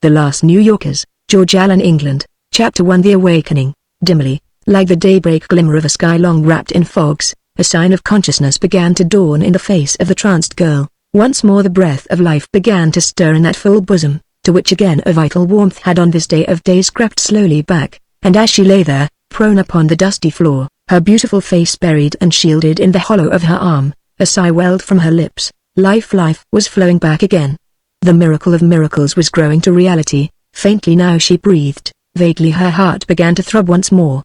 The Last New Yorkers, George Allan, England. Chapter 1. The Awakening. Dimly, like the daybreak glimmer of a sky long wrapped in fogs, a sign of consciousness began to dawn in the face of the tranced girl. Once more the breath of life began to stir in that full bosom, to which again a vital warmth had on this day of days crept slowly back, and as she lay there, prone upon the dusty floor, her beautiful face buried and shielded in the hollow of her arm, a sigh welled from her lips. Life was flowing back again. The miracle of miracles was growing to reality. Faintly now she breathed, vaguely her heart began to throb once more.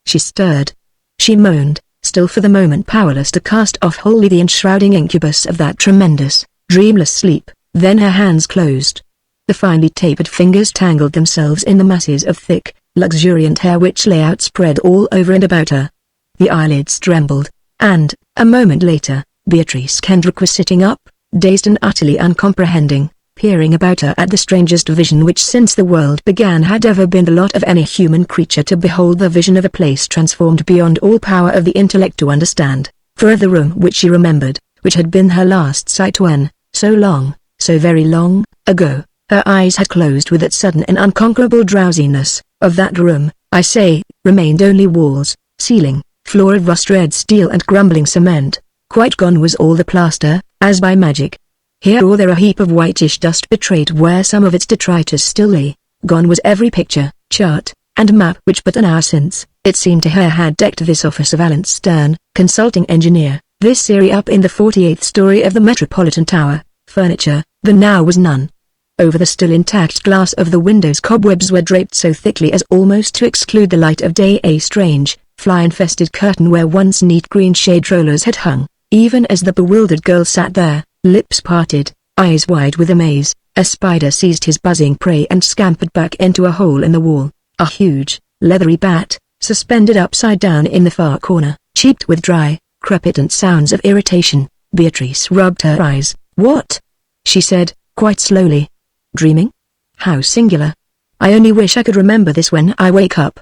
She stirred. She moaned, still for the moment powerless to cast off wholly the enshrouding incubus of that tremendous, dreamless sleep. Then her hands closed. The finely tapered fingers tangled themselves in the masses of thick, luxuriant hair which lay outspread all over and about her. The eyelids trembled, and, a moment later, Beatrice Kendrick was sitting up, dazed and utterly uncomprehending, peering about her at the strangest vision which since the world began had ever been the lot of any human creature to behold, the vision of a place transformed beyond all power of the intellect to understand, for of the room which she remembered, which had been her last sight when, so long, so very long, ago, her eyes had closed with that sudden and unconquerable drowsiness. Of that room, I say, remained only walls, ceiling, floor of rust-red steel and crumbling cement. Quite gone was all the plaster, as by magic. Here or there a heap of whitish dust betrayed where some of its detritus still lay. Gone was every picture, chart, and map which but an hour since, it seemed to her, had decked this office of Allan Stern, consulting engineer, this eyrie up in the 48th story of the Metropolitan Tower. Furniture, there now was none. Over the still intact glass of the windows cobwebs were draped so thickly as almost to exclude the light of day, a strange, fly-infested curtain where once neat green shade rollers had hung. Even as the bewildered girl sat there, lips parted, eyes wide with amaze, a spider seized his buzzing prey and scampered back into a hole in the wall. A huge, leathery bat, suspended upside down in the far corner, cheeped with dry, crepitant sounds of irritation. Beatrice rubbed her eyes. "What?" she said, quite slowly. "Dreaming? How singular. I only wish I could remember this when I wake up.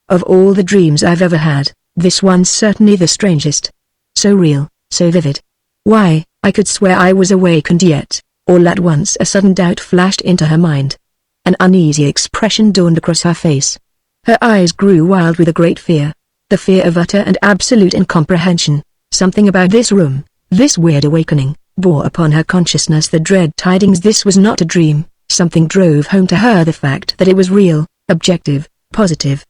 Of all the dreams I've ever had, this one's certainly the strangest. So real, so vivid. Why, I could swear I was awakened yet." All at once a sudden doubt flashed into her mind. An uneasy expression dawned across her face. Her eyes grew wild with a great fear. The fear of utter and absolute incomprehension. Something about this room, this weird awakening, bore upon her consciousness the dread tidings this was not a dream. Something drove home to her the fact that it was real, objective, positive.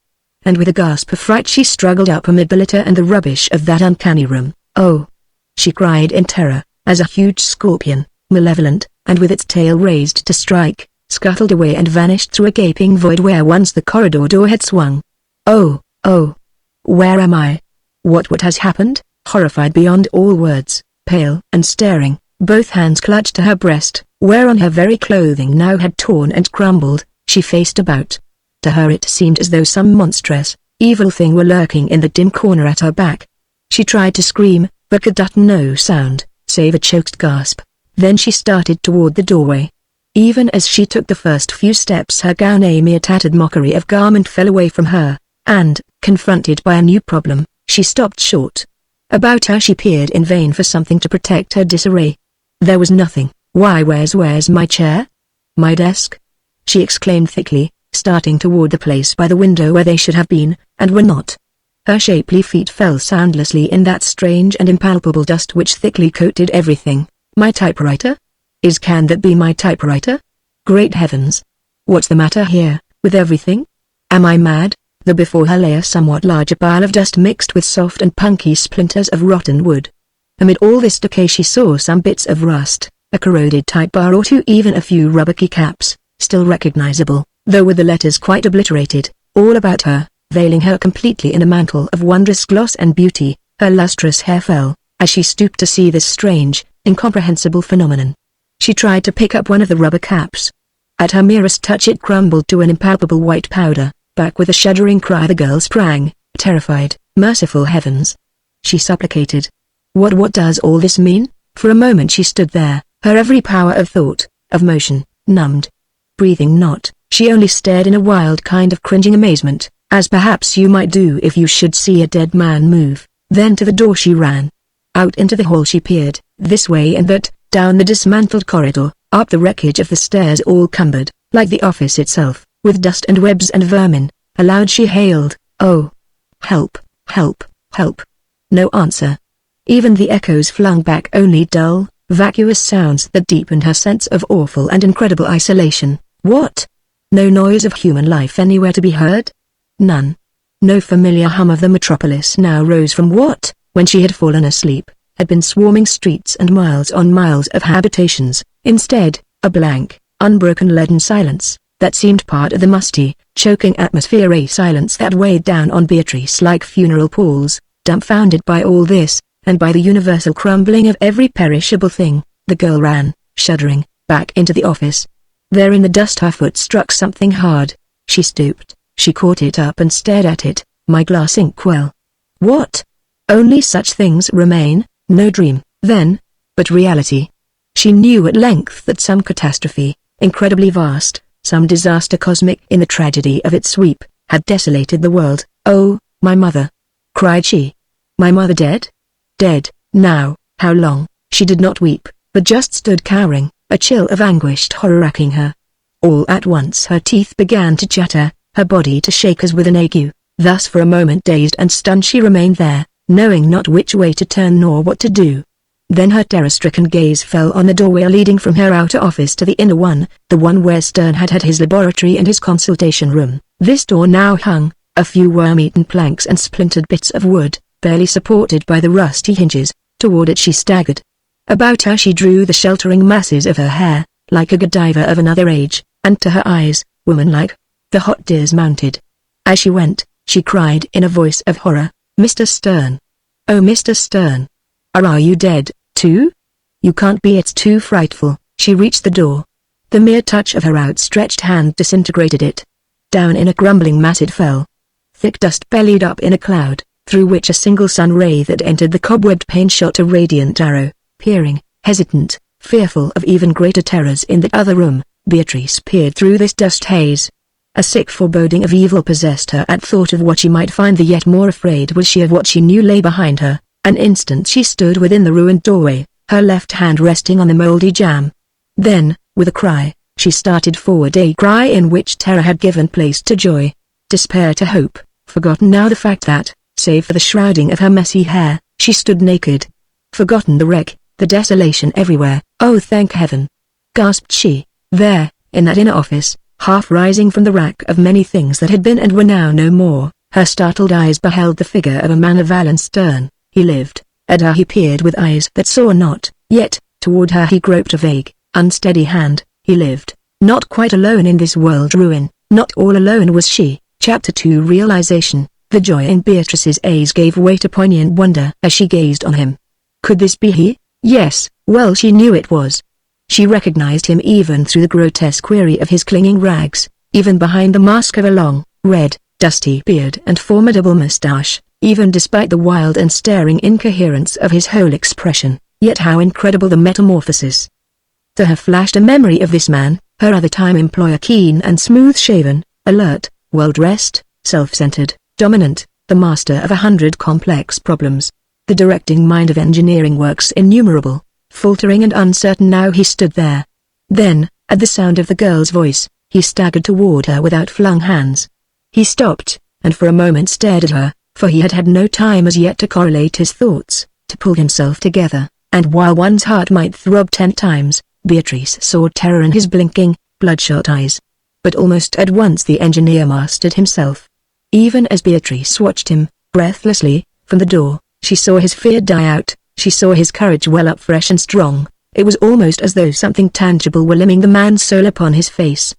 And with a gasp of fright she struggled up amid the litter and the rubbish of that uncanny room. "Oh!" she cried in terror, as a huge scorpion, malevolent, and with its tail raised to strike, scuttled away and vanished through a gaping void where once the corridor door had swung. "Oh, oh! Where am I? What has happened?" Horrified beyond all words, pale and staring, both hands clutched to her breast, whereon her very clothing now had torn and crumbled, she faced about. To her it seemed as though some monstrous, evil thing were lurking in the dim corner at her back. She tried to scream, but could utter no sound, save a choked gasp. Then she started toward the doorway. Even as she took the first few steps her gown, a mere tattered mockery of garment, fell away from her, and, confronted by a new problem, she stopped short. About her she peered in vain for something to protect her disarray. There was nothing. "Why, where's my chair? My desk?" she exclaimed thickly, starting toward the place by the window where they should have been, and were not. Her shapely feet fell soundlessly in that strange and impalpable dust which thickly coated everything. "My typewriter? Can that be my typewriter? Great heavens! What's the matter here, with everything? Am I mad?" Though before her lay a somewhat larger pile of dust mixed with soft and punky splinters of rotten wood. Amid all this decay she saw some bits of rust, a corroded type bar or two, even a few rubber keycaps, still recognizable, though with the letters quite obliterated, all about her, veiling her completely in a mantle of wondrous gloss and beauty. Her lustrous hair fell, as she stooped to see this strange, incomprehensible phenomenon. She tried to pick up one of the rubber caps. At her merest touch it crumbled to an impalpable white powder. Back with a shuddering cry the girl sprang, terrified. "Merciful heavens!" she supplicated. What does all this mean?" For a moment she stood there, her every power of thought, of motion, numbed. Breathing not, she only stared in a wild kind of cringing amazement, as perhaps you might do if you should see a dead man move. Then to the door she ran. Out into the hall she peered, this way and that, down the dismantled corridor, up the wreckage of the stairs all cumbered, like the office itself, with dust and webs and vermin. Aloud she hailed, "Oh! Help! Help! Help!" No answer. Even the echoes flung back only dull, vacuous sounds that deepened her sense of awful and incredible isolation. What? No noise of human life anywhere to be heard? None. No familiar hum of the metropolis now rose from what, when she had fallen asleep, had been swarming streets and miles on miles of habitations. Instead, a blank, unbroken leaden silence, that seemed part of the musty, choking atmosphere, a silence that weighed down on Beatrice like funeral palls. Dumbfounded by all this, and by the universal crumbling of every perishable thing, the girl ran, shuddering, back into the office. There in the dust her foot struck something hard. She stooped, she caught it up and stared at it. My glass inkwell. What? Only such things remain, no dream, then, but reality. She knew at length that some catastrophe, incredibly vast, some disaster cosmic in the tragedy of its sweep, had desolated the world. "Oh, my mother!" cried she. "My mother dead? Dead, now, how long?" She did not weep, but just stood cowering, a chill of anguished horror racking her. All at once her teeth began to chatter, her body to shake as with an ague. Thus for a moment dazed and stunned she remained there, knowing not which way to turn nor what to do. Then her terror-stricken gaze fell on the doorway leading from her outer office to the inner one, the one where Stern had had his laboratory and his consultation room. This door now hung, a few worm-eaten planks and splintered bits of wood, barely supported by the rusty hinges. Toward it she staggered. About her she drew the sheltering masses of her hair, like a Godiva of another age, and to her eyes, woman-like, the hot tears mounted. As she went, she cried in a voice of horror, "Mr. Stern! Oh, Mr. Stern! Are you dead, too? You can't be, it's too frightful." She reached the door. The mere touch of her outstretched hand disintegrated it. Down in a crumbling mass it fell. Thick dust bellied up in a cloud, through which a single sun ray that entered the cobwebbed pane shot a radiant arrow. Peering, hesitant, fearful of even greater terrors in the other room, Beatrice peered through this dust haze. A sick foreboding of evil possessed her at thought of what she might find, the yet more afraid was she of what she knew lay behind her. An instant she stood within the ruined doorway, her left hand resting on the moldy jamb. Then, with a cry, she started forward, a cry in which terror had given place to joy, despair to hope, forgotten now the fact that, save for the shrouding of her messy hair, she stood naked. Forgotten the wreck, the desolation everywhere. "Oh, thank heaven!" gasped she. There, in that inner office, half rising from the rack of many things that had been and were now no more, her startled eyes beheld the figure of a man, of Allan Stern. He lived. At her he peered with eyes that saw not, yet, toward her he groped a vague, unsteady hand. He lived. Not quite alone in this world ruin, not all alone was she. Chapter 2 Realization. The joy in Beatrice's eyes gave way to poignant wonder as she gazed on him. Could this be he? Yes, well she knew it was. She recognized him even through the grotesque query of his clinging rags, even behind the mask of a long, red, dusty beard and formidable mustache, even despite the wild and staring incoherence of his whole expression. Yet how incredible the metamorphosis! To her flashed a memory of this man, her other-time employer, keen and smooth-shaven, alert, well-dressed, self-centered, dominant, the master of 100 complex problems, the directing mind of engineering works innumerable. Faltering and uncertain now he stood there. Then, at the sound of the girl's voice, he staggered toward her with outflung hands. He stopped, and for a moment stared at her, for he had had no time as yet to correlate his thoughts, to pull himself together, and while one's heart might throb 10 times, Beatrice saw terror in his blinking, bloodshot eyes. But almost at once the engineer mastered himself. Even as Beatrice watched him, breathlessly, from the door, she saw his fear die out. She saw his courage well up fresh and strong. It was almost as though something tangible were limning the man's soul upon his face.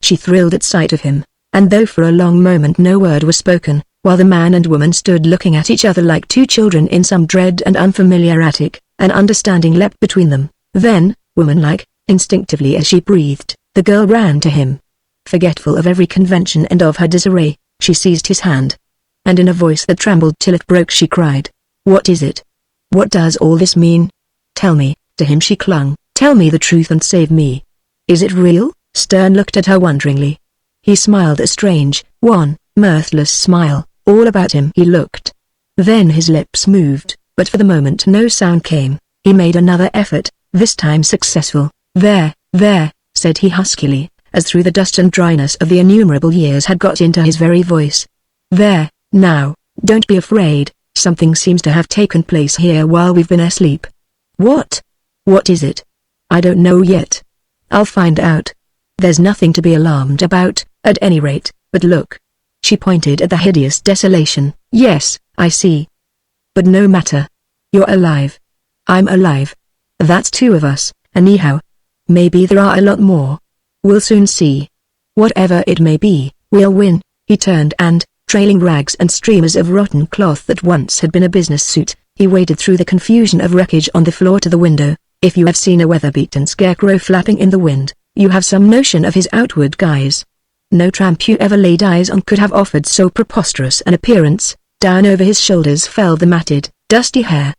She thrilled at sight of him, and though for a long moment no word was spoken, while the man and woman stood looking at each other like two children in some dread and unfamiliar attic, an understanding leapt between them. Then, woman-like, instinctively as she breathed, the girl ran to him. Forgetful of every convention and of her disarray, she seized his hand. And in a voice that trembled till it broke she cried, "What is it? What does all this mean? Tell me." To him she clung. "Tell me the truth and save me. Is it real?" Stern looked at her wonderingly. He smiled a strange, wan, mirthless smile. All about him he looked. Then his lips moved, but for the moment no sound came. He made another effort, this time successful. There," said he huskily, as through the dust and dryness of the innumerable years had got into his very voice. "There, now, don't be afraid, something seems to have taken place here while we've been asleep." "What? What is it?" "I don't know yet. I'll find out. There's nothing to be alarmed about, at any rate, but look." She pointed at the hideous desolation. "Yes, I see. But no matter. You're alive. I'm alive. That's two of us, anyhow. Maybe there are a lot more. We'll soon see. Whatever it may be, we'll win." He turned and, trailing rags and streamers of rotten cloth that once had been a business suit, he waded through the confusion of wreckage on the floor to the window. If you have seen a weather-beaten scarecrow flapping in the wind, you have some notion of his outward guise. No tramp you ever laid eyes on could have offered so preposterous an appearance. Down over his shoulders fell the matted, dusty hair.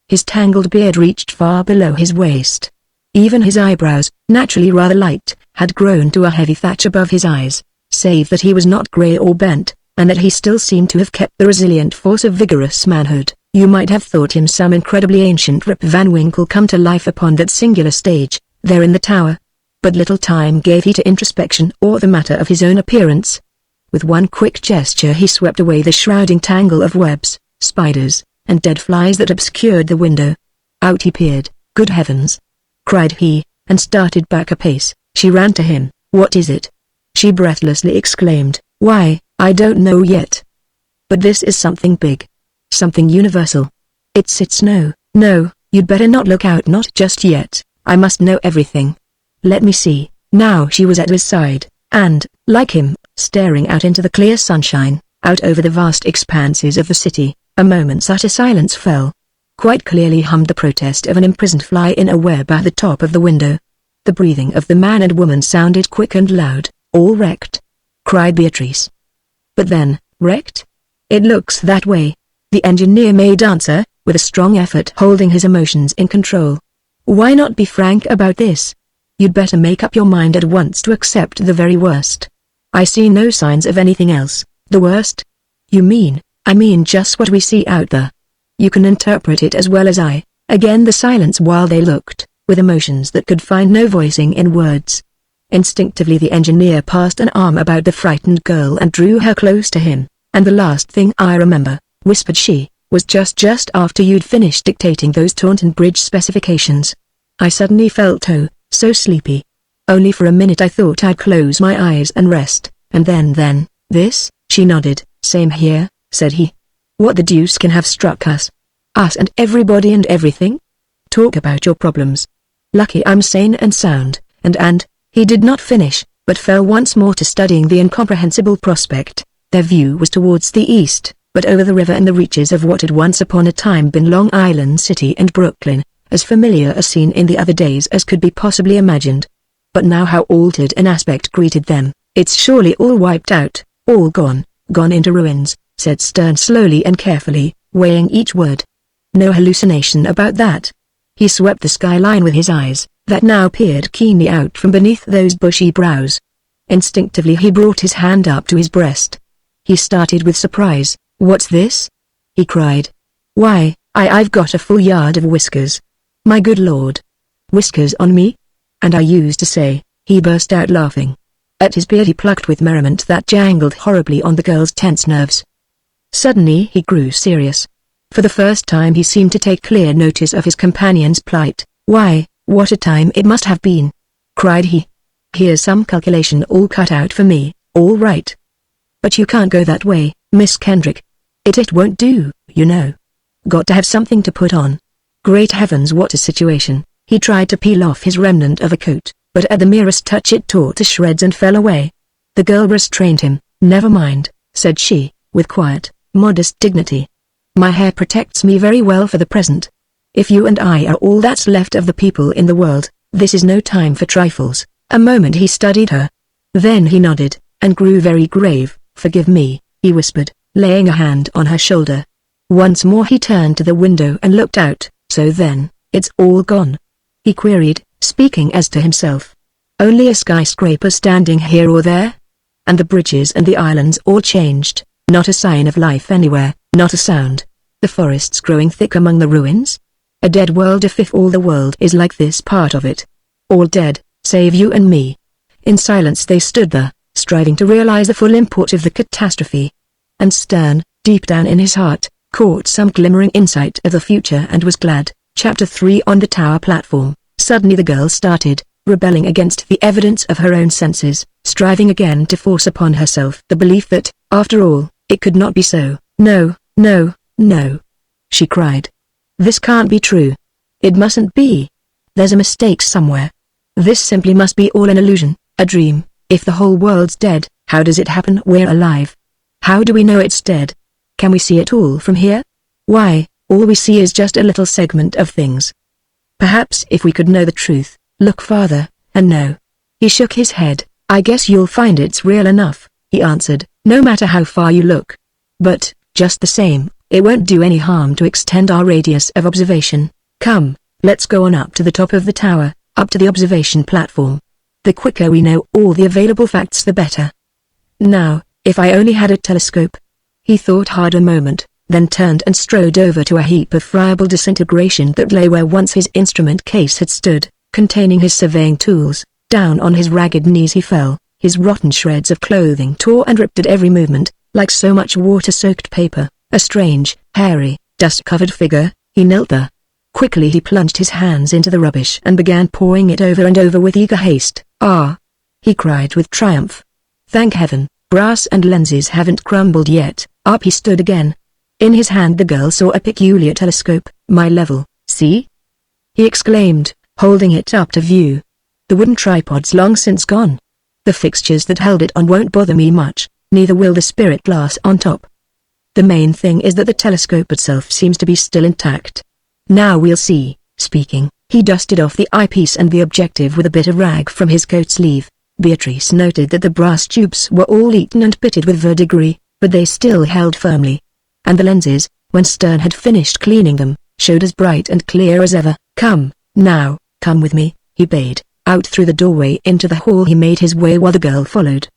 His tangled beard reached far below his waist. Even his eyebrows, naturally rather light, had grown to a heavy thatch above his eyes, save that he was not grey or bent, and that he still seemed to have kept the resilient force of vigorous manhood. You might have thought him some incredibly ancient Rip Van Winkle come to life upon that singular stage, there in the tower. But little time gave he to introspection or the matter of his own appearance. With one quick gesture he swept away the shrouding tangle of webs, spiders, and dead flies that obscured the window. Out he peered. "Good heavens!" cried he, and started back a pace. She ran to him. "What is it?" she breathlessly exclaimed. "Why, I don't know yet. But this is something big. Something universal. It's no, you'd better not look out, not just yet. I must know everything. Let me see." Now she was at his side, and, like him, staring out into the clear sunshine, out over the vast expanses of the city. A moment's utter silence fell. Quite clearly hummed the protest of an imprisoned fly in a web at the top of the window. The breathing of the man and woman sounded quick and loud. "All wrecked?" cried Beatrice. "But then, wrecked? It looks that way," the engineer made answer, with a strong effort holding his emotions in control. "Why not be frank about this? You'd better make up your mind at once to accept the very worst." "I see no signs of anything else." "The worst? You mean?" "I mean just what we see out there. You can interpret it as well as I." Again the silence while they looked, with emotions that could find no voicing in words. Instinctively the engineer passed an arm about the frightened girl and drew her close to him. "And the last thing I remember," whispered she, "was just after you'd finished dictating those Taunton Bridge specifications. I suddenly felt so sleepy. Only for a minute I thought I'd close my eyes and rest, and then, this." She nodded. "Same here," said he. "What the deuce can have struck us? Us and everybody and everything? Talk about your problems. Lucky I'm sane and sound, and, he did not finish, but fell once more to studying the incomprehensible prospect. Their view was towards the east, but over the river and the reaches of what had once upon a time been Long Island City and Brooklyn, as familiar a scene in the other days as could be possibly imagined. But now how altered an aspect greeted them. "It's surely all wiped out, all gone into ruins," said Stern slowly and carefully, weighing each word. "No hallucination about that." He swept the skyline with his eyes, that now peered keenly out from beneath those bushy brows. Instinctively he brought his hand up to his breast. He started with surprise. "What's this?" he cried. "Why, I've got a full yard of whiskers. My good lord. Whiskers on me? And I used to say," he burst out laughing. At his beard he plucked with merriment that jangled horribly on the girl's tense nerves. Suddenly he grew serious. For the first time he seemed to take clear notice of his companion's plight. "Why, what a time it must have been!" cried he. "Here's some calculation all cut out for me, all right. But you can't go that way, Miss Kendrick. It won't do, you know. Got to have something to put on." Great heavens, what a situation! He tried to peel off his remnant of a coat, but at the merest touch it tore to shreds and fell away. The girl restrained him. "Never mind," said she, with quiet, modest dignity. "My hair protects me very well for the present. If you and I are all that's left of the people in the world, this is no time for trifles." A moment he studied her. Then he nodded, and grew very grave. "Forgive me," he whispered, laying a hand on her shoulder. Once more he turned to the window and looked out. "So then, it's all gone?" he queried, speaking as to himself. "Only a skyscraper standing here or there? And the bridges and the islands all changed, not a sign of life anywhere, not a sound. The forests growing thick among the ruins? A dead world if all the world is like this part of it. All dead, save you and me. In silence they stood there, striving to realize the full import of the catastrophe. And Stern, deep down in his heart, caught some glimmering insight of the future and was glad. Chapter 3. On the tower platform, suddenly the girl started, rebelling against the evidence of her own senses, striving again to force upon herself the belief that, after all, it could not be so. No, no, no, she cried. This can't be true. It mustn't be. There's a mistake somewhere. This simply must be all an illusion, a dream. If the whole world's dead, how does it happen we're alive? How do we know it's dead? Can we see it all from here? Why, all we see is just a little segment of things. Perhaps if we could know the truth, look farther, and know. He shook his head. I guess you'll find it's real enough, he answered, no matter how far you look. But, just the same, it won't do any harm to extend our radius of observation. Come, let's go on up to the top of the tower, up to the observation platform. The quicker we know all the available facts the better. Now, if I only had a telescope. He thought hard a moment, then turned and strode over to a heap of friable disintegration that lay where once his instrument case had stood, containing his surveying tools. Down on his ragged knees he fell, his rotten shreds of clothing tore and ripped at every movement, like so much water-soaked paper. A strange, hairy, dust-covered figure, he knelt there. Quickly he plunged his hands into the rubbish and began pawing it over and over with eager haste. Ah! He cried with triumph. Thank heaven, brass and lenses haven't crumbled yet. Up he stood again. In his hand the girl saw a peculiar telescope. My level, see? He exclaimed, holding it up to view. The wooden tripod's long since gone. The fixtures that held it on won't bother me much, neither will the spirit glass on top. The main thing is that the telescope itself seems to be still intact. Now we'll see. Speaking, he dusted off the eyepiece and the objective with a bit of rag from his coat sleeve. Beatrice noted that the brass tubes were all eaten and pitted with verdigris, but they still held firmly. And the lenses, when Stern had finished cleaning them, showed as bright and clear as ever. Come, now, come with me, he bade. Out through the doorway into the hall he made his way while the girl followed.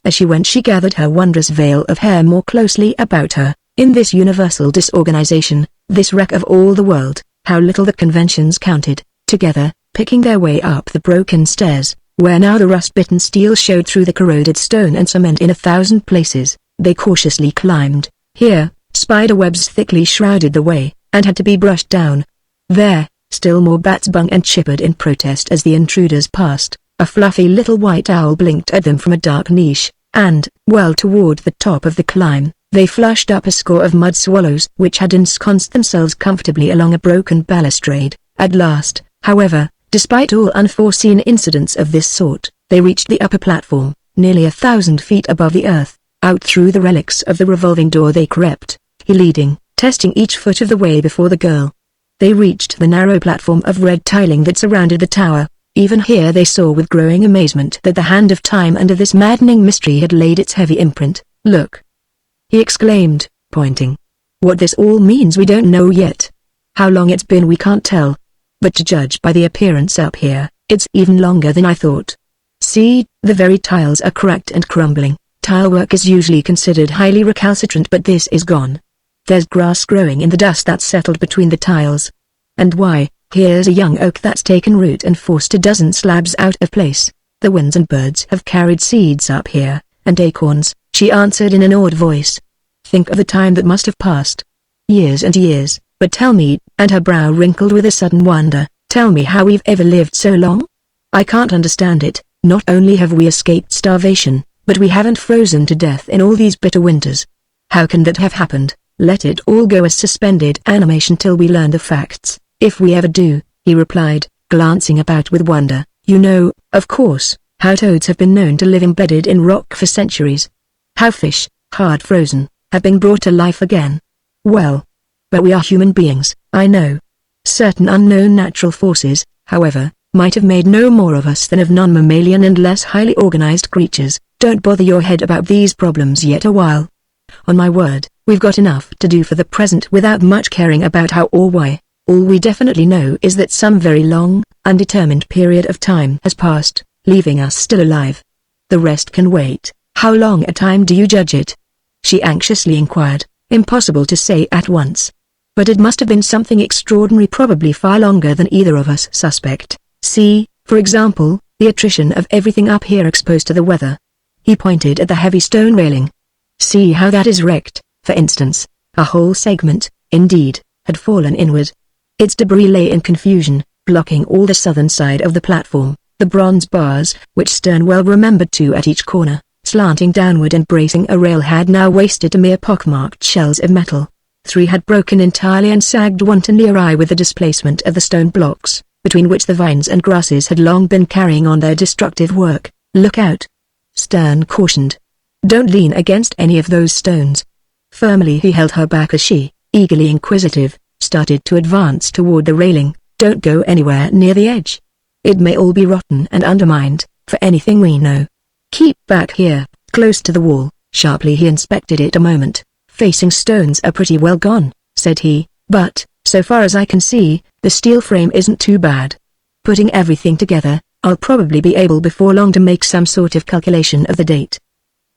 As she went she gathered her wondrous veil of hair more closely about her. In this universal disorganization, this wreck of all the world, how little the conventions counted. Together, picking their way up the broken stairs, where now the rust-bitten steel showed through the corroded stone and cement in 1,000 places, they cautiously climbed. Here, spider webs thickly shrouded the way, and had to be brushed down. There, still more bats bung and chippered in protest as the intruders passed. A fluffy little white owl blinked at them from a dark niche, and, well toward the top of the climb, they flushed up a score of mud swallows which had ensconced themselves comfortably along a broken balustrade. At last, however, despite all unforeseen incidents of this sort, they reached the upper platform, nearly 1,000 feet above the earth. Out through the relics of the revolving door they crept, he leading, testing each foot of the way before the girl. They reached the narrow platform of red tiling that surrounded the tower. Even here they saw with growing amazement that the hand of time under this maddening mystery had laid its heavy imprint. Look! He exclaimed, pointing. What this all means we don't know yet. How long it's been we can't tell. But to judge by the appearance up here, it's even longer than I thought. See, the very tiles are cracked and crumbling. Tilework is usually considered highly recalcitrant, but this is gone. There's grass growing in the dust that's settled between the tiles. And why, here's a young oak that's taken root and forced a dozen slabs out of place. The winds and birds have carried seeds up here, and acorns, she answered in an awed voice. Think of the time that must have passed. Years and years, but tell me, and her brow wrinkled with a sudden wonder, tell me how we've ever lived so long? I can't understand it. Not only have we escaped starvation, but we haven't frozen to death in all these bitter winters. How can that have happened? Let it all go as suspended animation till we learn the facts, if we ever do, he replied, glancing about with wonder. You know, of course, how toads have been known to live embedded in rock for centuries. How fish, hard frozen, have been brought to life again. Well, but we are human beings, I know. Certain unknown natural forces, however, might have made no more of us than of non-mammalian and less highly organized creatures. Don't bother your head about these problems yet a while. On my word, we've got enough to do for the present without much caring about how or why. All we definitely know is that some very long, undetermined period of time has passed, leaving us still alive. The rest can wait. How long a time do you judge it? She anxiously inquired. Impossible to say at once. But it must have been something extraordinary, probably far longer than either of us suspect. See, for example, The attrition of everything up here exposed to the weather. He pointed at the heavy stone railing. See how that is wrecked, for instance. A whole segment, indeed, had fallen inward. Its debris lay in confusion, blocking all the southern side of the platform. The bronze bars, which Stern well remembered two at each corner, slanting downward and bracing a rail, had now wasted to mere pockmarked shells of metal. 3 had broken entirely and sagged wantonly awry with the displacement of the stone blocks, between which the vines and grasses had long been carrying on their destructive work. Look out! Stern cautioned. Don't lean against any of those stones. Firmly he held her back as she, eagerly inquisitive, started to advance toward the railing. Don't go anywhere near the edge. It may all be rotten and undermined, for anything we know. Keep back here, close to the wall. Sharply he inspected it a moment. Facing stones are pretty well gone, said he, but, so far as I can see, the steel frame isn't too bad. Putting everything together, I'll probably be able before long to make some sort of calculation of the date.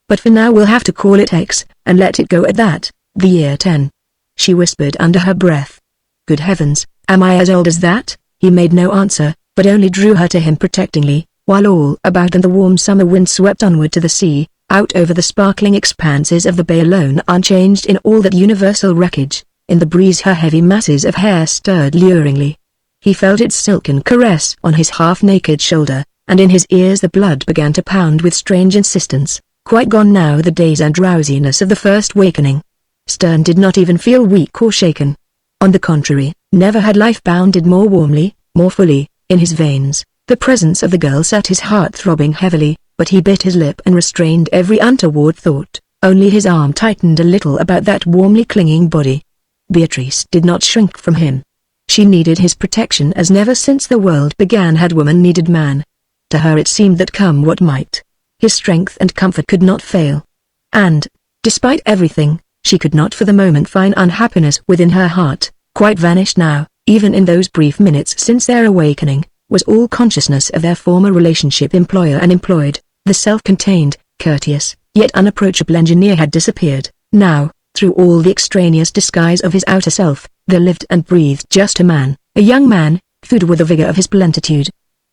But for now we'll have to call it X, and let it go at that, the year 10. She whispered under her breath. Good heavens, am I as old as that? He made no answer, but only drew her to him protectingly, while all about them the warm summer wind swept onward to the sea, out over the sparkling expanses of the bay alone unchanged in all that universal wreckage. In the breeze her heavy masses of hair stirred luringly. He felt its silken caress on his half-naked shoulder, and in his ears the blood began to pound with strange insistence. Quite gone now the daze and drowsiness of the first wakening. Stern did not even feel weak or shaken. On the contrary, never had life bounded more warmly, more fully, in his veins. The presence of the girl set his heart throbbing heavily, but he bit his lip and restrained every untoward thought. Only his arm tightened a little about that warmly clinging body. Beatrice did not shrink from him. She needed his protection as never since the world began had woman needed man. To her it seemed that come what might, his strength and comfort could not fail. And, despite everything, she could not for the moment find unhappiness within her heart. Quite vanished now, even in those brief minutes since their awakening, was all consciousness of their former relationship. Employer and employed, the self-contained, courteous, yet unapproachable engineer had disappeared. Now, through all the extraneous disguise of his outer self, there lived and breathed just a man, a young man, filled with the vigor of his plentitude.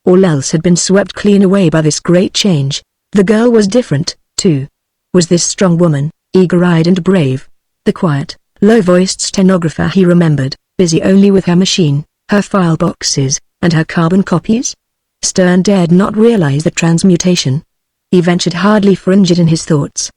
All else had been swept clean away by this great change. The girl was different, too. Was this strong woman, eager-eyed and brave? The quiet, low-voiced stenographer he remembered, busy only with her machine, her file boxes, and her carbon copies? Stern dared not realize the transmutation. He ventured hardly fringed in his thoughts.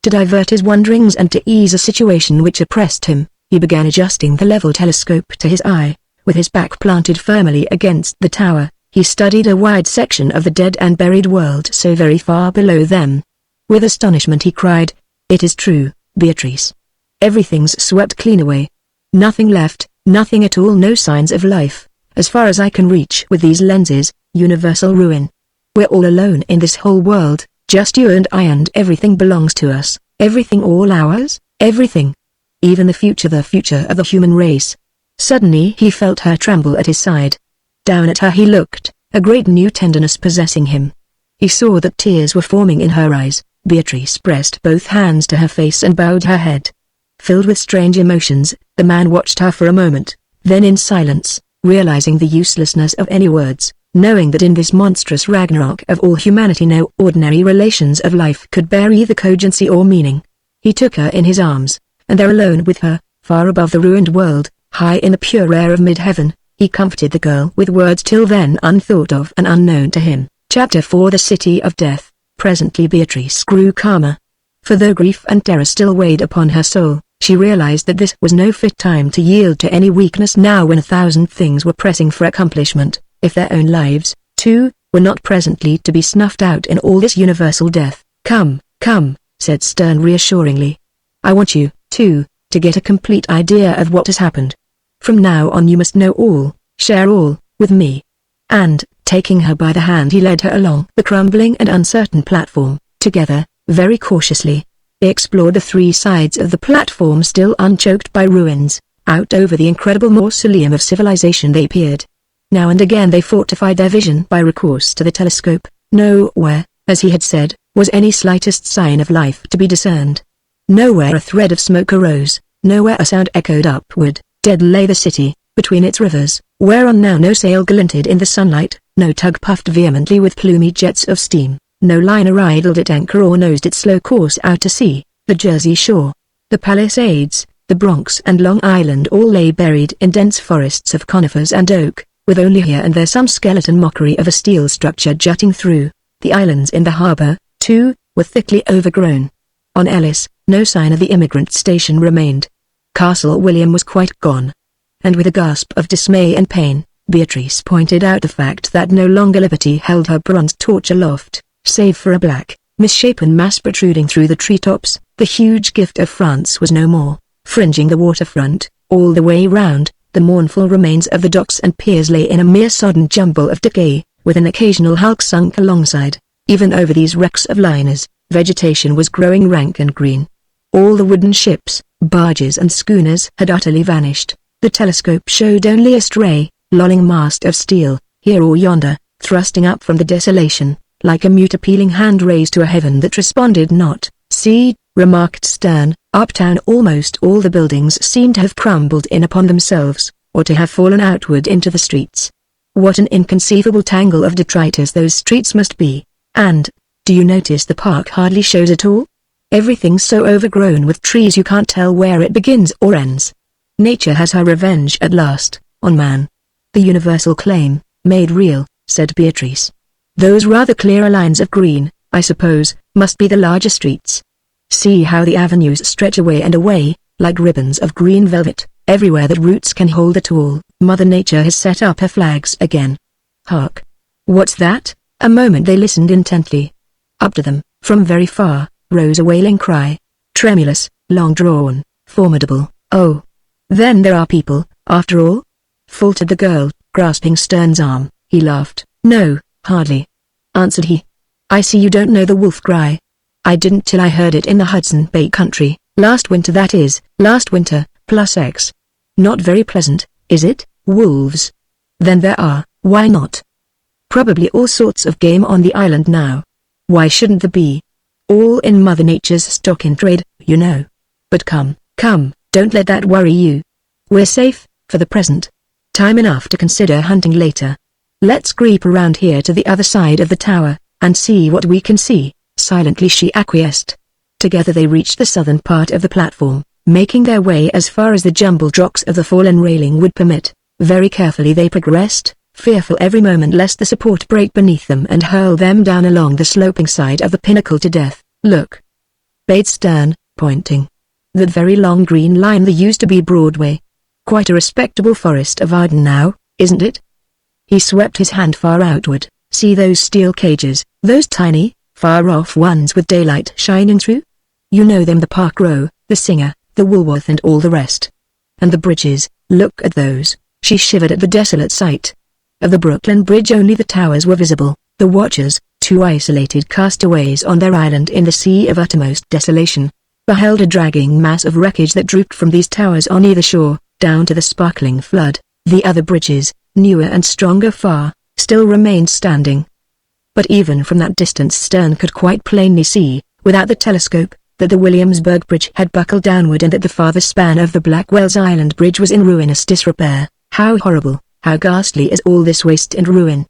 To divert his wonderings and to ease a situation which oppressed him, he began adjusting the level telescope to his eye. With his back planted firmly against the tower, he studied a wide section of the dead and buried world so very far below them. With astonishment he cried, "It is true, Beatrice. Everything's swept clean away. Nothing left, nothing at all, no signs of life. As far as I can reach with these lenses, universal ruin. We're all alone in this whole world, just you and I, and everything belongs to us, everything all ours, everything. Even the future of the human race." Suddenly he felt her tremble at his side. Down at her he looked, a great new tenderness possessing him. He saw that tears were forming in her eyes. Beatrice pressed both hands to her face and bowed her head. Filled with strange emotions, the man watched her for a moment, then in silence, realizing the uselessness of any words, knowing that in this monstrous Ragnarok of all humanity no ordinary relations of life could bear either cogency or meaning. He took her in his arms, and there alone with her, far above the ruined world, high in the pure air of mid-heaven, he comforted the girl with words till then unthought of and unknown to him. Chapter 4 The City of Death. Presently Beatrice grew calmer. For though grief and terror still weighed upon her soul, she realized that this was no fit time to yield to any weakness now when 1,000 things were pressing for accomplishment. If their own lives, too, were not presently to be snuffed out in all this universal death. Come, said Stern reassuringly. I want you, too, to get a complete idea of what has happened. From now on you must know all, share all, with me. And, taking her by the hand he led her along the crumbling and uncertain platform. Together, very cautiously, they explored the 3 sides of the platform still unchoked by ruins. Out over the incredible mausoleum of civilization they peered. Now and again they fortified their vision by recourse to the telescope. Nowhere, as he had said, was any slightest sign of life to be discerned. Nowhere a thread of smoke arose, nowhere a sound echoed upward. Dead lay the city, between its rivers, whereon now no sail glinted in the sunlight, no tug puffed vehemently with plumy jets of steam, no liner idled at anchor or nosed its slow course out to sea. The Jersey shore, the Palisades, the Bronx and Long Island all lay buried in dense forests of conifers and oak, with only here and there some skeleton mockery of a steel structure jutting through. The islands in the harbor, too, were thickly overgrown. On Ellis, no sign of the immigrant station remained. Castle William was quite gone. And with a gasp of dismay and pain, Beatrice pointed out the fact that no longer Liberty held her bronze torch aloft, save for a black, misshapen mass protruding through the treetops. The huge gift of France was no more. Fringing the waterfront, all the way round, the mournful remains of the docks and piers lay in a mere sodden jumble of decay, with an occasional hulk sunk alongside. Even over these wrecks of liners, vegetation was growing rank and green. All the wooden ships, barges and schooners had utterly vanished. The telescope showed only a stray, lolling mast of steel, here or yonder, thrusting up from the desolation, like a mute appealing hand raised to a heaven that responded not. "See," remarked Stern, "uptown almost all the buildings seem to have crumbled in upon themselves, or to have fallen outward into the streets. What an inconceivable tangle of detritus those streets must be. And, do you notice the park hardly shows at all? Everything's so overgrown with trees you can't tell where it begins or ends. Nature has her revenge at last, on man. The universal claim, made real," said Beatrice. "Those rather clearer lines of green, I suppose, must be the larger streets. See how the avenues stretch away and away, like ribbons of green velvet, everywhere that roots can hold at all. Mother Nature has set up her flags again. Hark! What's that?" A moment they listened intently. Up to them, from very far, rose a wailing cry. Tremulous, long-drawn, formidable. "Oh! Then there are people, after all?" faltered the girl, grasping Stern's arm. He laughed. "No, hardly," answered he. "I see you don't know the wolf cry. I didn't till I heard it in the Hudson Bay country, last winter, that is, last winter, plus X. Not very pleasant, is it? Wolves. Then there are, why not? Probably all sorts of game on the island now. Why shouldn't there be? All in Mother Nature's stock in trade, you know. But come, don't let that worry you. We're safe, for the present. Time enough to consider hunting later. Let's creep around here to the other side of the tower, and see what we can see." Silently she acquiesced. Together they reached the southern part of the platform, making their way as far as the jumbled rocks of the fallen railing would permit. Very carefully they progressed, fearful every moment lest the support break beneath them and hurl them down along the sloping side of the pinnacle to death. "Look," bade Stern, pointing. "That very long green line there used to be Broadway. Quite a respectable forest of Arden now, isn't it?" He swept his hand far outward. "See those steel cages, those tiny, far-off ones with daylight shining through? You know them, the Park Row, the Singer, the Woolworth and all the rest. And the bridges, look at those." She shivered at the desolate sight. Of the Brooklyn Bridge only the towers were visible, the watchers, two isolated castaways on their island in the sea of uttermost desolation, beheld a dragging mass of wreckage that drooped from these towers on either shore, down to the sparkling flood. The other bridges, newer and stronger far, still remained standing. But even from that distance Stern could quite plainly see, without the telescope, that the Williamsburg Bridge had buckled downward and that the farther span of the Blackwell's Island Bridge was in ruinous disrepair. How horrible, how ghastly is all this waste and ruin,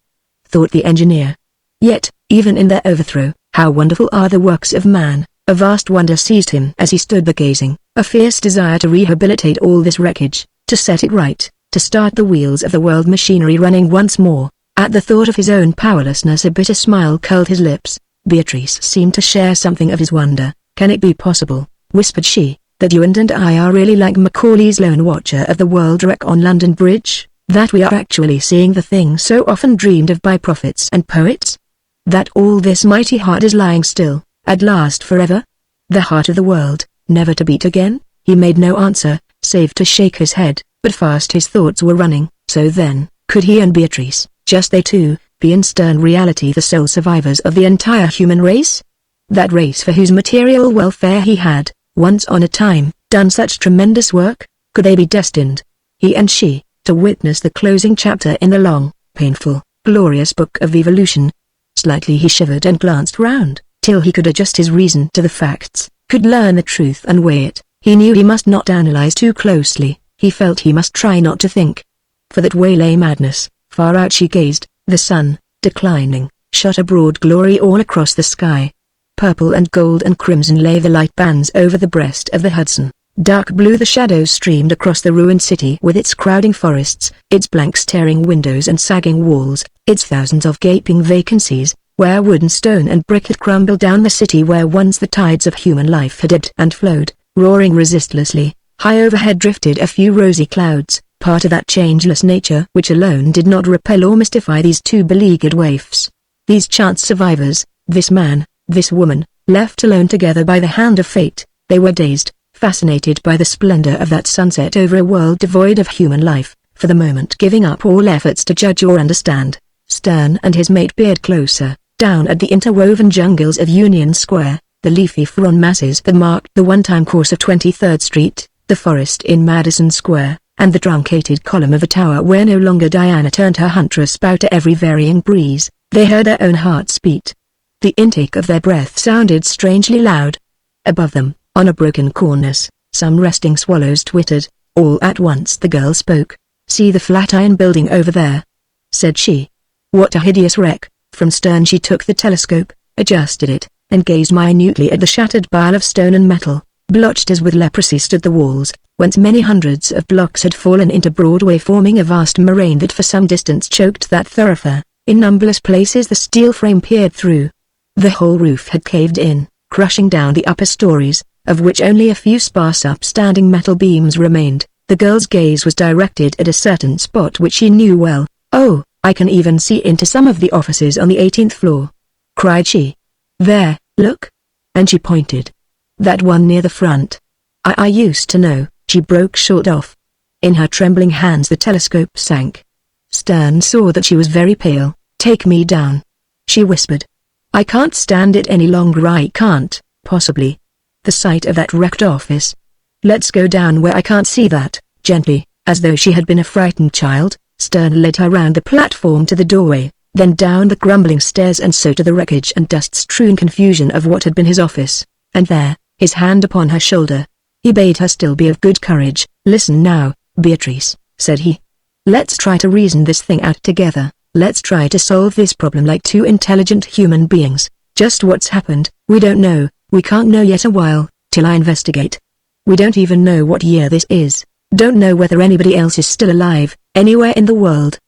thought the engineer. Yet, even in their overthrow, how wonderful are the works of man. A vast wonder seized him as he stood there gazing, a fierce desire to rehabilitate all this wreckage, to set it right, to start the wheels of the world machinery running once more. At the thought of his own powerlessness a bitter smile curled his lips. Beatrice seemed to share something of his wonder. "Can it be possible," whispered she, "that you and I are really like Macaulay's Lone Watcher of the World Wreck on London Bridge? That we are actually seeing the thing so often dreamed of by prophets and poets? That all this mighty heart is lying still, at last forever? The heart of the world, never to beat again?" He made no answer, save to shake his head, but fast his thoughts were running. So then, could he and Beatrice, just they two, be in stern reality the sole survivors of the entire human race? That race for whose material welfare he had, once on a time, done such tremendous work? Could they be destined, he and she, to witness the closing chapter in the long, painful, glorious book of evolution? Slightly he shivered and glanced round, till he could adjust his reason to the facts, could learn the truth and weigh it. He knew he must not analyze too closely, he felt he must try not to think. for that way lay madness. Far out she gazed. The sun, declining, shot a broad glory all across the sky. Purple and gold and crimson lay the light bands over the breast of the Hudson. Dark blue the shadows streamed across the ruined city with its crowding forests, its blank staring windows and sagging walls, its thousands of gaping vacancies, where wood and stone and brick had crumbled down the city where once the tides of human life had ebbed and flowed, roaring resistlessly. High overhead drifted a few rosy clouds, part of that changeless nature which alone did not repel or mystify these two beleaguered waifs. These chance survivors, this man, this woman, left alone together by the hand of fate, they were dazed, fascinated by the splendor of that sunset over a world devoid of human life, for the moment giving up all efforts to judge or understand. Stern and his mate peered closer, down at the interwoven jungles of Union Square, the leafy frond masses that marked the one-time course of 23rd Street, the forest in Madison Square, and the truncated column of a tower where no longer Diana turned her huntress bow to every varying breeze. They heard their own hearts beat. The intake of their breath sounded strangely loud. Above them, on a broken cornice, some resting swallows twittered. All at once the girl spoke. "See the Flatiron Building over there?" said she. "What a hideous wreck." From Stern she took the telescope, adjusted it, and gazed minutely at the shattered pile of stone and metal. Blotched as with leprosy stood the walls, whence many hundreds of blocks had fallen into Broadway, forming a vast moraine that for some distance choked that thoroughfare. In numberless places the steel frame peered through. The whole roof had caved in, crushing down the upper stories, of which only a few sparse upstanding metal beams remained. The girl's gaze was directed at a certain spot which she knew well. "Oh, I can even see into some of the offices on the 18th floor," cried she. "There, look." And she pointed. "That one near the front. I used to know," she broke short off. In her trembling hands the telescope sank. Stern saw that she was very pale. "Take me down," she whispered. "I can't stand it any longer. I can't, possibly. The sight of that wrecked office. Let's go down where I can't see that." Gently, as though she had been a frightened child, Stern led her round the platform to the doorway, then down the crumbling stairs and so to the wreckage and dust-strewn confusion of what had been his office. And there, his hand upon her shoulder, he bade her still be of good courage. "Listen now, Beatrice," said he. "Let's try to reason this thing out together. Let's try to solve this problem like two intelligent human beings. Just what's happened, we don't know. We can't know yet a while, till I investigate. We don't even know what year this is. Don't know whether anybody else is still alive, anywhere in the world.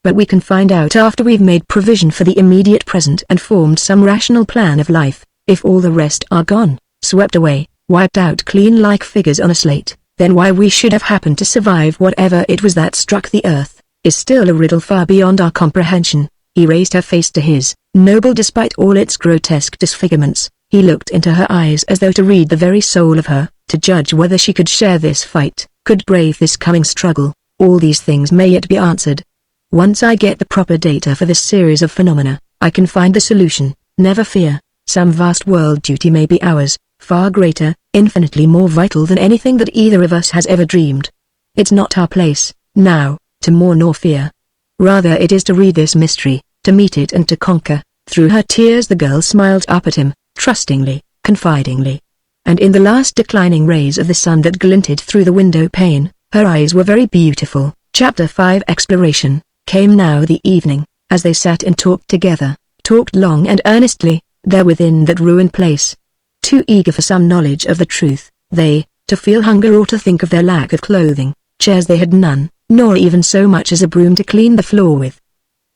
But we can find out after we've made provision for the immediate present and formed some rational plan of life. If all the rest are gone, swept away, wiped out clean like figures on a slate, then why we should have happened to survive whatever it was that struck the earth, is still a riddle far beyond our comprehension." He raised her face to his, noble despite all its grotesque disfigurements. He looked into her eyes as though to read the very soul of her, to judge whether she could share this fight, could brave this coming struggle. "All these things may yet be answered. Once I get the proper data for this series of phenomena, I can find the solution. Never fear. Some vast world duty may be ours, far greater, infinitely more vital than anything that either of us has ever dreamed. It's not our place, now, to mourn nor fear. Rather it is to read this mystery, to meet it and to conquer." Through her tears the girl smiled up at him, trustingly, confidingly. And in the last declining rays of the sun that glinted through the window pane, her eyes were very beautiful. Chapter 5 Exploration. Came now the evening, as they sat and talked together, talked long and earnestly, there within that ruined place. Too eager for some knowledge of the truth, they, to feel hunger or to think of their lack of clothing. Chairs they had none, nor even so much as a broom to clean the floor with.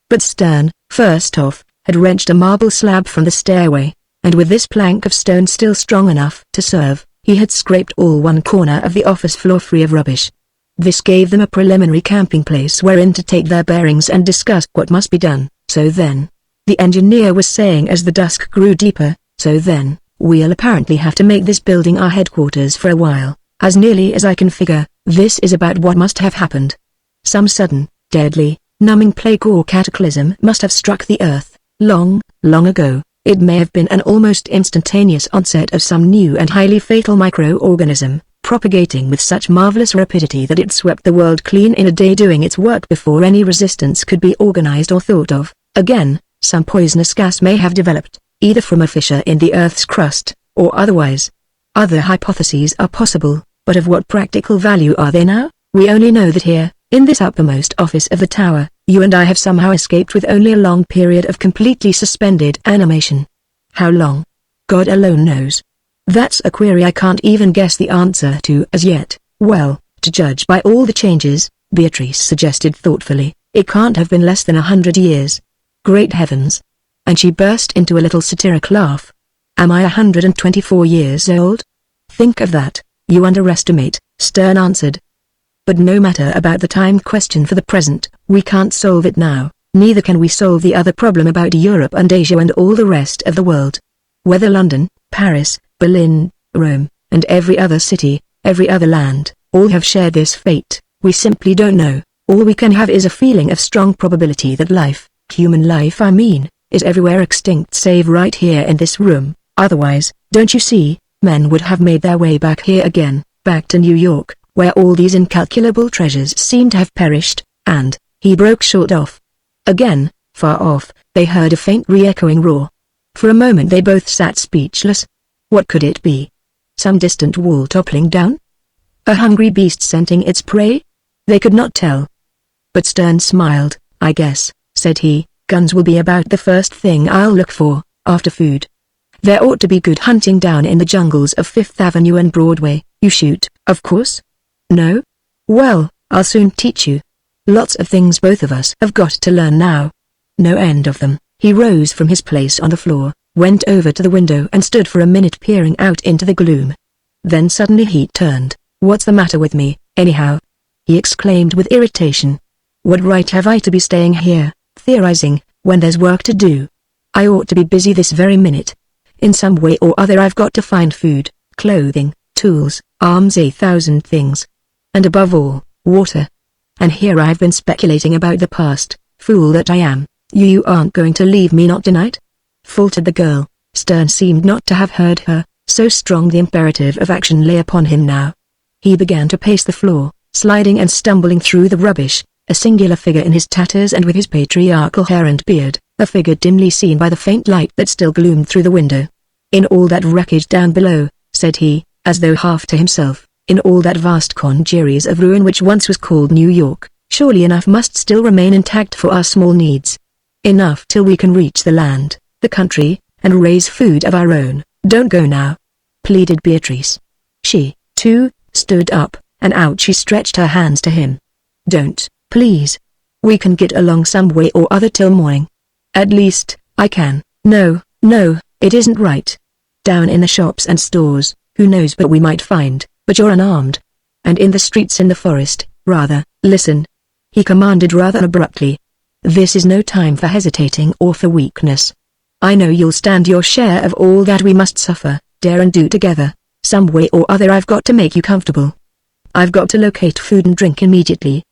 But Stern, first off, had wrenched a marble slab from the stairway, and with this plank of stone still strong enough to serve, he had scraped all one corner of the office floor free of rubbish. This gave them a preliminary camping place wherein to take their bearings and discuss what must be done. "So then," the engineer was saying as the dusk grew deeper, "so then, we'll apparently have to make this building our headquarters for a while. As nearly as I can figure, this is about what must have happened. Some sudden, deadly, numbing plague or cataclysm must have struck the earth, long, long ago. It may have been an almost instantaneous onset of some new and highly fatal microorganism, propagating with such marvelous rapidity that it swept the world clean in a day, doing its work before any resistance could be organized or thought of. Again, some poisonous gas may have developed, either from a fissure in the Earth's crust, or otherwise. Other hypotheses are possible, but of what practical value are they now? We only know that here, In this uppermost office of the tower, you and I have somehow escaped with only a long period of completely suspended animation. How long? God alone knows. That's a query I can't even guess the answer to as yet. Well, to judge by all the changes, Beatrice suggested thoughtfully, it can't have been less than 100 years. Great heavens! And she burst into a little satiric laugh. Am I 124 years old? Think of that, you underestimate, Stern answered. But no matter about the time question for the present, we can't solve it now, neither can we solve the other problem about Europe and Asia and all the rest of the world. Whether London, Paris, Berlin, Rome, and every other city, every other land, all have shared this fate, we simply don't know. All we can have is a feeling of strong probability that life, human life I mean, is everywhere extinct save right here in this room. Otherwise, don't you see, men would have made their way back here again, back to New York, where all these incalculable treasures seem to have perished, and, he broke short off. Again, far off, they heard a faint re-echoing roar. For a moment they both sat speechless. What could it be? Some distant wall toppling down? A hungry beast scenting its prey? They could not tell. But Stern smiled. I guess, said he, guns will be about the first thing I'll look for, after food. There ought to be good hunting down in the jungles of Fifth Avenue and Broadway. You shoot, of course? No? Well, I'll soon teach you. Lots of things both of us have got to learn now. No end of them. He rose from his place on the floor, went over to the window and stood for a minute peering out into the gloom. Then suddenly he turned. What's the matter with me, anyhow? He exclaimed with irritation. What right have I to be staying here, theorizing, when there's work to do? I ought to be busy this very minute. In some way or other I've got to find food, clothing, tools, arms, 1,000 things. And above all, water. And here I've been speculating about the past, fool that I am. You aren't going to leave me not tonight? Faltered the girl. Stern seemed not to have heard her, so strong the imperative of action lay upon him now. He began to pace the floor, sliding and stumbling through the rubbish, a singular figure in his tatters and with his patriarchal hair and beard, a figure dimly seen by the faint light that still gloomed through the window. In all that wreckage down below, said he, as though half to himself, in all that vast congeries of ruin which once was called New York, surely enough must still remain intact for our small needs. Enough till we can reach the land, the country, and raise food of our own. Don't go now, pleaded Beatrice. She, too, stood up, and out she stretched her hands to him. Don't, please. We can get along some way or other till morning. At least, I can. No, it isn't right. Down in the shops and stores, who knows but we might find, but you're unarmed. And in the streets in the forest, rather, listen. He commanded rather abruptly. This is no time for hesitating or for weakness. I know you'll stand your share of all that we must suffer, dare and do together. Some way or other I've got to make you comfortable. I've got to locate food and drink immediately.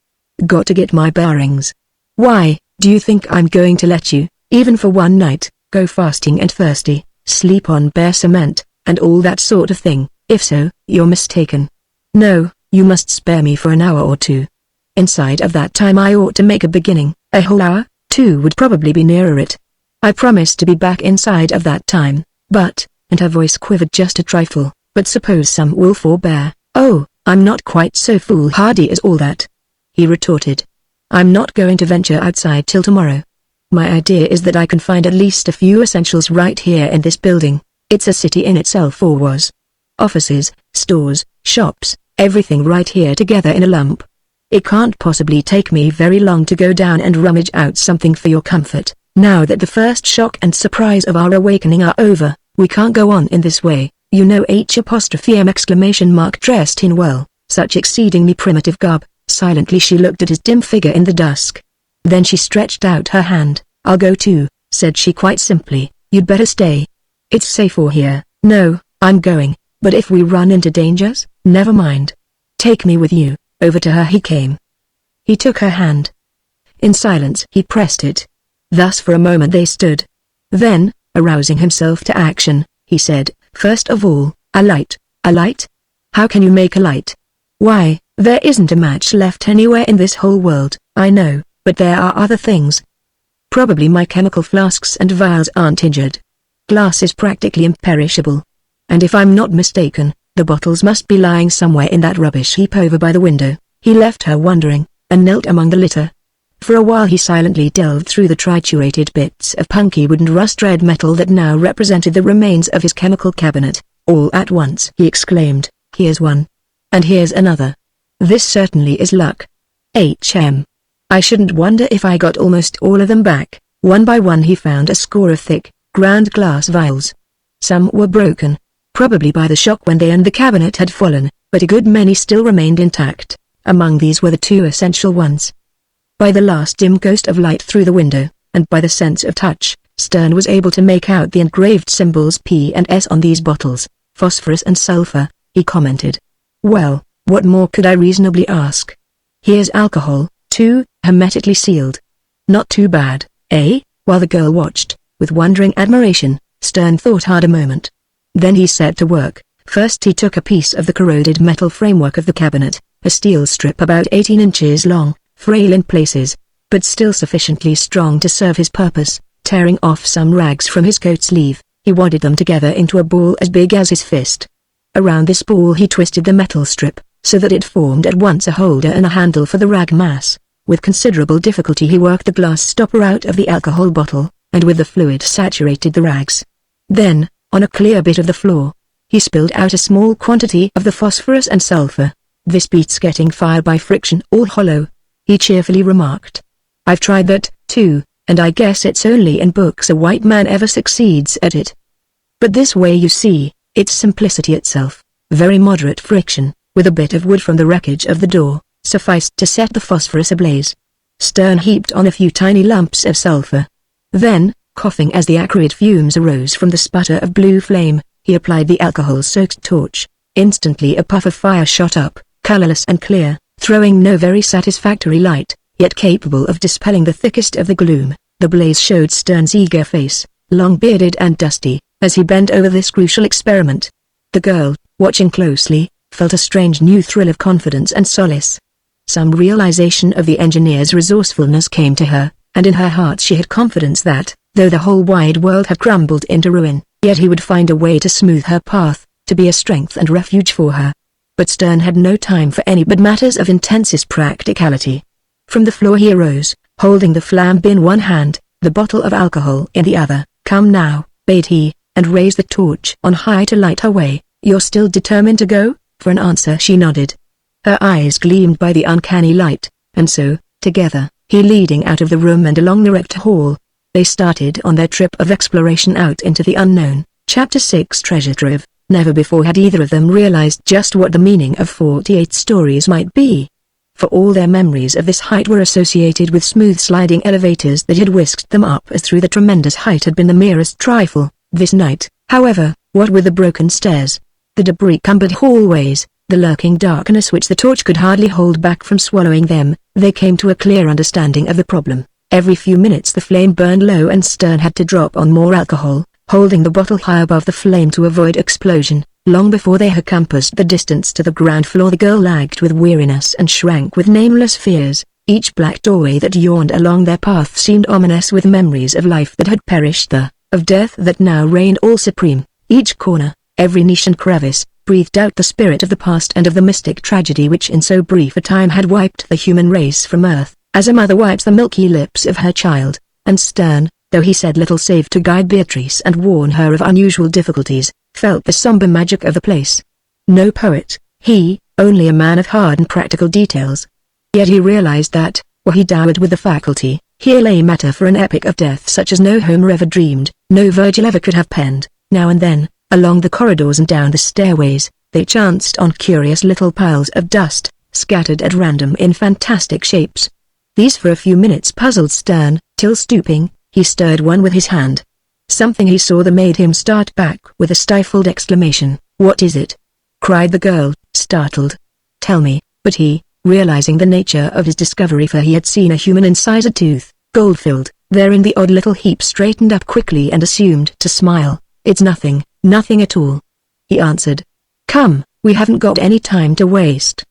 Got to get my bearings. Why, do you think I'm going to let you, even for one night, go fasting and thirsty, sleep on bare cement, and all that sort of thing? If so, you're mistaken. No, you must spare me for an hour or two. Inside of that time I ought to make a beginning. A whole hour, 2 would probably be nearer it. I promise to be back inside of that time, but, and her voice quivered just a trifle, but suppose some will forbear. Oh, I'm not quite so foolhardy as all that, he retorted. I'm not going to venture outside till tomorrow. My idea is that I can find at least a few essentials right here in this building. It's a city in itself, or was. Offices, stores, shops, everything right here together in a lump. It can't possibly take me very long to go down and rummage out something for your comfort. Now that the first shock and surprise of our awakening are over, we can't go on in this way, you know. H''M! Dressed in such exceedingly primitive garb. Silently she looked at his dim figure in the dusk. Then she stretched out her hand. I'll go too, said she quite simply. You'd better stay. It's safer here. No, I'm going, but if we run into dangers, never mind. Take me with you. Over to her he came. He took her hand. In silence he pressed it. Thus for a moment they stood. Then, arousing himself to action, he said, first of all, a light. A light? How can you make a light? Why, there isn't a match left anywhere in this whole world. I know, but there are other things. Probably my chemical flasks and vials aren't injured. Glass is practically imperishable. And if I'm not mistaken, the bottles must be lying somewhere in that rubbish heap over by the window. He left her wondering. and knelt among the litter. For a while he silently delved through the triturated bits of punky wood and rust-red metal that now represented the remains of his chemical cabinet. All at once he exclaimed, "Here's one. And here's another. This certainly is luck. I shouldn't wonder if I got almost all of them back." One by one he found a score of thick, ground glass vials. Some were broken, probably by the shock when they and the cabinet had fallen, but a good many still remained intact. Among these were the two essential ones. By the last dim ghost of light through the window, and by the sense of touch, Stern was able to make out the engraved symbols P and S on these bottles. "Phosphorus and sulfur," he commented. "Well, what more could I reasonably ask? Here's alcohol, too, hermetically sealed. Not too bad, eh?" While the girl watched, with wondering admiration, Stern thought hard a moment. Then he set to work. First he took a piece of the corroded metal framework of the cabinet, a steel strip about 18 inches long, frail in places, but still sufficiently strong to serve his purpose. Tearing off some rags from his coat sleeve, he wadded them together into a ball as big as his fist. Around this ball he twisted the metal strip, so that it formed at once a holder and a handle for the rag mass. With considerable difficulty he worked the glass stopper out of the alcohol bottle, and with the fluid saturated the rags. Then, on a clear bit of the floor, he spilled out a small quantity of the phosphorus and sulfur. "This beats getting fire by friction or hollow," he cheerfully remarked. "I've tried that, too, and I guess it's only in books a white man ever succeeds at it. But this way, you see, it's simplicity itself. Very moderate friction, with a bit of wood from the wreckage of the door, sufficed to set the phosphorus ablaze." Stern heaped on a few tiny lumps of sulfur. Then, coughing as the acrid fumes arose from the sputter of blue flame, he applied the alcohol-soaked torch. Instantly a puff of fire shot up, colorless and clear, throwing no very satisfactory light, yet capable of dispelling the thickest of the gloom. The blaze showed Stern's eager face, long-bearded and dusty, as he bent over this crucial experiment. The girl, watching closely, felt a strange new thrill of confidence and solace. Some realization of the engineer's resourcefulness came to her, and in her heart she had confidence that, though the whole wide world had crumbled into ruin, yet he would find a way to smooth her path, to be a strength and refuge for her. But Stern had no time for any but matters of intensest practicality. From the floor he arose, holding the flambe in one hand, the bottle of alcohol in the other. "Come now," bade he, and raised the torch on high to light her way. "You're still determined to go?" For an answer she nodded. Her eyes gleamed by the uncanny light, and so, together, he leading out of the room and along the wrecked hall, they started on their trip of exploration out into the unknown. Chapter 6 Treasure Trove. Never before had either of them realized just what the meaning of 48 stories might be. For all their memories of this height were associated with smooth sliding elevators that had whisked them up as through the tremendous height had been the merest trifle. This night, however, what with the broken stairs, the debris-cumbered hallways, the lurking darkness which the torch could hardly hold back from swallowing them, they came to a clear understanding of the problem. Every few minutes the flame burned low and Stern had to drop on more alcohol, holding the bottle high above the flame to avoid explosion. Long before they had compassed the distance to the ground floor, the girl lagged with weariness and shrank with nameless fears. Each black doorway that yawned along their path seemed ominous with memories of life that had perished there, of death that now reigned all supreme. Each corner, every niche and crevice, breathed out the spirit of the past and of the mystic tragedy which in so brief a time had wiped the human race from earth, as a mother wipes the milky lips of her child. And Stern, though he said little save to guide Beatrice and warn her of unusual difficulties, felt the somber magic of the place. No poet, he, only a man of hard and practical details. Yet he realized that, were he dowered with the faculty, here lay matter for an epic of death such as no Homer ever dreamed, no Virgil ever could have penned. Now and then, along the corridors and down the stairways, they chanced on curious little piles of dust, scattered at random in fantastic shapes. These for a few minutes puzzled Stern, till stooping, he stirred one with his hand. Something he saw that made him start back with a stifled exclamation. "What is it?" cried the girl, startled. "Tell me." But he, realizing the nature of his discovery, for he had seen a human incisor tooth, gold-filled, there in the odd little heap, straightened up quickly and assumed to smile. "It's nothing, nothing at all," he answered. "Come, we haven't got any time to waste.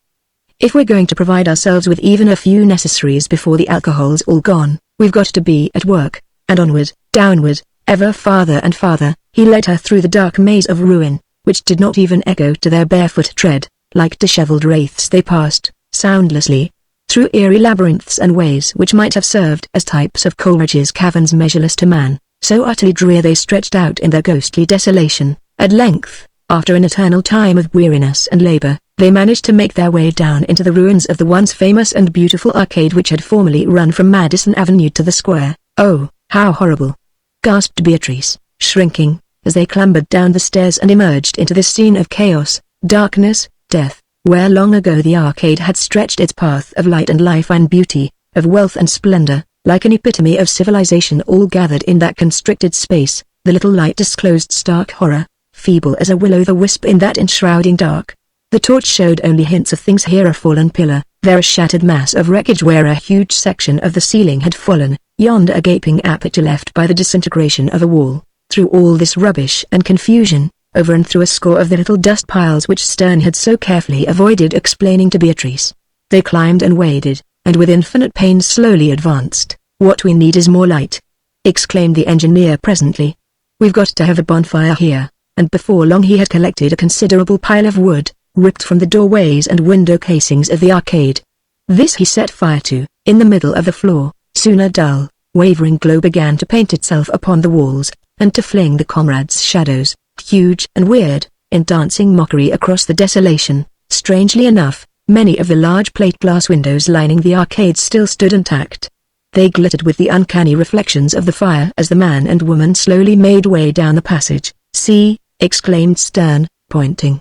If we're going to provide ourselves with even a few necessaries before the alcohol's all gone, we've got to be at work." And onward, downward, ever farther and farther, he led her through the dark maze of ruin, which did not even echo to their barefoot tread. Like disheveled wraiths they passed, soundlessly, through eerie labyrinths and ways which might have served as types of Coleridge's caverns measureless to man, so utterly drear they stretched out in their ghostly desolation. At length, after an eternal time of weariness and labor, they managed to make their way down into the ruins of the once famous and beautiful arcade which had formerly run from Madison Avenue to the square. "Oh, how horrible!" gasped Beatrice, shrinking, as they clambered down the stairs and emerged into this scene of chaos, darkness, death, where long ago the arcade had stretched its path of light and life and beauty, of wealth and splendor, like an epitome of civilization all gathered in that constricted space. The little light disclosed stark horror, feeble as a will-o'-the-wisp in that enshrouding dark. The torch showed only hints of things: here a fallen pillar, there a shattered mass of wreckage where a huge section of the ceiling had fallen, yonder a gaping aperture left by the disintegration of a wall. Through all this rubbish and confusion, over and through a score of the little dust piles which Stern had so carefully avoided explaining to Beatrice, they climbed and waded, and with infinite pain slowly advanced. "What we need is more light," exclaimed the engineer presently. "We've got to have a bonfire here," and before long he had collected a considerable pile of wood, ripped from the doorways and window casings of the arcade. This he set fire to. In the middle of the floor, soon a dull, wavering glow began to paint itself upon the walls, and to fling the comrades' shadows, huge and weird, in dancing mockery across the desolation. Strangely enough, many of the large plate glass windows lining the arcade still stood intact. They glittered with the uncanny reflections of the fire as the man and woman slowly made way down the passage. "See," exclaimed Stern, pointing.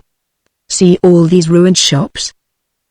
"See all these ruined shops?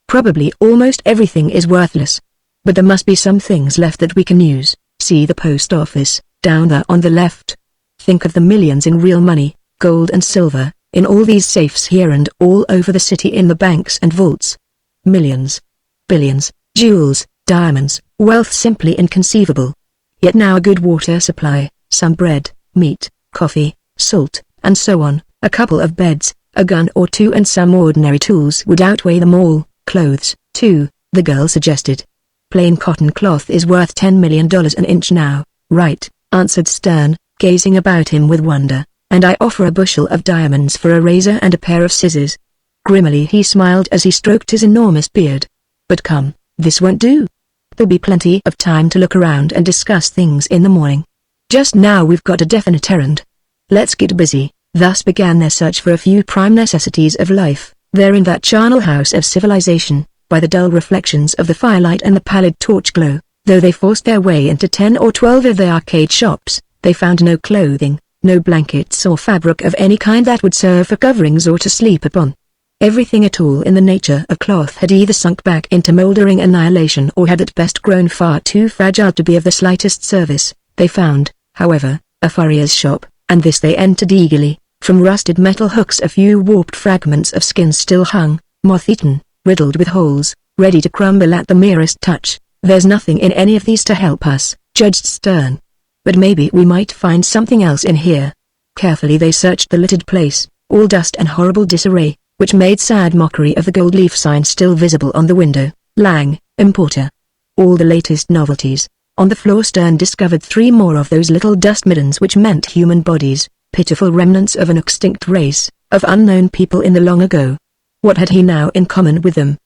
Probably almost everything is worthless. But there must be some things left that we can use. See the post office, down there on the left. Think of the millions in real money, gold and silver, in all these safes here and all over the city in the banks and vaults. Millions. Billions, jewels, diamonds, wealth simply inconceivable. Yet now a good water supply, some bread, meat, coffee, salt, and so on, a couple of beds, a gun or two and some ordinary tools would outweigh them all. Clothes, too," the girl suggested. "Plain cotton cloth is worth $10 million an inch now." "Right," answered Stern, gazing about him with wonder, "and I offer a bushel of diamonds for a razor and a pair of scissors." Grimly he smiled as he stroked his enormous beard. "But come, this won't do. There'll be plenty of time to look around and discuss things in the morning. Just now we've got a definite errand. Let's get busy." Thus began their search for a few prime necessities of life, there in that charnel house of civilization, by the dull reflections of the firelight and the pallid torch glow. Though they forced their way into 10 or 12 of the arcade shops, they found no clothing, no blankets or fabric of any kind that would serve for coverings or to sleep upon. Everything at all in the nature of cloth had either sunk back into moldering annihilation or had at best grown far too fragile to be of the slightest service. They found, however, a furrier's shop, and this they entered eagerly. From rusted metal hooks a few warped fragments of skin still hung, moth-eaten, riddled with holes, ready to crumble at the merest touch. "There's nothing in any of these to help us," judged Stern. "But maybe we might find something else in here." Carefully they searched the littered place, all dust and horrible disarray, which made sad mockery of the gold leaf sign still visible on the window. "Lang, importer. All the latest novelties." On the floor Stern discovered 3 more of those little dust middens which meant human bodies, pitiful remnants of an extinct race, of unknown people in the long ago. What had he now in common with them?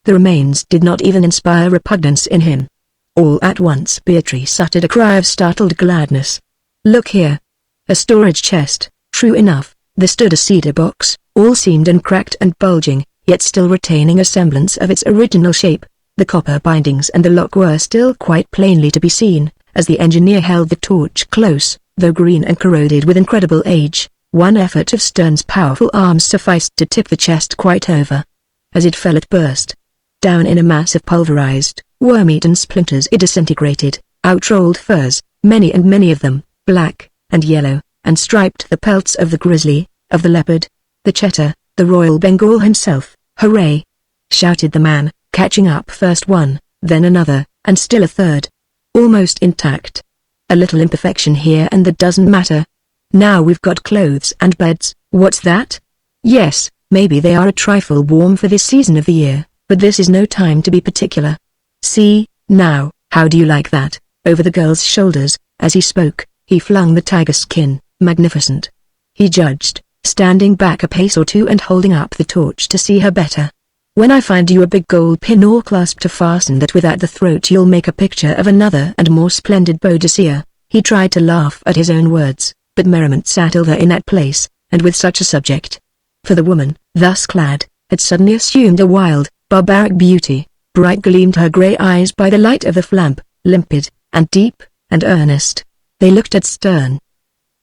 The remains did not even inspire repugnance in him. All at once Beatrice uttered a cry of startled gladness. "Look here!" A storage chest. True enough, there stood a cedar box, all seamed and cracked and bulging, yet still retaining a semblance of its original shape. The copper bindings and the lock were still quite plainly to be seen, as the engineer held the torch close. Though green and corroded with incredible age, one effort of Stern's powerful arms sufficed to tip the chest quite over. As it fell it burst. Down in a mass of pulverized, worm-eaten splinters it disintegrated. Out rolled furs, many and many of them, black, and yellow, and striped the pelts of the grizzly, of the leopard, the cheetah, the Royal Bengal himself. "Hooray!" shouted the man, catching up first one, then another, and still a third. Almost intact. A little imperfection here and that doesn't matter. Now we've got clothes and beds. What's that? Yes, maybe they are a trifle warm for this season of the year, but this is no time to be particular. See, now, how do you like that?" Over the girl's shoulders, as he spoke, he flung the tiger skin. "Magnificent," he judged, standing back a pace or two and holding up the torch to see her better. When I find you a big gold pin or clasp to fasten that with at the throat, you'll make a picture of another and more splendid Bodicea." He tried to laugh at his own words, but merriment sat ill there in that place, and with such a subject. For the woman, thus clad, had suddenly assumed a wild, barbaric beauty. Bright gleamed her grey eyes by the light of the lamp, limpid, and deep, and earnest. They looked at Stern.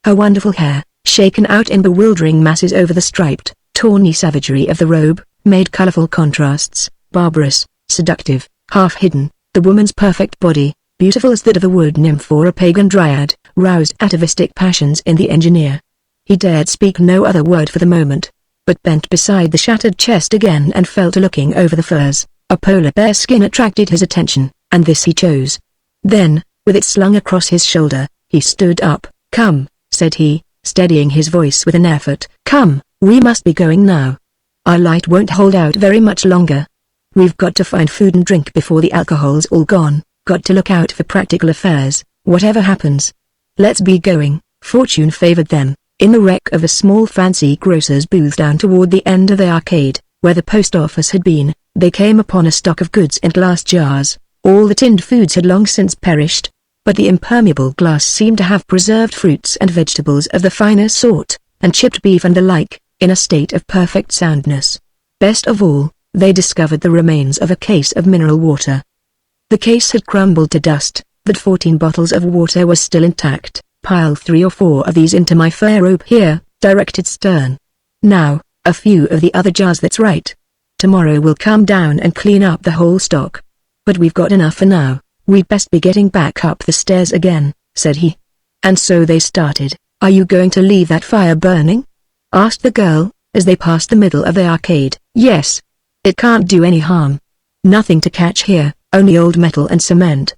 Her wonderful hair, shaken out in bewildering masses over the striped, tawny savagery of the robe, made colourful contrasts, barbarous, seductive, half-hidden. The woman's perfect body, beautiful as that of a wood nymph or a pagan dryad, roused atavistic passions in the engineer. He dared speak no other word for the moment, but bent beside the shattered chest again and fell to looking over the furs. A polar bear skin attracted his attention, and this he chose. Then, with it slung across his shoulder, he stood up. "Come," said he, steadying his voice with an effort. "Come, we must be going now. Our light won't hold out very much longer. We've got to find food and drink before the alcohol's all gone, got to look out for practical affairs, whatever happens. Let's be going." Fortune favored them. In the wreck of a small fancy grocer's booth down toward the end of the arcade, where the post office had been, they came upon a stock of goods in glass jars. All the tinned foods had long since perished, but the impermeable glass seemed to have preserved fruits and vegetables of the finer sort, and chipped beef and the like, in a state of perfect soundness. Best of all, they discovered the remains of a case of mineral water. The case had crumbled to dust, but 14 bottles of water were still intact. "Pile 3 or 4 of these into my fur robe here," directed Stern. "Now, a few of the other jars, that's right. Tomorrow we'll come down and clean up the whole stock. But we've got enough for now, we'd best be getting back up the stairs again," said he. And so they started. "Are you going to leave that fire burning?" asked the girl, as they passed the middle of the arcade. "Yes. It can't do any harm. Nothing to catch here, only old metal and cement.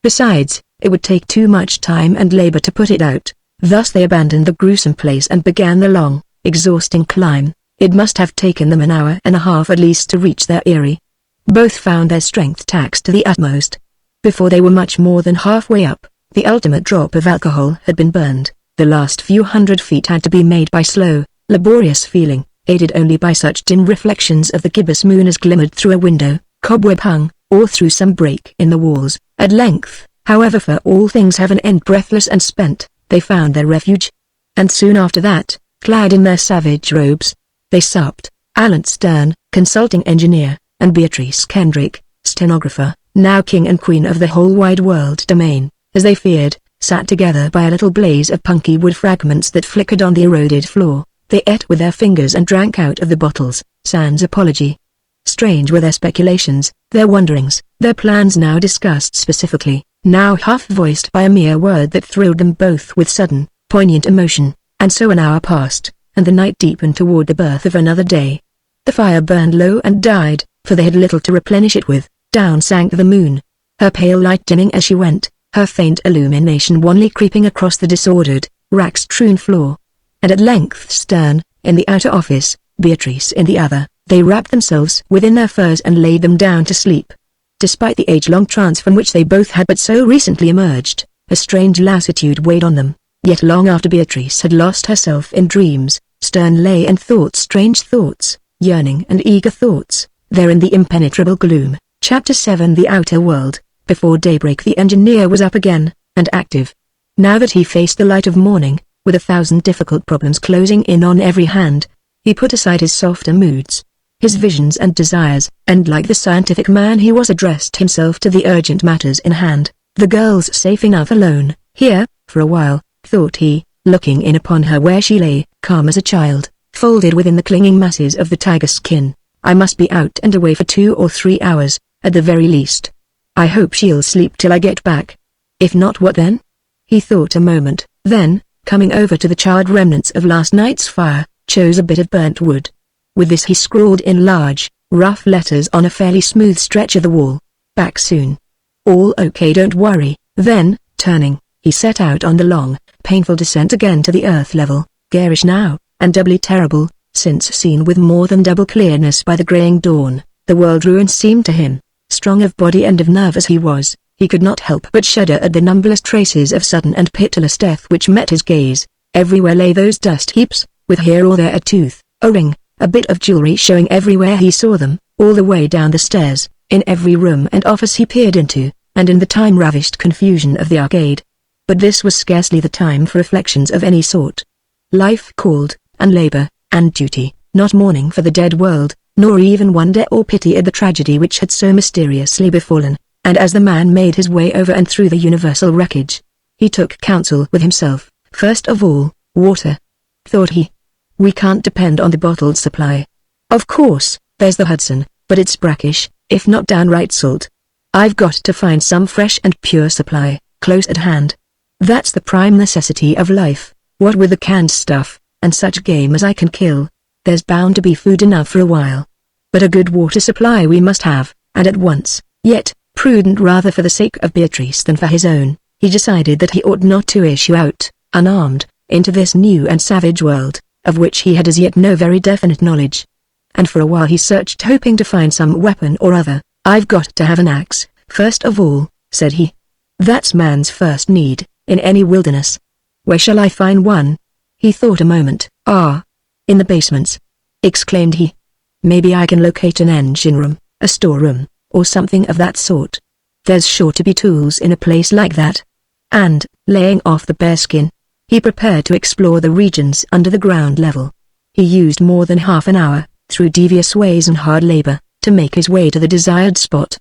Besides, it would take too much time and labor to put it out." Thus they abandoned the gruesome place and began the long, exhausting climb. It must have taken them an hour and a half at least to reach their eyrie. Both found their strength taxed to the utmost. Before they were much more than halfway up, the ultimate drop of alcohol had been burned. The last few hundred feet had to be made by slow, laborious feeling, aided only by such dim reflections of the gibbous moon as glimmered through a window, cobweb-hung, or through some break in the walls. At length, however, for all things have an end, breathless and spent, they found their refuge. And soon after that, clad in their savage robes, they supped. Allan Stern, consulting engineer, and Beatrice Kendrick, stenographer, now king and queen of the whole wide world domain, as they feared, sat together by a little blaze of punky wood fragments that flickered on the eroded floor. They ate with their fingers and drank out of the bottles, sans apology. Strange were their speculations, their wonderings, their plans now discussed specifically, now half-voiced by a mere word that thrilled them both with sudden, poignant emotion. And so an hour passed, and the night deepened toward the birth of another day. The fire burned low and died, for they had little to replenish it with. Down sank the moon, her pale light dimming as she went, her faint illumination wanly creeping across the disordered, rack-strewn floor. And at length Stern, in the outer office, Beatrice in the other, they wrapped themselves within their furs and laid them down to sleep. Despite the age-long trance from which they both had but so recently emerged, a strange lassitude weighed on them. Yet long after Beatrice had lost herself in dreams, Stern lay and thought strange thoughts, yearning and eager thoughts, there in the impenetrable gloom. Chapter 7 The Outer World. Before daybreak the engineer was up again, and active. Now that he faced the light of morning, with 1,000 difficult problems closing in on every hand, he put aside his softer moods, his visions and desires, and like the scientific man he was addressed himself to the urgent matters in hand. The girl's safe enough alone, here, for a while, thought he, looking in upon her where she lay, calm as a child, folded within the clinging masses of the tiger skin. I must be out and away for 2 or 3 hours, at the very least. I hope she'll sleep till I get back. If not, what then? He thought a moment, then, coming over to the charred remnants of last night's fire, chose a bit of burnt wood. With this he scrawled in large, rough letters on a fairly smooth stretch of the wall, "Back soon. All okay, don't worry." Then, turning, he set out on the long, painful descent again to the earth level, garish now, and doubly terrible, since seen with more than double clearness by the graying dawn. The world ruin seemed to him. Strong of body and of nerve as he was, he could not help but shudder at the numberless traces of sudden and pitiless death which met his gaze. Everywhere lay those dust heaps, with here or there a tooth, a ring, a bit of jewelry showing everywhere he saw them, all the way down the stairs, in every room and office he peered into, and in the time-ravished confusion of the arcade. But this was scarcely the time for reflections of any sort. Life called, and labor, and duty, not mourning for the dead world, nor even wonder or pity at the tragedy which had so mysteriously befallen. And as the man made his way over and through the universal wreckage, he took counsel with himself. First of all, water, thought he. We can't depend on the bottled supply. Of course, there's the Hudson, but it's brackish, if not downright salt. I've got to find some fresh and pure supply, close at hand. That's the prime necessity of life. What with the canned stuff, and such game as I can kill, there's bound to be food enough for a while. But a good water supply we must have, and at once. Yet, prudent rather for the sake of Beatrice than for his own, he decided that he ought not to issue out, unarmed, into this new and savage world, of which he had as yet no very definite knowledge. And for a while he searched, hoping to find some weapon or other. I've got to have an axe, first of all, said he. That's man's first need, in any wilderness. Where shall I find one? He thought a moment. In the basements, exclaimed he. Maybe I can locate an engine room, a storeroom, or something of that sort. There's sure to be tools in a place like that. And, laying off the bearskin, he prepared to explore the regions under the ground level. He used more than half an hour, through devious ways and hard labor, to make his way to the desired spot.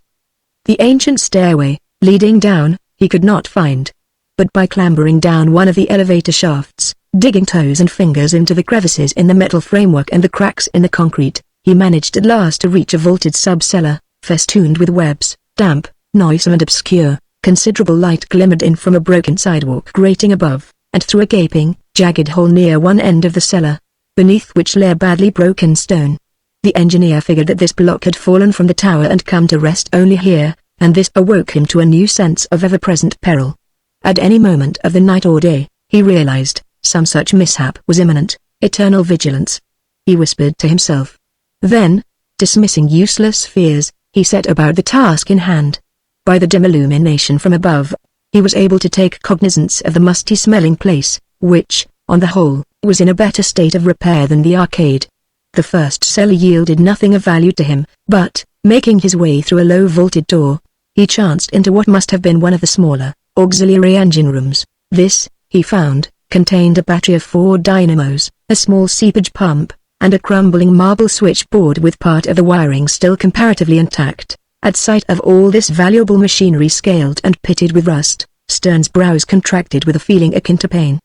The ancient stairway, leading down, he could not find. But by clambering down one of the elevator shafts, digging toes and fingers into the crevices in the metal framework and the cracks in the concrete, he managed at last to reach a vaulted sub-cellar, festooned with webs, damp, noisome and obscure. Considerable light glimmered in from a broken sidewalk grating above, and through a gaping, jagged hole near one end of the cellar, beneath which lay a badly broken stone. The engineer figured that this block had fallen from the tower and come to rest only here, and this awoke him to a new sense of ever-present peril. At any moment of the night or day, he realized, some such mishap was imminent. Eternal vigilance, he whispered to himself. Then, dismissing useless fears, he set about the task in hand. By the dim illumination from above, he was able to take cognizance of the musty-smelling place, which, on the whole, was in a better state of repair than the arcade. The first cellar yielded nothing of value to him, but, making his way through a low vaulted door, he chanced into what must have been one of the smaller, auxiliary engine rooms. This, he found, contained a battery of 4 dynamos, a small seepage pump, and a crumbling marble switchboard with part of the wiring still comparatively intact. At sight of all this valuable machinery scaled and pitted with rust, Stern's brows contracted with a feeling akin to pain.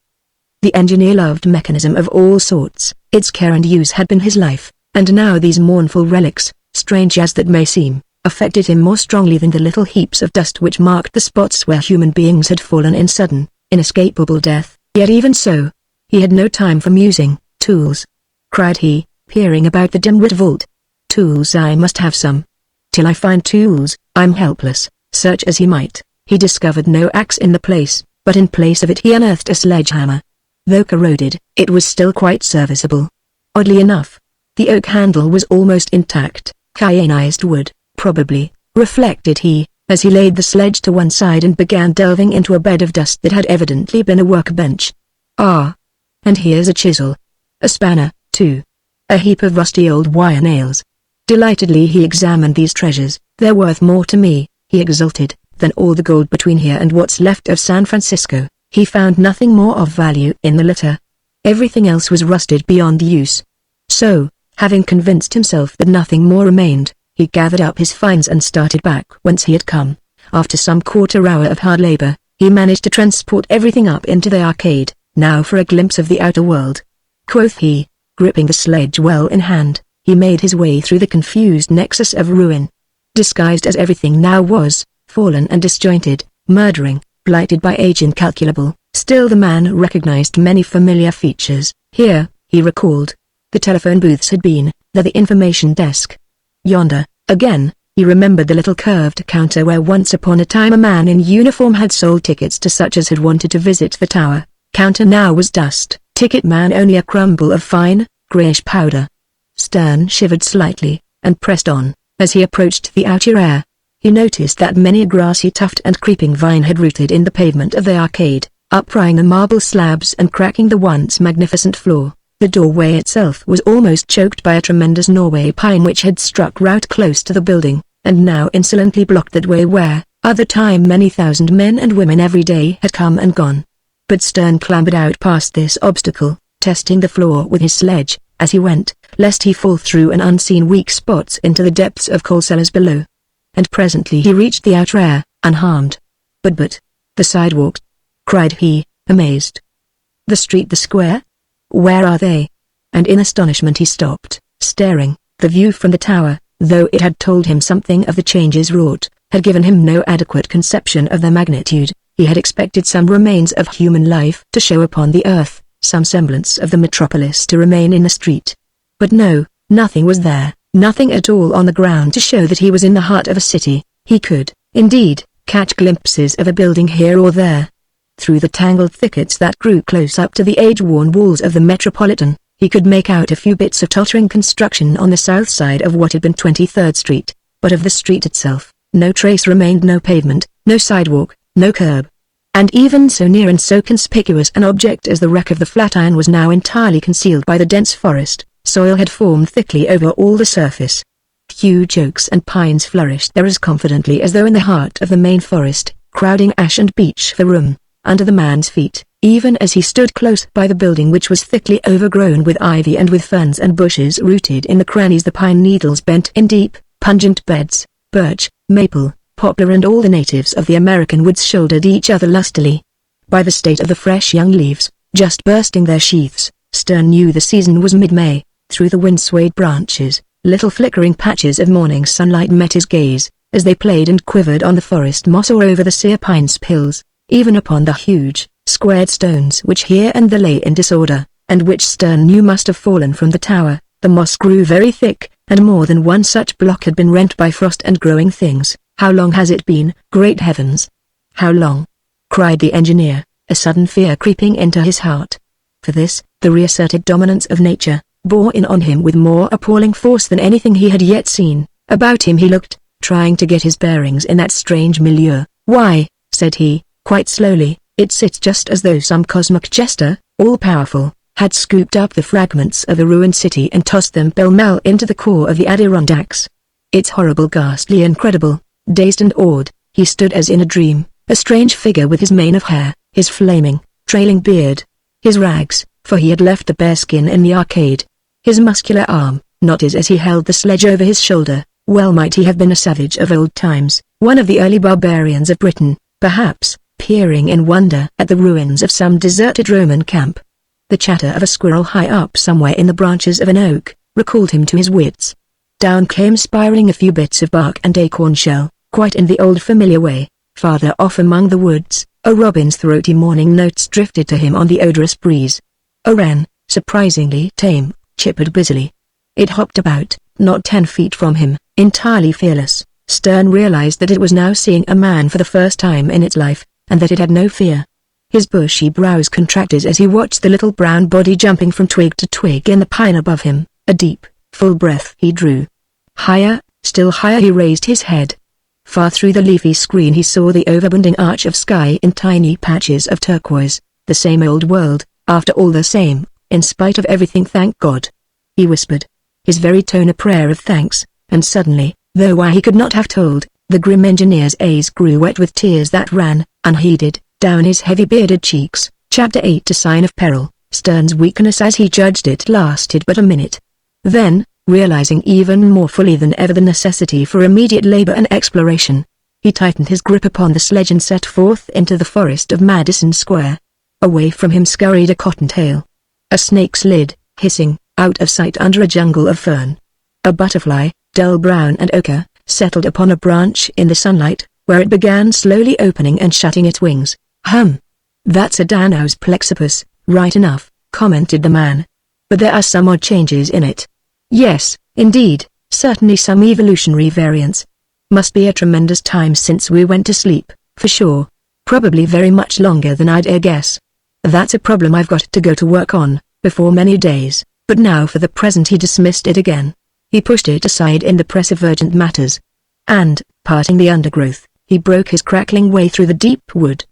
The engineer loved mechanism of all sorts, its care and use had been his life, and now these mournful relics, strange as that may seem, affected him more strongly than the little heaps of dust which marked the spots where human beings had fallen in sudden, inescapable death. Yet even so, he had no time for musing. Tools, cried he, peering about the dim-lit vault. Tools, I must have some. Till I find tools, I'm helpless. Search as he might, he discovered no axe in the place, but in place of it he unearthed a sledgehammer. Though corroded, it was still quite serviceable. Oddly enough, the oak handle was almost intact, cyanized wood, probably, reflected he, as he laid the sledge to one side and began delving into a bed of dust that had evidently been a workbench. And here's a chisel. A spanner, too. A heap of rusty old wire nails. Delightedly he examined these treasures. They're worth more to me, he exulted, than all the gold between here and what's left of San Francisco. He found nothing more of value in the litter. Everything else was rusted beyond use. So, having convinced himself that nothing more remained, he gathered up his finds and started back whence he had come. After some quarter hour of hard labor, he managed to transport everything up into the arcade. Now for a glimpse of the outer world, quoth he, gripping the sledge well in hand. He made his way through the confused nexus of ruin. Disguised as everything now was, fallen and disjointed, murdering, blighted by age incalculable, still the man recognized many familiar features. Here, he recalled, the telephone booths had been, there the information desk. Yonder, again, he remembered the little curved counter where once upon a time a man in uniform had sold tickets to such as had wanted to visit the tower. Counter now was dust, ticket man only a crumble of fine, greyish powder. Stern shivered slightly, and pressed on. As he approached the outer air, he noticed that many a grassy tuft and creeping vine had rooted in the pavement of the arcade, upprying the marble slabs and cracking the once magnificent floor. The doorway itself was almost choked by a tremendous Norway pine which had struck right close to the building, and now insolently blocked that way where, other time many thousand men and women every day had come and gone. But Stern clambered out past this obstacle, testing the floor with his sledge, as he went, lest he fall through an unseen weak spots into the depths of coal cellars below. And presently he reached the outer air, unharmed. But, the sidewalks! Cried he, amazed. The street, the square? Where are they? And in astonishment he stopped, staring. The view from the tower, though it had told him something of the changes wrought, had given him no adequate conception of their magnitude. He had expected some remains of human life to show upon the earth, some semblance of the metropolis to remain in the street. But no, nothing was there, nothing at all on the ground to show that he was in the heart of a city. He could, indeed, catch glimpses of a building here or there. Through the tangled thickets that grew close up to the age-worn walls of the Metropolitan, he could make out a few bits of tottering construction on the south side of what had been 23rd Street, but of the street itself, no trace remained, no pavement, no sidewalk, no curb. And even so near and so conspicuous an object as the wreck of the Flatiron was now entirely concealed by the dense forest. Soil had formed thickly over all the surface. Huge oaks and pines flourished there as confidently as though in the heart of the main forest, crowding ash and beech for room. Under the man's feet, even as he stood close by the building which was thickly overgrown with ivy and with ferns and bushes rooted in the crannies, the pine needles bent in deep, pungent beds. Birch, maple, poplar and all the natives of the American woods shouldered each other lustily. By the state of the fresh young leaves, just bursting their sheaths, Stern knew the season was mid-May. Through the wind-swayed branches, little flickering patches of morning sunlight met his gaze, as they played and quivered on the forest moss or over the sere pine spills. Even upon the huge, squared stones which here and there lay in disorder, and which Stern knew must have fallen from the tower, the moss grew very thick, and more than one such block had been rent by frost and growing things. How long has it been, great heavens? How long? Cried the engineer, a sudden fear creeping into his heart. For this, the reasserted dominance of nature, bore in on him with more appalling force than anything he had yet seen. About him he looked, trying to get his bearings in that strange milieu. Why, said he, quite slowly, it sits just as though some cosmic jester, all-powerful, had scooped up the fragments of a ruined city and tossed them pell-mell into the core of the Adirondacks. It's horrible, ghastly, incredible. Dazed and awed, he stood as in a dream, a strange figure with his mane of hair, his flaming, trailing beard, his rags, for he had left the bearskin in the arcade, his muscular arm, knotted as he held the sledge over his shoulder. Well might he have been a savage of old times, one of the early barbarians of Britain, perhaps, peering in wonder at the ruins of some deserted Roman camp. The chatter of a squirrel high up somewhere in the branches of an oak, recalled him to his wits. Down came spiraling a few bits of bark and acorn shell, quite in the old familiar way. Farther off among the woods, a robin's throaty morning notes drifted to him on the odorous breeze. A wren, surprisingly tame, chippered busily. It hopped about, not 10 feet from him, entirely fearless. Stern realized that it was now seeing a man for the first time in its life, and that it had no fear. His bushy brows contracted as he watched the little brown body jumping from twig to twig in the pine above him. A deep, full breath he drew. Higher, still higher he raised his head. Far through the leafy screen he saw the overbending arch of sky in tiny patches of turquoise. The same old world, after all, the same, in spite of everything, thank God. He whispered, his very tone a prayer of thanks, and suddenly, though why he could not have told, the grim engineer's eyes grew wet with tears that ran, unheeded, down his heavy bearded cheeks. Chapter 8. A sign of peril. Stern's weakness as he judged it lasted but a minute. Then, realizing even more fully than ever the necessity for immediate labor and exploration, he tightened his grip upon the sledge and set forth into the forest of Madison Square. Away from him scurried a cottontail. A snake slid, hissing, out of sight under a jungle of fern. A butterfly, dull brown and ochre, settled upon a branch in the sunlight, where it began slowly opening and shutting its wings. That's a Danaus plexippus, right enough, commented the man. But there are some odd changes in it. Yes, indeed, certainly some evolutionary variants. Must be a tremendous time since we went to sleep, for sure. Probably very much longer than I'd guess. That's a problem I've got to go to work on, before many days, but now for the present he dismissed it again. He pushed it aside in the press of urgent matters. And, parting the undergrowth, he broke his crackling way through the deep wood.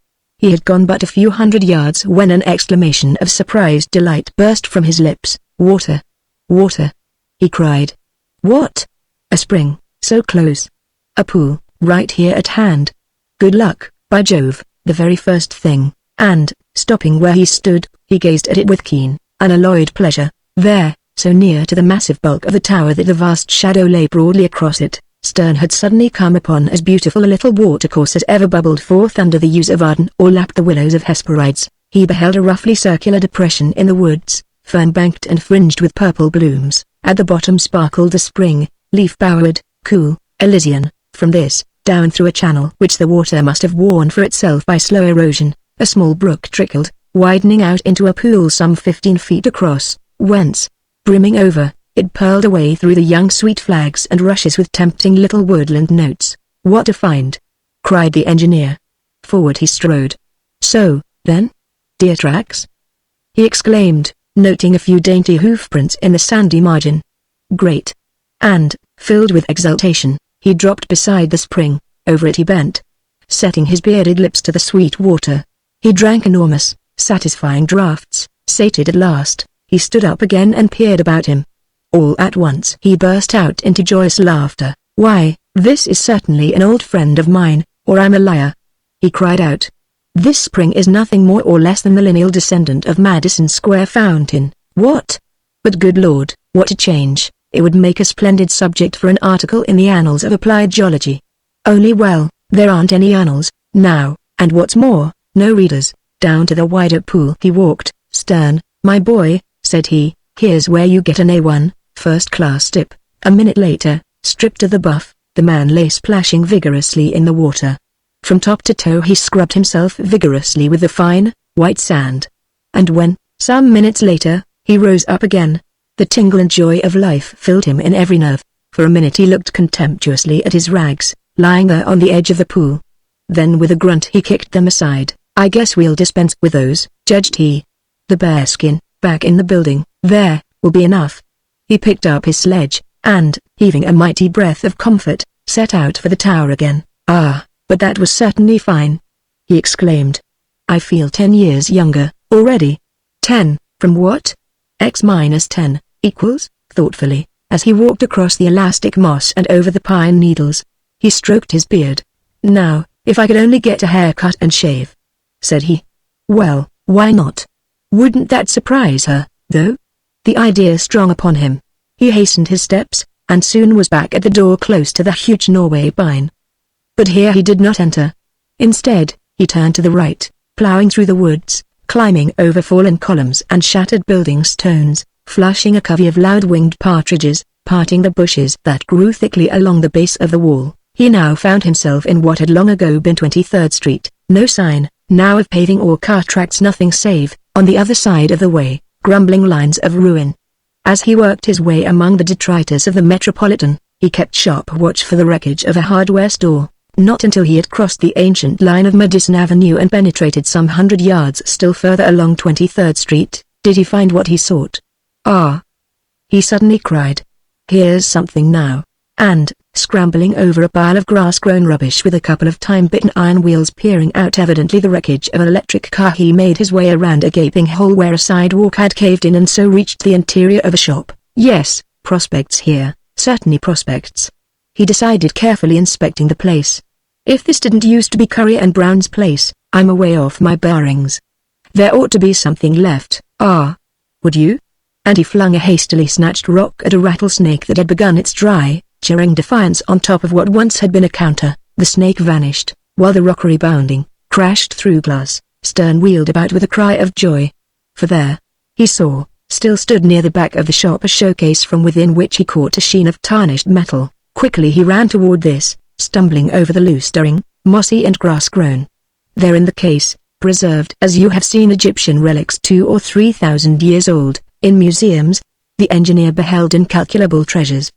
He had gone but a few hundred yards when an exclamation of surprised delight burst from his lips. "Water! Water!" he cried. "What? A spring, so close. A pool, right here at hand. Good luck, by Jove, the very first thing." And, stopping where he stood, he gazed at it with keen, unalloyed pleasure. There, so near to the massive bulk of the tower that the vast shadow lay broadly across it, Stern had suddenly come upon as beautiful a little watercourse as ever bubbled forth under the yews of Arden or lapped the willows of Hesperides. He beheld a roughly circular depression in the woods, fern-banked and fringed with purple blooms. At the bottom sparkled a spring, leaf-bowered, cool, Elysian. From this, down through a channel which the water must have worn for itself by slow erosion, a small brook trickled, widening out into a pool some 15 feet across, whence, brimming over, it purled away through the young sweet flags and rushes with tempting little woodland notes. "What a find!" cried the engineer. Forward he strode. "So, then? Deer tracks?" he exclaimed, noting a few dainty hoofprints in the sandy margin. "Great!" And, filled with exultation, he dropped beside the spring. Over it he bent, setting his bearded lips to the sweet water. He drank enormous, satisfying draughts. Sated at last, he stood up again and peered about him. All at once he burst out into joyous laughter. "Why, this is certainly an old friend of mine, or I'm a liar," he cried out. "This spring is nothing more or less than the lineal descendant of Madison Square Fountain. What? But good Lord, what a change! It would make a splendid subject for an article in the Annals of Applied Geology. Only well, there aren't any annals, now, and what's more, no readers." Down to the wider pool he walked. "Stern, my boy," said he, "here's where you get an A1, first-class tip." A minute later, stripped to the buff, the man lay splashing vigorously in the water. From top to toe he scrubbed himself vigorously with the fine, white sand. And when, some minutes later, he rose up again, the tingle and joy of life filled him in every nerve. For a minute he looked contemptuously at his rags, lying there on the edge of the pool. Then with a grunt he kicked them aside. "I guess we'll dispense with those," judged he. "The bearskin, back in the building, there, will be enough." He picked up his sledge, and, heaving a mighty breath of comfort, set out for the tower again. "Ah, but that was certainly fine," he exclaimed. "I feel 10 years younger, already." 10, from what? X minus 10, equals, thoughtfully, as he walked across the elastic moss and over the pine needles. He stroked his beard. "Now, if I could only get a haircut and shave," said he. "Well, why not? Wouldn't that surprise her, though?" The idea strong upon him. He hastened his steps, and soon was back at the door close to the huge Norway pine. But here he did not enter. Instead, he turned to the right, plowing through the woods, climbing over fallen columns and shattered building stones, flushing a covey of loud-winged partridges, parting the bushes that grew thickly along the base of the wall. He now found himself in what had long ago been 23rd Street, no sign, now of paving or car tracks, nothing save, on the other side of the way, grumbling lines of ruin. As he worked his way among the detritus of the Metropolitan, he kept sharp watch for the wreckage of a hardware store. Not until he had crossed the ancient line of Madison Avenue and penetrated some 100 yards still further along 23rd Street, did he find what he sought. "Ah!" he suddenly cried. "Here's something now." And, scrambling over a pile of grass-grown rubbish with a couple of time-bitten iron wheels peering out, evidently the wreckage of an electric car, he made his way around a gaping hole where a sidewalk had caved in and so reached the interior of a shop. Yes, prospects here, certainly prospects. He decided, carefully inspecting the place. "If this didn't used to be Curry and Brown's place, I'm a way off my bearings. There ought to be something left." "Ah, would you?" And he flung a hastily snatched rock at a rattlesnake that had begun its dry, cheering defiance on top of what once had been a counter. The snake vanished, while the rock, rebounding, crashed through glass. Stern wheeled about with a cry of joy. For there, he saw, still stood near the back of the shop, a showcase from within which he caught a sheen of tarnished metal. Quickly he ran toward this, stumbling over the loose stirring, mossy and grass-grown. There in the case, preserved as you have seen Egyptian relics 2,000 or 3,000 years old, in museums, the engineer beheld incalculable treasures.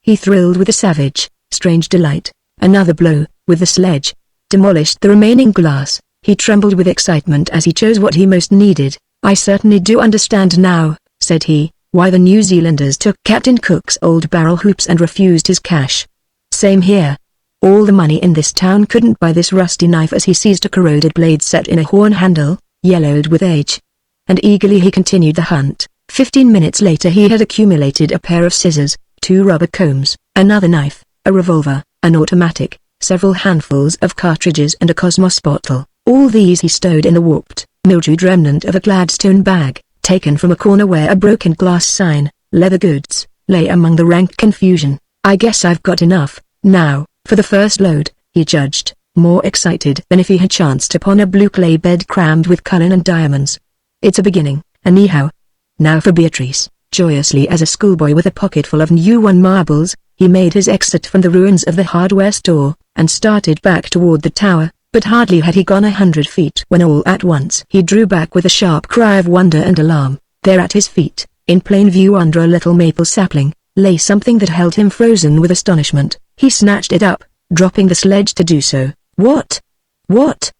He thrilled with a savage, strange delight. Another blow, with the sledge, demolished the remaining glass. He trembled with excitement as he chose what he most needed. "I certainly do understand now," said he, "why the New Zealanders took Captain Cook's old barrel hoops and refused his cash. Same here. All the money in this town couldn't buy this rusty knife as he seized a corroded blade set in a horn handle, yellowed with age. And eagerly he continued the hunt. 15 minutes later he had accumulated a pair of scissors, 2 rubber combs, another knife, a revolver, an automatic, several handfuls of cartridges and a Cosmos bottle. All these he stowed in the warped, mildewed remnant of a Gladstone bag, taken from a corner where a broken glass sign, "Leather Goods," lay among the rank confusion. "I guess I've got enough, now, for the first load," he judged, more excited than if he had chanced upon a blue clay bed crammed with Cullen and diamonds. "It's a beginning, anyhow." Now for Beatrice. Joyously as a schoolboy with a pocket full of new won marbles, he made his exit from the ruins of the hardware store, and started back toward the tower, but hardly had he gone 100 feet when all at once he drew back with a sharp cry of wonder and alarm. There at his feet, in plain view under a little maple sapling, lay something that held him frozen with astonishment. He snatched it up, dropping the sledge to do so. "What? What?"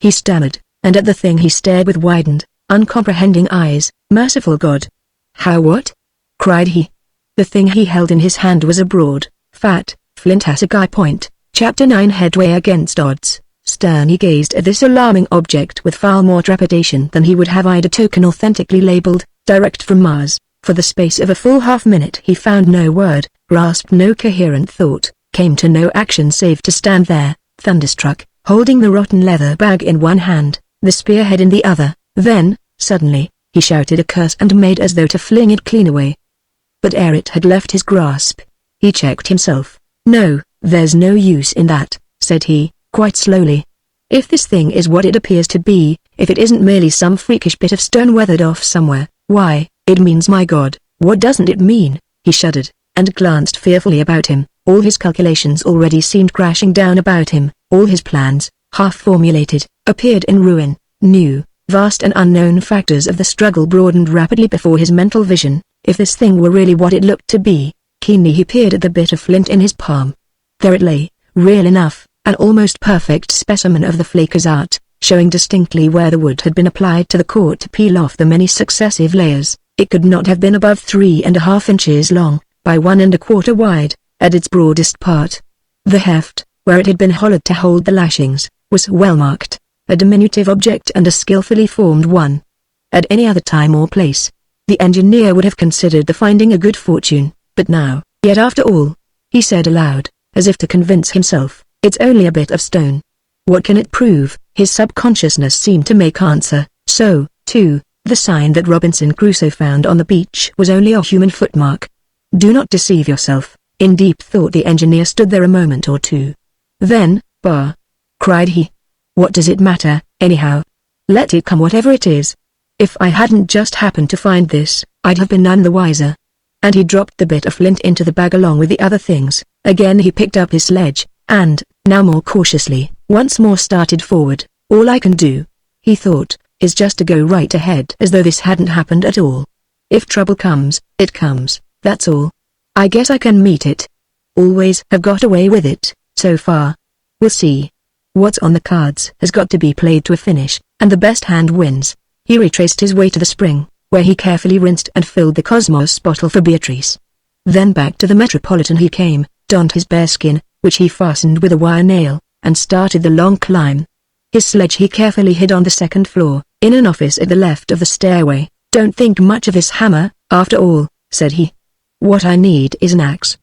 he stammered, and at the thing he stared with widened, uncomprehending eyes. "Merciful God! How what?" cried he. The thing he held in his hand was a broad, fat, flint assegai point. Chapter 9 Headway Against Odds. Stern he gazed at this alarming object with far more trepidation than he would have eyed a token authentically labeled, "Direct from Mars." For the space of a full half-minute he found no word, grasped no coherent thought, came to no action save to stand there, thunderstruck, holding the rotten leather bag in one hand, the spearhead in the other. Then, suddenly, he shouted a curse and made as though to fling it clean away. But ere it had left his grasp, he checked himself. "No, there's no use in that," said he, quite slowly. "If this thing is what it appears to be, if it isn't merely some freakish bit of stone weathered off somewhere, why, it means my God, what doesn't it mean?" He shuddered, and glanced fearfully about him. All his calculations already seemed crashing down about him. All his plans, half formulated, appeared in ruin. New, vast and unknown factors of the struggle broadened rapidly before his mental vision. If this thing were really what it looked to be, keenly he peered at the bit of flint in his palm. There it lay, real enough, an almost perfect specimen of the flaker's art, showing distinctly where the wood had been applied to the core to peel off the many successive layers. It could not have been above 3½ inches long, by 1¼ wide, at its broadest part. The heft, where it had been hollowed to hold the lashings, was well marked, a diminutive object and a skillfully formed one. At any other time or place, the engineer would have considered the finding a good fortune, but now, yet after all, he said aloud, as if to convince himself, "It's only a bit of stone. What can it prove?" His subconsciousness seemed to make answer. So, too, the sign that Robinson Crusoe found on the beach was only a human footmark. "Do not deceive yourself." In deep thought the engineer stood there a moment or two. Then, "Bah!" cried he. "What does it matter, anyhow? Let it come whatever it is. If I hadn't just happened to find this, I'd have been none the wiser." And he dropped the bit of flint into the bag along with the other things. Again he picked up his sledge, and, now more cautiously, once more started forward. "All I can do," he thought, "is just to go right ahead as though this hadn't happened at all. If trouble comes, it comes, that's all. I guess I can meet it. Always have got away with it, so far. We'll see. What's on the cards has got to be played to a finish, and the best hand wins." He retraced his way to the spring, where he carefully rinsed and filled the Cosmos bottle for Beatrice. Then back to the Metropolitan he came, donned his bearskin, which he fastened with a wire nail, and started the long climb. His sledge he carefully hid on the second floor, in an office at the left of the stairway. "Don't think much of this hammer, after all," said he. "What I need is an axe.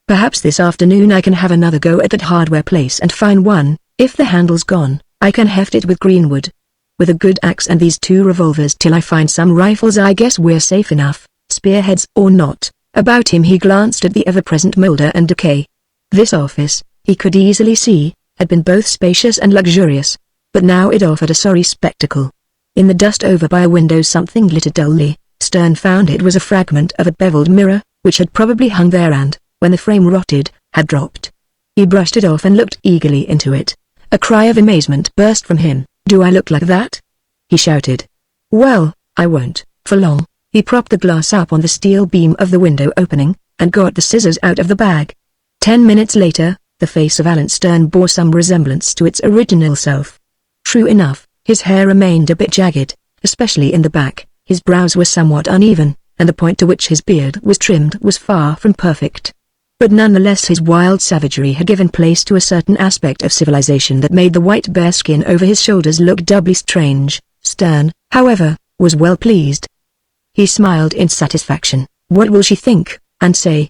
Perhaps this afternoon I can have another go at that hardware place and find one. If the handle's gone, I can heft it with greenwood. With a good axe and these 2 revolvers till I find some rifles, I guess we're safe enough, spearheads or not." About him he glanced at the ever-present moulder and decay. This office, he could easily see, had been both spacious and luxurious, but now it offered a sorry spectacle. In the dust over by a window something glittered dully. Stern found it was a fragment of a beveled mirror, which had probably hung there and, when the frame rotted, had dropped. He brushed it off and looked eagerly into it. A cry of amazement burst from him. "Do I look like that?" he shouted. "Well, I won't, for long." He propped the glass up on the steel beam of the window opening, and got the scissors out of the bag. 10 minutes later, the face of Allan Stern bore some resemblance to its original self. True enough, his hair remained a bit jagged, especially in the back. His brows were somewhat uneven, and the point to which his beard was trimmed was far from perfect. But nonetheless his wild savagery had given place to a certain aspect of civilization that made the white bare skin over his shoulders look doubly strange. Stern, however, was well pleased. He smiled in satisfaction. What will she think, and say?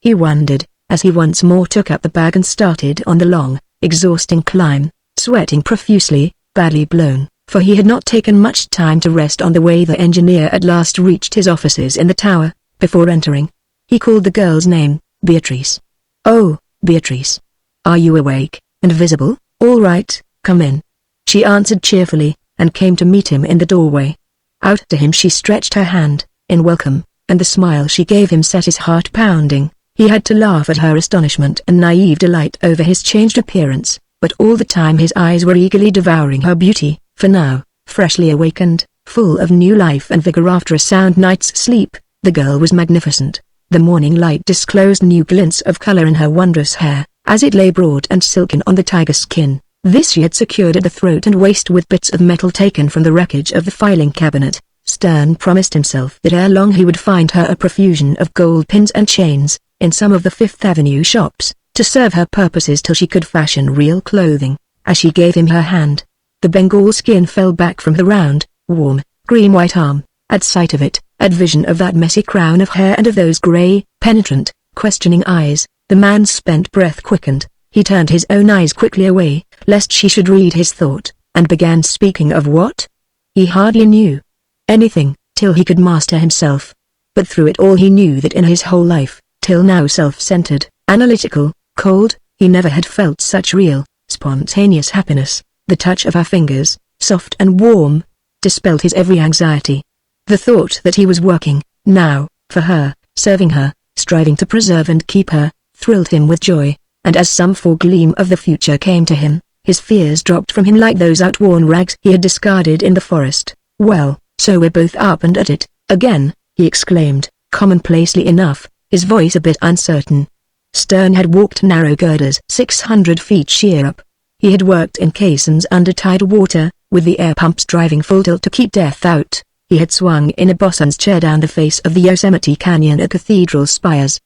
He wondered, as he once more took up the bag and started on the long, exhausting climb, sweating profusely, badly blown, for he had not taken much time to rest on the way. The engineer at last reached his offices in the tower. Before entering, he called the girl's name, Beatrice. "Oh, Beatrice. Are you awake, and visible? All right, come in." She answered cheerfully, and came to meet him in the doorway. Out to him she stretched her hand, in welcome, and the smile she gave him set his heart pounding. He had to laugh at her astonishment and naive delight over his changed appearance, but all the time his eyes were eagerly devouring her beauty, for now, freshly awakened, full of new life and vigor after a sound night's sleep, the girl was magnificent. The morning light disclosed new glints of color in her wondrous hair, as it lay broad and silken on the tiger skin. This she had secured at the throat and waist with bits of metal taken from the wreckage of the filing cabinet. Stern promised himself that ere long he would find her a profusion of gold pins and chains, in some of the Fifth Avenue shops, to serve her purposes till she could fashion real clothing. As she gave him her hand, the Bengal skin fell back from the round, warm, green-white arm. At sight of it, at vision of that messy crown of hair and of those grey, penetrant, questioning eyes, the man's spent breath quickened. He turned his own eyes quickly away, lest she should read his thought, and began speaking of what? He hardly knew. Anything, till he could master himself. But through it all he knew that in his whole life, till now self-centered, analytical, cold, he never had felt such real, spontaneous happiness. The touch of her fingers, soft and warm, dispelled his every anxiety. The thought that he was working, now, for her, serving her, striving to preserve and keep her, thrilled him with joy, and as some foregleam of the future came to him, his fears dropped from him like those outworn rags he had discarded in the forest. "Well, so we're both up and at it, again," he exclaimed, commonplacely enough, his voice a bit uncertain. Stern had walked narrow girders 600 feet sheer up. He had worked in caissons under tidal water, with the air pumps driving full tilt to keep death out. He had swung in a bosun's chair down the face of the Yosemite Canyon at cathedral spires.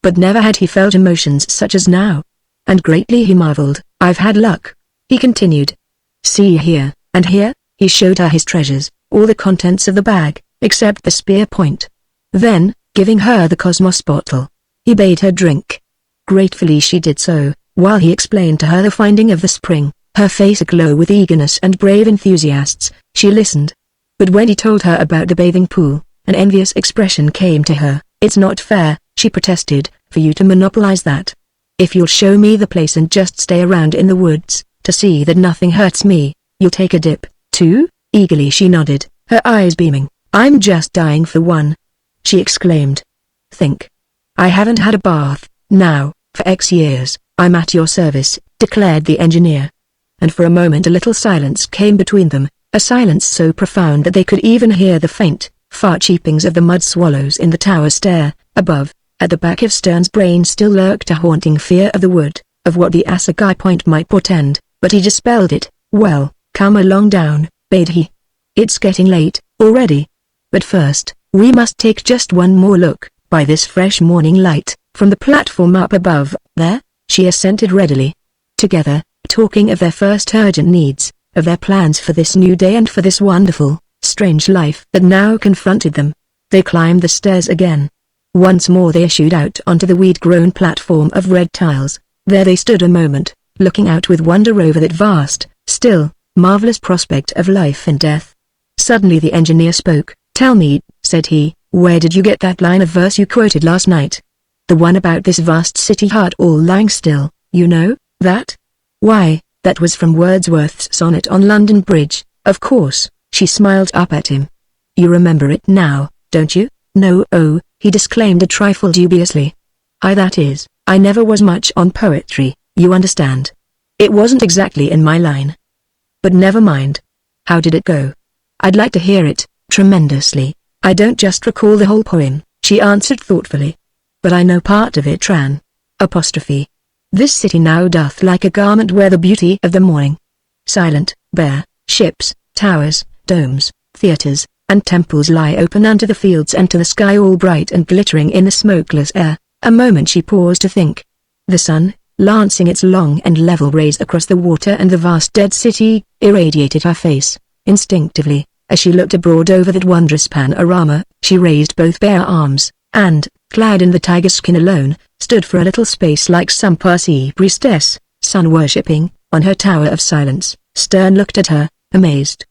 But never had he felt emotions such as now. And greatly he marveled. "I've had luck," he continued. "See here, and here," he showed her his treasures, all the contents of the bag, except the spear point. Then, giving her the Cosmos bottle, he bade her drink. Gratefully she did so, while he explained to her the finding of the spring, her face aglow with eagerness and brave enthusiasts. She listened. But when he told her about the bathing pool, an envious expression came to her. "It's not fair," she protested, "for you to monopolize that. If you'll show me the place and just stay around in the woods, to see that nothing hurts me, you'll take a dip, too?" Eagerly she nodded, her eyes beaming. "I'm just dying for one," she exclaimed. "Think. I haven't had a bath, now, for X years." "I'm at your service," declared the engineer. And for a moment a little silence came between them, a silence so profound that they could even hear the faint, far cheepings of the mud swallows in the tower stair. Above, at the back of Stern's brain still lurked a haunting fear of the wood, of what the assegai point might portend, but he dispelled it. "Well, come along down," bade he. "It's getting late, already. But first, we must take just one more look, by this fresh morning light, from the platform up above, there," she assented readily. Together, talking of their first urgent needs, of their plans for this new day and for this wonderful, strange life that now confronted them, they climbed the stairs again. Once more they issued out onto the weed-grown platform of red tiles. There they stood a moment, looking out with wonder over that vast, still, marvelous prospect of life and death. Suddenly the engineer spoke. "Tell me," said he, "where did you get that line of verse you quoted last night? The one about this vast city heart all lying still, you know, that?" "Why, that was from Wordsworth's sonnet on London Bridge, of course." She smiled up at him. "You remember it now, don't you?" "No, oh," he disclaimed a trifle dubiously. That is, I never was much on poetry, you understand. It wasn't exactly in my line. But never mind. How did it go?" "I'd like to hear it, tremendously. I don't just recall the whole poem," she answered thoughtfully. "But I know part of it." Apostrophe. "This city now doth like a garment wear the beauty of the morning. Silent, bare, ships, towers, domes, theaters, and temples lie open unto the fields and to the sky all bright and glittering in the smokeless air. A moment she paused to think. The sun, lancing its long and level rays across the water and the vast dead city, irradiated her face. Instinctively, as she looked abroad over that wondrous panorama, she raised both bare arms, and, clad in the tiger skin alone, stood for a little space like some Parsi priestess, sun-worshipping, on her tower of silence. Stern looked at her, amazed.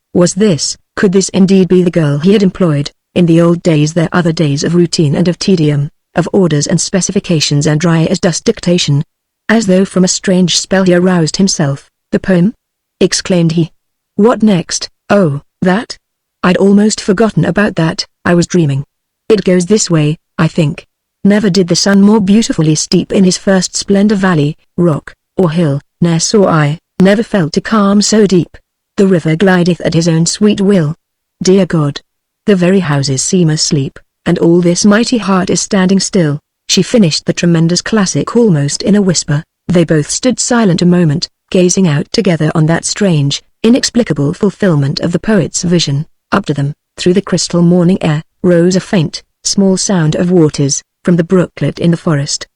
Could this indeed be the girl he had employed? In the old days there other days of routine and of tedium, of orders and specifications and dry as dust dictation. As though from a strange spell he aroused himself. "The poem?" exclaimed he. "What next?" "Oh, that? I'd almost forgotten about that. I was dreaming. It goes this way, I think. Never did the sun more beautifully steep in his first splendor valley, rock, or hill, ne'er saw I, never felt a calm so deep. The river glideth at his own sweet will. Dear God! The very houses seem asleep, and all this mighty heart is standing still." She finished the tremendous classic almost in a whisper. They both stood silent a moment, gazing out together on that strange, inexplicable fulfillment of the poet's vision. Up to them, through the crystal morning air, rose a faint, small sound of waters, from the brooklet in the forest.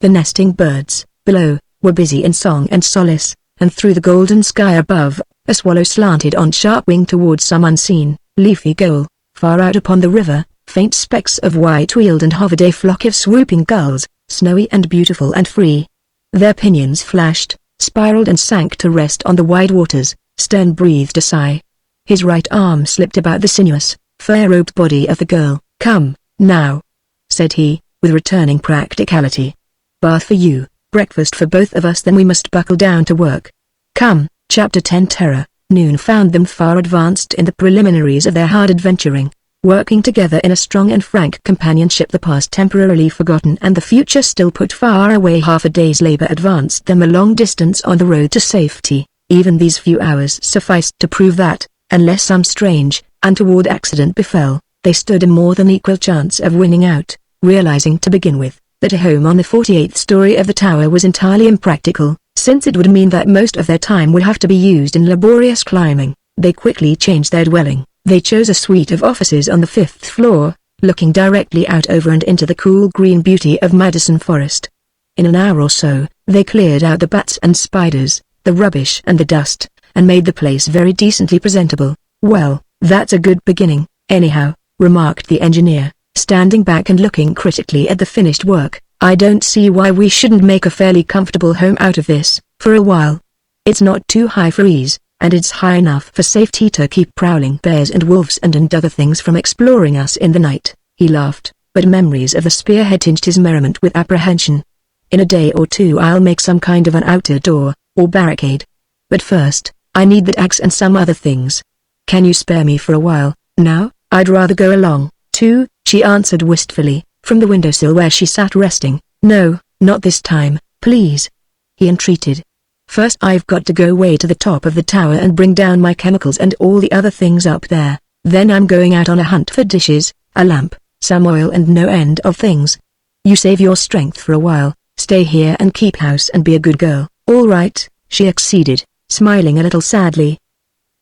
The nesting birds, below, were busy in song and solace, and through the golden sky above, a swallow slanted on sharp wing towards some unseen, leafy goal. Far out upon the river, faint specks of white wheeled and hovered a flock of swooping gulls, snowy and beautiful and free. Their pinions flashed, spiraled and sank to rest on the wide waters. Stern breathed a sigh. His right arm slipped about the sinuous, fur-robed body of the girl. "Come, now," said he, with returning practicality. "Bath for you, breakfast for both of us, then we must buckle down to work. Come." Chapter 10. Terror. Noon found them far advanced in the preliminaries of their hard adventuring, working together in a strong and frank companionship. The past temporarily forgotten and the future still put far away. Half a day's labor advanced them a long distance on the road to safety. Even these few hours sufficed to prove that, unless some strange, untoward accident befell, they stood a more than equal chance of winning out. Realizing to begin with, that a home on the 48th story of the tower was entirely impractical, since it would mean that most of their time would have to be used in laborious climbing, they quickly changed their dwelling. They chose a suite of offices on the 5th floor, looking directly out over and into the cool green beauty of Madison Forest. In an hour or so, they cleared out the bats and spiders, the rubbish and the dust, and made the place very decently presentable. "Well, that's a good beginning, anyhow," remarked the engineer, standing back and looking critically at the finished work. "I don't see why we shouldn't make a fairly comfortable home out of this, for a while. It's not too high for ease, and it's high enough for safety to keep prowling bears and wolves and other things from exploring us in the night." He laughed, but memories of the spearhead tinged his merriment with apprehension. "In a day or two I'll make some kind of an outer door, or barricade. But first, I need that axe and some other things. Can you spare me for a while, now?" "I'd rather go along, too," she answered wistfully, from the windowsill where she sat resting. "No, not this time, please," he entreated. "First I've got to go way to the top of the tower and bring down my chemicals and all the other things up there. Then I'm going out on a hunt for dishes, a lamp, some oil and no end of things. You save your strength for a while, stay here and keep house and be a good girl." "All right," she acceded, smiling a little sadly.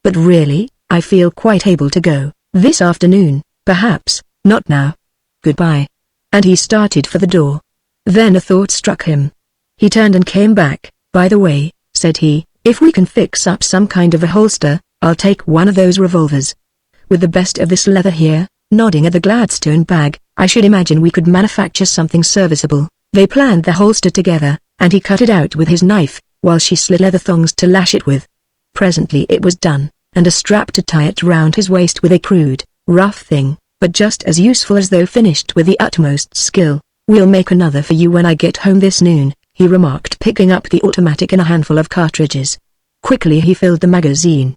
"But really, I feel quite able to go. This afternoon, perhaps, not now. Goodbye." And he started for the door. Then a thought struck him. He turned and came back. "By the way," said he, "if we can fix up some kind of a holster, I'll take one of those revolvers. With the best of this leather here," nodding at the Gladstone bag, "I should imagine we could manufacture something serviceable." They planned the holster together, and he cut it out with his knife, while she slit leather thongs to lash it with. Presently it was done, and a strap to tie it round his waist with a crude, rough thing, but just as useful as though finished with the utmost skill. "We'll make another for you when I get home this noon," he remarked, picking up the automatic and a handful of cartridges. Quickly he filled the magazine.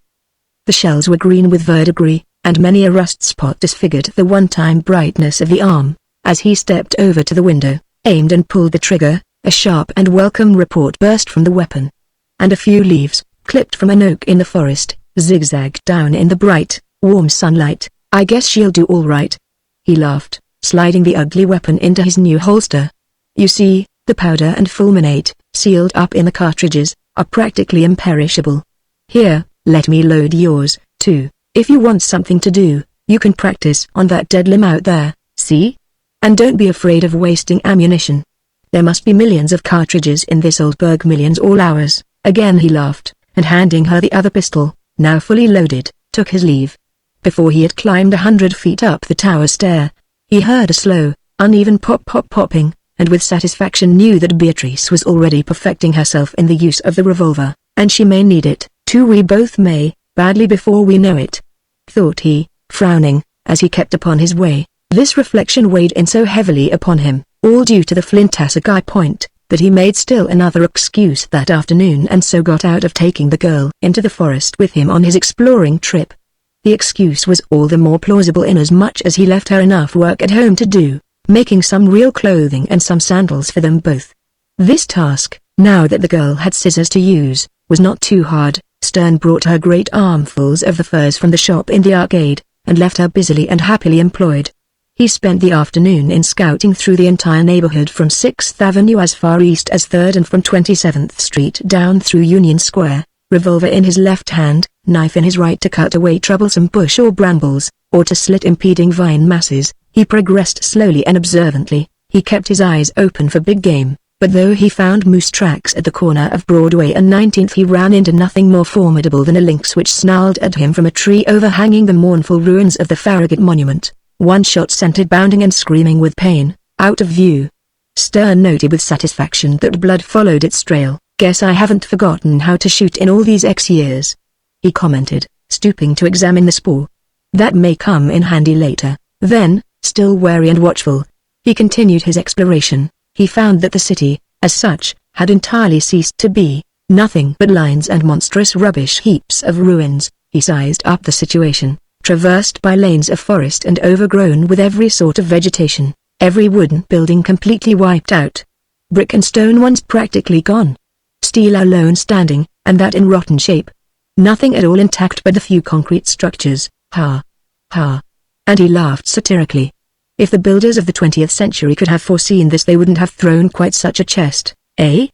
The shells were green with verdigris, and many a rust spot disfigured the one-time brightness of the arm. As he stepped over to the window, aimed and pulled the trigger, a sharp and welcome report burst from the weapon. And a few leaves, clipped from an oak in the forest, zigzagged down in the bright, warm sunlight. "I guess she'll do all right," he laughed, sliding the ugly weapon into his new holster. "You see, the powder and fulminate, sealed up in the cartridges, are practically imperishable. Here, let me load yours, too. If you want something to do, you can practice on that dead limb out there, see? And don't be afraid of wasting ammunition. There must be millions of cartridges in this old burg, millions all ours." Again he laughed, and handing her the other pistol, now fully loaded, took his leave. Before he had climbed 100 feet up the tower stair, he heard a slow, uneven popping, and with satisfaction knew that Beatrice was already perfecting herself in the use of the revolver, and she may need it, too. "We both may, badly before we know it," thought he, frowning, as he kept upon his way. This reflection weighed in so heavily upon him, all due to the flint assegai point, that he made still another excuse that afternoon and so got out of taking the girl into the forest with him on his exploring trip. The excuse was all the more plausible inasmuch as he left her enough work at home to do, making some real clothing and some sandals for them both. This task, now that the girl had scissors to use, was not too hard. Stern brought her great armfuls of the furs from the shop in the arcade, and left her busily and happily employed. He spent the afternoon in scouting through the entire neighborhood from 6th Avenue as far east as 3rd and from 27th Street down through Union Square, revolver in his left hand, knife in his right to cut away troublesome bush or brambles, or to slit impeding vine masses. He progressed slowly and observantly. He kept his eyes open for big game, but though he found moose tracks at the corner of Broadway and 19th, he ran into nothing more formidable than a lynx which snarled at him from a tree overhanging the mournful ruins of the Farragut Monument. One shot sent it bounding and screaming with pain, out of view. Stern noted with satisfaction that blood followed its trail. "Guess I haven't forgotten how to shoot in all these years," he commented, stooping to examine the spoor. "That may come in handy later." Then, still wary and watchful, he continued his exploration. He found that the city, as such, had entirely ceased to be, nothing but lines and monstrous rubbish heaps of ruins. He sized up the situation, traversed by lanes of forest and overgrown with every sort of vegetation, every wooden building completely wiped out. Brick and stone ones practically gone. Steel alone standing, and that in rotten shape. Nothing at all intact but the few concrete structures. Ha! Ha! And he laughed satirically. If the builders of the 20th century could have foreseen this, they wouldn't have thrown quite such a chest, eh?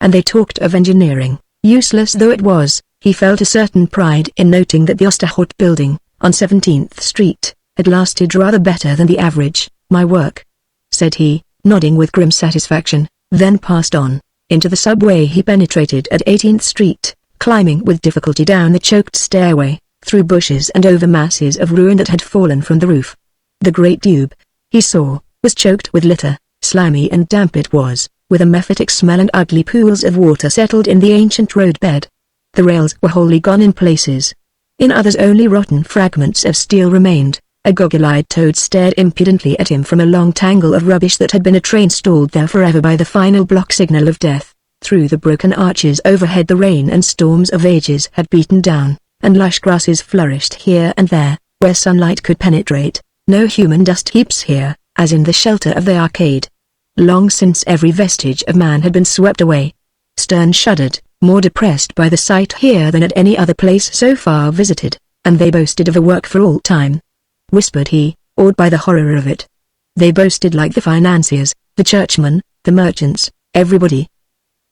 And they talked of engineering. Useless though it was, he felt a certain pride in noting that the Osterhout building, on 17th Street, had lasted rather better than the average. "My work," said he, nodding with grim satisfaction, then passed on. Into the subway he penetrated at 18th Street, climbing with difficulty down the choked stairway, through bushes and over masses of ruin that had fallen from the roof. The great tube, he saw, was choked with litter. Slimy and damp it was, with a mephitic smell, and ugly pools of water settled in the ancient roadbed. The rails were wholly gone in places. In others only rotten fragments of steel remained. A goggle-eyed toad stared impudently at him from a long tangle of rubbish that had been a train stalled there forever by the final block signal of death. Through the broken arches overhead the rain and storms of ages had beaten down, and lush grasses flourished here and there, where sunlight could penetrate. No human dust heaps here, as in the shelter of the arcade. Long since every vestige of man had been swept away. Stern shuddered, more depressed by the sight here than at any other place so far visited, and they boasted of a work for all time. Whispered he, awed by the horror of it. They boasted like the financiers, the churchmen, the merchants, everybody.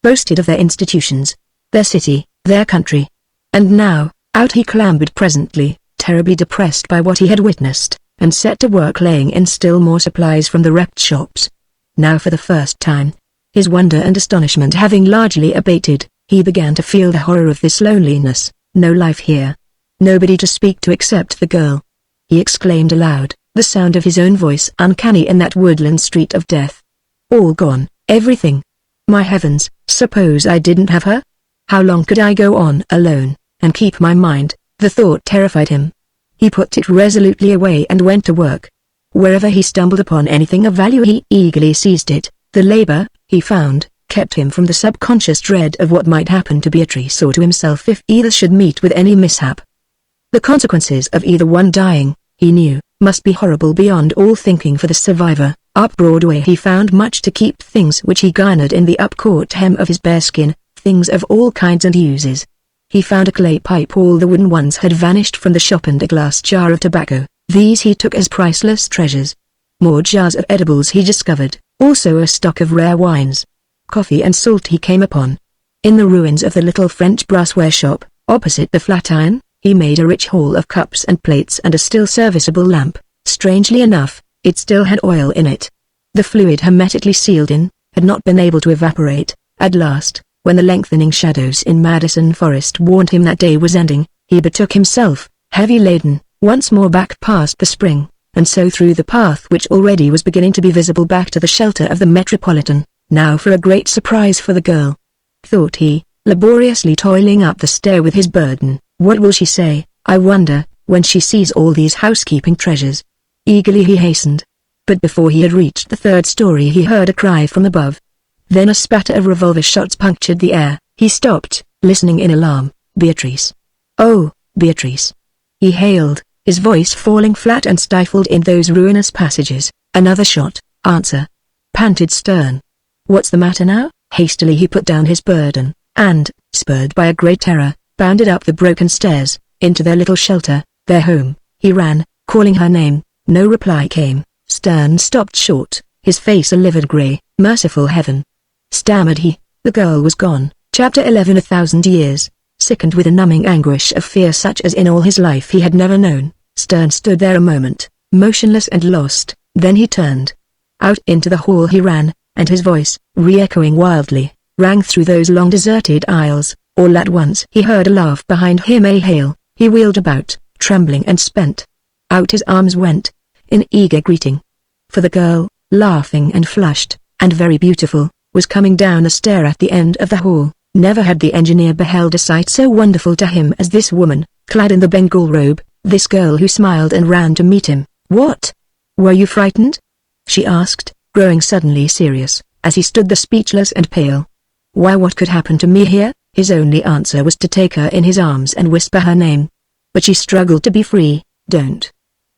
Boasted of their institutions, their city, their country. And now, out he clambered presently, terribly depressed by what he had witnessed, and set to work laying in still more supplies from the wrecked shops. Now for the first time, his wonder and astonishment having largely abated, he began to feel the horror of this loneliness. No life here. Nobody to speak to except the girl. He exclaimed aloud, the sound of his own voice uncanny in that woodland street of death. All gone, everything. My heavens, suppose I didn't have her? How long could I go on alone, and keep my mind? The thought terrified him. He put it resolutely away and went to work. Wherever he stumbled upon anything of value he eagerly seized it. The labor, he found, kept him from the subconscious dread of what might happen to Beatrice or to himself if either should meet with any mishap. The consequences of either one dying, he knew, must be horrible beyond all thinking for the survivor. Up Broadway he found much to keep, things which he garnered in the up-court hem of his bearskin, things of all kinds and uses. He found a clay pipe, all the wooden ones had vanished from the shop, and a glass jar of tobacco. These he took as priceless treasures. More jars of edibles he discovered, also a stock of rare wines. Coffee and salt he came upon. In the ruins of the little French brassware shop, opposite the Flatiron, he made a rich haul of cups and plates and a still serviceable lamp. Strangely enough, it still had oil in it. The fluid hermetically sealed in, had not been able to evaporate. At last, when the lengthening shadows in Madison Forest warned him that day was ending, he betook himself, heavy laden, once more back past the spring, and so through the path which already was beginning to be visible back to the shelter of the Metropolitan. Now for a great surprise for the girl, thought he, laboriously toiling up the stair with his burden. What will she say, I wonder, when she sees all these housekeeping treasures? Eagerly he hastened. But before he had reached the third story he heard a cry from above. Then a spatter of revolver shots punctured the air. He stopped, listening in alarm. Beatrice. Oh, Beatrice. He hailed, his voice falling flat and stifled in those ruinous passages. Another shot. Answer. Panted Stern. What's the matter now? Hastily he put down his burden, and, spurred by a great terror, bounded up the broken stairs, into their little shelter, their home. He ran, calling her name. No reply came. Stern stopped short, his face a livid grey. Merciful heaven! Stammered he. The girl was gone. Chapter 11. 1,000 years. Sickened with a numbing anguish of fear such as in all his life he had never known, Stern stood there a moment, motionless and lost. Then he turned. Out into the hall he ran, and his voice, re-echoing wildly, rang through those long deserted aisles. All at once he heard a laugh behind him, a hail. He wheeled about, trembling and spent. Out his arms went, in eager greeting. For the girl, laughing and flushed, and very beautiful, was coming down the stair at the end of the hall. Never had the engineer beheld a sight so wonderful to him as this woman, clad in the Bengal robe, this girl who smiled and ran to meet him. What? Were you frightened? She asked, growing suddenly serious, as he stood there speechless and pale. Why, what could happen to me here? His only answer was to take her in his arms and whisper her name. But she struggled to be free. Don't.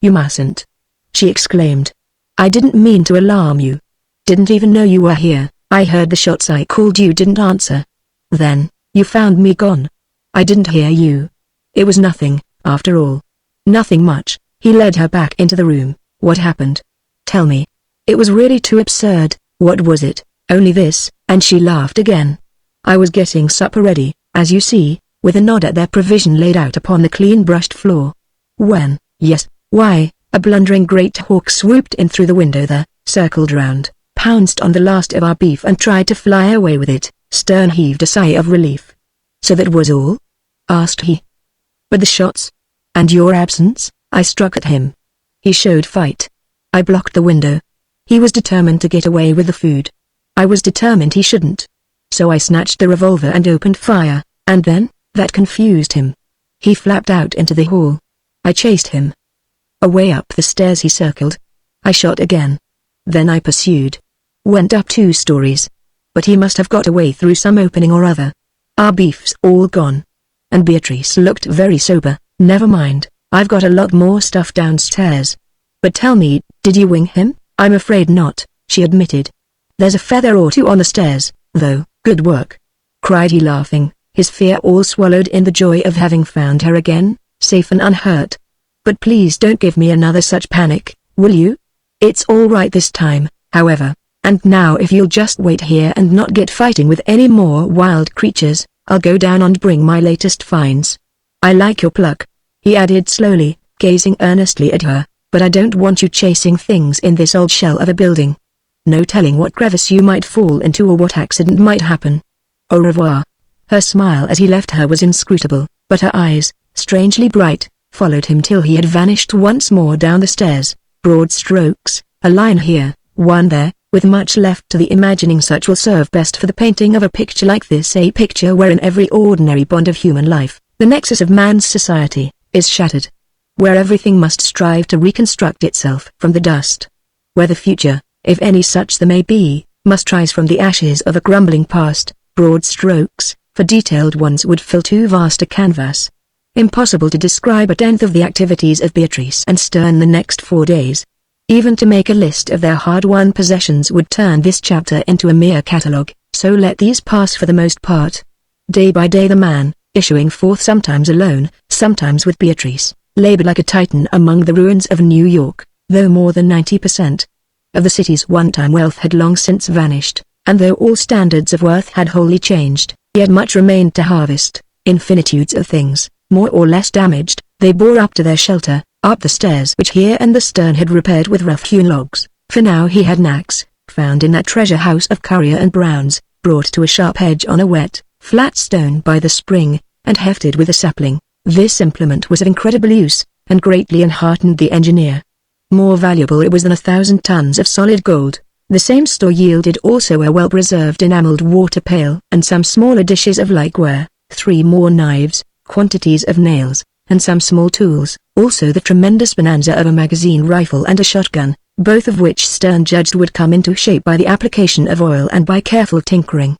You mustn't. She exclaimed. I didn't mean to alarm you. Didn't even know you were here. I heard the shots. I called you, didn't answer. Then, you found me gone. I didn't hear you. It was nothing, after all. Nothing much. He led her back into the room. What happened? Tell me. It was really too absurd. What was it? Only this, and she laughed again. I was getting supper ready, as you see, with a nod at their provision laid out upon the clean brushed floor. When? Yes. Why? A blundering great hawk swooped in through the window there, circled round, pounced on the last of our beef and tried to fly away with it. Stern heaved a sigh of relief. So that was all? Asked he. But the shots? And your absence? I struck at him. He showed fight. I blocked the window. He was determined to get away with the food. I was determined he shouldn't. So I snatched the revolver and opened fire, and then, that confused him. He flapped out into the hall. I chased him. Away up the stairs he circled. I shot again. Then I pursued. Went up 2 stories. But he must have got away through some opening or other. Our beef's all gone. And Beatrice looked very sober. Never mind, I've got a lot more stuff downstairs. But tell me, did you wing him? I'm afraid not, she admitted. There's a feather or 2 on the stairs, though. Good work. Cried he laughing, his fear all swallowed in the joy of having found her again, safe and unhurt. But please don't give me another such panic, will you? It's all right this time, however, and now if you'll just wait here and not get fighting with any more wild creatures, I'll go down and bring my latest finds. I like your pluck, he added slowly, gazing earnestly at her, but I don't want you chasing things in this old shell of a building. No telling what crevice you might fall into or what accident might happen. Au revoir. Her smile as he left her was inscrutable, but her eyes, strangely bright, followed him till he had vanished once more down the stairs. Broad strokes, a line here, one there, with much left to the imagining. Such will serve best for the painting of a picture like this, a picture wherein every ordinary bond of human life, the nexus of man's society, is shattered. Where everything must strive to reconstruct itself from the dust. Where the future, if any such there may be, must rise from the ashes of a crumbling past. Broad strokes, for detailed ones would fill too vast a canvas. Impossible to describe a tenth of the activities of Beatrice and Stern the next 4 days. Even to make a list of their hard-won possessions would turn this chapter into a mere catalogue, so let these pass for the most part. Day by day the man, issuing forth sometimes alone, sometimes with Beatrice, labored like a titan among the ruins of New York, though more than 90% of the city's one-time wealth had long since vanished, and though all standards of worth had wholly changed, yet much remained to harvest. Infinitudes of things, more or less damaged, they bore up to their shelter, up the stairs which here and the Stern had repaired with rough-hewn logs. For now he had an axe, found in that treasure house of Currier and Brown's, brought to a sharp edge on a wet, flat stone by the spring, and hefted with a sapling. This implement was of incredible use, and greatly enheartened the engineer. More valuable it was than 1,000 tons of solid gold. The same store yielded also a well-preserved enameled water pail and some smaller dishes of likeware, 3 more knives, quantities of nails, and some small tools, also the tremendous bonanza of a magazine rifle and a shotgun, both of which Stern judged would come into shape by the application of oil and by careful tinkering.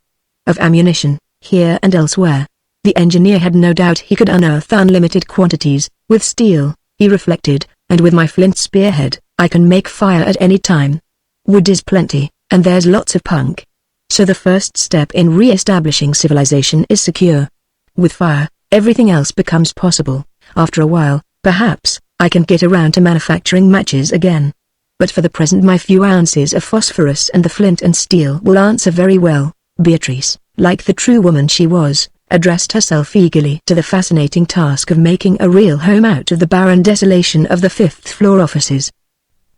Of ammunition, here and elsewhere, the engineer had no doubt he could unearth unlimited quantities. With steel, he reflected, and with my flint spearhead, I can make fire at any time. Wood is plenty, and there's lots of punk. So the first step in re-establishing civilization is secure. With fire, everything else becomes possible. After a while, perhaps, I can get around to manufacturing matches again. But for the present my few ounces of phosphorus and the flint and steel will answer very well. Beatrice, like the true woman she was, addressed herself eagerly to the fascinating task of making a real home out of the barren desolation of the 5th-floor offices.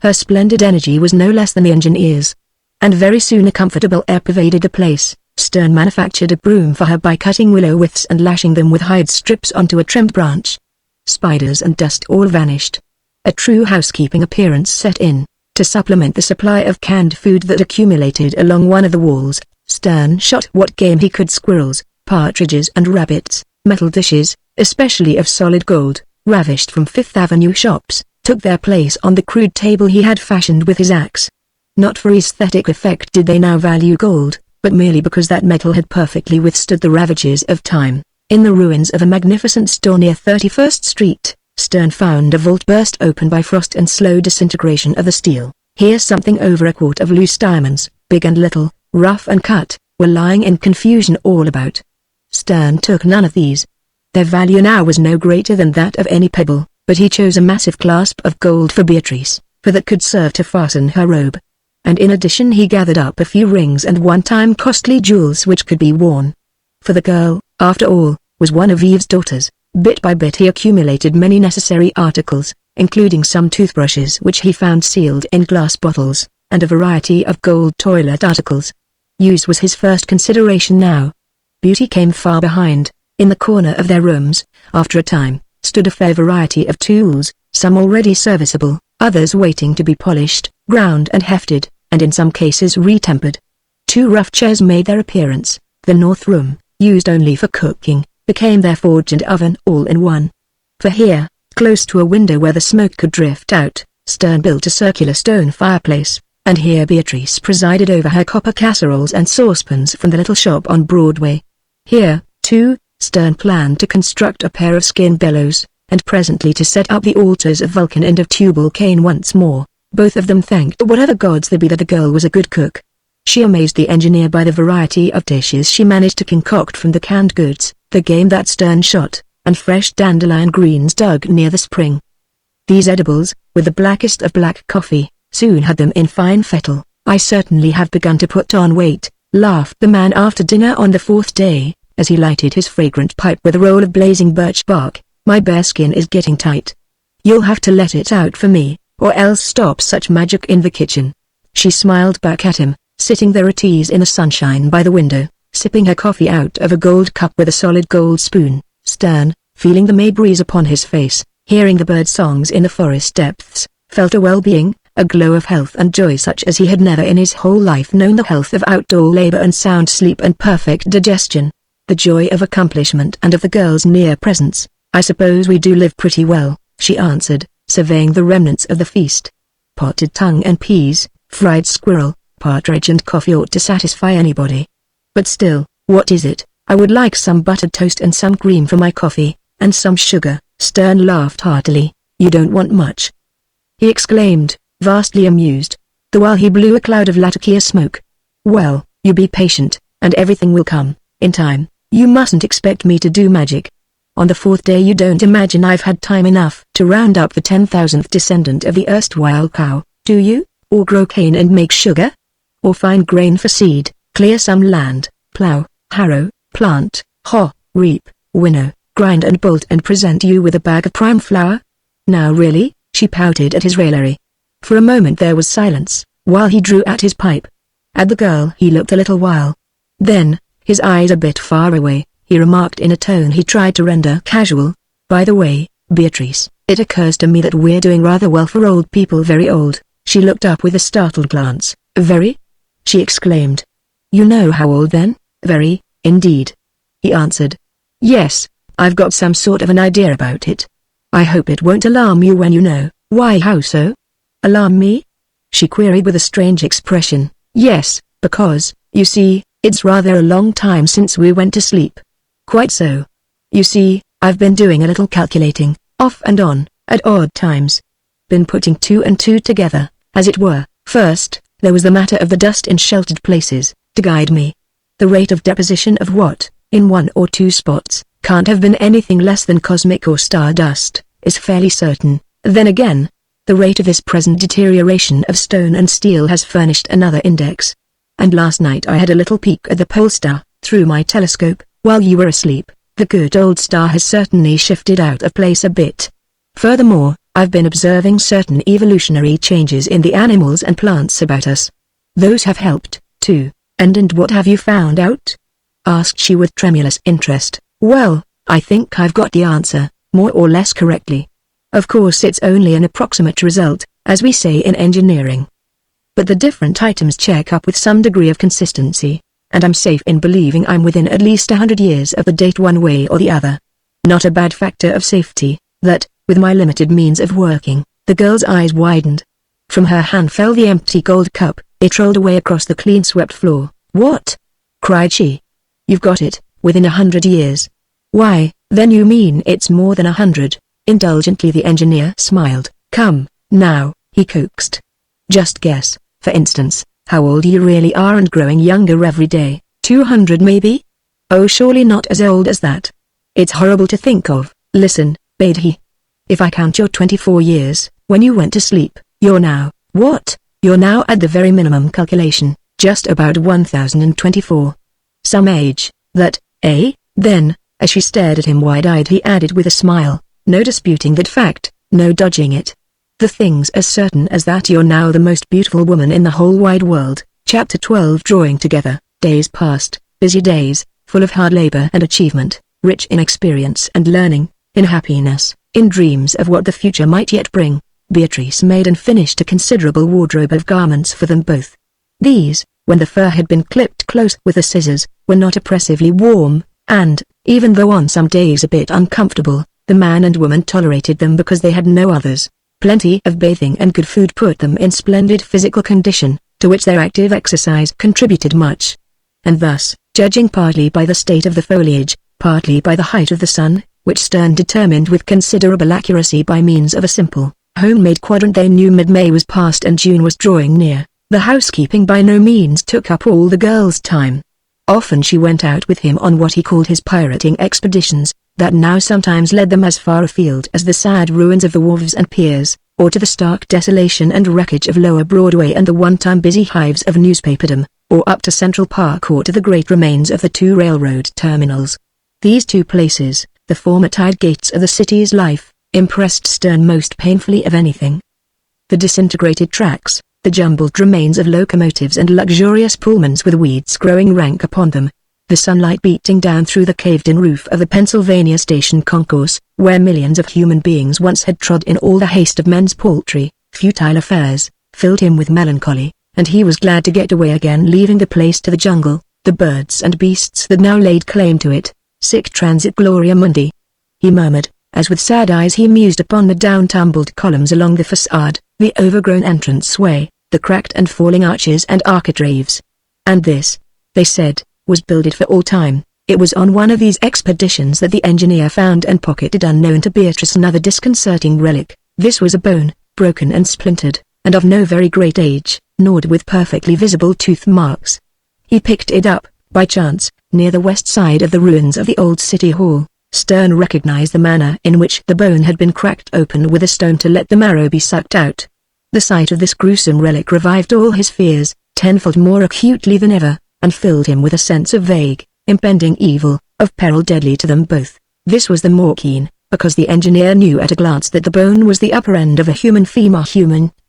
Her splendid energy was no less than the engineer's. And very soon a comfortable air pervaded the place. Stern manufactured a broom for her by cutting willow withes and lashing them with hide strips onto a trimmed branch. Spiders and dust all vanished. A true housekeeping appearance set in. To supplement the supply of canned food that accumulated along one of the walls, Stern shot what game he could: squirrels, partridges and rabbits. Metal dishes, especially of solid gold, ravished from Fifth Avenue shops, took their place on the crude table he had fashioned with his axe. Not for aesthetic effect did they now value gold, but merely because that metal had perfectly withstood the ravages of time. In the ruins of a magnificent store near 31st Street, Stern found a vault burst open by frost and slow disintegration of the steel. Here something over a quart of loose diamonds, big and little, rough and cut, were lying in confusion all about. Stern took none of these. Their value now was no greater than that of any pebble, but he chose a massive clasp of gold for Beatrice, for that could serve to fasten her robe. And in addition he gathered up a few rings and one-time costly jewels which could be worn. For the girl, after all, was one of Eve's daughters. Bit by bit he accumulated many necessary articles, including some toothbrushes which he found sealed in glass bottles, and a variety of gold toilet articles. Use was his first consideration now. Beauty came far behind. In the corner of their rooms, after a time, stood a fair variety of tools, some already serviceable, others waiting to be polished, ground and hefted, and in some cases retempered. 2 rough chairs made their appearance. The north room, used only for cooking, became their forge and oven all in one. For here, close to a window where the smoke could drift out, Stern built a circular stone fireplace, and here Beatrice presided over her copper casseroles and saucepans from the little shop on Broadway. Here, too, Stern planned to construct a pair of skin bellows, and presently to set up the altars of Vulcan and of Tubal Cain once more. Both of them thanked whatever gods there be that the girl was a good cook. She amazed the engineer by the variety of dishes she managed to concoct from the canned goods, the game that Stern shot, and fresh dandelion greens dug near the spring. These edibles, with the blackest of black coffee, soon had them in fine fettle. "I certainly have begun to put on weight," laughed the man after dinner on the 4th day, as he lighted his fragrant pipe with a roll of blazing birch bark. "My bearskin is getting tight. You'll have to let it out for me, or else stop such magic in the kitchen." She smiled back at him, sitting there at ease in the sunshine by the window, sipping her coffee out of a gold cup with a solid gold spoon. Stern, feeling the May breeze upon his face, hearing the bird songs in the forest depths, felt a well-being, a glow of health and joy such as he had never in his whole life known, the health of outdoor labor and sound sleep and perfect digestion, the joy of accomplishment and of the girl's near presence. "I suppose we do live pretty well," she answered, surveying the remnants of the feast. "Potted tongue and peas, fried squirrel, partridge and coffee ought to satisfy anybody. But still, what is it? I would like some buttered toast and some cream for my coffee, and some sugar." Stern laughed heartily. "You don't want much?" he exclaimed, vastly amused, the while he blew a cloud of latakia smoke. "Well, you be patient, and everything will come, in time. You mustn't expect me to do magic. On the 4th day you don't imagine I've had time enough to round up the 10,000th descendant of the erstwhile cow, do you? Or grow cane and make sugar? Or find grain for seed, clear some land, plow, harrow, plant, hoe, reap, winnow, grind and bolt and present you with a bag of prime flour? Now really?" She pouted at his raillery. For a moment there was silence, while he drew at his pipe. At the girl he looked a little while. Then, his eyes a bit far away, he remarked in a tone he tried to render casual, "By the way, Beatrice, it occurs to me that we're doing rather well for old people, very old." She looked up with a startled glance. "Very?" she exclaimed. "You know how old then?" "Very, indeed," he answered. "Yes, I've got some sort of an idea about it. I hope it won't alarm you when you know." "Why, how so?" "Alarm me?" she queried with a strange expression. "Yes, because, you see, it's rather a long time since we went to sleep." "Quite so. You see, I've been doing a little calculating, off and on, at odd times. Been putting two and two together, as it were. First, there was the matter of the dust in sheltered places, to guide me. The rate of deposition of what, in one or two spots, can't have been anything less than cosmic or star dust, is fairly certain. Then again, the rate of this present deterioration of stone and steel has furnished another index. And last night I had a little peek at the pole star, through my telescope, while you were asleep. The good old star has certainly shifted out of place a bit. Furthermore, I've been observing certain evolutionary changes in the animals and plants about us. Those have helped, too." And what have you found out?" asked she with tremulous interest. "Well, I think I've got the answer, more or less correctly. Of course it's only an approximate result, as we say in engineering. But the different items check up with some degree of consistency, and I'm safe in believing I'm within at least 100 years of the date one way or the other. Not a bad factor of safety, that, with my limited means of working." The girl's eyes widened. From her hand fell the empty gold cup. It rolled away across the clean-swept floor. "What?" cried she. "You've got it, within 100 years. Why, then you mean it's more than 100. Indulgently the engineer smiled. "Come, now," he coaxed. "Just guess, for instance, how old you really are, and growing younger every day. 200 maybe? Oh, surely not as old as that. It's horrible to think of." "Listen," bade he. "If I count your 24 years, when you went to sleep, you're now, what? You're now at the very minimum calculation, just about 1024. Some age, that, eh?" Then, as she stared at him wide-eyed, he added with a smile, "No disputing that fact, no dodging it. The thing's as certain as that you're now the most beautiful woman in the whole wide world." Chapter 12. Drawing together. Days passed, busy days, full of hard labor and achievement, rich in experience and learning, in happiness, in dreams of what the future might yet bring. Beatrice made and finished a considerable wardrobe of garments for them both. These, when the fur had been clipped close with the scissors, were not oppressively warm, and, even though on some days a bit uncomfortable, the man and woman tolerated them because they had no others. Plenty of bathing and good food put them in splendid physical condition, to which their active exercise contributed much. And thus, judging partly by the state of the foliage, partly by the height of the sun, which Stern determined with considerable accuracy by means of a simple, homemade quadrant, they knew mid-May was past and June was drawing near. The housekeeping by no means took up all the girl's time. Often she went out with him on what he called his pirating expeditions, that now sometimes led them as far afield as the sad ruins of the wharves and piers, or to the stark desolation and wreckage of Lower Broadway and the one-time busy hives of newspaperdom, or up to Central Park or to the great remains of the two railroad terminals. These two places, the former tide gates of the city's life, impressed Stern most painfully of anything. The disintegrated tracks, the jumbled remains of locomotives and luxurious pullmans with weeds growing rank upon them, the sunlight beating down through the caved-in roof of the Pennsylvania Station concourse, where millions of human beings once had trod in all the haste of men's paltry, futile affairs, filled him with melancholy, and he was glad to get away again, leaving the place to the jungle, the birds and beasts that now laid claim to it. Sic transit gloria mundi, he murmured, as with sad eyes he mused upon the down-tumbled columns along the facade, the overgrown entrance-way, the cracked and falling arches and architraves. And this, they said, was builded for all time. It was on one of these expeditions that the engineer found and pocketed unknown to Beatrice another disconcerting relic. This was a bone, broken and splintered, and of no very great age, gnawed with perfectly visible tooth marks. He picked it up, by chance, near the west side of the ruins of the old city hall. Stern recognized the manner in which the bone had been cracked open with a stone to let the marrow be sucked out. The sight of this gruesome relic revived all his fears, tenfold more acutely than ever, and filled him with a sense of vague, impending evil, of peril deadly to them both. This was the more keen, because the engineer knew at a glance that the bone was the upper end of a human femur,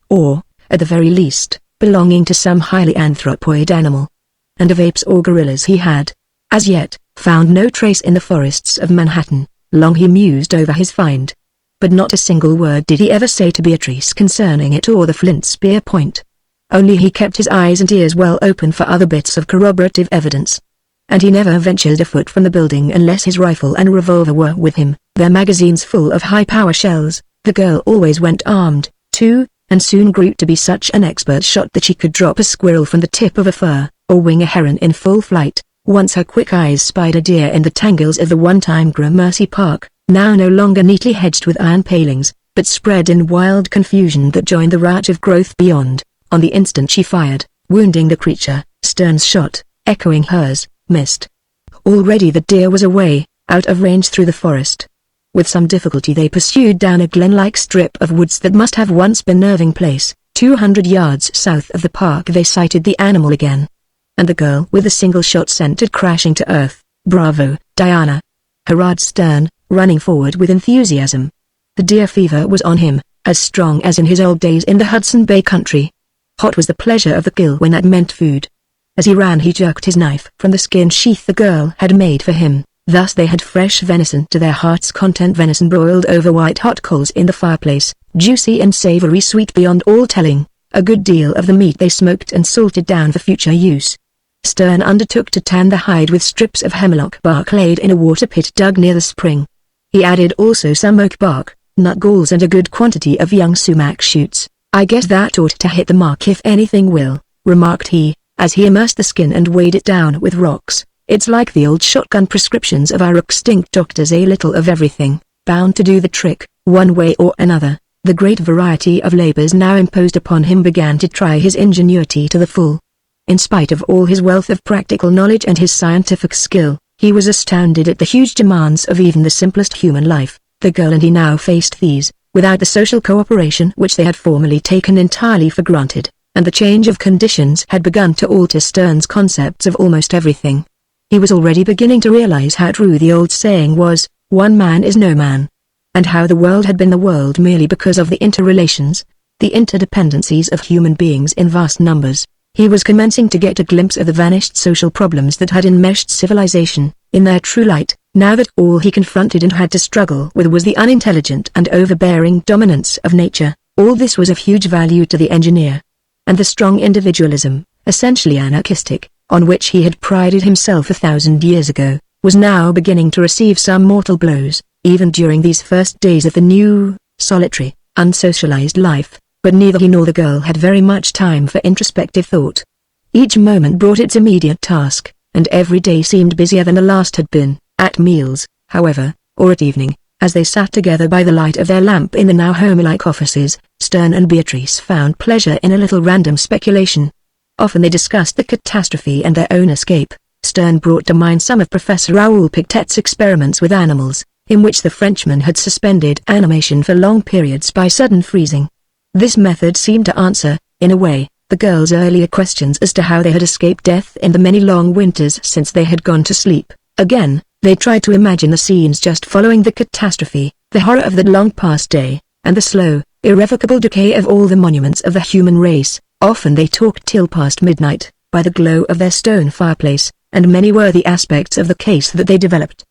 or, at the very least, belonging to some highly anthropoid animal. And of apes or gorillas he had, as yet, found no trace in the forests of Manhattan. Long he mused over his find. But not a single word did he ever say to Beatrice concerning it or the flint spear point. Only he kept his eyes and ears well open for other bits of corroborative evidence. And he never ventured a foot from the building unless his rifle and revolver were with him, their magazines full of high-power shells. The girl always went armed, too, and soon grew to be such an expert shot that she could drop a squirrel from the tip of a fir, or wing a heron in full flight. Once her quick eyes spied a deer in the tangles of the one-time Gramercy Park, now no longer neatly hedged with iron palings, but spread in wild confusion that joined the rout of growth beyond. On the instant she fired, wounding the creature. Stern's shot, echoing hers, missed. Already the deer was away, out of range through the forest. With some difficulty they pursued down a glen-like strip of woods that must have once been Irving Place. 200 yards south of the park they sighted the animal again. And the girl with a single shot sent it crashing to earth. "Bravo, Diana!" hurrahed Stern, running forward with enthusiasm. The deer fever was on him, as strong as in his old days in the Hudson Bay country. Hot was the pleasure of the kill when that meant food. As he ran he jerked his knife from the skin sheath the girl had made for him. Thus they had fresh venison to their heart's content, venison broiled over white-hot coals in the fireplace, juicy and savory, sweet beyond all telling. A good deal of the meat they smoked and salted down for future use. Stern undertook to tan the hide with strips of hemlock bark laid in a water pit dug near the spring. He added also some oak bark, nut galls and a good quantity of young sumac shoots. "I guess that ought to hit the mark if anything will," remarked he, as he immersed the skin and weighed it down with rocks. "It's like the old shotgun prescriptions of our extinct doctors, a little of everything, bound to do the trick, one way or another." The great variety of labors now imposed upon him began to try his ingenuity to the full. In spite of all his wealth of practical knowledge and his scientific skill, he was astounded at the huge demands of even the simplest human life. The girl and he now faced these, without the social cooperation which they had formerly taken entirely for granted, and the change of conditions had begun to alter Stern's concepts of almost everything. He was already beginning to realize how true the old saying was, "One man is no man," and how the world had been the world merely because of the interrelations, the interdependencies of human beings in vast numbers. He was commencing to get a glimpse of the vanished social problems that had enmeshed civilization, in their true light, now that all he confronted and had to struggle with was the unintelligent and overbearing dominance of nature. All this was of huge value to the engineer. And the strong individualism, essentially anarchistic, on which he had prided himself 1,000 years ago, was now beginning to receive some mortal blows, even during these first days of the new, solitary, unsocialized life. But neither he nor the girl had very much time for introspective thought. Each moment brought its immediate task, and every day seemed busier than the last had been. At meals, however, or at evening, as they sat together by the light of their lamp in the now homelike offices, Stern and Beatrice found pleasure in a little random speculation. Often they discussed the catastrophe and their own escape. Stern brought to mind some of Professor Raoul Pictet's experiments with animals, in which the Frenchman had suspended animation for long periods by sudden freezing. This method seemed to answer, in a way, the girls' earlier questions as to how they had escaped death in the many long winters since they had gone to sleep. Again, they tried to imagine the scenes just following the catastrophe, the horror of that long-past day, and the slow, irrevocable decay of all the monuments of the human race. Often they talked till past midnight, by the glow of their stone fireplace, and many were the aspects of the case that they developed.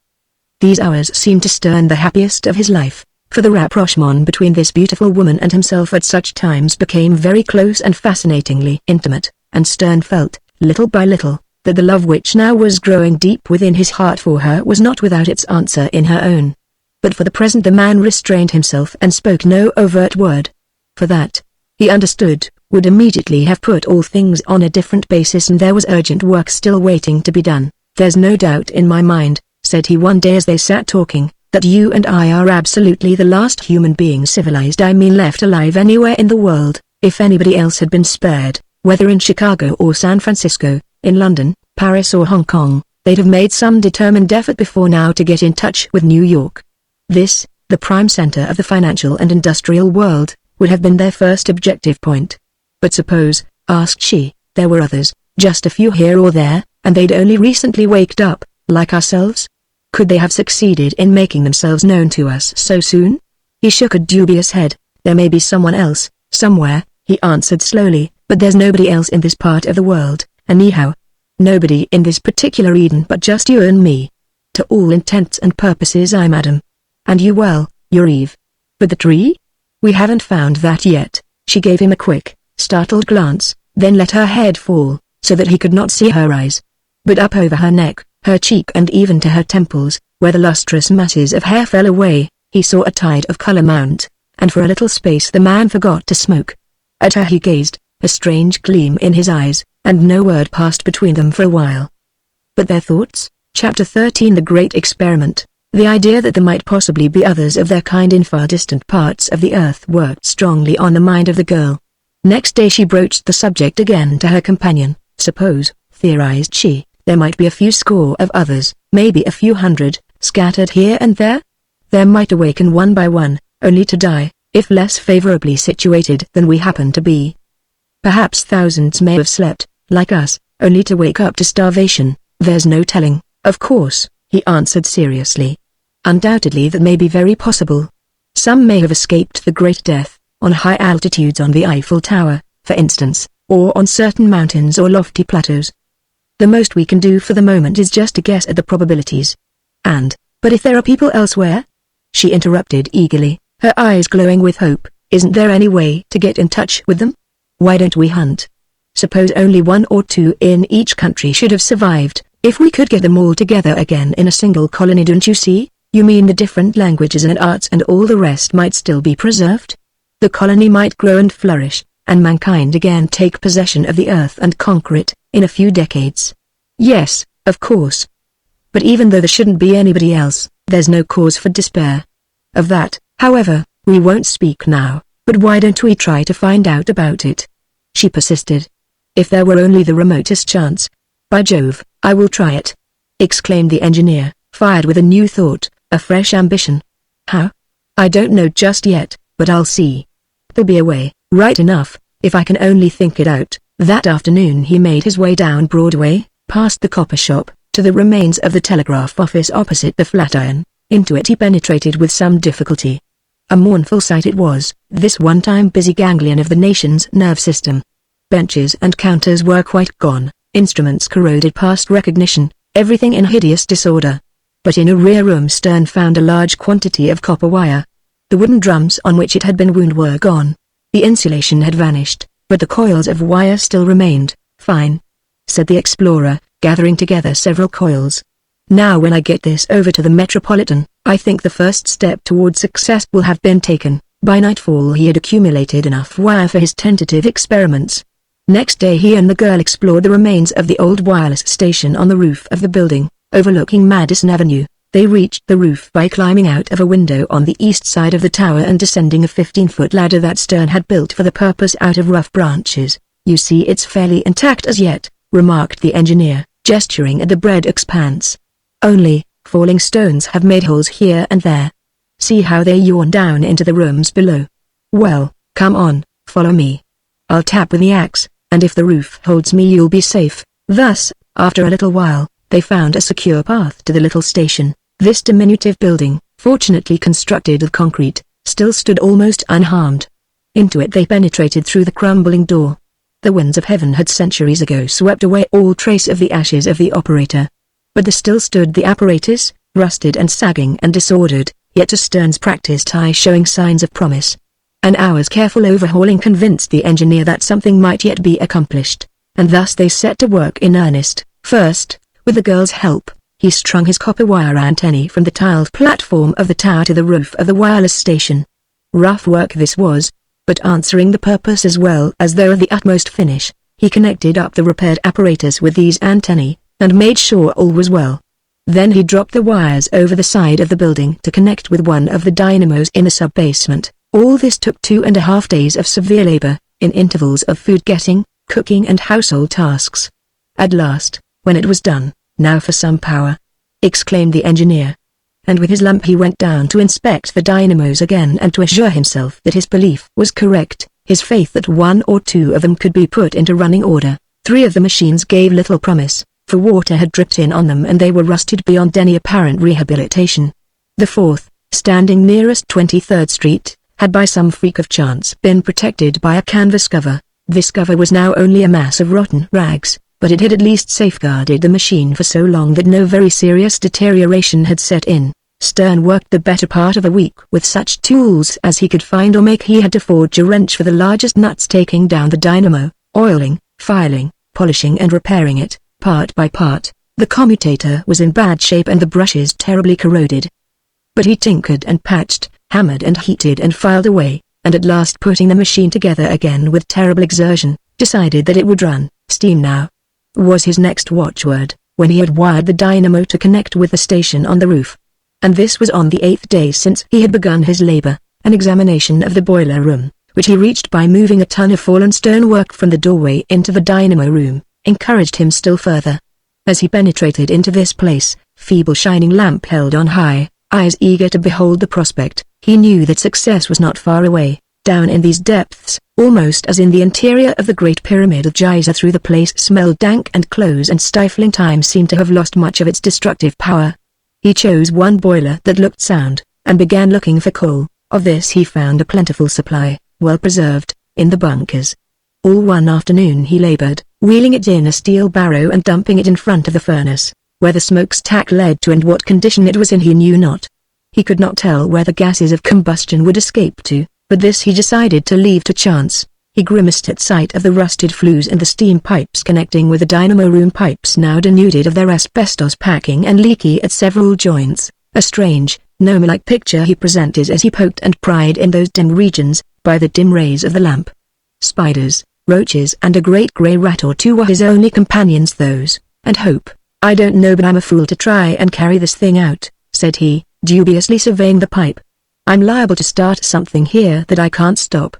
These hours seemed to Stern the happiest of his life, for the rapprochement between this beautiful woman and himself at such times became very close and fascinatingly intimate, and Stern felt, little by little, that the love which now was growing deep within his heart for her was not without its answer in her own. But for the present the man restrained himself and spoke no overt word. For that, he understood, would immediately have put all things on a different basis, and there was urgent work still waiting to be done. "There's no doubt in my mind," said he one day as they sat talking, "that you and I are absolutely the last human beings, civilized I mean, left alive anywhere in the world. If anybody else had been spared, whether in Chicago or San Francisco, in London, Paris or Hong Kong, they'd have made some determined effort before now to get in touch with New York. This, the prime center of the financial and industrial world, would have been their first objective point. But suppose, asked she, there were others, just a few here or there, and they'd only recently waked up, like ourselves? Could they have succeeded in making themselves known to us so soon?" He shook a dubious head. "There may be someone else, somewhere," he answered slowly, But there's nobody else in this part of the world, anyhow. Nobody in this particular Eden but just you and me. To all intents and purposes I'm Adam. And you, well, you're Eve. But the tree? We haven't found that yet." She gave him a quick, startled glance, then let her head fall, so that he could not see her eyes. But up over her neck, her cheek and even to her temples, where the lustrous masses of hair fell away, he saw a tide of color mount, and for a little space the man forgot to smoke. At her he gazed, a strange gleam in his eyes, and no word passed between them for a while. But their thoughts? Chapter 13 The Great Experiment. The idea that there might possibly be others of their kind in far distant parts of the earth worked strongly on the mind of the girl. Next day she broached the subject again to her companion. Suppose, theorized she, there might be a few score of others, maybe a few hundred, scattered here and there? They might awaken one by one, only to die, if less favorably situated than we happen to be. Perhaps thousands may have slept, like us, only to wake up to starvation. There's no telling, of course, he answered seriously. Undoubtedly that may be very possible. Some may have escaped the Great Death, on high altitudes on the Eiffel Tower, for instance, or on certain mountains or lofty plateaus. The most we can do for the moment is just to guess at the probabilities. But if there are people elsewhere? She interrupted eagerly, her eyes glowing with hope. Isn't there any way to get in touch with them? Why don't we hunt? Suppose only one or two in each country should have survived. If we could get them all together again in a single colony, don't you see? You mean the different languages and arts and all the rest might still be preserved? The colony might grow and flourish, and mankind again take possession of the earth and conquer it, in a few decades. Yes, of course. But even though there shouldn't be anybody else, there's no cause for despair. Of that, however, we won't speak now, but why don't we try to find out about it? She persisted. If there were only the remotest chance. By Jove, I will try it! Exclaimed the engineer, fired with a new thought, a fresh ambition. How? I don't know just yet, but I'll see. There'll be a way, right enough, if I can only think it out. That afternoon he made his way down Broadway, past the copper shop, to the remains of the telegraph office opposite the Flatiron. Into it he penetrated with some difficulty. A mournful sight it was, this one-time busy ganglion of the nation's nerve system. Benches and counters were quite gone, instruments corroded past recognition, everything in hideous disorder. But in a rear room Stern found a large quantity of copper wire. The wooden drums on which it had been wound were gone. The insulation had vanished, but the coils of wire still remained. Fine, said the explorer, gathering together several coils. Now when I get this over to the Metropolitan, I think the first step toward success will have been taken. By nightfall he had accumulated enough wire for his tentative experiments. Next day he and the girl explored the remains of the old wireless station on the roof of the building, overlooking Madison Avenue. They reached the roof by climbing out of a window on the east side of the tower and descending a 15-foot ladder that Stern had built for the purpose out of rough branches. You see it's fairly intact as yet, remarked the engineer, gesturing at the bread expanse. Only, falling stones have made holes here and there. See how they yawn down into the rooms below. Well, come on, follow me. I'll tap with the axe, and if the roof holds me you'll be safe. Thus, after a little while, they found a secure path to the little station. This diminutive building, fortunately constructed of concrete, still stood almost unharmed. Into it they penetrated through the crumbling door. The winds of heaven had centuries ago swept away all trace of the ashes of the operator. But there still stood the apparatus, rusted and sagging and disordered, yet to Stern's practiced eye showing signs of promise. An hour's careful overhauling convinced the engineer that something might yet be accomplished, and thus they set to work in earnest. First, with the girl's help, he strung his copper wire antennae from the tiled platform of the tower to the roof of the wireless station. Rough work this was, but answering the purpose as well as though of the utmost finish. He connected up the repaired apparatus with these antennae, and made sure all was well. Then he dropped the wires over the side of the building to connect with one of the dynamos in the sub-basement. All this took 2.5 days of severe labor, in intervals of food getting, cooking and household tasks. At last, when it was done, now for some power! Exclaimed the engineer. And with his lamp he went down to inspect the dynamos again and to assure himself that his belief was correct, his faith that one or two of them could be put into running order. 3 of the machines gave little promise, for water had dripped in on them and they were rusted beyond any apparent rehabilitation. The 4th, standing nearest 23rd Street, had by some freak of chance been protected by a canvas cover, This cover was now only a mass of rotten rags, but it had at least safeguarded the machine for so long that no very serious deterioration had set in. Stern worked the better part of a week with such tools as he could find or make. He had to forge a wrench for the largest nuts, taking down the dynamo, oiling, filing, polishing and repairing it, part by part. The commutator was in bad shape and the brushes terribly corroded. But he tinkered and patched, hammered and heated and filed away, and at last, putting the machine together again with terrible exertion, decided that it would run. Steam now was his next watchword, when he had wired the dynamo to connect with the station on the roof. And this was on the 8th day since he had begun his labor. An examination of the boiler room, which he reached by moving a ton of fallen stonework from the doorway into the dynamo room, encouraged him still further. As he penetrated into this place, feeble shining lamp held on high, eyes eager to behold the prospect, he knew that success was not far away. Down in these depths, almost as in the interior of the Great Pyramid of Giza, through the place smelled dank and close and stifling. Time seemed to have lost much of its destructive power. He chose one boiler that looked sound, and began looking for coal. Of this he found a plentiful supply, well preserved, in the bunkers. All one afternoon he labored, wheeling it in a steel barrow and dumping it in front of the furnace. Where the smokestack led to and what condition it was in he knew not. He could not tell where the gases of combustion would escape to, but this he decided to leave to chance. He grimaced at sight of the rusted flues and the steam pipes connecting with the dynamo room, pipes now denuded of their asbestos packing and leaky at several joints. A strange, gnome-like picture he presented as he poked and pried in those dim regions, by the dim rays of the lamp. Spiders, roaches and a great grey rat or two were his only companions. Those, and hope. "I don't know, but I'm a fool to try and carry this thing out," said he, dubiously surveying the pipe. "I'm liable to start something here that I can't stop.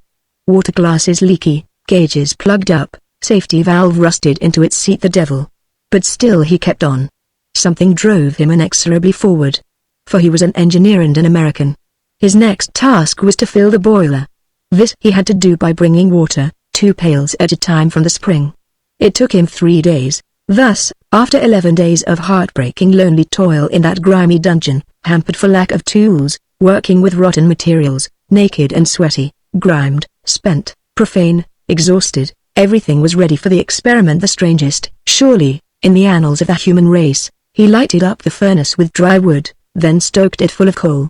Water glasses leaky, gauges plugged up, safety valve rusted into its seat, the devil." But still he kept on. Something drove him inexorably forward. For he was an engineer and an American. His next task was to fill the boiler. This he had to do by bringing water, 2 pails at a time from the spring. It took him 3 days. Thus, after 11 days of heartbreaking lonely toil in that grimy dungeon, hampered for lack of tools, working with rotten materials, naked and sweaty, grimed, spent, profane, exhausted, everything was ready for the experiment, the strangest, surely, in the annals of the human race. He lighted up the furnace with dry wood, then stoked it full of coal.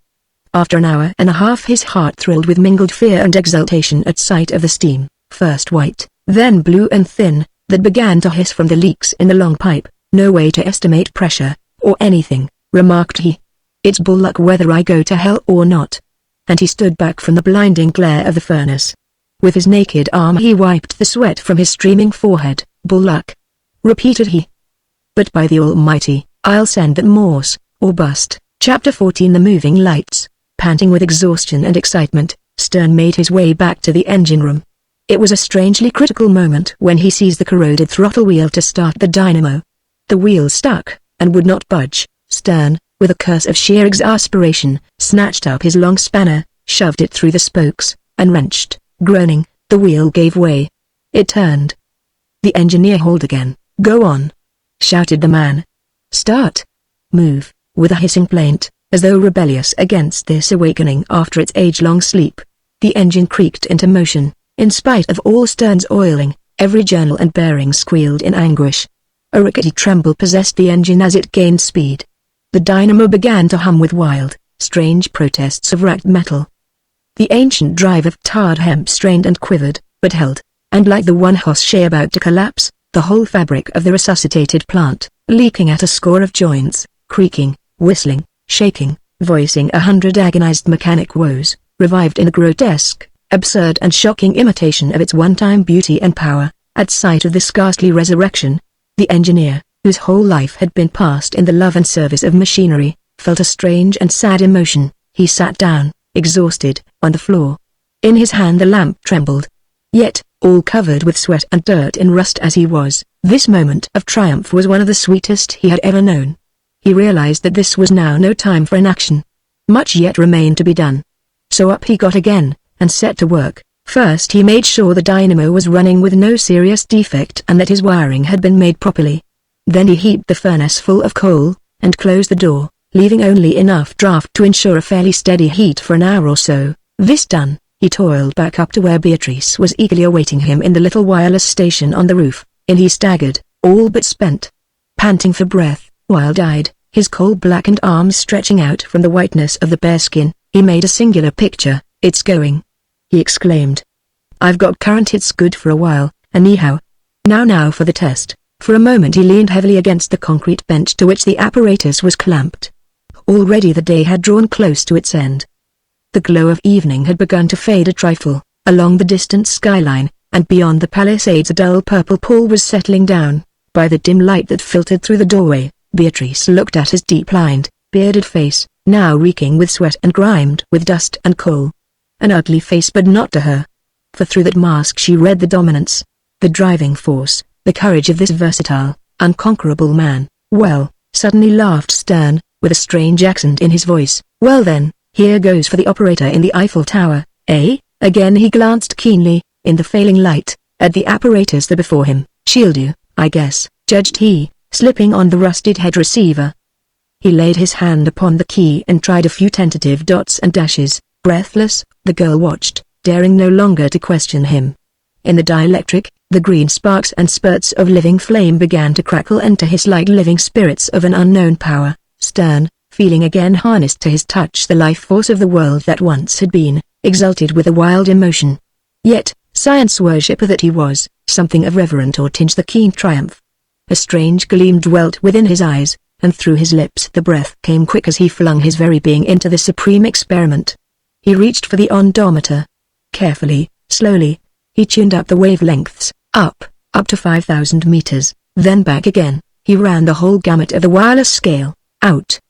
After an hour and a half his heart thrilled with mingled fear and exultation at sight of the steam, first white, then blue and thin, that began to hiss from the leaks in the long pipe. "No way to estimate pressure, or anything," remarked he. "It's bull luck whether I go to hell or not." And he stood back from the blinding glare of the furnace. With his naked arm he wiped the sweat from his streaming forehead. "Bull luck," repeated he. "But by the Almighty, I'll send that Morse, or bust." Chapter 14. The Moving Lights. Panting with exhaustion and excitement, Stern made his way back to the engine room. It was a strangely critical moment when he seized the corroded throttle wheel to start the dynamo. The wheel stuck, and would not budge. Stern, with a curse of sheer exasperation, snatched up his long spanner, shoved it through the spokes, and wrenched. Groaning, the wheel gave way. It turned. The engineer hauled again. "Go on," shouted the man. "Start. Move," with a hissing plaint, as though rebellious against this awakening after its age-long sleep. The engine creaked into motion. In spite of all Stern's oiling, every journal and bearing squealed in anguish. A rickety tremble possessed the engine as it gained speed. The dynamo began to hum with wild, strange protests of racked metal. The ancient drive of tarred hemp strained and quivered, but held, and like the one horseshoe about to collapse, the whole fabric of the resuscitated plant, leaking at a score of joints, creaking, whistling, shaking, voicing 100 agonized mechanic woes, revived in a grotesque, absurd and shocking imitation of its one-time beauty and power. At sight of this ghastly resurrection, the engineer, whose whole life had been passed in the love and service of machinery, felt a strange and sad emotion. He sat down, exhausted, on the floor. In his hand the lamp trembled. Yet, all covered with sweat and dirt and rust as he was, this moment of triumph was one of the sweetest he had ever known. He realized that this was now no time for inaction. Much yet remained to be done. So up he got again, and set to work. First he made sure the dynamo was running with no serious defect and that his wiring had been made properly. Then he heaped the furnace full of coal, and closed the door, leaving only enough draft to ensure a fairly steady heat for an hour or so. This done, He toiled back up to where Beatrice was eagerly awaiting him in the little wireless station on the roof. In he staggered, all but spent. Panting for breath, wild-eyed, his coal-blackened arms stretching out from the whiteness of the bearskin, he made a singular picture. "It's going," he exclaimed. "I've got current, it's good for a while, anyhow. Now for the test." For a moment he leaned heavily against the concrete bench to which the apparatus was clamped. Already the day had drawn close to its end. The glow of evening had begun to fade a trifle, along the distant skyline, and beyond the palisades a dull purple pall was settling down. By the dim light that filtered through the doorway, Beatrice looked at his deep-lined, bearded face, now reeking with sweat and grimed with dust and coal. An ugly face, but not to her. For through that mask she read the dominance, the driving force, the courage of this versatile, unconquerable man. "Well," suddenly laughed Stern, with a strange accent in his voice, "well then, here goes for the operator in the Eiffel Tower, eh?" Again he glanced keenly, in the failing light, at the apparatus there before him. "She'll do, I guess," judged he, slipping on the rusted head receiver. He laid his hand upon the key and tried a few tentative dots and dashes. Breathless, the girl watched, daring no longer to question him. In the dielectric, the green sparks and spurts of living flame began to crackle and to hiss like living spirits of an unknown power. Stern, feeling again harnessed to his touch the life force of the world that once had been, exulted with a wild emotion. Yet, science worshipper that he was, something of reverent awe tinged the keen triumph. A strange gleam dwelt within his eyes, and through his lips the breath came quick as he flung his very being into the supreme experiment. He reached for the odometer. Carefully, slowly, he tuned up the wavelengths, up to 5,000 meters, then back again. He ran the whole gamut of the wireless scale,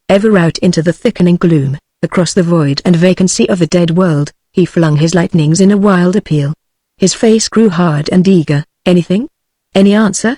ever out into the thickening gloom, across the void and vacancy of the dead world. He flung his lightnings in a wild appeal. His face grew hard and eager. "Anything? Any answer?"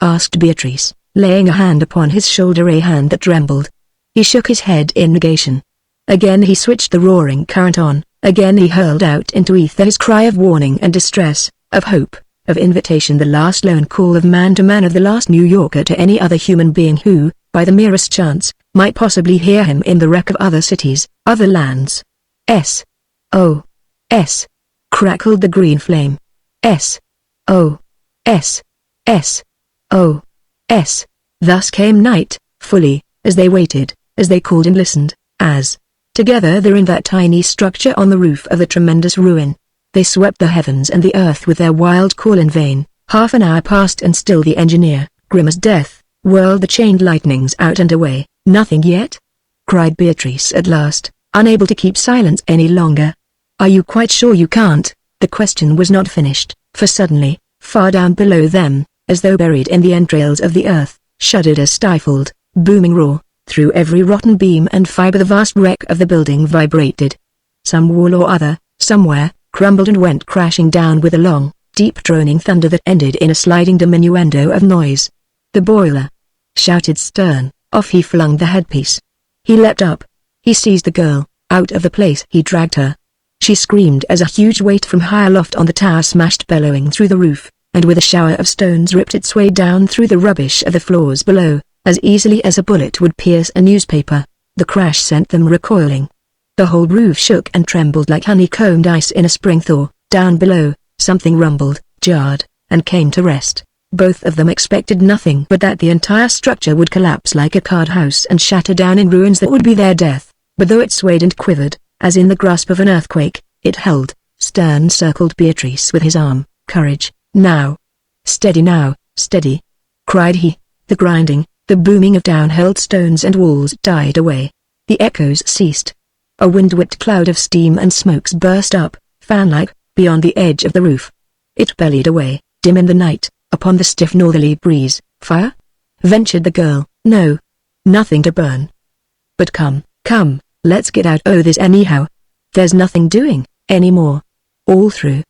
asked Beatrice, laying a hand upon his shoulder, a hand that trembled. He shook his head in negation. Again he switched the roaring current on. Again he hurled out into ether his cry of warning and distress, of hope, of invitation, the last lone call of man to man, of the last New Yorker to any other human being who, by the merest chance, might possibly hear him in the wreck of other cities, other lands. S.O.S. crackled the green flame. S.O.S. S.O.S. Thus came night, fully, as they waited, as they called and listened, as, together there in that tiny structure on the roof of the tremendous ruin, they swept the heavens and the earth with their wild call in vain. Half an hour passed and still the engineer, grim as death, whirled the chained lightnings out and away. "Nothing yet?" cried Beatrice at last, unable to keep silence any longer. "Are you quite sure you can't?" The question was not finished, for suddenly, far down below them, as though buried in the entrails of the earth, shuddered a stifled, booming roar. Through every rotten beam and fiber the vast wreck of the building vibrated. Some wall or other, somewhere, crumbled and went crashing down with a long, deep droning thunder that ended in a sliding diminuendo of noise. "The boiler!" shouted Stern. Off he flung the headpiece. He leapt up. He seized the girl. Out of the place he dragged her. She screamed as a huge weight from high aloft on the tower smashed bellowing through the roof, and with a shower of stones ripped its way down through the rubbish of the floors below, as easily as a bullet would pierce a newspaper. The crash sent them recoiling. The whole roof shook and trembled like honeycombed ice in a spring thaw. Down below, something rumbled, jarred, and came to rest. Both of them expected nothing but that the entire structure would collapse like a card house and shatter down in ruins that would be their death. But though it swayed and quivered, as in the grasp of an earthquake, it held. Stern circled Beatrice with his arm. "Courage, now. Steady now, steady," cried he. The grinding, the booming of down-hurled stones and walls died away. The echoes ceased. A wind-whipped cloud of steam and smokes burst up, fan-like, beyond the edge of the roof. It bellied away, dim in the night, upon the stiff northerly breeze. "Fire?" ventured the girl. "No. Nothing to burn. But come, let's get out of this anyhow. There's nothing doing, anymore. All through.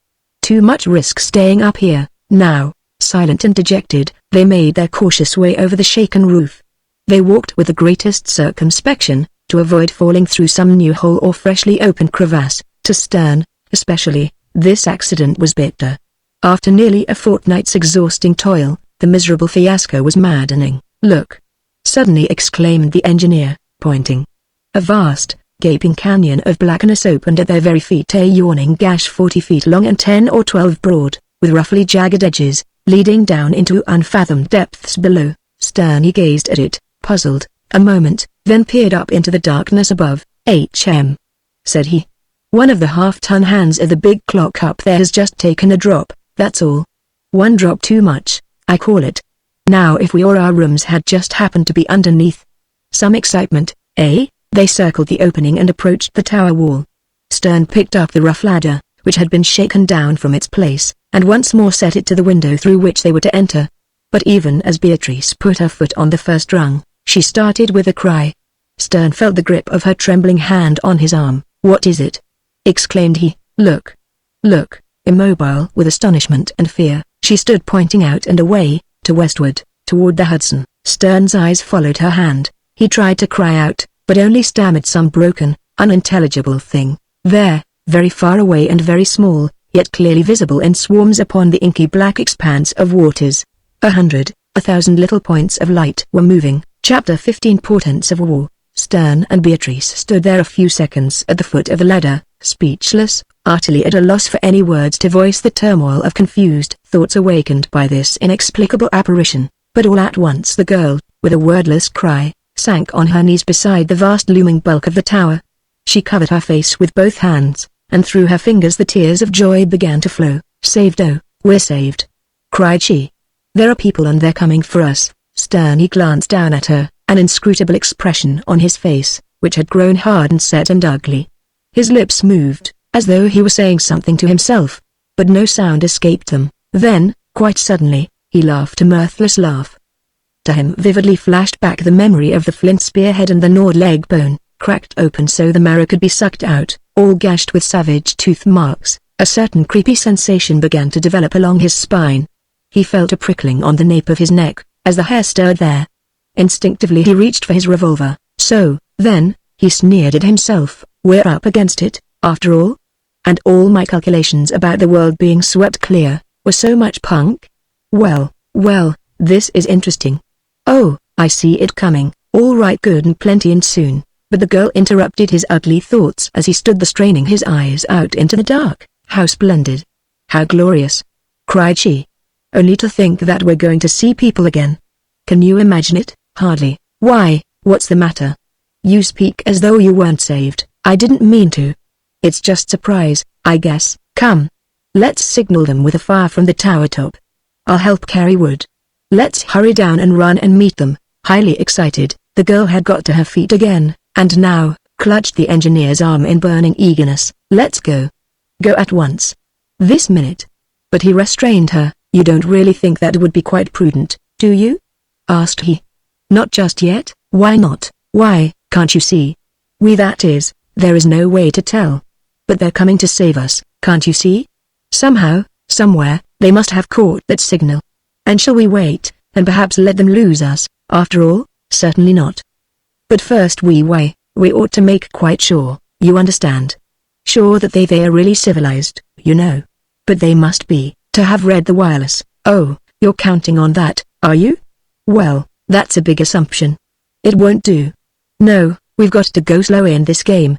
Too much risk staying up here, now." Silent and dejected, they made their cautious way over the shaken roof. They walked with the greatest circumspection, to avoid falling through some new hole or freshly opened crevasse. To Stern, especially, this accident was bitter. After nearly a fortnight's exhausting toil, the miserable fiasco was maddening. "Look!" suddenly exclaimed the engineer, pointing. A vast, gaping canyon of blackness opened at their very feet, a yawning gash 40 feet long and 10 or 12 broad, with roughly jagged edges, leading down into unfathomed depths below. Stern he gazed at it, puzzled, a moment, then peered up into the darkness above. "HM," said he. "One of the half-ton hands of the big clock up there has just taken a drop, that's all. One drop too much, I call it. Now if we or our rooms had just happened to be underneath. Some excitement, eh?" They circled the opening and approached the tower wall. Stern picked up the rough ladder, which had been shaken down from its place, and once more set it to the window through which they were to enter. But even as Beatrice put her foot on the first rung, she started with a cry. Stern felt the grip of her trembling hand on his arm. "What is it?" exclaimed he. Look. Look." Immobile with astonishment and fear, she stood pointing out and away, to westward, toward the Hudson. Stern's eyes followed her hand. He tried to cry out, but only stammered some broken, unintelligible thing. There, very far away and very small, yet clearly visible in swarms upon the inky black expanse of waters. 100, 1,000 little points of light were moving. Chapter 15 Portents of War. Stern and Beatrice stood there a few seconds at the foot of the ladder, speechless, utterly at a loss for any words to voice the turmoil of confused thoughts awakened by this inexplicable apparition. But all at once the girl, with a wordless cry, sank on her knees beside the vast looming bulk of the tower. She covered her face with both hands, and through her fingers the tears of joy began to flow. "Saved, oh, we're saved!" cried she. "There are people and they're coming for us." Stern he glanced down at her, an inscrutable expression on his face, which had grown hard and set and ugly. His lips moved, as though he were saying something to himself, but no sound escaped them. Then, quite suddenly, he laughed a mirthless laugh. To him vividly flashed back the memory of the flint spearhead and the gnawed leg bone, cracked open so the marrow could be sucked out, all gashed with savage tooth marks. A certain creepy sensation began to develop along his spine. He felt a prickling on the nape of his neck, as the hair stirred there. Instinctively he reached for his revolver. "So, then," he sneered at himself, "we're up against it, after all? And all my calculations about the world being swept clear, were so much punk? Well, this is interesting. Oh, I see it coming. All right, good and plenty and soon." But the girl interrupted his ugly thoughts as he stood there straining his eyes out into the dark. "How splendid! How glorious!" cried she. "Only to think that we're going to see people again. Can you imagine it?" "Hardly." "Why, what's the matter? You speak as though you weren't saved." "I didn't mean to. It's just surprise, I guess." "Come. Let's signal them with a fire from the tower top. I'll help carry wood. Let's hurry down and run and meet them." Highly excited, the girl had got to her feet again, and now, clutched the engineer's arm in burning eagerness. "Let's go. Go at once. This minute." But he restrained her. "You don't really think that would be quite prudent, do you?" asked he. "Not just yet." "Why not?" "Why, can't you see? That is, there is no way to tell. But they're coming to save us, can't you see? Somehow, somewhere, they must have caught that signal. And shall we wait, and perhaps let them lose us, after all?" "Certainly not. But first we ought to make quite sure, you understand. Sure that they are really civilized, you know. But they must be, to have read the wireless." "Oh, you're counting on that, are you?" "Well, that's a big assumption. It won't do. No, we've got to go slow in this game.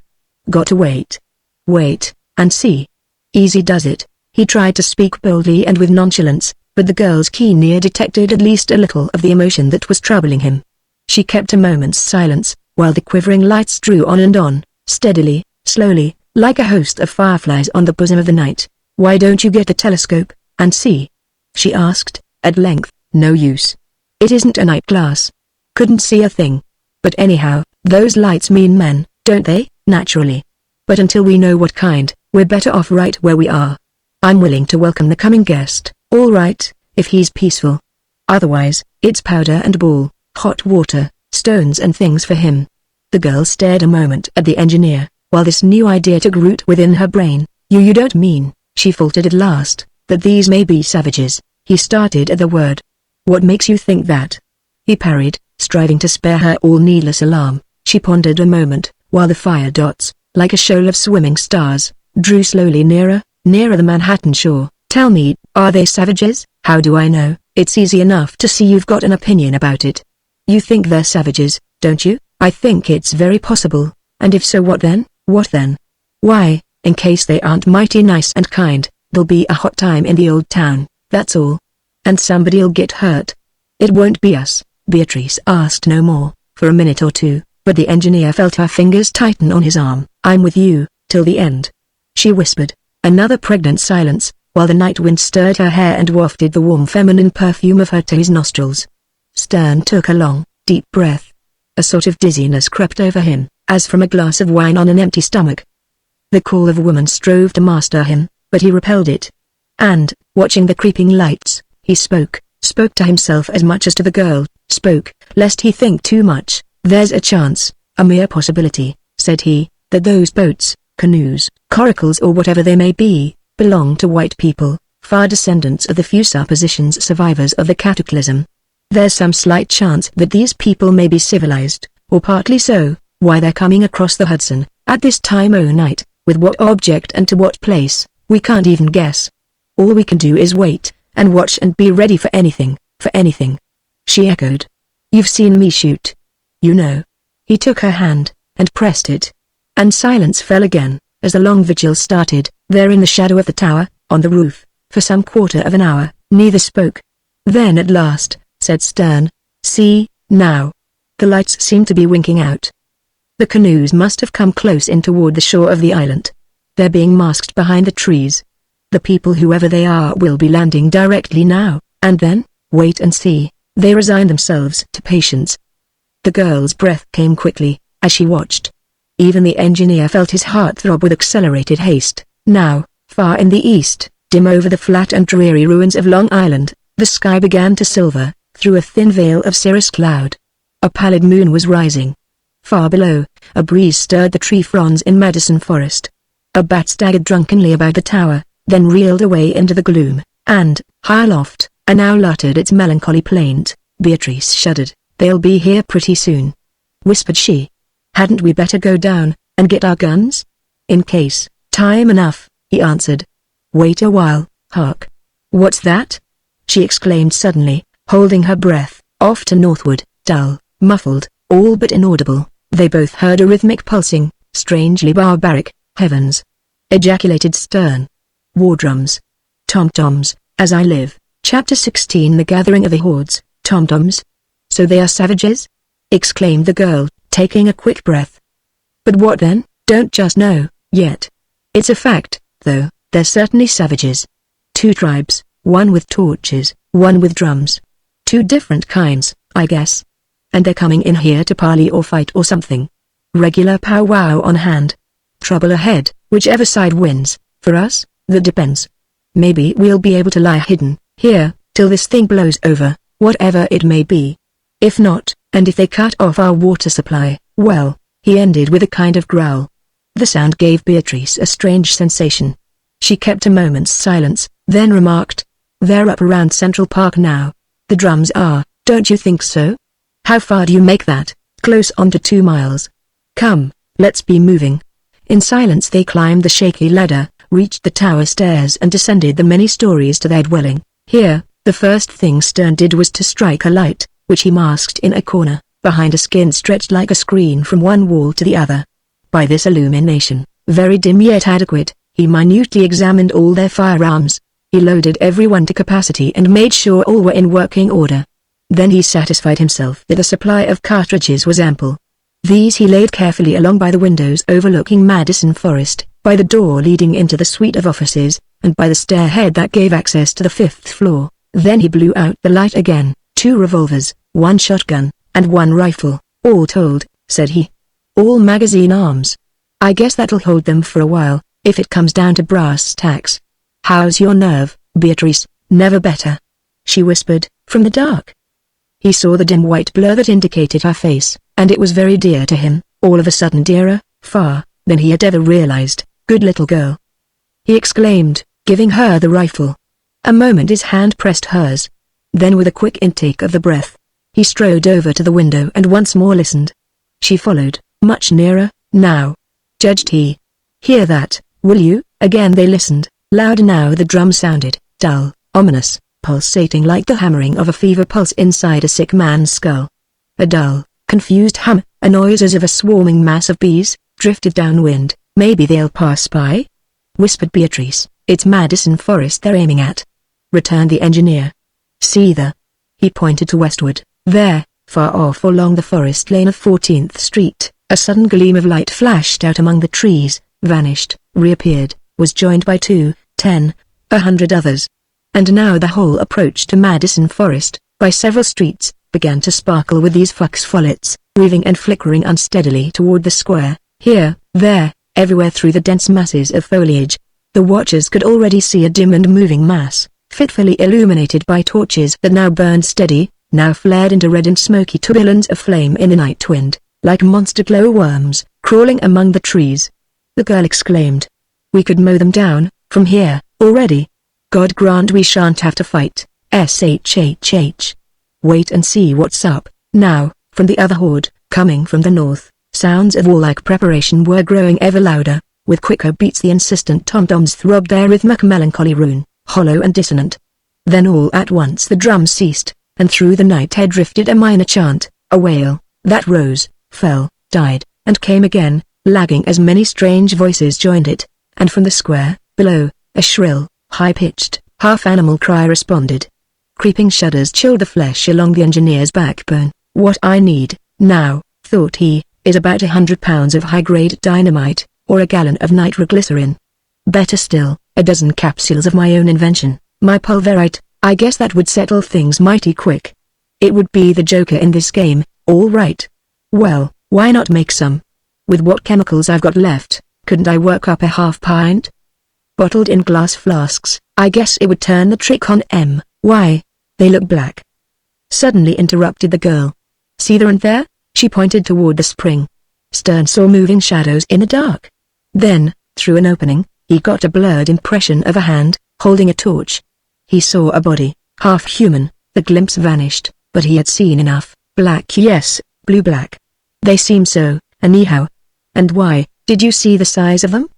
Got to wait. Wait, and see. Easy does it." He tried to speak boldly and with nonchalance, but the girl's keen ear detected at least a little of the emotion that was troubling him. She kept a moment's silence, while the quivering lights drew on and on, steadily, slowly, like a host of fireflies on the bosom of the night. "Why don't you get a telescope, and see?" she asked, at length. "No use. It isn't a night glass. Couldn't see a thing. But anyhow, those lights mean men, don't they?" "Naturally. But until we know what kind, we're better off right where we are. I'm willing to welcome the coming guest, all right, if he's peaceful. Otherwise, it's powder and ball, hot water, stones and things for him." The girl stared a moment at the engineer, while this new idea took root within her brain. You don't mean," she faltered at last, "that these may be savages?" He started at the word. "What makes you think that?" he parried, striving to spare her all needless alarm. She pondered a moment, while the fire dots, like a shoal of swimming stars, drew slowly nearer, nearer the Manhattan shore. "Tell me, are they savages?" "How do I know? It's easy enough to see you've got an opinion about it. You think they're savages, don't you?" "I think it's very possible. And if so, what then? What then? Why, in case they aren't mighty nice and kind, there'll be a hot time in the old town, that's all. And somebody'll get hurt. It won't be us. Beatrice asked no more, for a minute or two, but the engineer felt her fingers tighten on his arm. I'm with you, till the end, she whispered. Another pregnant silence, while the night wind stirred her hair and wafted the warm feminine perfume of her to his nostrils. Stern took a long, deep breath. A sort of dizziness crept over him, as from a glass of wine on an empty stomach. The call of a woman strove to master him, but he repelled it. And, watching the creeping lights, he spoke to himself as much as to the girl, spoke, lest he think too much. There's a chance, a mere possibility, said he, that those boats, canoes, coracles or whatever they may be, belong to white people, far descendants of the few suppositions survivors of the cataclysm. There's some slight chance that these people may be civilized, or partly so. Why they're coming across the Hudson, at this time o' night, with what object and to what place, we can't even guess. All we can do is wait, and watch and be ready for anything, she echoed. You've seen me shoot. You know. He took her hand, and pressed it. And silence fell again, as the long vigil started. There in the shadow of the tower, on the roof, for some quarter of an hour, neither spoke. Then at last, said Stern, see, now. The lights seemed to be winking out. The canoes must have come close in toward the shore of the island. They're being masked behind the trees. The people, whoever they are, will be landing directly now, and then, wait and see. They resign themselves to patience. The girl's breath came quickly, as she watched. Even the engineer felt his heart throb with accelerated haste. Now, far in the east, dim over the flat and dreary ruins of Long Island, the sky began to silver, through a thin veil of cirrus cloud. A pallid moon was rising. Far below, a breeze stirred the tree fronds in Madison Forest. A bat staggered drunkenly about the tower, then reeled away into the gloom, and, high aloft, an owl uttered its melancholy plaint. Beatrice shuddered. They'll be here pretty soon, whispered she. Hadn't we better go down, and get our guns? In case. Time enough, he answered. Wait a while, hark. What's that? She exclaimed suddenly, holding her breath. Off to northward, dull, muffled, all but inaudible. They both heard a rhythmic pulsing, strangely barbaric. Heavens! Ejaculated Stern. War drums. Tom-toms, as I live. Chapter 16. The gathering of the hordes. Tom-toms? So they are savages? Exclaimed the girl, taking a quick breath. But what then? Don't just know, yet. It's a fact, though, they're certainly savages. Two tribes, one with torches, one with drums. Two different kinds, I guess. And they're coming in here to parley or fight or something. Regular powwow on hand. Trouble ahead, whichever side wins. For us, that depends. Maybe we'll be able to lie hidden, here, till this thing blows over, whatever it may be. If not, and if they cut off our water supply, well, he ended with a kind of growl. The sound gave Beatrice a strange sensation. She kept a moment's silence, then remarked, they're up around Central Park now. The drums are, don't you think so? How far do you make that? Close on to 2 miles. Come, let's be moving. In silence they climbed the shaky ladder, reached the tower stairs and descended the many stories to their dwelling. Here, the first thing Stern did was to strike a light, which he masked in a corner, behind a skin stretched like a screen from one wall to the other. By this illumination, very dim yet adequate, he minutely examined all their firearms. He loaded everyone to capacity and made sure all were in working order. Then he satisfied himself that the supply of cartridges was ample. These he laid carefully along by the windows overlooking Madison Forest, by the door leading into the suite of offices, and by the stairhead that gave access to the 5th floor. Then he blew out the light again. 2 revolvers, 1 shotgun, and 1 rifle, all told, said he. All magazine arms. I guess that'll hold them for a while, if it comes down to brass tacks. How's your nerve, Beatrice? Never better, she whispered, from the dark. He saw the dim white blur that indicated her face, and it was very dear to him, all of a sudden dearer, far, than he had ever realized. Good little girl, he exclaimed, giving her the rifle. A moment his hand pressed hers. Then with a quick intake of the breath, he strode over to the window and once more listened. She followed, much nearer, now. Judged he. Hear that, will you? Again they listened. Louder now the drum sounded, dull, ominous, pulsating like the hammering of a fever pulse inside a sick man's skull. A dull, confused hum, a noise as of a swarming mass of bees. drifted downwind. "Maybe they'll pass by?" whispered Beatrice. "It's Madison Forest they're aiming at," returned the engineer. "See there?" He pointed to westward. There, far off along the forest lane of 14th Street, a sudden gleam of light flashed out among the trees, vanished, reappeared, was joined by 2, 10, 100 others. And now the whole approach to Madison Forest, by several streets, began to sparkle with these foxfollets, weaving and flickering unsteadily toward the square, here, there, everywhere through the dense masses of foliage. The watchers could already see a dim and moving mass, fitfully illuminated by torches that now burned steady, now flared into red and smoky turbulence of flame in the night wind, like monster glowworms, crawling among the trees. The girl exclaimed. "We could mow them down, from here, already. God grant we shan't have to fight, shhh. Wait and see what's up." Now, from the other horde, coming from the north, sounds of warlike preparation were growing ever louder. With quicker beats the insistent tom-toms throbbed their rhythmic melancholy rune, hollow and dissonant. Then all at once the drums ceased, and through the night there drifted a minor chant, a wail, that rose, fell, died, and came again, lagging as many strange voices joined it, and from the square, below, a shrill, high-pitched, half-animal cry responded. Creeping shudders chilled the flesh along the engineer's backbone. "What I need, now," thought he, "is about 100 pounds of high-grade dynamite, or a gallon of nitroglycerin. Better still, a dozen capsules of my own invention, my pulverite. I guess that would settle things mighty quick. It would be the joker in this game, all right. Well, why not make some? With what chemicals I've got left, couldn't I work up a half pint? Bottled in glass flasks, I guess it would turn the trick on why, they look black." Suddenly interrupted the girl. "See there and there?" She pointed toward the spring. Stern saw moving shadows in the dark. Then, through an opening, he got a blurred impression of a hand, holding a torch. He saw a body, half human. The glimpse vanished, but he had seen enough. Black, yes, blue-black. They seemed so, anyhow. And why, did you see the size of them?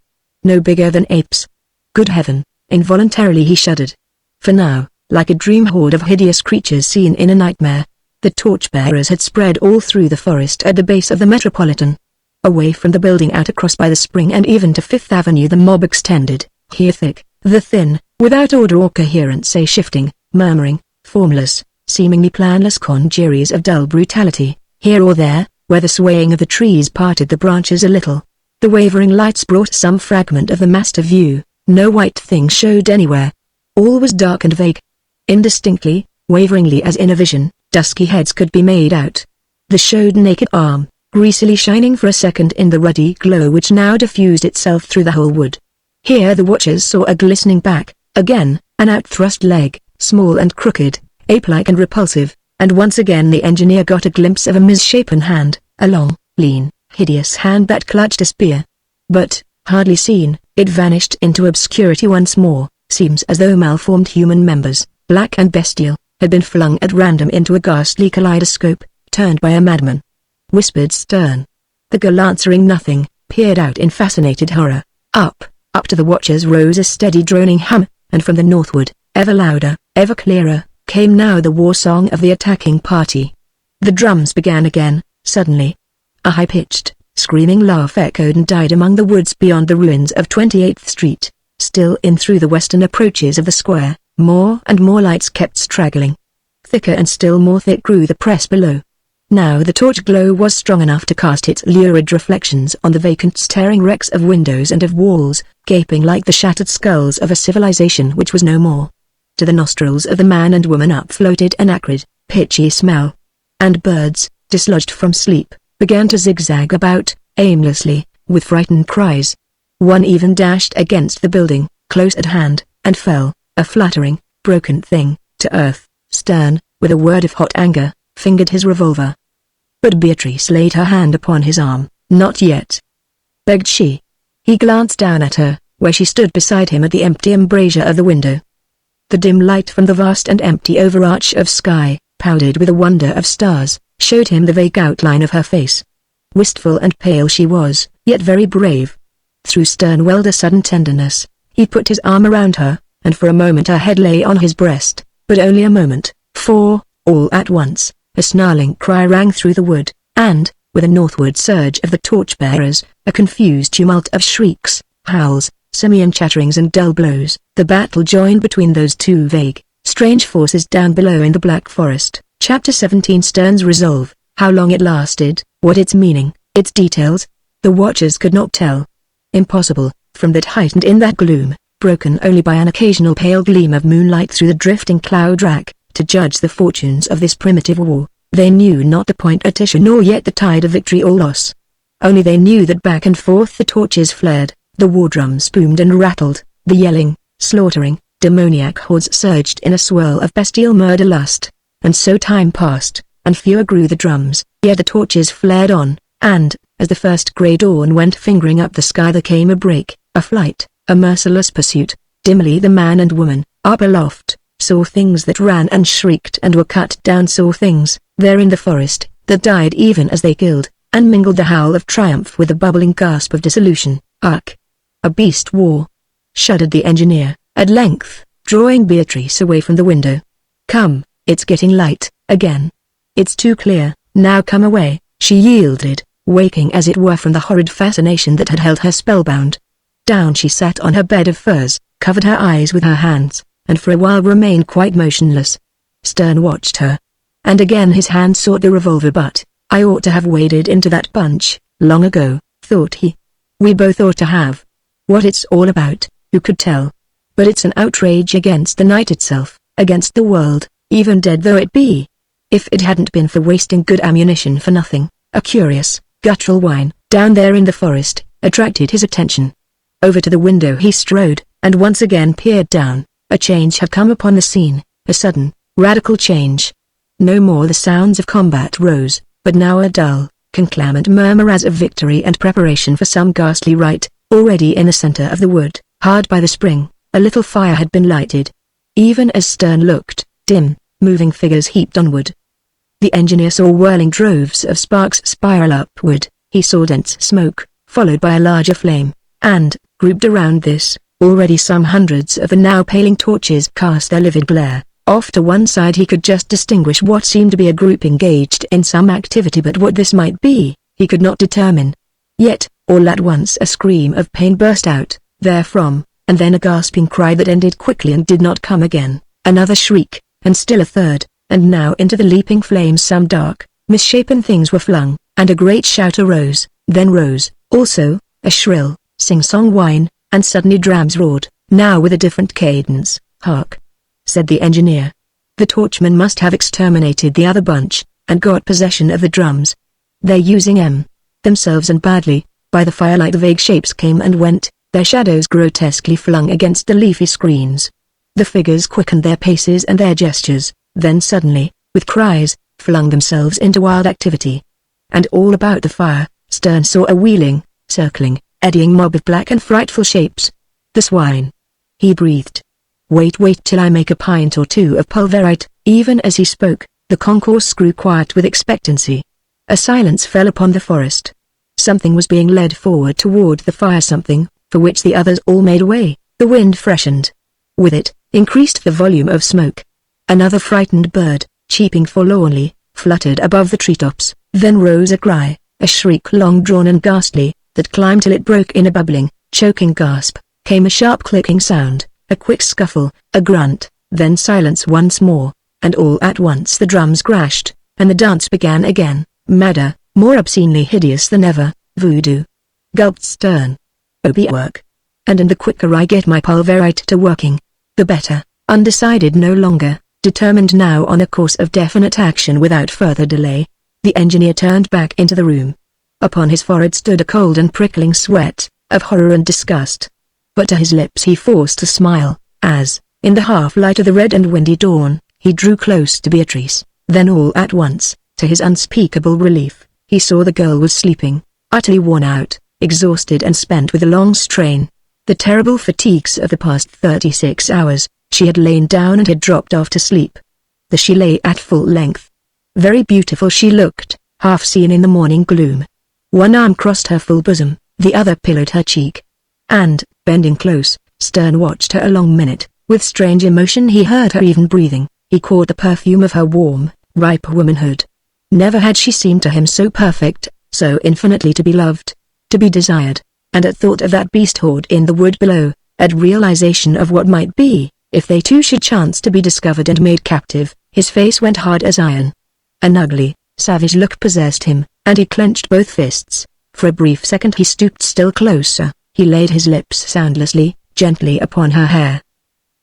No bigger than apes. Good heaven, involuntarily he shuddered. For now, like a dream horde of hideous creatures seen in a nightmare, the torchbearers had spread all through the forest at the base of the Metropolitan. Away from the building out across by the spring and even to Fifth Avenue the mob extended, here thick, the thin, without order or coherence, a shifting, murmuring, formless, seemingly planless congeries of dull brutality, here or there, where the swaying of the trees parted the branches a little. The wavering lights brought some fragment of the mass to view. No white thing showed anywhere. All was dark and vague. Indistinctly, waveringly as in a vision, dusky heads could be made out. The showed naked arm, greasily shining for a second in the ruddy glow which now diffused itself through the whole wood. Here the watchers saw a glistening back, again, an out-thrust leg, small and crooked, ape-like and repulsive, and once again the engineer got a glimpse of a misshapen hand, a long, lean, hideous hand that clutched a spear. But, hardly seen, it vanished into obscurity once more. Seems as though malformed human members, black and bestial, had been flung at random into a ghastly kaleidoscope, turned by a madman. Whispered Stern. The girl, answering nothing, peered out in fascinated horror. Up to the watchers rose a steady droning hum, and from the northward, ever louder, ever clearer, came now the war song of the attacking party. The drums began again, suddenly. A high-pitched, screaming laugh echoed and died among the woods beyond the ruins of 28th Street. Still in through the western approaches of the square, more and more lights kept straggling. Thicker and still more thick grew the press below. Now the torch glow was strong enough to cast its lurid reflections on the vacant staring wrecks of windows and of walls, gaping like the shattered skulls of a civilization which was no more. To the nostrils of the man and woman up floated an acrid, pitchy smell. And birds, dislodged from sleep, began to zigzag about, aimlessly, with frightened cries. One even dashed against the building, close at hand, and fell, a fluttering, broken thing, to earth. Stern, with a word of hot anger, fingered his revolver. But Beatrice laid her hand upon his arm. "Not yet," begged she. He glanced down at her, where she stood beside him at the empty embrasure of the window. The dim light from the vast and empty overarch of sky, powdered with a wonder of stars, showed him the vague outline of her face. Wistful and pale she was, yet very brave. Through Stern welled a sudden tenderness. He put his arm around her, and for a moment her head lay on his breast, but only a moment, for, all at once, a snarling cry rang through the wood, and, with a northward surge of the torchbearers, a confused tumult of shrieks, howls, simian chatterings and dull blows. The battle joined between those two vague, strange forces down below in the Black Forest. Chapter 17. Stern's resolve. How long it lasted, what its meaning, its details, the watchers could not tell. Impossible, from that height and in that gloom, broken only by an occasional pale gleam of moonlight through the drifting cloud rack, to judge the fortunes of this primitive war. They knew not the point at issue nor yet the tide of victory or loss. Only they knew that back and forth the torches flared, the war drums boomed and rattled, the yelling, slaughtering, demoniac hordes surged in a swirl of bestial murder lust. And so time passed, and fewer grew the drums, yet the torches flared on, and, as the first grey dawn went fingering up the sky, there came a break, a flight, a merciless pursuit. Dimly the man and woman, up aloft, saw things that ran and shrieked and were cut down, saw things, there in the forest, that died even as they killed, and mingled the howl of triumph with the bubbling gasp of dissolution. Ugh! A beast war! Shuddered the engineer, at length, drawing Beatrice away from the window. Come, it's getting light, again. It's too clear, now come away, she yielded, waking as it were from the horrid fascination that had held her spellbound. Down she sat on her bed of furs, covered her eyes with her hands, and for a while remained quite motionless. Stern watched her. And again his hand sought the revolver, but, I ought to have waded into that bunch, long ago, thought he. We both ought to have. What it's all about, who could tell? But it's an outrage against the night itself, against the world, even dead though it be. If it hadn't been for wasting good ammunition for nothing, a curious, guttural whine, down there in the forest, attracted his attention. Over to the window he strode, and once again peered down. A change had come upon the scene, a sudden, radical change. No more the sounds of combat rose, but now a dull, conclamant murmur as of victory and preparation for some ghastly rite. Already in the center of the wood, hard by the spring, a little fire had been lighted. Even as Stern looked, dim, moving figures heaped onward. The engineer saw whirling droves of sparks spiral upward. He saw dense smoke, followed by a larger flame, and, grouped around this, already some hundreds of the now paling torches cast their livid glare. Off to one side he could just distinguish what seemed to be a group engaged in some activity, but what this might be, he could not determine. Yet, all at once a scream of pain burst out therefrom, and then a gasping cry that ended quickly and did not come again, another shriek, and still a third, and now into the leaping flames some dark, misshapen things were flung, and a great shout arose, then rose, also, a shrill, sing-song whine, and suddenly drums roared, now with a different cadence. Hark! Said the engineer. The torchmen must have exterminated the other bunch, and got possession of the drums. They're using themselves, and badly. By the firelight the vague shapes came and went, their shadows grotesquely flung against the leafy screens. The figures quickened their paces and their gestures, then suddenly, with cries, flung themselves into wild activity. And all about the fire, Stern saw a wheeling, circling, eddying mob of black and frightful shapes. The swine! He breathed. Wait till I make a pint or two of pulverite. Even as he spoke, the concourse grew quiet with expectancy. A silence fell upon the forest. Something was being led forward toward the fire, something, for which the others all made way. The wind freshened. With it, increased the volume of smoke. Another frightened bird, cheeping forlornly, fluttered above the treetops. Then rose a cry, a shriek long drawn and ghastly, that climbed till it broke in a bubbling, choking gasp. Came a sharp clicking sound, a quick scuffle, a grunt, then silence once more, and all at once the drums crashed, and the dance began again, madder, more obscenely hideous than ever. Voodoo! Gulped Stern. Obi work. And the quicker I get my pulverite to working, the better. Undecided no longer, determined now on a course of definite action without further delay, the engineer turned back into the room. Upon his forehead stood a cold and prickling sweat, of horror and disgust. But to his lips he forced a smile, as, in the half-light of the red and windy dawn, he drew close to Beatrice. Then all at once, to his unspeakable relief, he saw the girl was sleeping, utterly worn out, exhausted and spent with the long strain. The terrible fatigues of the past 36 hours, she had lain down and had dropped off to sleep. There she lay at full length. Very beautiful she looked, half seen in the morning gloom. One arm crossed her full bosom, the other pillowed her cheek. And, bending close, Stern watched her a long minute. With strange emotion he heard her even breathing. He caught the perfume of her warm, ripe womanhood. Never had she seemed to him so perfect, so infinitely to be loved, to be desired, and at thought of that beast horde in the wood below, at realization of what might be, if they too should chance to be discovered and made captive, his face went hard as iron. An ugly, savage look possessed him, and he clenched both fists. For a brief second he stooped still closer, he laid his lips soundlessly, gently upon her hair.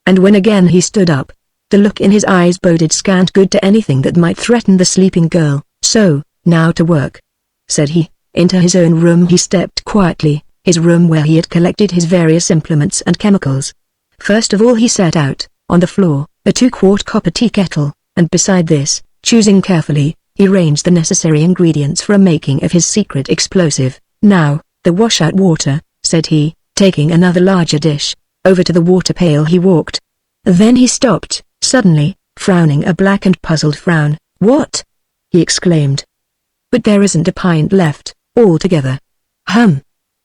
And when again he stood up, the look in his eyes boded scant good to anything that might threaten the sleeping girl. "So, now to work," said he. Into his own room he stepped quietly, his room where he had collected his various implements and chemicals. First of all he set out, on the floor, a 2-quart copper tea kettle, and beside this, choosing carefully, he arranged the necessary ingredients for a making of his secret explosive. "Now, the washout water," said he, taking another larger dish. Over to the water pail he walked. Then he stopped, suddenly, frowning a black and puzzled frown. "What?" he exclaimed. "But there isn't a pint left, altogether."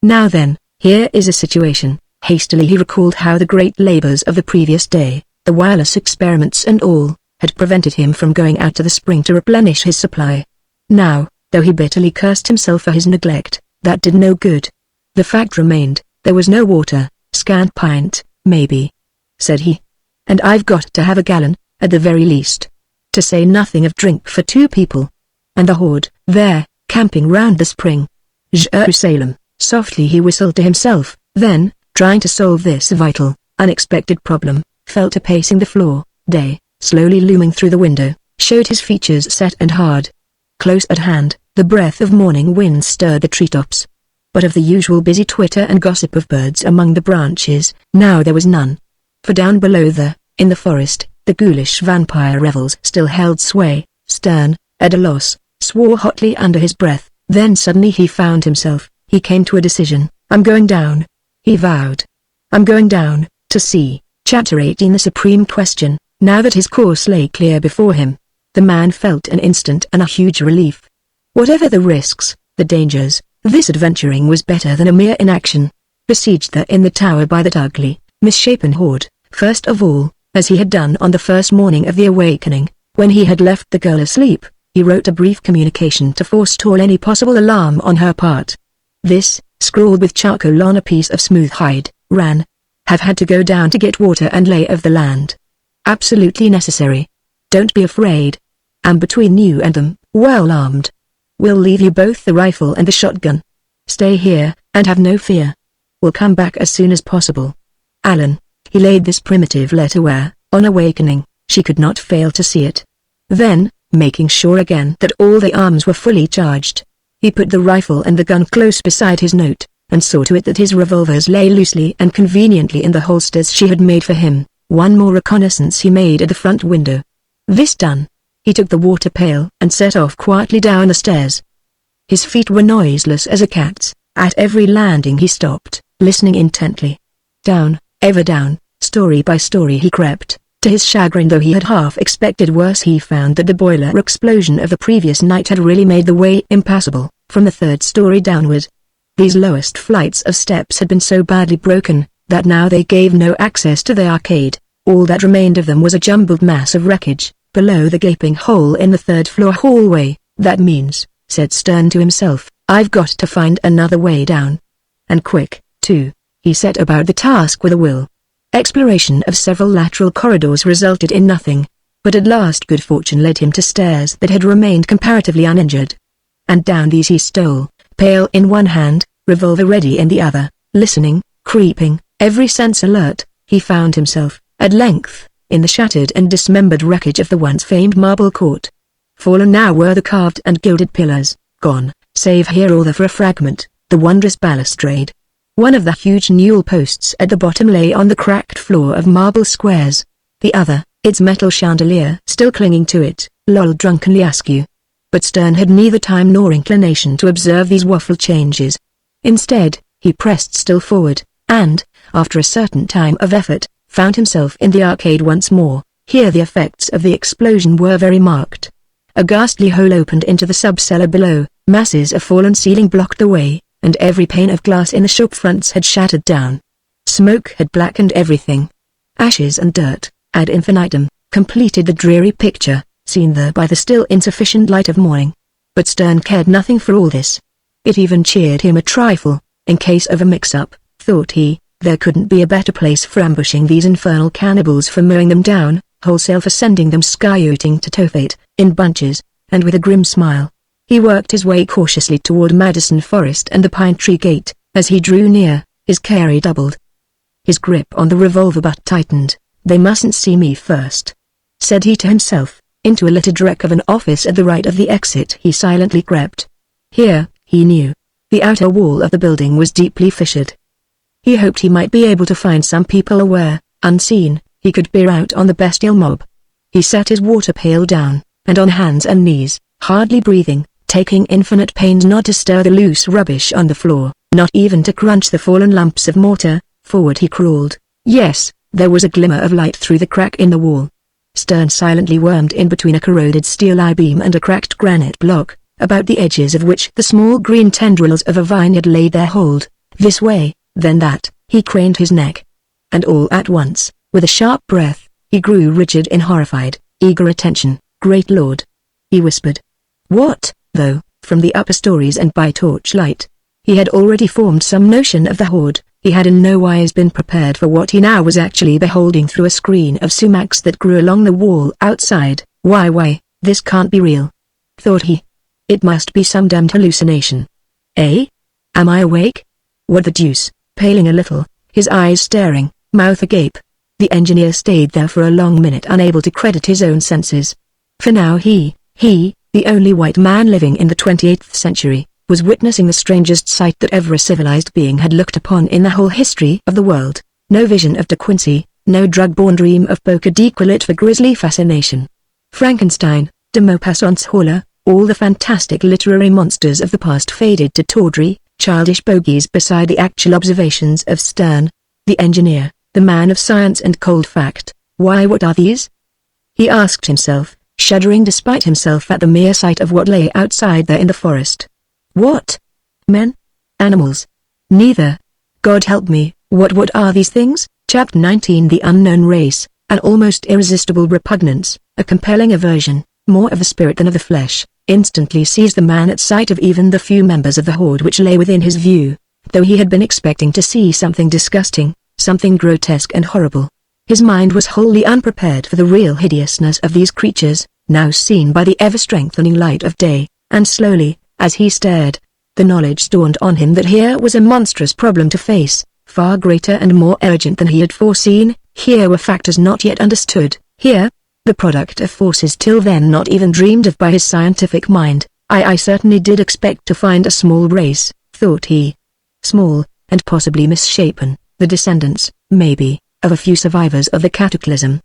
Now then, here is a situation." Hastily he recalled how the great labors of the previous day, the wireless experiments and all, had prevented him from going out to the spring to replenish his supply. Now, though he bitterly cursed himself for his neglect, that did no good. The fact remained, there was no water, scant pint, maybe, said he. "And I've got to have a gallon, at the very least. To say nothing of drink for 2 people. And the horde, there, camping round the spring. Jerusalem." Softly he whistled to himself, then, trying to solve this vital, unexpected problem, fell to pacing the floor. Day, slowly looming through the window, showed his features set and hard. Close at hand, the breath of morning wind stirred the treetops. But of the usual busy twitter and gossip of birds among the branches, now there was none. For down below in the forest, the ghoulish vampire revels still held sway. Stern, at a loss, swore hotly under his breath. Then suddenly he found himself. He came to a decision. "I'm going down," he vowed. "I'm going down, to see." Chapter 18. The supreme question. Now that his course lay clear before him, the man felt an instant and a huge relief. Whatever the risks, the dangers, this adventuring was better than a mere inaction. Besieged there in the tower by that ugly, misshapen horde, first of all, as he had done on the first morning of the awakening, when he had left the girl asleep, he wrote a brief communication to forestall any possible alarm on her part. This, scrawled with charcoal on a piece of smooth hide, ran: "Have had to go down to get water and lay of the land. Absolutely necessary. Don't be afraid. Am between you and them, well armed. Will leave you both the rifle and the shotgun. Stay here, and have no fear. Will come back as soon as possible. Allan." He laid this primitive letter where, on awakening, she could not fail to see it. Then, making sure again that all the arms were fully charged, he put the rifle and the gun close beside his note, and saw to it that his revolvers lay loosely and conveniently in the holsters she had made for him. One more reconnaissance he made at the front window. This done, he took the water pail and set off quietly down the stairs. His feet were noiseless as a cat's. At every landing he stopped, listening intently. Down, ever down, story by story he crept. To his chagrin, though he had half expected worse, he found that the boiler explosion of the previous night had really made the way impassable, from the 3rd story downward. These lowest flights of steps had been so badly broken, that now they gave no access to the arcade. All that remained of them was a jumbled mass of wreckage, below the gaping hole in the 3rd floor hallway. "That means," said Stern to himself, "I've got to find another way down. And quick, too." He set about the task with a will. Exploration of several lateral corridors resulted in nothing, but at last good fortune led him to stairs that had remained comparatively uninjured. And down these he stole, pail in one hand, revolver ready in the other, listening, creeping, every sense alert. He found himself, at length, in the shattered and dismembered wreckage of the once famed marble court. Fallen now were the carved and gilded pillars, gone, save here or there for a fragment, the wondrous balustrade. One of the huge newel posts at the bottom lay on the cracked floor of marble squares. The other, its metal chandelier still clinging to it, lolled drunkenly askew. But Stern had neither time nor inclination to observe these waffle changes. Instead, he pressed still forward, and, after a certain time of effort, found himself in the arcade once more. Here the effects of the explosion were very marked. A ghastly hole opened into the sub-cellar below, masses of fallen ceiling blocked the way, and every pane of glass in the shop fronts had shattered down. Smoke had blackened everything. Ashes and dirt, ad infinitum, completed the dreary picture, seen there by the still insufficient light of morning. But Stern cared nothing for all this. It even cheered him a trifle. In case of a mix-up, thought he, there couldn't be a better place for ambushing these infernal cannibals, for mowing them down, wholesale, for sending them skywooting to Tophet, in bunches. And with a grim smile, he worked his way cautiously toward Madison Forest and the Pine Tree Gate. As he drew near, his care redoubled. His grip on the revolver butt tightened. "They mustn't see me first," said he to himself. Into a littered wreck of an office at the right of the exit he silently crept. Here, he knew, the outer wall of the building was deeply fissured. He hoped he might be able to find some people aware, unseen, he could peer out on the bestial mob. He set his water pail down, and on hands and knees, hardly breathing, taking infinite pains not to stir the loose rubbish on the floor, not even to crunch the fallen lumps of mortar, forward he crawled. Yes, there was a glimmer of light through the crack in the wall. Stern silently wormed in between a corroded steel I-beam and a cracked granite block, about the edges of which the small green tendrils of a vine had laid their hold. This way, then that, he craned his neck. And all at once, with a sharp breath, he grew rigid in horrified, eager attention. "Great Lord!" he whispered. What, though, from the upper stories and by torchlight? He had already formed some notion of the horde. He had in no wise been prepared for what he now was actually beholding through a screen of sumacs that grew along the wall outside. Why, this can't be real, thought he. It must be some damned hallucination. Eh? Am I awake? What the deuce? Paling a little, his eyes staring, mouth agape, the engineer stayed there for a long minute, unable to credit his own senses. For now he, the only white man living in the 28th century, was witnessing the strangest sight that ever a civilized being had looked upon in the whole history of the world. No vision of De Quincey, no drug-born dream of Boca lit for grisly fascination. Frankenstein, de Maupassant's Horla, all the fantastic literary monsters of the past faded to tawdry, childish bogies beside the actual observations of Stern, the engineer, the man of science and cold fact. Why, what are these? He asked himself, shuddering despite himself at the mere sight of what lay outside there in the forest. What? Men? Animals? Neither. God help me, what are these things? Chapter 19. The unknown race, an almost irresistible repugnance, a compelling aversion, more of the spirit than of the flesh, instantly seized the man at sight of even the few members of the horde which lay within his view. Though he had been expecting to see something disgusting, something grotesque and horrible, his mind was wholly unprepared for the real hideousness of these creatures, now seen by the ever-strengthening light of day, and slowly, as he stared, the knowledge dawned on him that here was a monstrous problem to face, far greater and more urgent than he had foreseen. Here were factors not yet understood, here, the product of forces till then not even dreamed of by his scientific mind. I certainly did expect to find a small race, thought he. Small, and possibly misshapen, the descendants, maybe, of a few survivors of the cataclysm.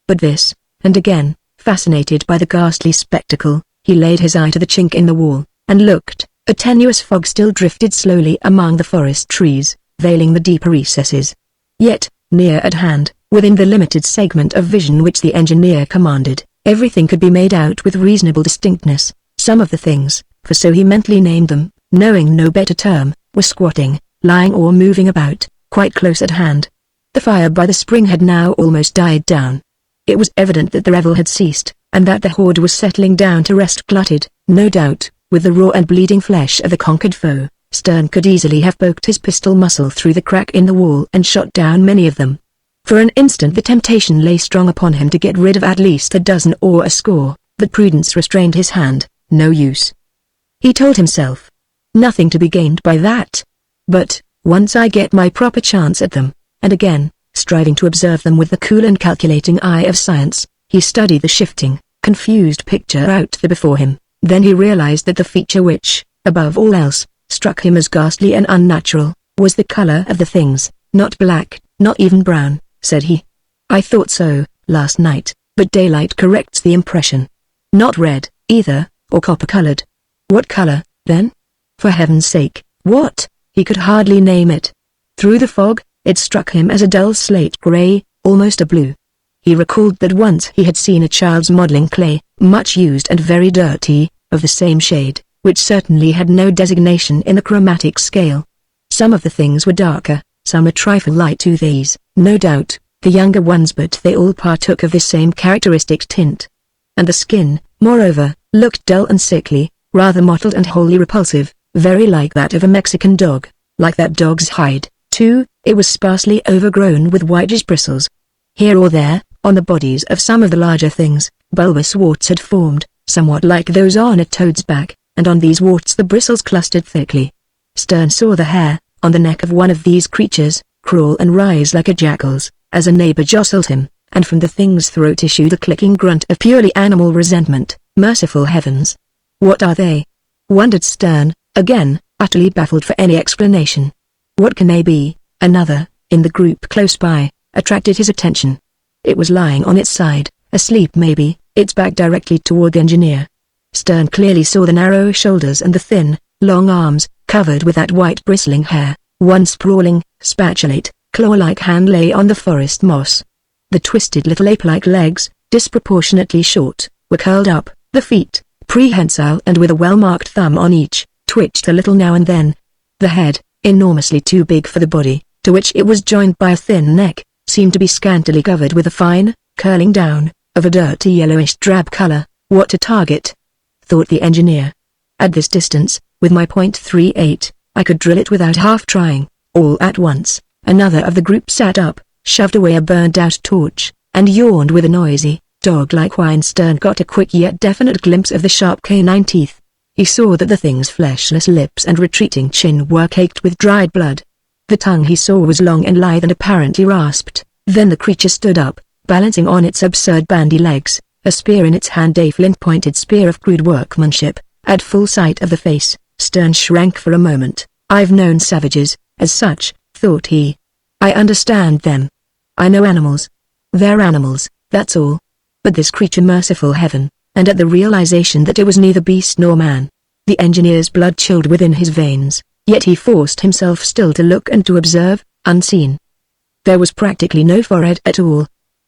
But this, and again, fascinated by the ghastly spectacle, he laid his eye to the chink in the wall, and looked. A tenuous fog still drifted slowly among the forest trees, veiling the deeper recesses. Yet, near at hand, within the limited segment of vision which the engineer commanded, everything could be made out with reasonable distinctness. Some of the things, for so he mentally named them, knowing no better term, were squatting, lying or moving about, quite close at hand. The fire by the spring had now almost died down. It was evident that the revel had ceased, and that the horde was settling down to rest, glutted, no doubt, with the raw and bleeding flesh of the conquered foe. Stern could easily have poked his pistol muzzle through the crack in the wall and shot down many of them. For an instant the temptation lay strong upon him to get rid of at least a dozen or a score, but prudence restrained his hand. No use, he told himself. Nothing to be gained by that. But, once I get my proper chance at them, and again, striving to observe them with the cool and calculating eye of science, he studied the shifting, confused picture out there before him. Then he realized that the feature which, above all else, struck him as ghastly and unnatural, was the color of the things. Not black, not even brown, said he. I thought so, last night, but daylight corrects the impression. Not red, either, or copper-colored. What color, then? For heaven's sake, what? He could hardly name it. Through the fog, it struck him as a dull slate gray, almost a blue. He recalled that once he had seen a child's modeling clay, much used and very dirty, of the same shade, which certainly had no designation in the chromatic scale. Some of the things were darker, some a trifle light to these, no doubt, the younger ones, but they all partook of this same characteristic tint. And the skin, moreover, looked dull and sickly, rather mottled and wholly repulsive. very like that of a Mexican dog. Like that dog's hide, too, it was sparsely overgrown with whitish bristles. Here or there, on the bodies of some of the larger things, bulbous warts had formed, somewhat like those on a toad's back, and on these warts the bristles clustered thickly. Stern saw the hair, on the neck of one of these creatures, crawl and rise like a jackal's, as a neighbor jostled him, and from the thing's throat issued a clicking grunt of purely animal resentment. Merciful heavens! What are they? Wondered Stern, again, utterly baffled for any explanation. What can they be? Another, in the group close by, attracted his attention. It was lying on its side, asleep maybe, its back directly toward the engineer. Stern clearly saw the narrow shoulders and the thin, long arms, covered with that white bristling hair. One sprawling, spatulate, claw-like hand lay on the forest moss. The twisted little ape-like legs, disproportionately short, were curled up, the feet, prehensile and with a well-marked thumb on each, twitched a little now and then. The head, enormously too big for the body, to which it was joined by a thin neck, seemed to be scantily covered with a fine, curling down, of a dirty yellowish drab color. What to target? Thought the engineer. At this distance, with my .38, I could drill it without half trying. All at once, another of the group sat up, shoved away a burned-out torch, and yawned with a noisy, dog-like whine. Stern got a quick yet definite glimpse of the sharp canine teeth. He saw that the thing's fleshless lips and retreating chin were caked with dried blood. The tongue he saw was long and lithe and apparently rasped. Then the creature stood up, balancing on its absurd bandy legs, a spear in its hand, a flint-pointed spear of crude workmanship. At full sight of the face, Stern shrank for a moment. I've known savages, as such, thought he. I understand them. I know animals. They're animals, that's all. But this creature, merciful heaven, and at the realization that it was neither beast nor man, the engineer's blood chilled within his veins, yet he forced himself still to look and to observe, unseen. There was practically no forehead at all.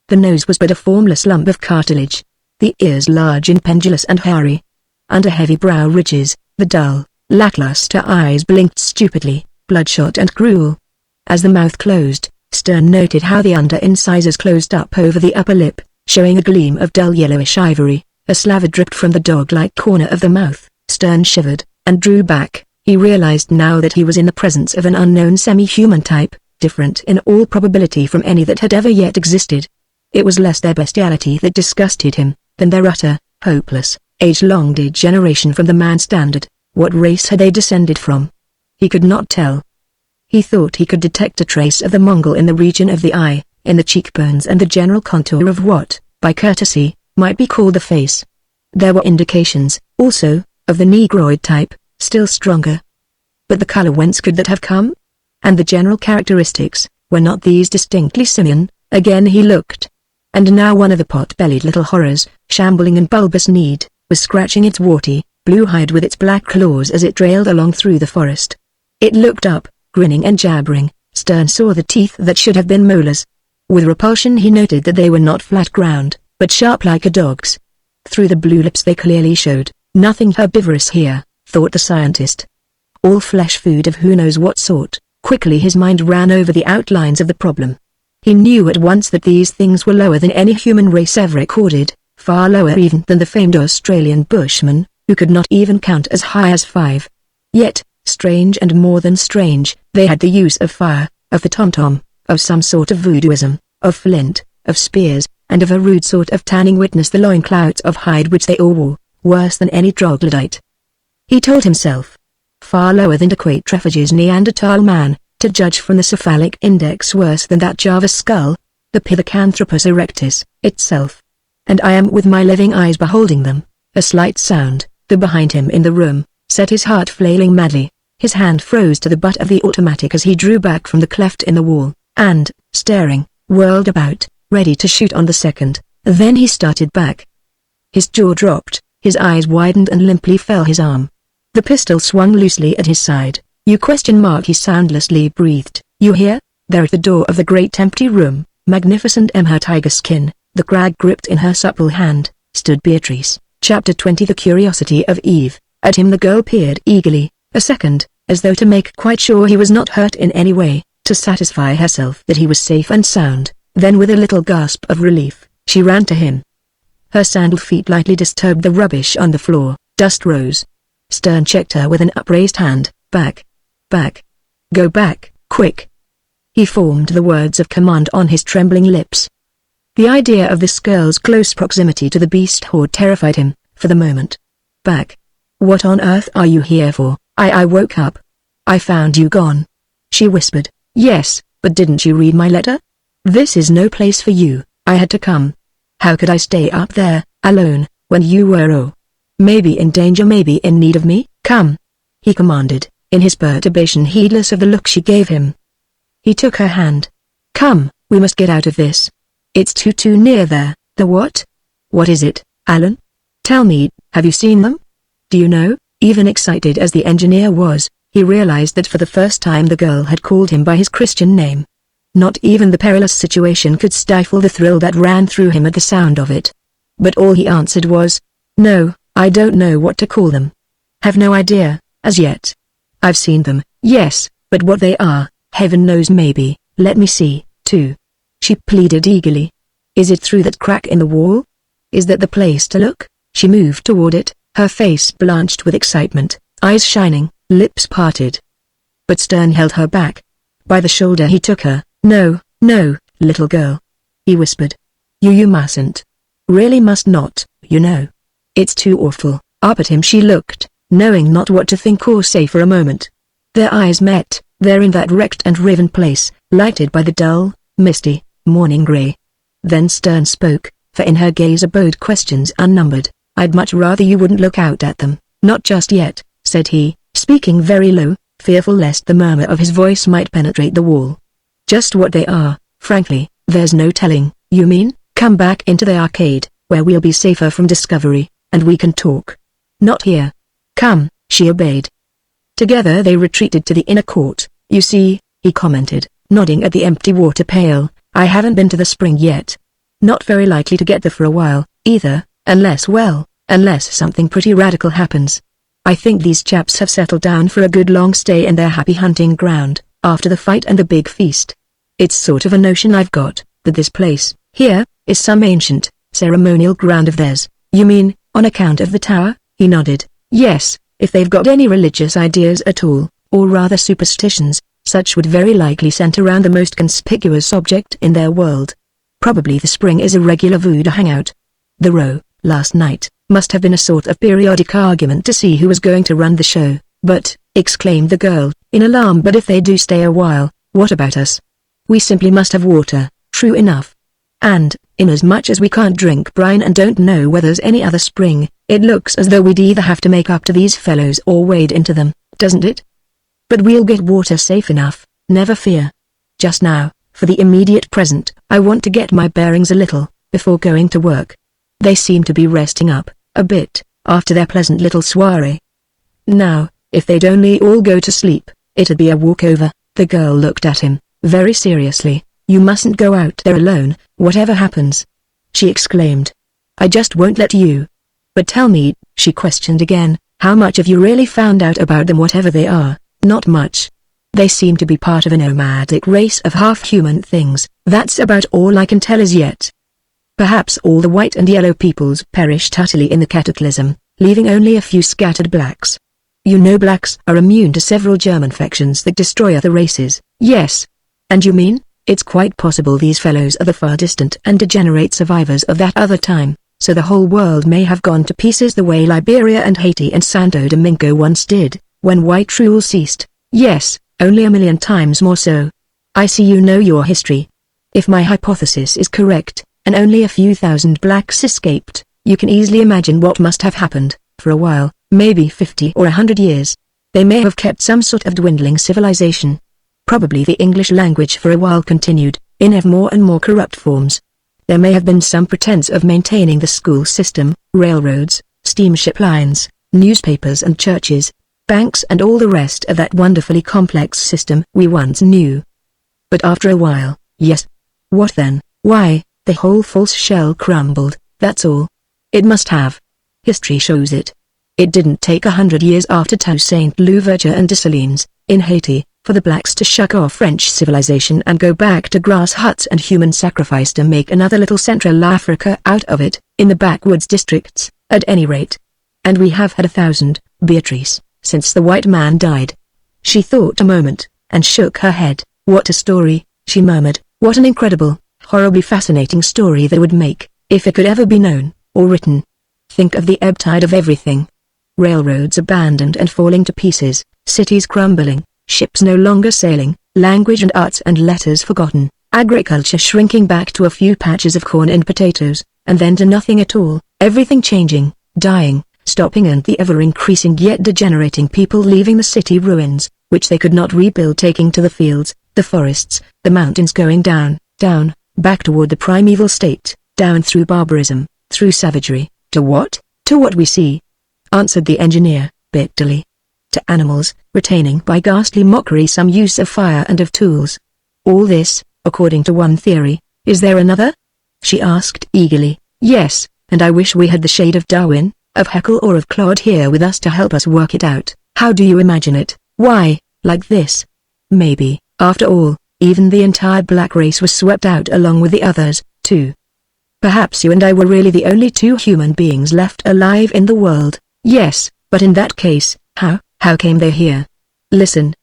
The nose was but a formless lump of cartilage, the ears large and pendulous and hairy. Under heavy brow ridges, the dull, lackluster eyes blinked stupidly, bloodshot and cruel. As the mouth closed, Stern noted how the under incisors closed up over the upper lip, showing a gleam of dull yellowish ivory. A slaver dripped from the dog-like corner of the mouth. Stern shivered, and drew back. He realized now that he was in the presence of an unknown semi-human type, different in all probability from any that had ever yet existed. It was less their bestiality that disgusted him, than their utter, hopeless, age-long degeneration from the man standard. What race had they descended from? He could not tell. He thought he could detect a trace of the Mongol in the region of the eye, in the cheekbones and the general contour of what, by courtesy, might be called the face. There were indications, also, of the Negroid type, still stronger. But the color, whence could that have come? And the general characteristics, were not these distinctly simian? Again he looked. And now one of the pot-bellied little horrors, shambling and bulbous-kneed, was scratching its warty, blue hide with its black claws as it trailed along through the forest. It looked up, grinning and jabbering. Stern saw the teeth that should have been molars. With repulsion he noted that they were not flat ground, but sharp like a dog's. Through the blue lips they clearly showed, nothing herbivorous here, thought the scientist. All flesh food of who knows what sort. Quickly his mind ran over the outlines of the problem. He knew at once that these things were lower than any human race ever recorded, far lower even than the famed Australian bushmen, who could not even count as high as 5. Yet, strange and more than strange, they had the use of fire, of the tom-tom, of some sort of voodooism, of flint, of spears, and of a rude sort of tanning. Witness the loincloths of hide which they all wore, worse than any troglodyte. He told himself. Far lower than Quatrefage's Neanderthal man, to judge from the cephalic index, worse than that Java skull, the Pithecanthropus erectus, itself. And I am with my living eyes beholding them. A slight sound, the behind him in the room, set his heart flailing madly. His hand froze to the butt of the automatic as he drew back from the cleft in the wall, and, staring, whirled about, ready to shoot on the second. Then he started back. His jaw dropped, his eyes widened and limply fell his arm. The pistol swung loosely at his side. "You ?" he soundlessly breathed. "You here?" There at the door of the great empty room, magnificent in her tiger skin, the crag gripped in her supple hand, stood Beatrice. Chapter 20. The Curiosity of Eve. At him the girl peered eagerly, a second, as though to make quite sure he was not hurt in any way, to satisfy herself that he was safe and sound. Then with a little gasp of relief, she ran to him. Her sandal feet lightly disturbed the rubbish on the floor. Dust rose. Stern checked her with an upraised hand. Back. Back. Go back, quick. He formed the words of command on his trembling lips. The idea of this girl's close proximity to the beast horde terrified him, for the moment. Back. What on earth are you here for? I woke up. I found you gone. She whispered. Yes, but didn't you read my letter? This is no place for you. I had to come. How could I stay up there, alone, when you were maybe in danger, maybe in need of me? Come. He commanded, in his perturbation heedless of the look she gave him. He took her hand. Come, we must get out of this. It's too near there. The what? What is it, Allan? Tell me, have you seen them? Do you know? Even excited as the engineer was, he realized that for the first time the girl had called him by his Christian name. Not even the perilous situation could stifle the thrill that ran through him at the sound of it. But all he answered was, no, I don't know what to call them. Have no idea, as yet. I've seen them, yes, but what they are, heaven knows maybe. Let me see, too. She pleaded eagerly. Is it through that crack in the wall? Is that the place to look? She moved toward it, her face blanched with excitement, eyes shining, lips parted. But Stern held her back. By the shoulder he took her. No, little girl. He whispered. You mustn't. Really must not, you know. It's too awful. Up at him she looked, knowing not what to think or say for a moment. Their eyes met, there in that wrecked and riven place, lighted by the dull, misty, morning grey. Then Stern spoke, for in her gaze abode questions unnumbered. I'd much rather you wouldn't look out at them. Not just yet, said he, speaking very low, fearful lest the murmur of his voice might penetrate the wall. Just what they are, frankly, there's no telling. You mean, come back into the arcade, where we'll be safer from discovery, and we can talk. Not here. Come, she obeyed. Together they retreated to the inner court. You see, he commented, nodding at the empty water pail, I haven't been to the spring yet. Not very likely to get there for a while, either, unless something pretty radical happens. I think these chaps have settled down for a good long stay in their happy hunting ground, after the fight and the big feast. It's sort of a notion I've got, that this place, here, is some ancient, ceremonial ground of theirs. You mean, on account of the tower? He nodded. Yes, if they've got any religious ideas at all, or rather superstitions, such would very likely center around the most conspicuous object in their world. Probably the spring is a regular voodoo hangout. The row, last night, must have been a sort of periodic argument to see who was going to run the show. But, exclaimed the girl, in alarm, but if they do stay a while, what about us? We simply must have water, true enough. And, inasmuch as we can't drink brine and don't know where there's any other spring, it looks as though we'd either have to make up to these fellows or wade into them, doesn't it? But we'll get water safe enough, never fear. Just now, for the immediate present, I want to get my bearings a little, before going to work. They seem to be resting up, a bit, after their pleasant little soiree. Now, if they'd only all go to sleep, it'd be a walkover. The girl looked at him, very seriously. You mustn't go out there alone, whatever happens. She exclaimed. I just won't let you. But tell me, she questioned again, how much have you really found out about them, whatever they are? Not much. They seem to be part of a nomadic race of half-human things. That's about all I can tell as yet. Perhaps all the white and yellow peoples perished utterly in the cataclysm, leaving only a few scattered blacks. You know blacks are immune to several germ infections that destroy other races. Yes. And you mean, it's quite possible these fellows are the far distant and degenerate survivors of that other time, so the whole world may have gone to pieces the way Liberia and Haiti and Santo Domingo once did, when white rule ceased. Yes, only a million times more so. I see you know your history. If my hypothesis is correct, and only a few thousand blacks escaped, you can easily imagine what must have happened, for a while, maybe 50 or 100 years. They may have kept some sort of dwindling civilization. Probably the English language for a while continued, in ever more and more corrupt forms. There may have been some pretense of maintaining the school system, railroads, steamship lines, newspapers and churches, banks and all the rest of that wonderfully complex system we once knew. But after a while, yes. What then? Why, the whole false shell crumbled, that's all. It must have. History shows it. It didn't take 100 years after Toussaint Louverture and Dessalines, in Haiti, for the blacks to shuck off French civilization and go back to grass huts and human sacrifice to make another little Central Africa out of it, in the backwoods districts, at any rate. And we have had 1,000, Beatrice, since the white man died. She thought a moment, and shook her head. What a story, she murmured. What an incredible, horribly fascinating story that would make, if it could ever be known, or written. Think of the ebb tide of everything. Railroads abandoned and falling to pieces, cities crumbling, ships no longer sailing, language and arts and letters forgotten, agriculture shrinking back to a few patches of corn and potatoes, and then to nothing at all, everything changing, dying, stopping, and the ever-increasing yet degenerating people leaving the city ruins, which they could not rebuild, taking to the fields, the forests, the mountains, going down, down, back toward the primeval state, down through barbarism, through savagery, to what? To what we see, answered the engineer, bitterly. To animals, retaining by ghastly mockery some use of fire and of tools. All this, according to one theory. Is there another? She asked eagerly. Yes, and I wish we had the shade of Darwin, of Haeckel, or of Claude here with us to help us work it out. How do you imagine it? Why, like this. Maybe, after all, even the entire black race was swept out along with the others, too. Perhaps you and I were really the only two human beings left alive in the world. Yes, but in that case, how came they here? Listen.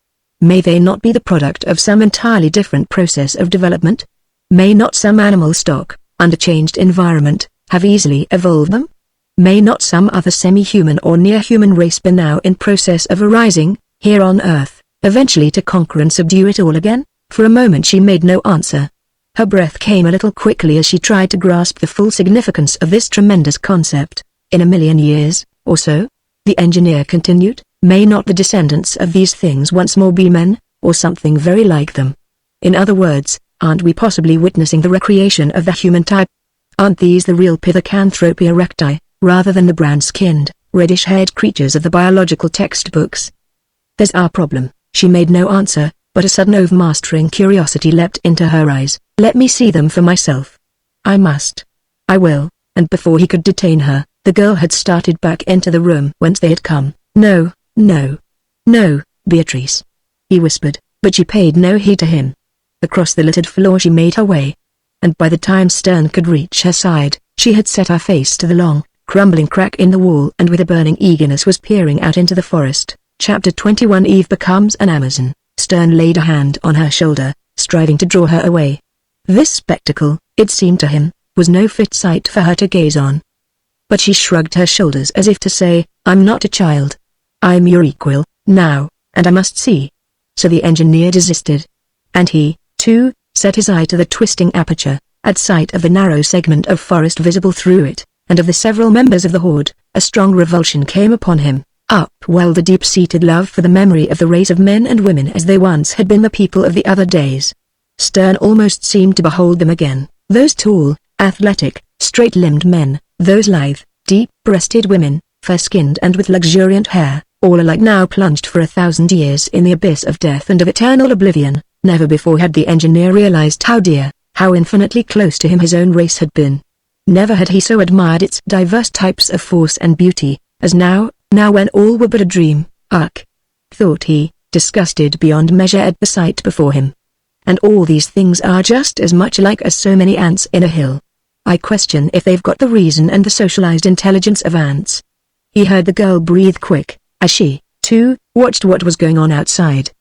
May they not be the product of some entirely different process of development? May not some animal stock, under changed environment, have easily evolved them? May not some other semi-human or near-human race be now in process of arising, here on Earth, eventually to conquer and subdue it all again? For a moment she made no answer. Her breath came a little quickly as she tried to grasp the full significance of this tremendous concept. In a million years, or so? The engineer continued, may not the descendants of these things once more be men, or something very like them? In other words, aren't we possibly witnessing the recreation of the human type? Aren't these the real Pithecanthropy erecti, rather than the brown-skinned, reddish-haired creatures of the biological textbooks? There's our problem. She made no answer, but a sudden overmastering curiosity leapt into her eyes. Let me see them for myself. I must. I will. And before he could detain her, the girl had started back into the room whence they had come. No, no, no, Beatrice, he whispered, but she paid no heed to him. Across the littered floor she made her way, and by the time Stern could reach her side, she had set her face to the long, crumbling crack in the wall and with a burning eagerness was peering out into the forest. Chapter 21. Eve becomes an Amazon. Stern laid a hand on her shoulder, striving to draw her away. This spectacle, it seemed to him, was no fit sight for her to gaze on. But she shrugged her shoulders as if to say, I'm not a child. I'm your equal, now, and I must see. So the engineer desisted. And he, too, set his eye to the twisting aperture, at sight of the narrow segment of forest visible through it, and of the several members of the horde. A strong revulsion came upon him. Up welled the deep-seated love for the memory of the race of men and women as they once had been the people of the other days. Stern almost seemed to behold them again, those tall, athletic, straight-limbed men, those lithe, deep-breasted women, fair-skinned and with luxuriant hair, all alike now plunged for 1,000 years in the abyss of death and of eternal oblivion. Never before had the engineer realized how dear, how infinitely close to him his own race had been. Never had he so admired its diverse types of force and beauty, as now when all were but a dream. Ugh! Thought he, disgusted beyond measure at the sight before him. And all these things are just as much alike as so many ants in a hill. I question if they've got the reason and the socialized intelligence of ants. He heard the girl breathe quick, as she, too, watched what was going on outside.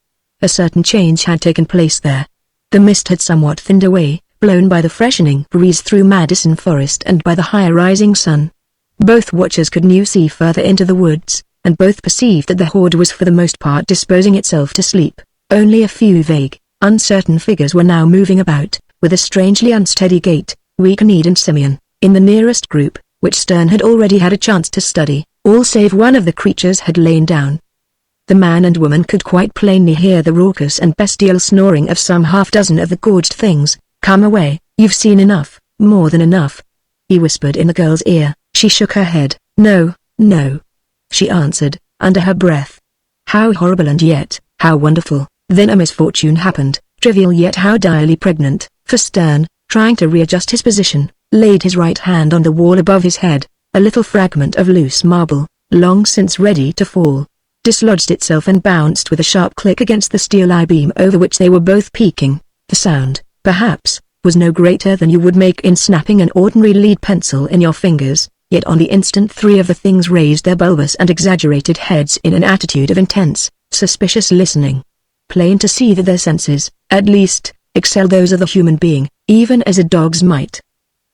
A certain change had taken place there. The mist had somewhat thinned away, blown by the freshening breeze through Madison Forest and by the higher rising sun. Both watchers could now see further into the woods, and both perceived that the horde was for the most part disposing itself to sleep. Only a few vague, uncertain figures were now moving about, with a strangely unsteady gait, weak-kneed and simian. In the nearest group, which Stern had already had a chance to study, all save one of the creatures had lain down. The man and woman could quite plainly hear the raucous and bestial snoring of some half-dozen of the gorged things. Come away, you've seen enough, more than enough, he whispered in the girl's ear. She shook her head. No, no, she answered, under her breath. How horrible and yet, how wonderful. Then a misfortune happened, trivial yet how direly pregnant, for Stern, trying to readjust his position, laid his right hand on the wall above his head. A little fragment of loose marble, long since ready to fall, dislodged itself and bounced with a sharp click against the steel I-beam over which they were both peeking. The sound, perhaps, was no greater than you would make in snapping an ordinary lead pencil in your fingers, Yet on the instant 3 of the things raised their bulbous and exaggerated heads in an attitude of intense, suspicious listening. Plain to see that their senses, at least, excel those of the human being, even as a dog's might.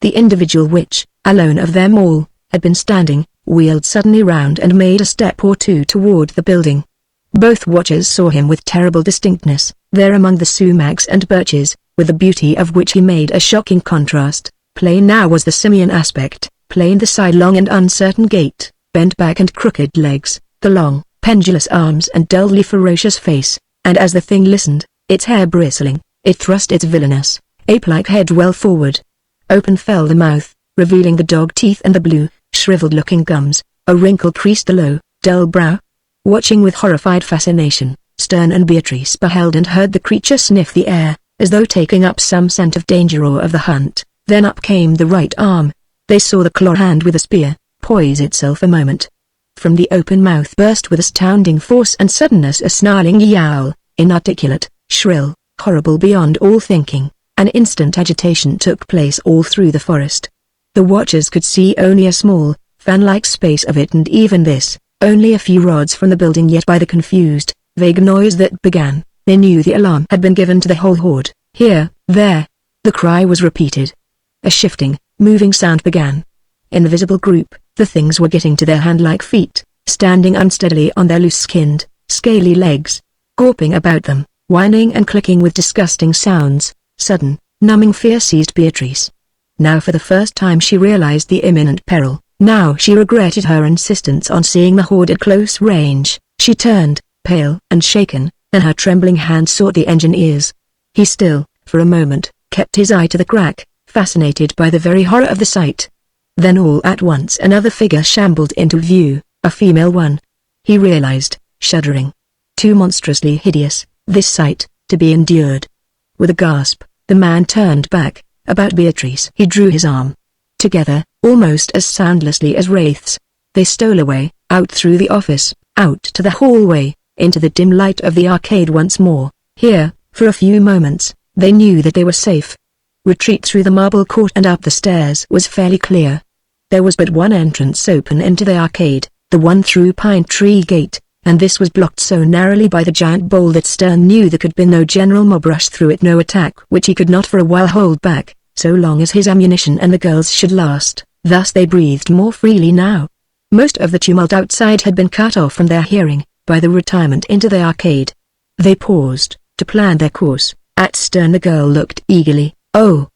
The individual which, alone of them all, had been standing, wheeled suddenly round and made a step or two toward the building. Both watchers saw him with terrible distinctness, there among the sumacs and birches, with the beauty of which he made a shocking contrast. Plain now was the simian aspect, plain the sidelong and uncertain gait, bent back and crooked legs, the long, pendulous arms and dully ferocious face, and as the thing listened, its hair bristling, it thrust its villainous, ape-like head well forward. Open fell the mouth, revealing the dog teeth and the blue, shriveled-looking gums, a wrinkle creased the low, dull brow. Watching with horrified fascination, Stern and Beatrice beheld and heard the creature sniff the air, as though taking up some scent of danger or of the hunt. Then up came the right arm. They saw the claw hand with a spear, poise itself a moment. From the open mouth burst with astounding force and suddenness a snarling yowl, inarticulate, shrill, horrible beyond all thinking. An instant agitation took place all through the forest. The watchers could see only a small, fan-like space of it, and even this, only a few rods from the building. Yet by the confused, vague noise that began, they knew the alarm had been given to the whole horde. Here, there. The cry was repeated. A shifting, moving sound began. In the visible group, the things were getting to their hand-like feet, standing unsteadily on their loose-skinned, scaly legs, gawping about them, whining and clicking with disgusting sounds. Sudden, numbing fear seized Beatrice. Now for the first time she realized the imminent peril. Now she regretted her insistence on seeing the horde at close range. She turned, pale and shaken, and her trembling hand sought the engineers. He still, for a moment, kept his eye to the crack, fascinated by the very horror of the sight. Then all at once another figure shambled into view, a female one. He realized, shuddering. Too monstrously hideous, this sight, to be endured. With a gasp, the man turned back. About Beatrice he drew his arm. Together, almost as soundlessly as wraiths, they stole away, out through the office, out to the hallway, into the dim light of the arcade once more. Here, for a few moments, they knew that they were safe. Retreat through the marble court and up the stairs was fairly clear. There was but one entrance open into the arcade, the one through Pine Tree Gate, and this was blocked so narrowly by the giant bole that Stern knew there could be no general mob rush through it, no attack which he could not for a while hold back, so long as his ammunition and the girls should last. Thus they breathed more freely now. Most of the tumult outside had been cut off from their hearing, by the retirement into the arcade. They paused, to plan their course. At Stern the girl looked eagerly. "Oh,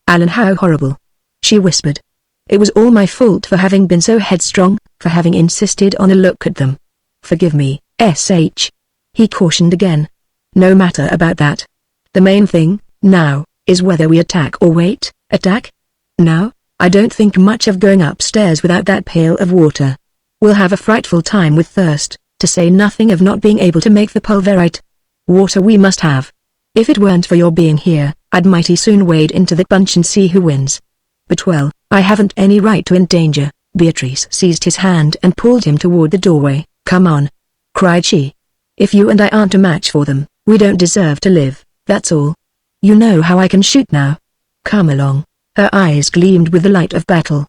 Allan, how horrible," she whispered. "It was all my fault for having been so headstrong, for having insisted on a look at them. Forgive me, SH. He cautioned again. "No matter about that. The main thing, now, is whether we attack or wait." "Attack? Now? I don't think much of going upstairs without that pail of water. We'll have a frightful time with thirst, to say nothing of not being able to make the pulverite. Water we must have. If it weren't for your being here, I'd mighty soon wade into that bunch and see who wins. But well, I haven't any right to endanger." Beatrice seized his hand and pulled him toward the doorway. "Come on," cried she. "If you and I aren't a match for them, we don't deserve to live, that's all. You know how I can shoot now. Come along." Her eyes gleamed with the light of battle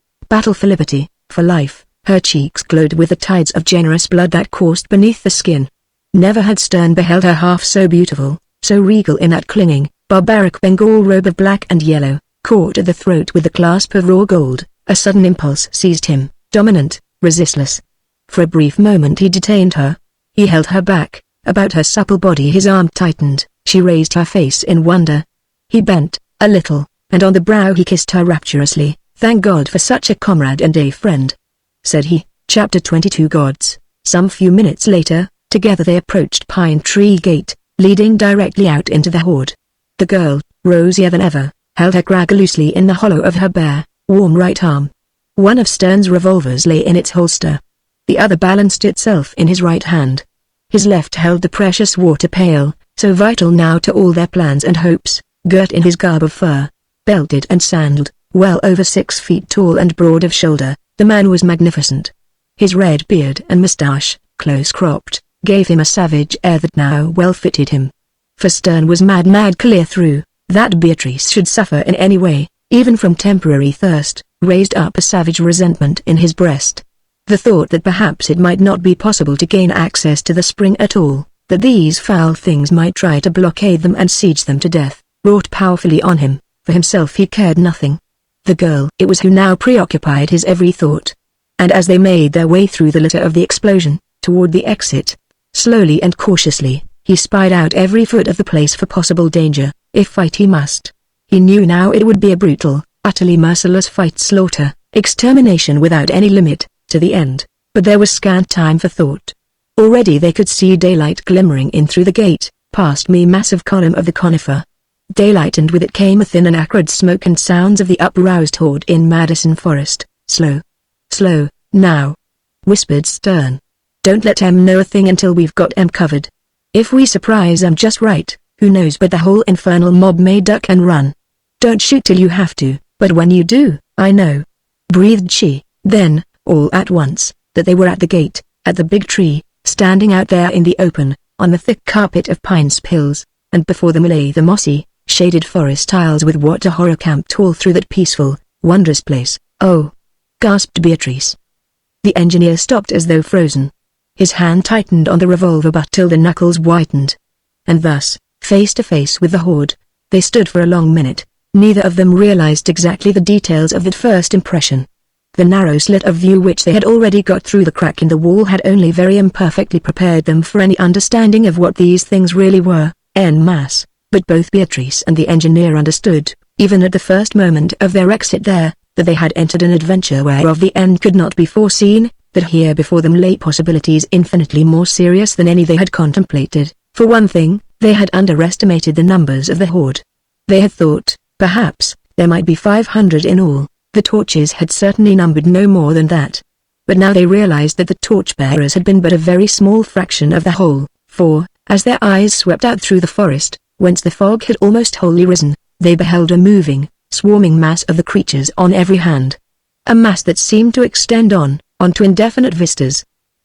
for liberty, for life. Her cheeks glowed with the tides of generous blood that coursed beneath the skin. Never had Stern beheld her half so beautiful, so regal in that clinging, barbaric Bengal robe of black and yellow, caught at the throat with the clasp of raw gold. A sudden impulse seized him, dominant, resistless. For a brief moment he detained her. He held her back. About her supple body his arm tightened. She raised her face in wonder. He bent, a little, and on the brow he kissed her rapturously. "Thank God for such a comrade and a friend," said he. Chapter 22 Gods. Some few minutes later, together they approached Pine Tree Gate, leading directly out into the horde. The girl, rosier than ever, held her crag loosely in the hollow of her bare, warm right arm. One of Stern's revolvers lay in its holster. The other balanced itself in his right hand. His left held the precious water pail, so vital now to all their plans and hopes, girt in his garb of fur, belted and sandaled, well over 6 feet tall and broad of shoulder. The man was magnificent. His red beard and moustache, close-cropped, gave him a savage air that now well fitted him. For Stern was mad clear through, that Beatrice should suffer in any way, even from temporary thirst, raised up a savage resentment in his breast. The thought that perhaps it might not be possible to gain access to the spring at all, that these foul things might try to blockade them and siege them to death, wrought powerfully on him. For himself he cared nothing. The girl it was who now preoccupied his every thought. And as they made their way through the litter of the explosion, toward the exit, slowly and cautiously, he spied out every foot of the place for possible danger. If fight he must. He knew now it would be a brutal, utterly merciless fight, slaughter, extermination without any limit, to the end. But there was scant time for thought. Already they could see daylight glimmering in through the gate, past the massive column of the conifer. Daylight, and with it came a thin and acrid smoke and sounds of the uproused horde in Madison Forest. Slow. Slow, now, whispered Stern. Don't let em know a thing until we've got em covered. If we surprise em just right, who knows but the whole infernal mob may duck and run. Don't shoot till you have to, but when you do, I know, breathed she. Then, all at once, that they were at the gate, at the big tree, standing out there in the open, on the thick carpet of pine spills, and before them lay the mossy, shaded forest aisles with what a horror camped all through that peaceful, wondrous place. Oh! Gasped Beatrice. The engineer stopped as though frozen. His hand tightened on the revolver butt till the knuckles whitened. And thus, face to face with the horde, they stood for a long minute. Neither of them realized exactly the details of that first impression. The narrow slit of view which they had already got through the crack in the wall had only very imperfectly prepared them for any understanding of what these things really were, en masse. But both Beatrice and the engineer understood, even at the first moment of their exit there, that they had entered an adventure whereof the end could not be foreseen, that here before them lay possibilities infinitely more serious than any they had contemplated. For one thing, they had underestimated the numbers of the horde. They had thought, perhaps, there might be 500 in all. The torches had certainly numbered no more than that. But now they realized that the torchbearers had been but a very small fraction of the whole, for, as their eyes swept out through the forest, whence the fog had almost wholly risen, they beheld a moving, swarming mass of the creatures on every hand. A mass that seemed to extend onto indefinite vistas.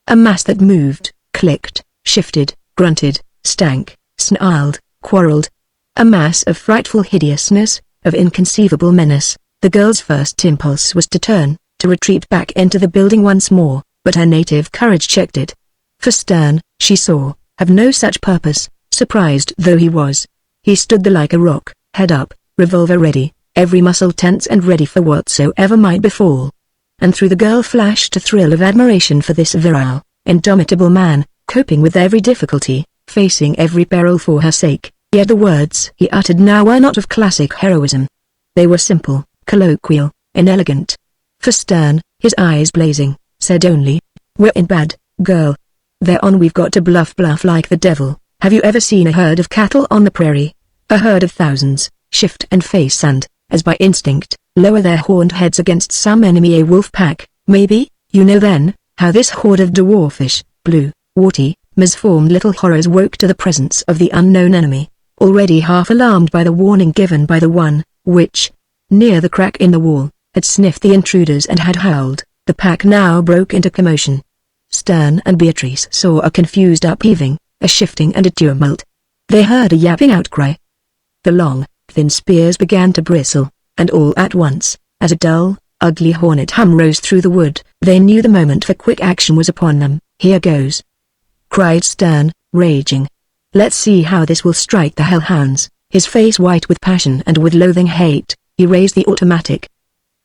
A mass that moved, clicked, shifted, grunted, stank, snarled, quarreled. A mass of frightful hideousness, of inconceivable menace. The girl's first impulse was to turn, to retreat back into the building once more, but her native courage checked it. For Stern, she saw, have no such purpose, surprised though he was. He stood there like a rock, head up, revolver ready, every muscle tense and ready for whatsoever might befall. And through the girl flashed a thrill of admiration for this virile, indomitable man, coping with every difficulty, facing every peril for her sake. Yet the words he uttered now were not of classic heroism. They were simple, colloquial, inelegant. For Stern, his eyes blazing, said only, "We're in bad, girl. They're on. We've got to bluff like the devil. Have you ever seen a herd of cattle on the prairie? A herd of thousands, shift and face and, as by instinct, lower their horned heads against some enemy, a wolf pack, maybe, you know then, how this horde of dwarfish, blue, warty, misformed little horrors woke to the presence of the unknown enemy, already half alarmed by the warning given by the one, which, near the crack in the wall, had sniffed the intruders and had howled. The pack now broke into commotion. Stern and Beatrice saw a confused upheaving, a shifting and a tumult. They heard a yapping outcry. The long, thin spears began to bristle, and all at once, as a dull, ugly hornet hum rose through the wood, they knew the moment for quick action was upon them. "Here goes!" cried Stern, raging. "Let's see how this will strike the hellhounds." His face white with passion and with loathing hate, he raised the automatic.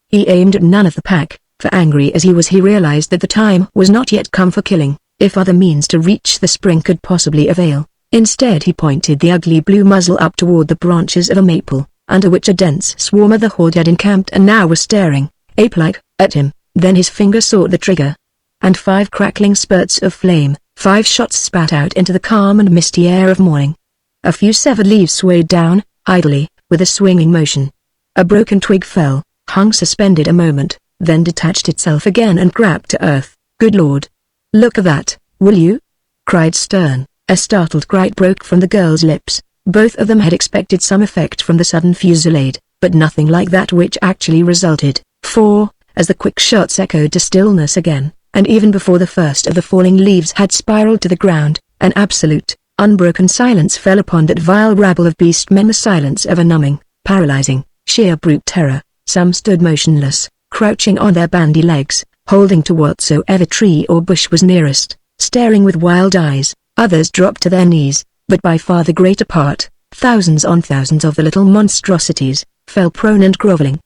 He aimed at none of the pack, for angry as he was he realized that the time was not yet come for killing, if other means to reach the spring could possibly avail. Instead he pointed the ugly blue muzzle up toward the branches of a maple, under which a dense swarm of the horde had encamped and now was staring, ape-like, at him. Then his finger sought the trigger. And 5 crackling spurts of flame, 5 shots spat out into the calm and misty air of morning. A few severed leaves swayed down, idly, with a swinging motion. A broken twig fell, hung suspended a moment, then detached itself again and cracked to earth. "Good Lord! Look at that, will you?" cried Stern. A startled cry broke from the girl's lips. Both of them had expected some effect from the sudden fusillade, but nothing like that which actually resulted. For, as the quick shots echoed to stillness again, and even before the first of the falling leaves had spiraled to the ground, an absolute, unbroken silence fell upon that vile rabble of beast men, the silence of a numbing, paralyzing, sheer brute terror. Some stood motionless, crouching on their bandy legs, holding to whatsoever tree or bush was nearest, staring with wild eyes. Others dropped to their knees, but by far the greater part, thousands on thousands of the little monstrosities, fell prone and groveling.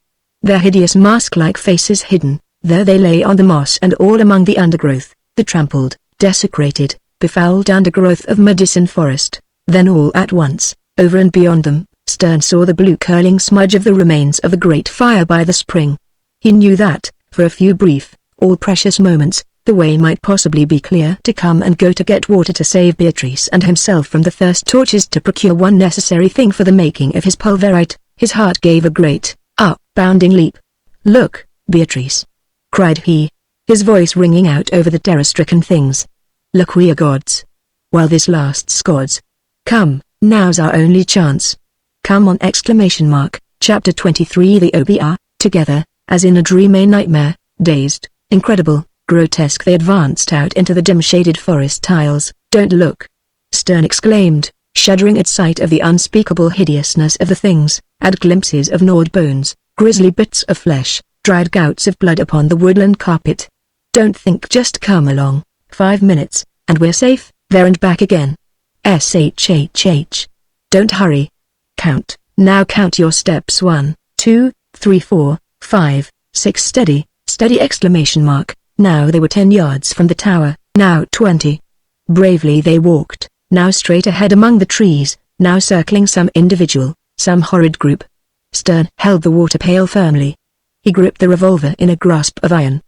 Their hideous mask-like faces hidden, there they lay on the moss and all among the undergrowth, the trampled, desecrated, befouled undergrowth of Medicine Forest. Then all at once, over and beyond them, Stern saw the blue curling smudge of the remains of the great fire by the spring. He knew that, for a few brief, all-precious moments, the way might possibly be clear to come and go to get water to save Beatrice and himself from the thirst torches to procure one necessary thing for the making of his pulverite. His heart gave a great, bounding leap. "Look, Beatrice!" cried he, his voice ringing out over the terror-stricken things. "Look, we are gods. While this lasts, gods. Come, now's our only chance. Come on!" Chapter 23. The OBR, together, as in a dream, a nightmare, dazed, incredible, grotesque, they advanced out into the dim-shaded forest aisles. "Don't look!" Stern exclaimed, shuddering at sight of the unspeakable hideousness of the things, at glimpses of gnawed bones, grisly bits of flesh, dried gouts of blood upon the woodland carpet. "Don't think, just come along, 5 minutes, and we're safe, there and back again. Shh. Don't hurry. Count, now count your steps. 1, 2, 3, 4, 5, 6. Steady, steady! Now they were 10 yards from the tower, now 20. Bravely they walked, now straight ahead among the trees, now circling some individual, some horrid group. Stern held the water pail firmly. He gripped the revolver in a grasp of iron.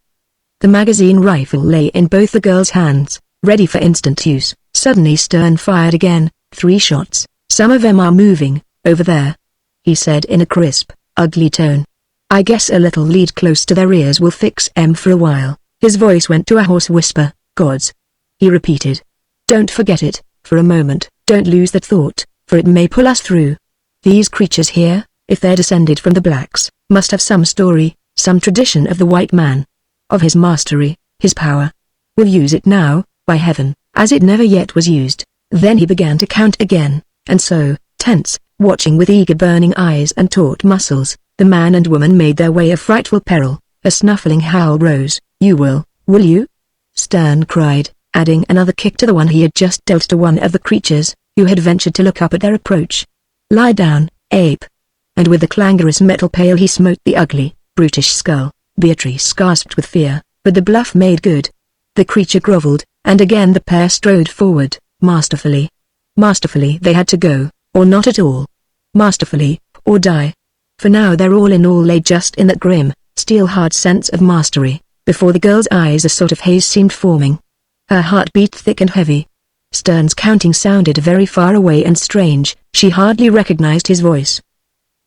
The magazine rifle lay in both the girl's hands, ready for instant use. Suddenly Stern fired again, 3 shots. "Some of them are moving, over there," he said in a crisp, ugly tone. "I guess a little lead close to their ears will fix 'em for a while." His voice went to a hoarse whisper. "Gods," he repeated. "Don't forget it, for a moment. Don't lose that thought, for it may pull us through. These creatures here, if they're descended from the blacks, must have some story, some tradition of the white man. Of his mastery, his power. We'll use it now, by heaven, as it never yet was used." Then he began to count again, and so, tense, watching with eager burning eyes and taut muscles, the man and woman made their way of frightful peril. A snuffling howl rose. "You will you?" Stern cried, adding another kick to the one he had just dealt to one of the creatures, who had ventured to look up at their approach. "Lie down, ape!" And with the clangorous metal pail he smote the ugly, brutish skull. Beatrice gasped with fear, but the bluff made good. The creature groveled, and again the pair strode forward, masterfully. Masterfully they had to go, or not at all. Masterfully, or die. For now their all in all lay just in that grim, steel-hard sense of mastery. Before the girl's eyes a sort of haze seemed forming. Her heart beat thick and heavy. Stern's counting sounded very far away and strange. She hardly recognized his voice.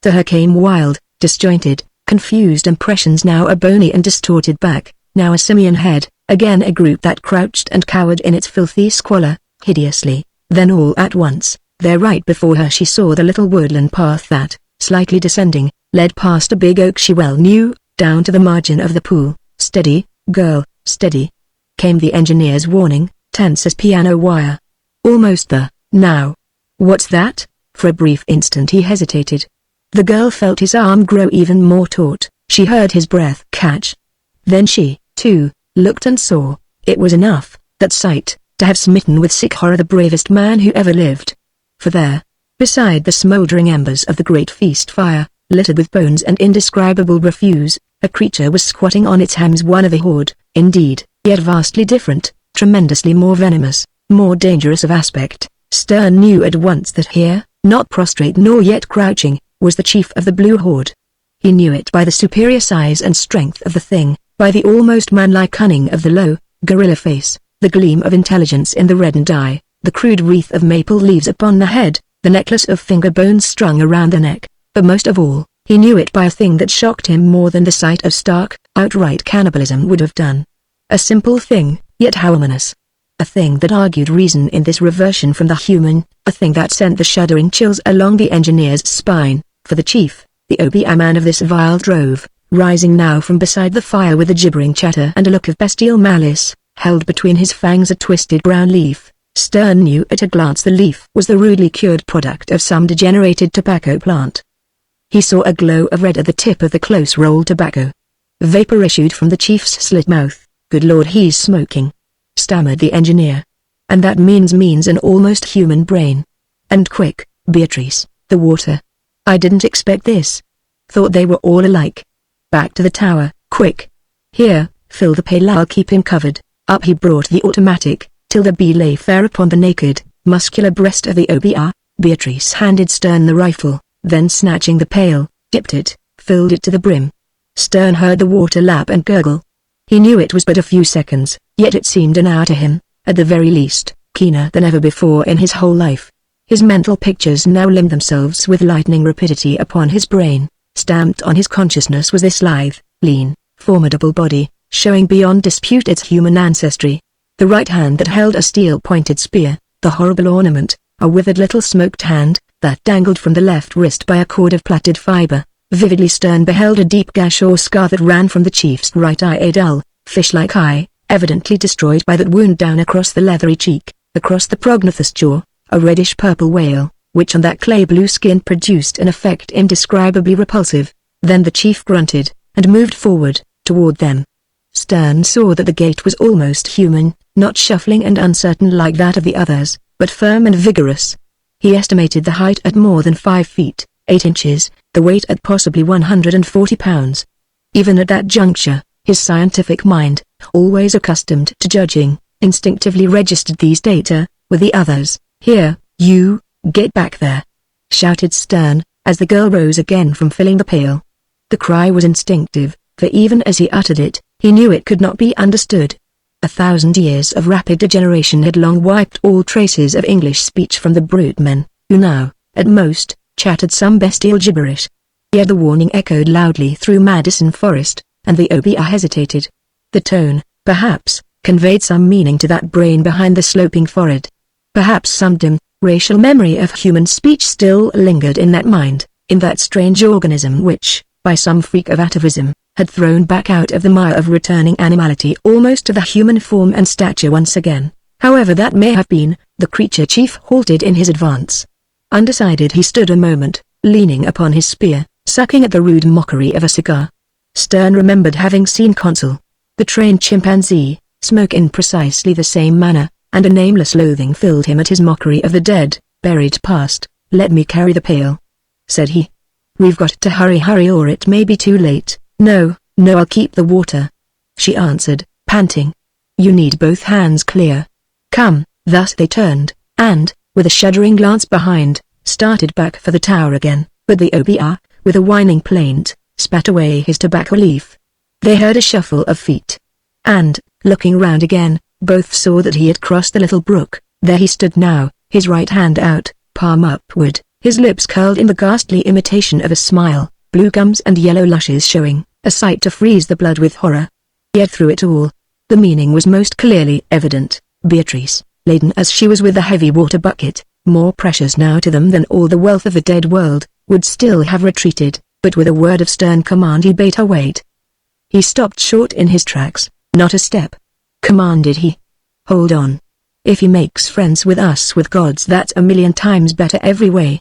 To her came wild, disjointed, confused impressions, now a bony and distorted back, now a simian head, again a group that crouched and cowered in its filthy squalor, hideously. Then all at once, there right before her she saw the little woodland path that, slightly descending, led past a big oak she well knew, down to the margin of the pool. "Steady, girl, steady," came the engineer's warning, tense as piano wire. "Almost there, now." "What's that?" For a brief instant he hesitated. The girl felt his arm grow even more taut. She heard his breath catch. Then she, too, looked and saw. It was enough, that sight, to have smitten with sick horror the bravest man who ever lived. For there, beside the smoldering embers of the great feast fire, littered with bones and indescribable refuse, a creature was squatting on its hams, one of a horde, indeed, yet vastly different, tremendously more venomous, more dangerous of aspect. Stern knew at once that here, not prostrate nor yet crouching, was the chief of the blue horde. He knew it by the superior size and strength of the thing, by the almost man-like cunning of the low, gorilla face, the gleam of intelligence in the reddened eye, the crude wreath of maple leaves upon the head, the necklace of finger bones strung around the neck, but most of all, he knew it by a thing that shocked him more than the sight of stark, outright cannibalism would have done. A simple thing, yet how ominous. A thing that argued reason in this reversion from the human, a thing that sent the shuddering chills along the engineer's spine, for the chief, the OBR-man of this vile drove, rising now from beside the fire with a gibbering chatter and a look of bestial malice, held between his fangs a twisted brown leaf. Stern knew at a glance the leaf was the rudely cured product of some degenerated tobacco plant. He saw a glow of red at the tip of the close-rolled tobacco. Vapor issued from the chief's slit mouth. "Good lord, he's smoking," stammered the engineer. "And that means an almost human brain. And quick, Beatrice, the water. I didn't expect this. Thought they were all alike. Back to the tower, quick. Here, fill the pail, I'll keep him covered." Up he brought the automatic, till the bee lay fair upon the naked, muscular breast of the OBR. Beatrice handed Stern the rifle, then snatching the pail, dipped it, filled it to the brim. Stern heard the water lap and gurgle. He knew it was but a few seconds, yet it seemed an hour to him, at the very least, keener than ever before in his whole life. His mental pictures now limned themselves with lightning rapidity upon his brain. Stamped on his consciousness was this lithe, lean, formidable body, showing beyond dispute its human ancestry. The right hand that held a steel-pointed spear, the horrible ornament, a withered little smoked hand, that dangled from the left wrist by a cord of plaited fiber. Vividly Stern beheld a deep gash or scar that ran from the chief's right eye, a dull, fish-like eye, evidently destroyed by that wound, down across the leathery cheek, across the prognathous jaw, a reddish-purple wale, which on that clay-blue skin produced an effect indescribably repulsive. Then the chief grunted, and moved forward, toward them. Stern saw that the gait was almost human, not shuffling and uncertain like that of the others, but firm and vigorous. He estimated the height at more than 5 feet, 8 inches, the weight at possibly 140 pounds. Even at that juncture, his scientific mind, always accustomed to judging, instinctively registered these data, with the others. "Here, you, get back there!" shouted Stern, as the girl rose again from filling the pail. The cry was instinctive, for even as he uttered it, he knew it could not be understood. 1,000 years of rapid degeneration had long wiped all traces of English speech from the brute men, who now, at most, chattered some bestial gibberish. Yet the warning echoed loudly through Madison Forest, and the OBR hesitated. The tone, perhaps, conveyed some meaning to that brain behind the sloping forehead. Perhaps some dim, racial memory of human speech still lingered in that mind, in that strange organism which, by some freak of atavism, had thrown back out of the mire of returning animality almost to the human form and stature once again. However that may have been, the creature chief halted in his advance. Undecided he stood a moment, leaning upon his spear, sucking at the rude mockery of a cigar. Stern remembered having seen Consul, the trained chimpanzee, smoke in precisely the same manner, and a nameless loathing filled him at his mockery of the dead, buried past. "Let me carry the pail," said he. "We've got to hurry or it may be too late." No, I'll keep the water," she answered, panting. "You need both hands clear. Come." Thus they turned, and, with a shuddering glance behind, started back for the tower again, but the OBR, with a whining plaint, spat away his tobacco leaf. They heard a shuffle of feet. And, looking round again, both saw that he had crossed the little brook. There he stood now, his right hand out, palm upward, his lips curled in the ghastly imitation of a smile, blue gums and yellow lashes showing, a sight to freeze the blood with horror. Yet through it all, the meaning was most clearly evident. Beatrice, laden as she was with the heavy water bucket, more precious now to them than all the wealth of the dead world, would still have retreated, but with a word of stern command he bade her wait. He stopped short in his tracks. "Not a step," commanded he. "Hold on. If he makes friends with us with gods, that's a million times better every way.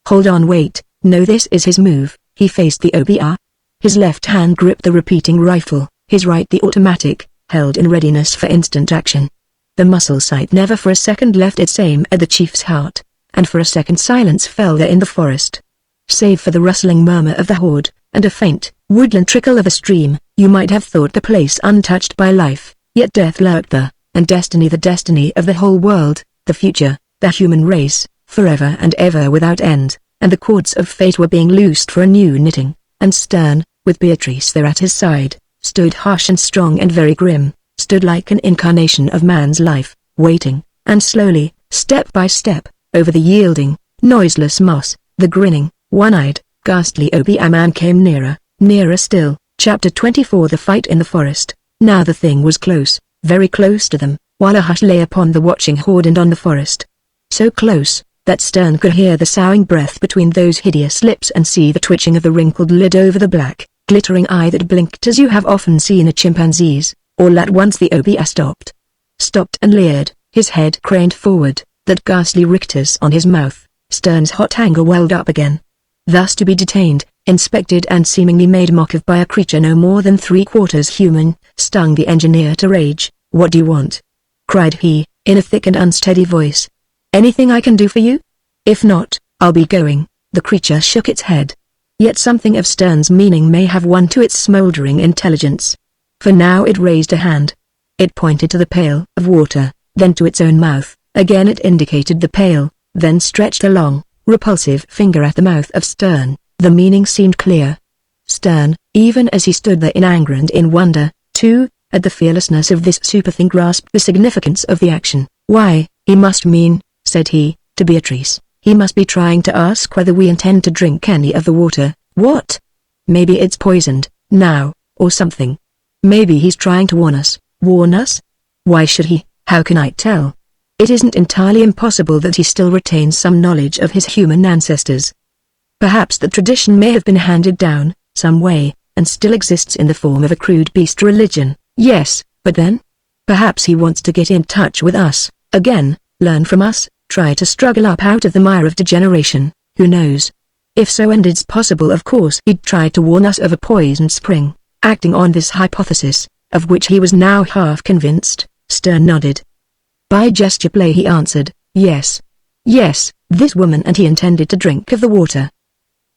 Hold on, wait." No, this is his move. He faced the OBR. His left hand gripped the repeating rifle, his right the automatic, held in readiness for instant action. The muscle sight never for a second left its aim at the chief's heart, and for a second silence fell there in the forest. Save for the rustling murmur of the horde, and a faint, woodland trickle of a stream, you might have thought the place untouched by life, yet death lurked there, and destiny, the destiny of the whole world, the future, the human race, forever and ever without end, and the cords of fate were being loosed for a new knitting, and Stern, with Beatrice there at his side, stood harsh and strong and very grim, stood like an incarnation of man's life, waiting, and slowly, step by step, over the yielding, noiseless moss, the grinning, one-eyed, ghastly OBR man came nearer, nearer still. Chapter 24. The fight in the forest. Now the thing was close, very close to them, while a hush lay upon the watching horde and on the forest. So close, that Stern could hear the soughing breath between those hideous lips and see the twitching of the wrinkled lid over the black, glittering eye that blinked as you have often seen a chimpanzee's. All at once the OBR stopped and leered, his head craned forward, that ghastly rictus on his mouth. Stern's hot anger welled up again. Thus to be detained, inspected and seemingly made mock of by a creature no more than 3/4 human, stung the engineer to rage. "What do you want?" cried he, in a thick and unsteady voice. "Anything I can do for you? If not, I'll be going." The creature shook its head. Yet something of Stern's meaning may have won to its smoldering intelligence. For now it raised a hand. It pointed to the pail of water, then to its own mouth. Again it indicated the pail, then stretched a long, repulsive finger at the mouth of Stern. The meaning seemed clear. Stern, even as he stood there in anger and in wonder, too, at the fearlessness of this superthing, grasped the significance of the action. "Why, he must mean," said he, to Beatrice, "he must be trying to ask whether we intend to drink any of the water. What? Maybe it's poisoned, now, or something. Maybe he's trying to warn us." "Warn us? Why should he? How can I tell? It isn't entirely impossible that he still retains some knowledge of his human ancestors. Perhaps the tradition may have been handed down, some way, and still exists in the form of a crude beast religion. Yes, but then? Perhaps he wants to get in touch with us, again, learn from us, try to struggle up out of the mire of degeneration, who knows? If so, and it's possible, of course, he'd try to warn us of a poisoned spring." Acting on this hypothesis, of which he was now half convinced, Stern nodded. By gesture play he answered, "Yes. Yes, this woman and he intended to drink of the water."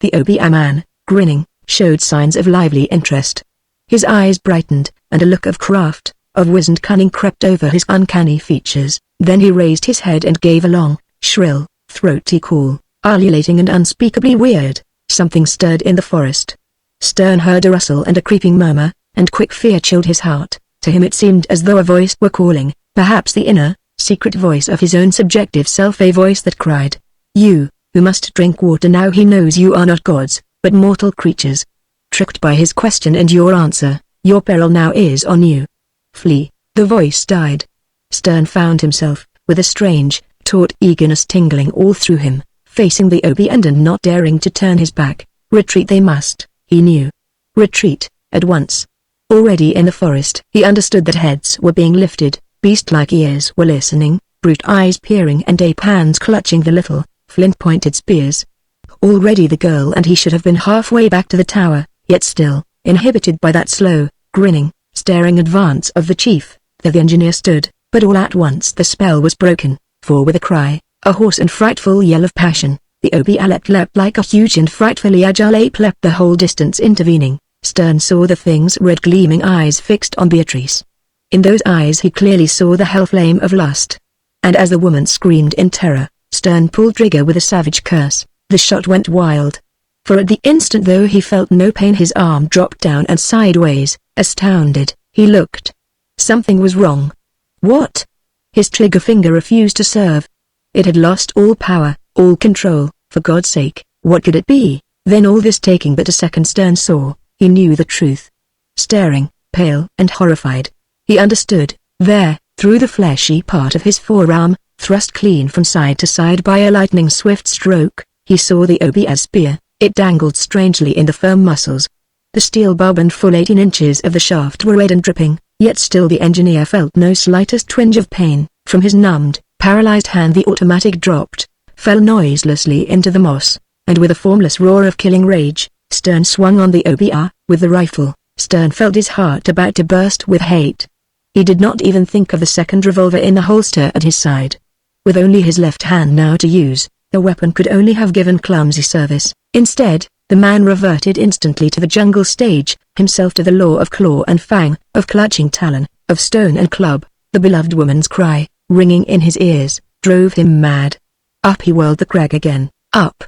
The Obeah man, grinning, showed signs of lively interest. His eyes brightened, and a look of craft, of wizened cunning crept over his uncanny features. Then he raised his head and gave a long, shrill, throaty call, ululating and unspeakably weird. Something stirred in the forest. Stern heard a rustle and a creeping murmur, and quick fear chilled his heart. To him it seemed as though a voice were calling, perhaps the inner, secret voice of his own subjective self, a voice that cried, "You, who must drink water." Now he knows you are not gods, but mortal creatures. Tricked by his question and your answer, your peril now is on you. Flee. The voice died. Stern found himself, with a strange, taut eagerness tingling all through him, facing the Obeah and not daring to turn his back. Retreat they must, he knew. Retreat, at once. Already in the forest he understood that heads were being lifted, beast-like ears were listening, brute eyes peering and ape hands clutching the little, flint-pointed spears. Already the girl and he should have been halfway back to the tower, yet still, inhibited by that slow, grinning, staring advance of the chief. There the engineer stood, but all at once the spell was broken, for with a cry, a hoarse and frightful yell of passion, the Obeah leapt like a huge and frightfully agile ape leapt the whole distance intervening. Stern saw the thing's red gleaming eyes fixed on Beatrice. In those eyes he clearly saw the hell flame of lust. And as the woman screamed in terror, Stern pulled trigger with a savage curse. The shot went wild. For at the instant though he felt no pain, his arm dropped down and sideways. Astounded, he looked. Something was wrong. What? His trigger finger refused to serve. It had lost all power, all control. For God's sake, what could it be? Then all this taking but a second. Stern saw, he knew the truth. Staring, pale and horrified, he understood. There, through the fleshy part of his forearm, thrust clean from side to side by a lightning swift stroke, he saw the Obeah's spear. It dangled strangely in the firm muscles. The steel bulb and full 18 inches of the shaft were red and dripping, yet still the engineer felt no slightest twinge of pain. From his numbed, paralyzed hand the automatic dropped, fell noiselessly into the moss, and with a formless roar of killing rage, Stern swung on the Obeah. With the rifle, Stern felt his heart about to burst with hate. He did not even think of the second revolver in the holster at his side. With only his left hand now to use, the weapon could only have given clumsy service. Instead, the man reverted instantly to the jungle stage, himself to the law of claw and fang, of clutching talon, of stone and club. The beloved woman's cry, ringing in his ears, drove him mad. Up he whirled the crag again, up,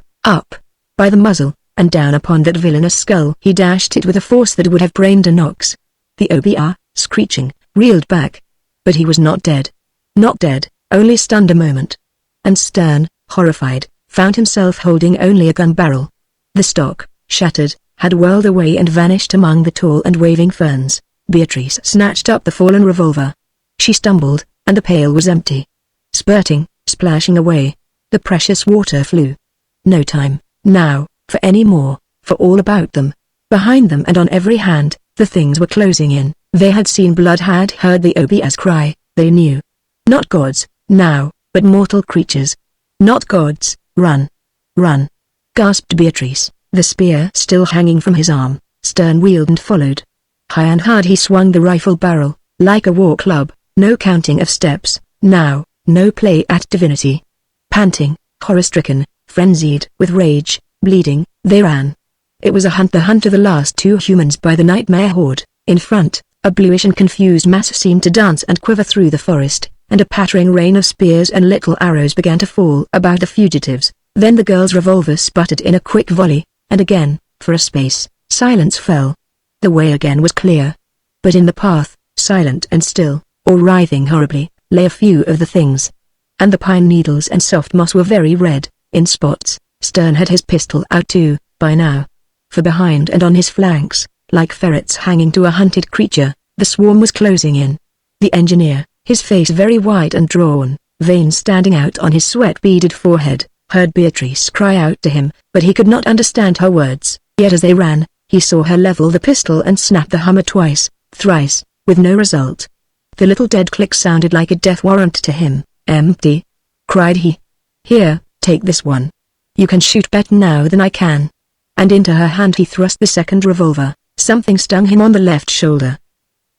by the muzzle, and down upon that villainous skull he dashed it with a force that would have brained an ox. The Obeah, screeching, reeled back. But he was not dead. Not dead, only stunned a moment. And Stern, horrified, found himself holding only a gun barrel. The stock, shattered, had whirled away and vanished among the tall and waving ferns. Beatrice snatched up the fallen revolver. She stumbled, and the pail was empty. Spurting, splashing away, the precious water flew. No time, now, for any more, for all about them. Behind them and on every hand, the things were closing in. They had seen blood, had heard the Obeah's cry, they knew. Not gods, now, but mortal creatures. Not gods. Run! Run! Gasped Beatrice, the spear still hanging from his arm, Stern wheeled and followed. High and hard he swung the rifle barrel, like a war club, no counting of steps, now, no play at divinity. Panting, horror-stricken, frenzied with rage, bleeding, they ran. It was a hunt, the hunt of the last two humans by the nightmare horde. In front, a bluish and confused mass seemed to dance and quiver through the forest, and a pattering rain of spears and little arrows began to fall about the fugitives. Then the girl's revolver sputtered in a quick volley, and again, for a space, silence fell. The way again was clear. But in the path, silent and still, or writhing horribly, lay a few of the things. And the pine needles and soft moss were very red, in spots. Stern had his pistol out too, by now. For behind and on his flanks, like ferrets hanging to a hunted creature, the swarm was closing in. The engineer, his face very white and drawn, veins standing out on his sweat-beaded forehead, heard Beatrice cry out to him, but he could not understand her words. Yet as they ran, he saw her level the pistol and snap the hammer twice, thrice, with no result. The little dead click sounded like a death warrant to him. "Empty," cried he. "Here, take this one. You can shoot better now than I can." And into her hand he thrust the second revolver. Something stung him on the left shoulder.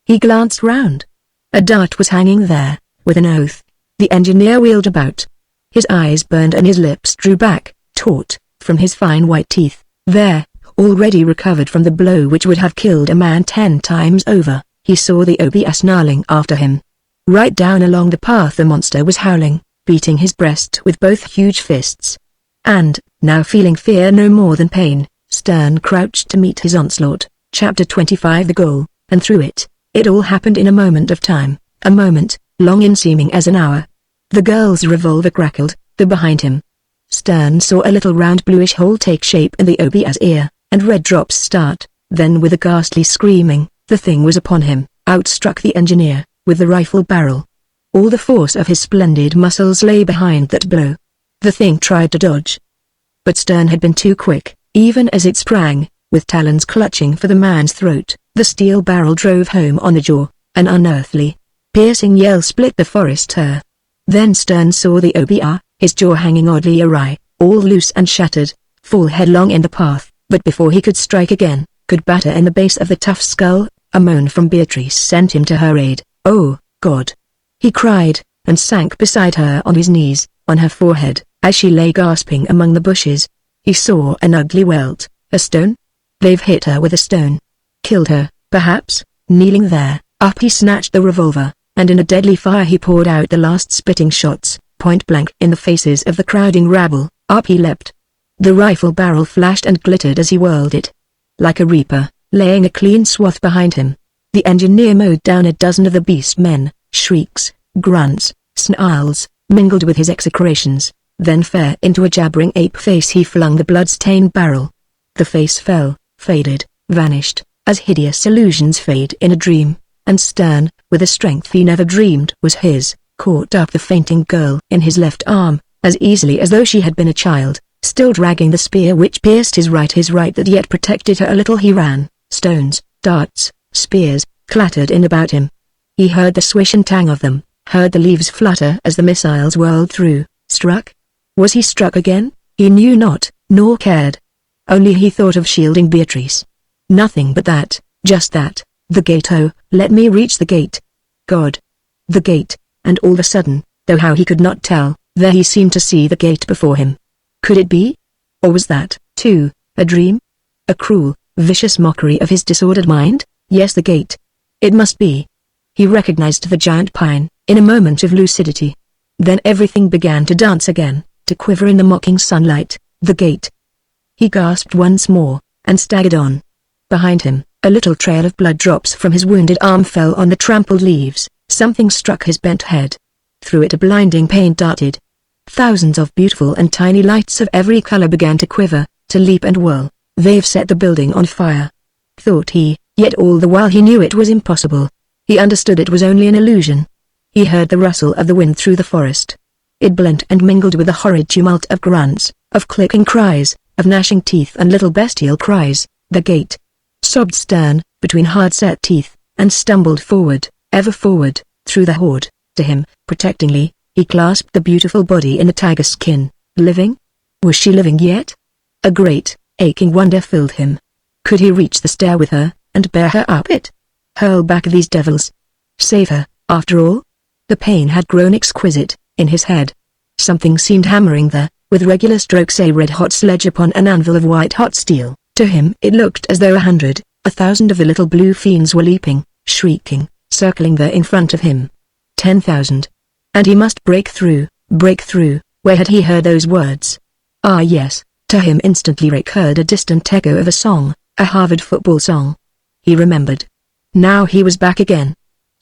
He glanced round. A dart was hanging there. With an oath, the engineer wheeled about. His eyes burned and his lips drew back, taut, from his fine white teeth. There, already recovered from the blow which would have killed a man 10 times over, he saw the OBS snarling after him. Right down along the path the monster was howling, beating his breast with both huge fists. And, now feeling fear no more than pain, Stern crouched to meet his onslaught. Chapter 25 The goal, and through it, it all happened in a moment of time, a moment, long in seeming as an hour. The girl's revolver crackled, the behind him. Stern saw a little round bluish hole take shape in the OBS ear, and red drops start. Then with a ghastly screaming, the thing was upon him, outstruck the engineer, with the rifle barrel. All the force of his splendid muscles lay behind that blow. The thing tried to dodge. But Stern had been too quick. Even as it sprang, with talons clutching for the man's throat, the steel barrel drove home on the jaw. An unearthly, piercing yell split the forest air. Then Stern saw the OBR, his jaw hanging oddly awry, all loose and shattered, fall headlong in the path. But before he could strike again, could batter in the base of the tough skull, a moan from Beatrice sent him to her aid. "Oh, God!" he cried, and sank beside her on his knees, on her forehead, as she lay gasping among the bushes. He saw an ugly welt. A stone? They've hit her with a stone. Killed her, perhaps. Kneeling there, up he snatched the revolver, and in a deadly fire he poured out the last spitting shots, point blank in the faces of the crowding rabble. Up he leapt. The rifle barrel flashed and glittered as he whirled it. Like a reaper, laying a clean swath behind him. The engineer mowed down a dozen of the beast men. Shrieks, grunts, snarls, mingled with his execrations. Then fair into a jabbering ape face he flung the blood-stained barrel. The face fell, faded, vanished, as hideous illusions fade in a dream, and Stern, with a strength he never dreamed was his, caught up the fainting girl in his left arm, as easily as though she had been a child, still dragging the spear which pierced his right that yet protected her a little. He ran. Stones, darts, spears, clattered in about him. He heard the swish and tang of them, heard the leaves flutter as the missiles whirled through. Struck? Was he struck again? He knew not, nor cared. Only he thought of shielding Beatrice. Nothing but that, just that. The gate, oh, let me reach the gate. God. The gate, and all of a sudden, though how he could not tell, there he seemed to see the gate before him. Could it be? Or was that, too, a dream? A cruel, vicious mockery of his disordered mind? Yes, the gate. It must be. He recognized the giant pine, in a moment of lucidity. Then everything began to dance again, to quiver in the mocking sunlight. The gate. He gasped once more, and staggered on. Behind him, a little trail of blood drops from his wounded arm fell on the trampled leaves. Something struck his bent head. Through it a blinding pain darted. Thousands of beautiful and tiny lights of every color began to quiver, to leap and whirl. They've set the building on fire, thought he, yet all the while he knew it was impossible. He understood it was only an illusion. He heard the rustle of the wind through the forest. It blent and mingled with a horrid tumult of grunts, of clicking cries, of gnashing teeth and little bestial cries. The gate, sobbed Stern, between hard-set teeth, and stumbled forward, ever forward, through the horde. To him, protectingly, he clasped the beautiful body in the tiger skin. Living? Was she living yet? A great, Aching wonder filled him. Could he reach the stair with her, and bear her up it? Hurl back these devils. Save her, after all? The pain had grown exquisite, in his head. Something seemed hammering there, with regular strokes, a red-hot sledge upon an anvil of white-hot steel. To him it looked as though 100, 1,000 of the little blue fiends were leaping, shrieking, circling there in front of him. 10,000. And he must break through, break through. Where had he heard those words? Ah yes, to him instantly recurred a distant echo of a song, a Harvard football song. He remembered. Now he was back again.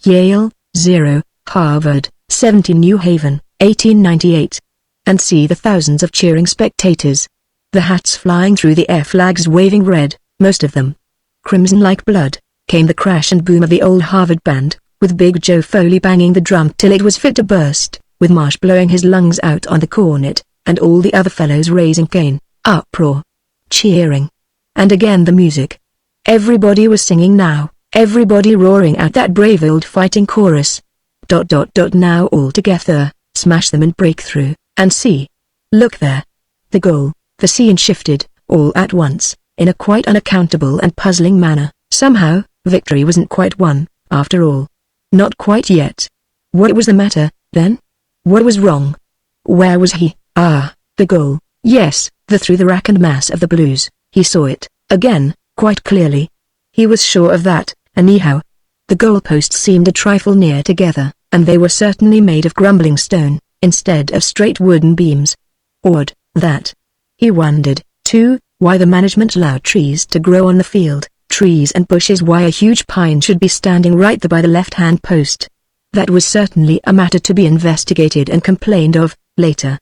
Yale, 0, Harvard, 17 New Haven, 1898. And see the thousands of cheering spectators. The hats flying through the air, flags waving red, most of them crimson like blood. Came the crash and boom of the old Harvard band, with Big Joe Foley banging the drum till it was fit to burst, with Marsh blowing his lungs out on the cornet, and all the other fellows raising Cain, uproar, cheering. And again the music. Everybody was singing now, everybody roaring out that brave old fighting chorus. Now all together, smash them and break through, and see. Look there. The goal, the scene shifted, all at once, in a quite unaccountable and puzzling manner. Somehow, victory wasn't quite won, after all. Not quite yet. What was the matter, then? What was wrong? Where was he? Ah, the goal. Yes, through the rack and mass of the blues. He saw it, again, quite clearly. He was sure of that, anyhow. The goalposts seemed a trifle near together, and they were certainly made of crumbling stone, instead of straight wooden beams. Odd, that. He wondered, too, why the management allowed trees to grow on the field, trees and bushes, why a huge pine should be standing right there by the left-hand post. That was certainly a matter to be investigated and complained of, later.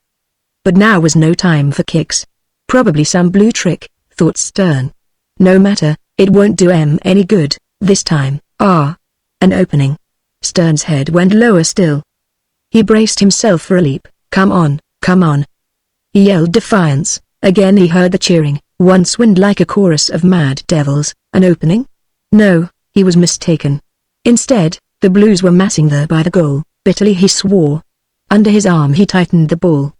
But now was no time for kicks. Probably some blue trick, thought Stern. No matter, it won't do any good, this time. Ah! An opening. Stern's head went lower still. He braced himself for a leap. Come on, come on. He yelled defiance. Again he heard the cheering, once wind like a chorus of mad devils. An opening? No, he was mistaken. Instead, the blues were massing there by the goal. Bitterly he swore. Under his arm he tightened the ball.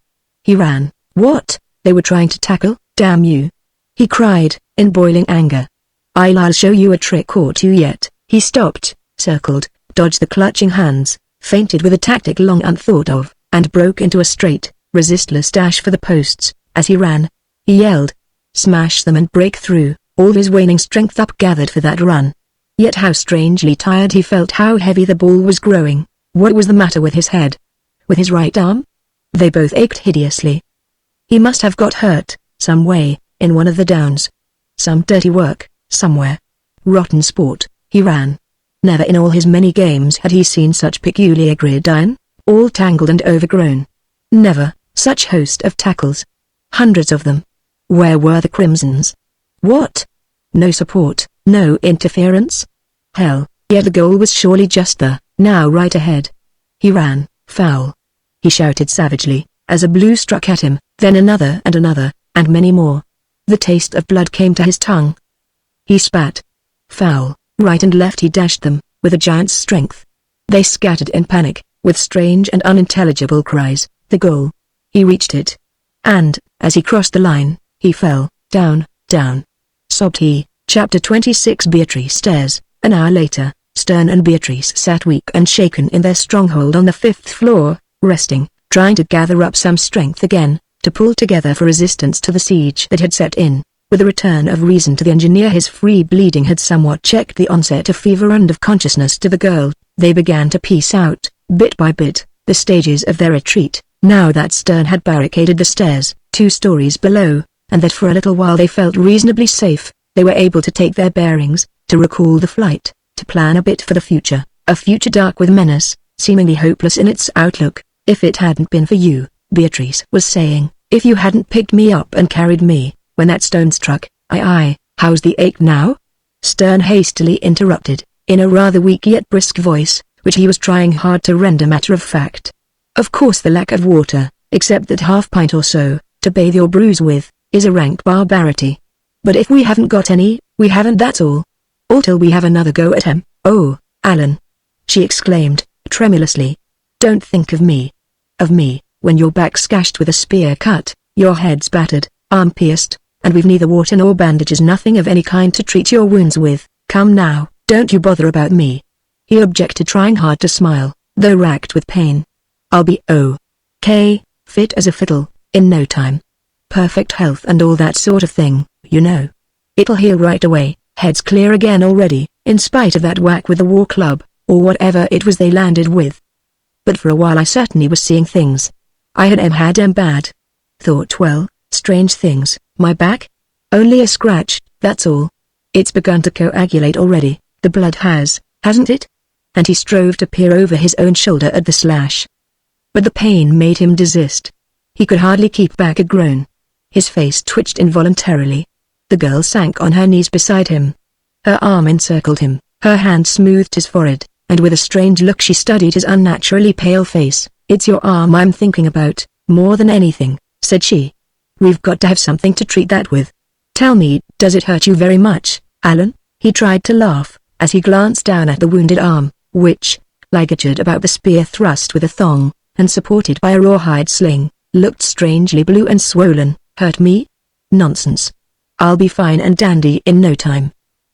He ran. What? They were trying to tackle? Damn you! He cried, in boiling anger. I'll show you a trick or two yet. He stopped, circled, dodged the clutching hands, feinted with a tactic long unthought of, and broke into a straight, resistless dash for the posts. As he ran, he yelled, "Smash them and break through," all his waning strength upgathered for that run. Yet how strangely tired he felt, how heavy the ball was growing. What was the matter with his head? With his right arm? They both ached hideously. He must have got hurt, some way, in one of the downs. Some dirty work, somewhere. Rotten sport, he ran. Never in all his many games had he seen such peculiar gridiron, all tangled and overgrown. Never, such host of tackles. Hundreds of them. Where were the crimsons? What? No support, no interference? Hell, yet the goal was surely just there, now right ahead. He ran. Foul. He shouted savagely, as a blue struck at him, then another, and many more. The taste of blood came to his tongue. He spat. Foul. Right and left he dashed them, with a giant's strength. They scattered in panic, with strange and unintelligible cries. The goal. He reached it. And, as he crossed the line, he fell, down, down. Sobbed he. Chapter 26. Beatrice Stairs. An hour later, Stern and Beatrice sat weak and shaken in their stronghold on the 5th floor, resting, trying to gather up some strength again, to pull together for resistance to the siege that had set in. With the return of reason to the engineer, his free bleeding had somewhat checked the onset of fever and of consciousness to the girl. They began to piece out, bit by bit, the stages of their retreat, now that Stern had barricaded the stairs, 2 stories below, and that for a little while they felt reasonably safe. They were able to take their bearings, to recall the flight, to plan a bit for the future, a future dark with menace, seemingly hopeless in its outlook. If it hadn't been for you, Beatrice was saying, if you hadn't picked me up and carried me, when that stone struck, how's the ache now? Stern hastily interrupted, in a rather weak yet brisk voice, which he was trying hard to render matter-of-fact. Of course the lack of water, except that half-pint or so, to bathe your bruise with, is a rank barbarity. But if we haven't got any, we haven't, that's all. All till we have another go at him. Oh, Allan! She exclaimed, tremulously. Don't think of me. Of me, when your back's gashed with a spear cut, your head's battered, arm pierced, and we've neither water nor bandages, nothing of any kind to treat your wounds with. Come now, don't you bother about me." He objected, trying hard to smile, though racked with pain. "I'll be okay, fit as a fiddle, in no time. Perfect health and all that sort of thing, you know. It'll heal right away." Heads clear again already, in spite of that whack with the war club, or whatever it was they landed with. But for a while I certainly was seeing things. I had bad. Thought, well, strange things. My back? Only a scratch, that's all. It's begun to coagulate already, the blood hasn't it? And he strove to peer over his own shoulder at the slash. But the pain made him desist. He could hardly keep back a groan. His face twitched involuntarily. The girl sank on her knees beside him. Her arm encircled him, her hand smoothed his forehead, and with a strange look she studied his unnaturally pale face. "It's your arm I'm thinking about, more than anything," said she. "We've got to have something to treat that with. Tell me, does it hurt you very much, Allan?" He tried to laugh, as he glanced down at the wounded arm, which, ligatured about the spear thrust with a thong, and supported by a rawhide sling, looked strangely blue and swollen. "Hurt me? Nonsense. I'll be fine and dandy in no time.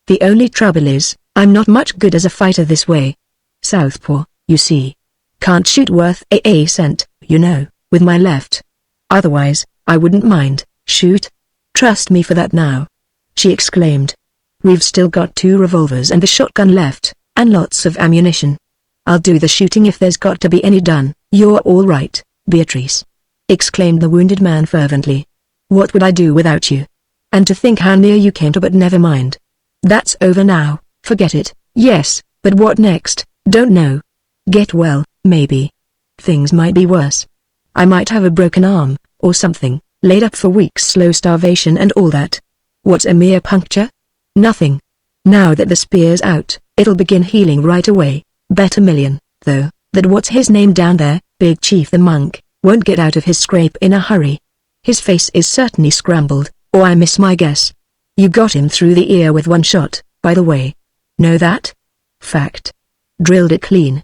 The only trouble is, I'm not much good as a fighter this way. Southpaw, you see. Can't shoot worth a cent, you know, with my left. Otherwise, I wouldn't mind. Shoot? Trust me for that now," she exclaimed. "We've still got 2 revolvers and the shotgun left, and lots of ammunition. I'll do the shooting if there's got to be any done." "You're all right, Beatrice," exclaimed the wounded man fervently. "What would I do without you? And to think how near you came to, but never mind. That's over now, forget it." "Yes, but what next?" "Don't know. Get well, maybe. Things might be worse. I might have a broken arm, or something, laid up for weeks, slow starvation and all that." "What's a mere puncture?" "Nothing. Now that the spear's out, it'll begin healing right away. Bet a million, though, that what's his name down there, Big Chief the monk, won't get out of his scrape in a hurry. His face is certainly scrambled, or I miss my guess. You got him through the ear with 1 shot, by the way. Know that? Fact. Drilled it clean.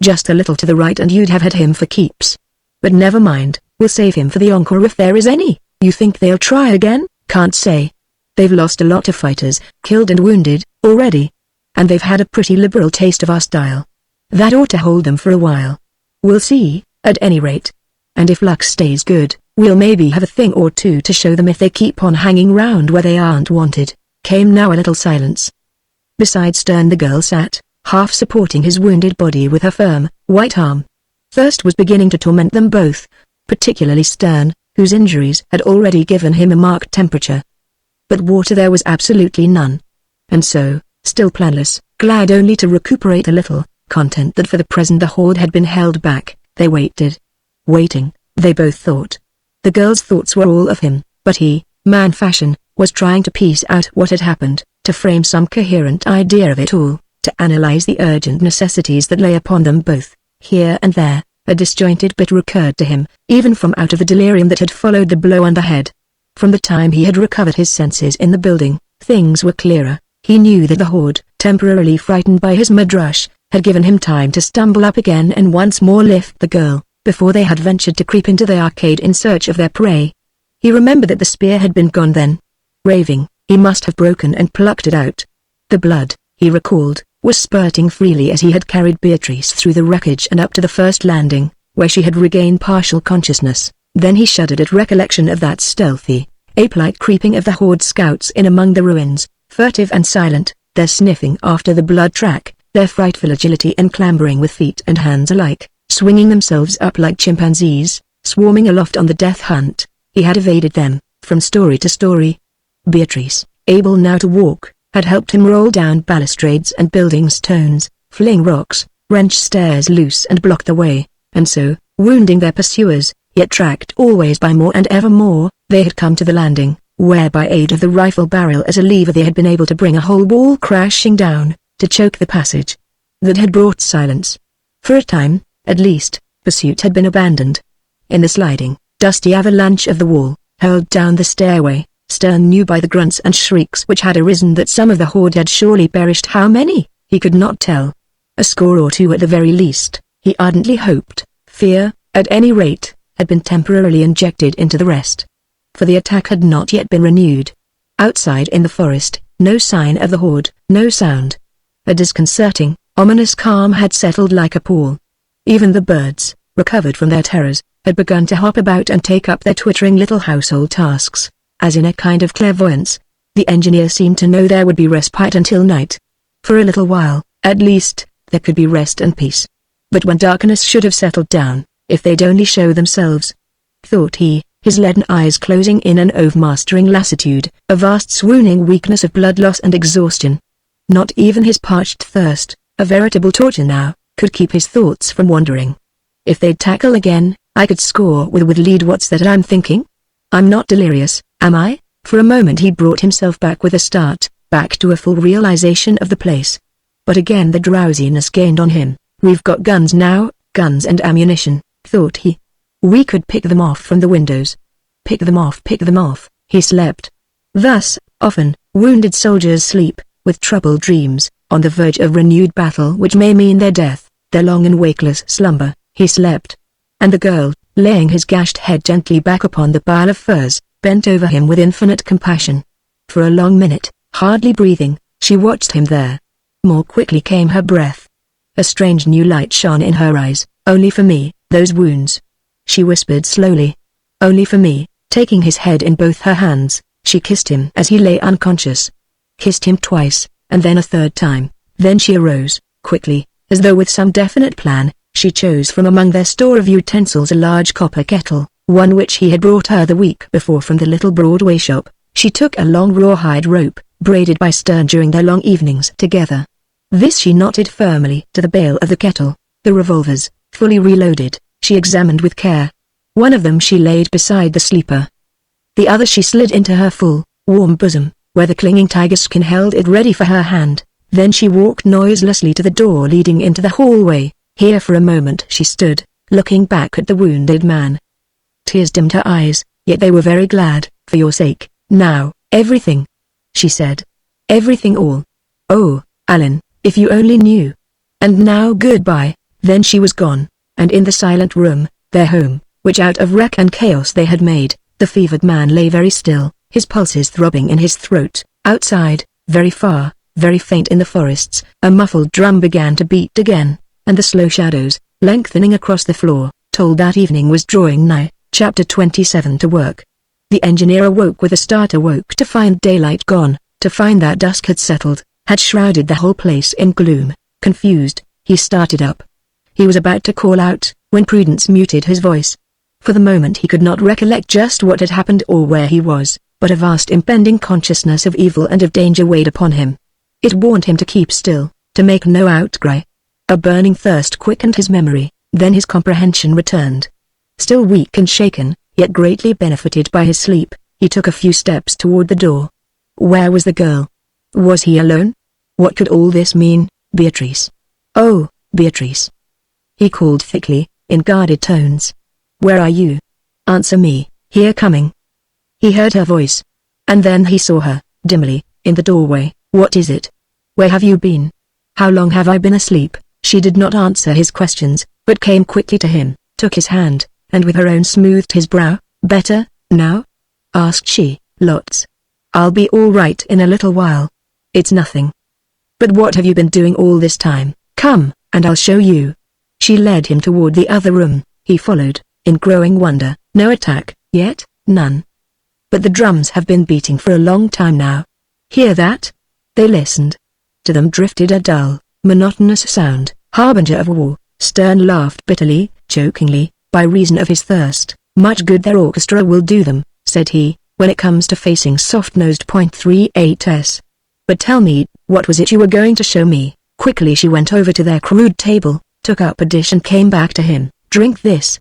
Just a little to the right and you'd have had him for keeps. But never mind, we'll save him for the encore if there is any." "You think they'll try again?" "Can't say. They've lost a lot of fighters, killed and wounded, already. And they've had a pretty liberal taste of our style. That ought to hold them for a while. We'll see, at any rate. And if luck stays good, we'll maybe have a thing or two to show them if they keep on hanging round where they aren't wanted." Came now a little silence. Beside Stern the girl sat, half supporting his wounded body with her firm, white arm. Thirst was beginning to torment them both, particularly Stern, whose injuries had already given him a marked temperature. But water there was absolutely none. And so, still planless, glad only to recuperate a little, content that for the present the horde had been held back, they waited. Waiting, they both thought. The girl's thoughts were all of him, but he, man fashion, was trying to piece out what had happened, to frame some coherent idea of it all, to analyze the urgent necessities that lay upon them both. Here and there, a disjointed bit recurred to him, even from out of the delirium that had followed the blow on the head. From the time he had recovered his senses in the building, things were clearer. He knew that the horde, temporarily frightened by his mad rush, had given him time to stumble up again and once more lift the girl, before they had ventured to creep into the arcade in search of their prey. He remembered that the spear had been gone then. Raving, he must have broken and plucked it out. The blood, he recalled, was spurting freely as he had carried Beatrice through the wreckage and up to the first landing, where she had regained partial consciousness. Then he shuddered at recollection of that stealthy, ape-like creeping of the horde scouts in among the ruins, furtive and silent, their sniffing after the blood track, their frightful agility and clambering with feet and hands alike, swinging themselves up like chimpanzees, swarming aloft on the death hunt. He had evaded them, from story to story. Beatrice, able now to walk, had helped him roll down balustrades and building stones, fling rocks, wrench stairs loose and block the way, and so, wounding their pursuers, yet tracked always by more and ever more, they had come to the landing, where by aid of the rifle barrel as a lever they had been able to bring a whole wall crashing down, to choke the passage. That had brought silence. For a time, at least, pursuit had been abandoned. In the sliding, dusty avalanche of the wall, hurled down the stairway, Stern knew by the grunts and shrieks which had arisen that some of the horde had surely perished. How many, he could not tell. A score or two at the very least, he ardently hoped. Fear, at any rate, had been temporarily injected into the rest. for the attack had not yet been renewed. Outside in the forest, no sign of the horde, no sound. A disconcerting, ominous calm had settled like a pall. Even the birds, recovered from their terrors, had begun to hop about and take up their twittering little household tasks. As in a kind of clairvoyance, the engineer seemed to know there would be respite until night. For a little while, at least, there could be rest and peace. But when darkness should have settled down, if they'd only show themselves, thought he, his leaden eyes closing in an overmastering lassitude, a vast swooning weakness of blood loss and exhaustion. Not even his parched thirst, a veritable torture now, could keep his thoughts from wandering. If they'd tackle again, I could score with lead. What's that I'm thinking? I'm not delirious, am I? For a moment he brought himself back with a start, back to a full realization of the place. But again the drowsiness gained on him. We've got guns now, guns and ammunition, thought he. We could pick them off from the windows. Pick them off, he slept. Thus, often, wounded soldiers sleep, with troubled dreams, on the verge of renewed battle which may mean their death, their long and wakeless slumber. He slept. And the girl, laying his gashed head gently back upon the pile of furs, bent over him with infinite compassion. For a long minute, hardly breathing, she watched him there. More quickly came her breath. A strange new light shone in her eyes. Only for me, those wounds, she whispered slowly. Only for me. Taking his head in both her hands, she kissed him as he lay unconscious. Kissed him twice, and then a third time. Then she arose, quickly, as though with some definite plan. She chose from among their store of utensils a large copper kettle, one which he had brought her the week before from the little Broadway shop. She took a long rawhide rope, braided by Stern during their long evenings together. This she knotted firmly to the bail of the kettle. The revolvers, fully reloaded, she examined with care. One of them she laid beside the sleeper. The other she slid into her full, warm bosom, where the clinging tiger skin held it ready for her hand. Then she walked noiselessly to the door leading into the hallway. Here for a moment she stood, looking back at the wounded man. Tears dimmed her eyes, yet they were very glad. For your sake, now, everything, she said. Everything all. Oh, Allan, if you only knew. And now goodbye. Then she was gone, and in the silent room, their home, which out of wreck and chaos they had made, the fevered man lay very still, his pulses throbbing in his throat. Outside, very far, very faint in the forests, a muffled drum began to beat again, and the slow shadows, lengthening across the floor, told that evening was drawing nigh. Chapter 27. To work. The engineer awoke with a start. Awoke to find daylight gone, to find that dusk had settled, had shrouded the whole place in gloom. Confused, he started up. He was about to call out, when prudence muted his voice. For the moment he could not recollect just what had happened or where he was, but a vast impending consciousness of evil and of danger weighed upon him. It warned him to keep still, to make no outcry. A burning thirst quickened his memory, then his comprehension returned. Still weak and shaken, yet greatly benefited by his sleep, he took a few steps toward the door. Where was the girl? Was he alone? What could all this mean? Beatrice. Oh, Beatrice. He called thickly, in guarded tones. Where are you? Answer me, here coming. He heard her voice. And then he saw her, dimly, in the doorway. What is it? Where have you been? How long have I been asleep? She did not answer his questions, but came quickly to him, took his hand, and with her own smoothed his brow. Better, now? Asked she. Lots. I'll be all right in a little while. It's nothing. But what have you been doing all this time? Come, and I'll show you. She led him toward the other room. He followed, in growing wonder. No attack, yet, none. But the drums have been beating for a long time now. Hear that? They listened. To them drifted a dull, monotonous sound, harbinger of war. Stern laughed bitterly, chokingly, by reason of his thirst. Much good their orchestra will do them, said he, when it comes to facing soft-nosed .38s. But tell me, what was it you were going to show me? Quickly she went over to their crude table, took up a dish and came back to him. Drink this,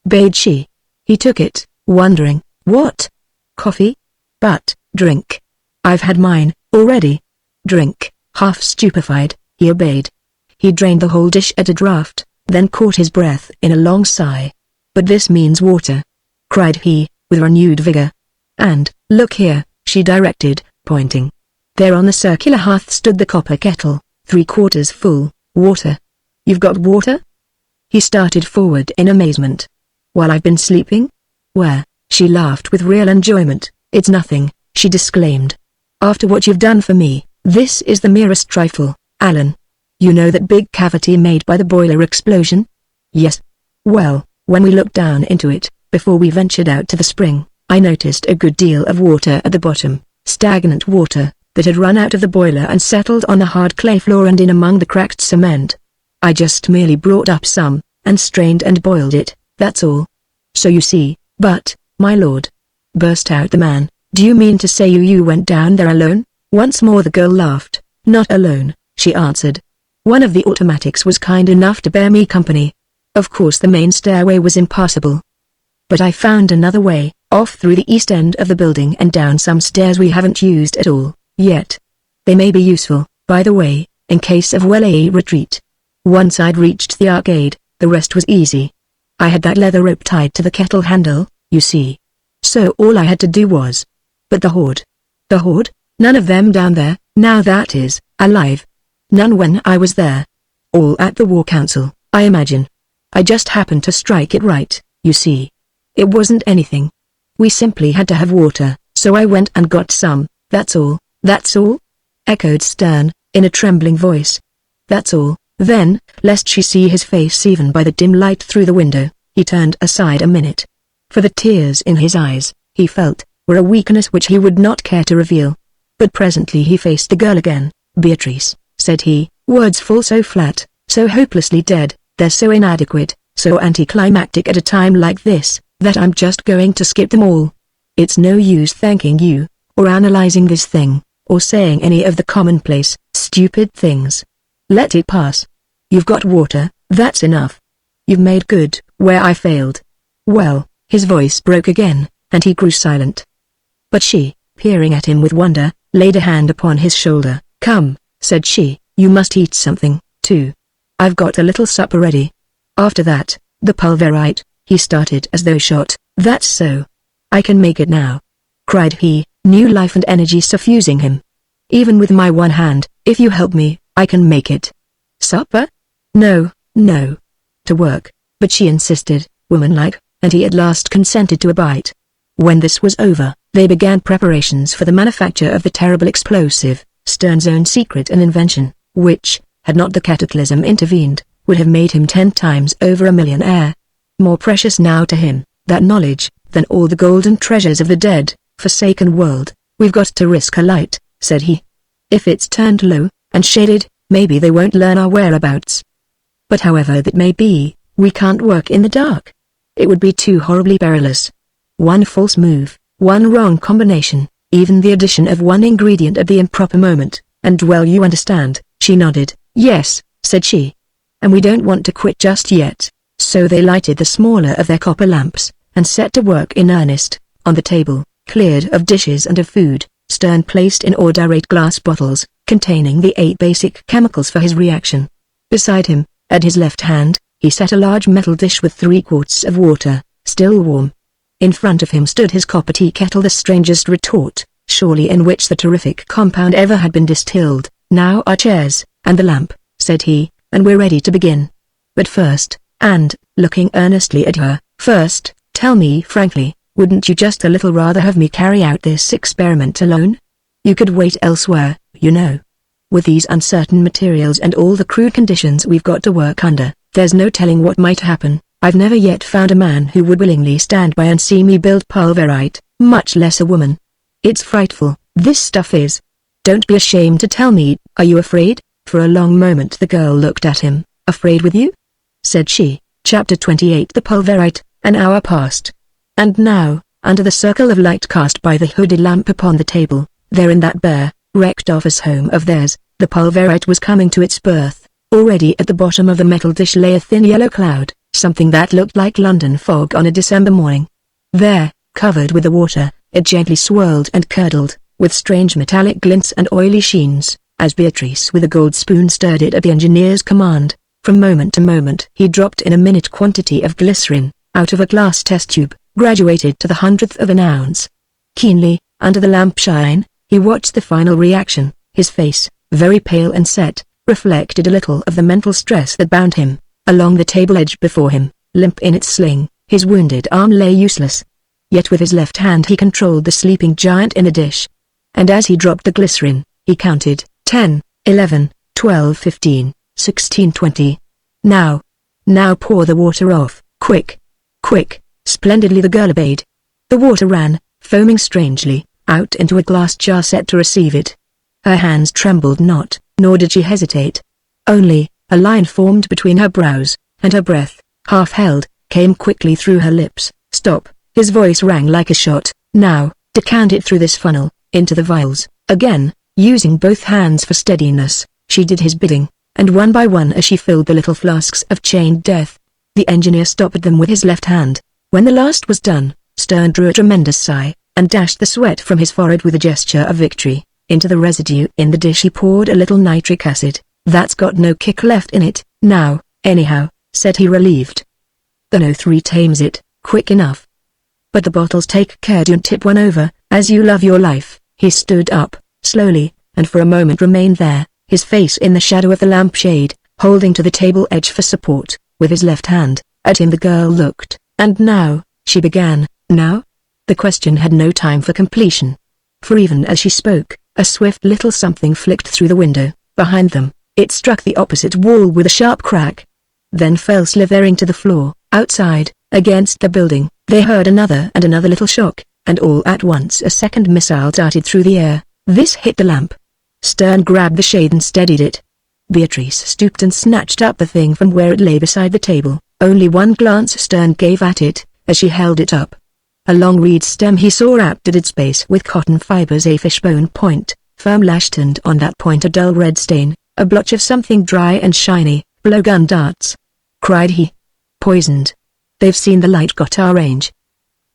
bade she. He took it, wondering. What? Coffee? But, drink. I've had mine, already. Drink. Half stupefied, he obeyed. He drained the whole dish at a draught, then caught his breath in a long sigh. But this means water, cried he, with renewed vigor. And, look here, she directed, pointing. There on the circular hearth stood the copper kettle, 3/4 full. Water. You've got water? He started forward in amazement. While I've been sleeping? Where? She laughed with real enjoyment. "It's nothing," she disclaimed. "After what you've done for me, this is the merest trifle, Allan. You know that big cavity made by the boiler explosion?" "Yes." "Well, when we looked down into it, before we ventured out to the spring, I noticed a good deal of water at the bottom, stagnant water, that had run out of the boiler and settled on the hard clay floor and in among the cracked cement. I just merely brought up some, and strained and boiled it, that's all." "So you see, but, my lord," burst out the man, "do you mean to say you went down there alone?" Once more the girl laughed. "Not alone," she answered. "One of the automatics was kind enough to bear me company. Of course the main stairway was impassable. But I found another way, off through the east end of the building and down some stairs we haven't used at all, yet. They may be useful, by the way, in case of a retreat. Once I'd reached the arcade, the rest was easy. I had that leather rope tied to the kettle handle, you see. So all I had to do was. But the Horde? The Horde? None of them down there, now that is, alive. None when I was there. All at the War Council, I imagine. I just happened to strike it right, you see. It wasn't anything. We simply had to have water, so I went and got some, that's all." "That's all?" echoed Stern, in a trembling voice. "That's all." Then, lest she see his face even by the dim light through the window, he turned aside a minute. For the tears in his eyes, he felt, were a weakness which he would not care to reveal. But presently he faced the girl again. "Beatrice," said he, words fall so flat, so hopelessly dead, they're so inadequate, so anticlimactic at a time like this, that I'm just going to skip them all. It's no use thanking you, or analyzing this thing, or saying any of the commonplace, stupid things. Let it pass. You've got water, that's enough. You've made good, where I failed." "Well," his voice broke again, and he grew silent. But she, peering at him with wonder, laid a hand upon his shoulder. "Come," said she, "you must eat something, too. I've got a little supper ready." After that, the pulverite, he started as though shot. "That's so. I can make it now," cried he, new life and energy suffusing him. "Even with my one hand, if you help me, I can make it." "Supper? No, no. To work." But she insisted, womanlike, and he at last consented to a bite. When this was over, they began preparations for the manufacture of the terrible explosive, Stern's own secret and invention, which, had not the cataclysm intervened, would have made him 10 times over a millionaire. More precious now to him, that knowledge, than all the golden treasures of the dead, forsaken world. "We've got to risk a light," said he. "If it's turned low, and shaded, maybe they won't learn our whereabouts. But however that may be, we can't work in the dark. It would be too horribly perilous. One false move, one wrong combination, even the addition of one ingredient at the improper moment, and well you understand." She nodded. "Yes," said she. "And we don't want to quit just yet." So they lighted the smaller of their copper lamps, and set to work in earnest. On the table, cleared of dishes and of food, Stern placed in order 8 glass bottles, containing the 8 basic chemicals for his reaction. Beside him, at his left hand, he set a large metal dish with 3 quarts of water, still warm. In front of him stood his copper tea kettle, the strangest retort, surely, in which the terrific compound ever had been distilled. "Now our chairs, and the lamp," said he, "and we're ready to begin. But first," and, looking earnestly at her, "first, tell me frankly, wouldn't you just a little rather have me carry out this experiment alone? You could wait elsewhere, you know. With these uncertain materials and all the crude conditions we've got to work under, there's no telling what might happen. I've never yet found a man who would willingly stand by and see me build pulverite, much less a woman. It's frightful, this stuff is. Don't be ashamed to tell me. Are you afraid?" For a long moment the girl looked at him. "Afraid with you?" said she. Chapter 28. The pulverite. An hour passed. And now, under the circle of light cast by the hooded lamp upon the table, there in that bare, wrecked office home of theirs, the pulverite was coming to its birth. Already at the bottom of the metal dish lay a thin yellow cloud, something that looked like London fog on a December morning. There, covered with the water, it gently swirled and curdled, with strange metallic glints and oily sheens, as Beatrice with a gold spoon stirred it at the engineer's command. From moment to moment he dropped in a minute quantity of glycerin, out of a glass test tube, graduated to the 100th of an ounce. Keenly, under the lamp shine, he watched the final reaction. His face, very pale and set, reflected a little of the mental stress that bound him. Along the table edge before him, limp in its sling, his wounded arm lay useless. yet with his left hand he controlled the sleeping giant in a dish. And as he dropped the glycerin, he counted, 10, 11, 12, 15, 16, 20. Now pour the water off, quick, quick. Splendidly the girl obeyed. The water ran, foaming strangely, out into a glass jar set to receive it. Her hands trembled not, nor did she hesitate. Only, a line formed between her brows, and her breath, half held, came quickly through her lips. Stop, his voice rang like a shot. Now, decant it through this funnel, into the vials. Again, using both hands for steadiness, she did his bidding, and one by one as she filled the little flasks of chained death, the engineer stopped them with his left hand. When the last was done, Stern drew a tremendous sigh, and dashed the sweat from his forehead with a gesture of victory. Into the residue in the dish he poured a little nitric acid. That's got no kick left in it, now, anyhow, said he relieved. The No3 tames it, quick enough. But the bottles take care don't tip one over, as you love your life. He stood up, slowly, and for a moment remained there, his face in the shadow of the lampshade, holding to the table edge for support, with his left hand. At him the girl looked. And now, she began. Now? The question had no time for completion. For even as she spoke, a swift little something flicked through the window, behind them. It struck the opposite wall with a sharp crack. Then fell slithering to the floor. Outside, against the building, they heard another and another little shock, and all at once a second missile darted through the air. This hit the lamp. Stern grabbed the shade and steadied it. Beatrice stooped and snatched up the thing from where it lay beside the table. Only one glance Stern gave at it, as she held it up. A long reed stem he saw wrapped at its base with cotton fibers, a fishbone point, firm lashed, and on that point a dull red stain, a blotch of something dry and shiny. Blowgun darts, cried he. Poisoned. They've seen the light, got our range.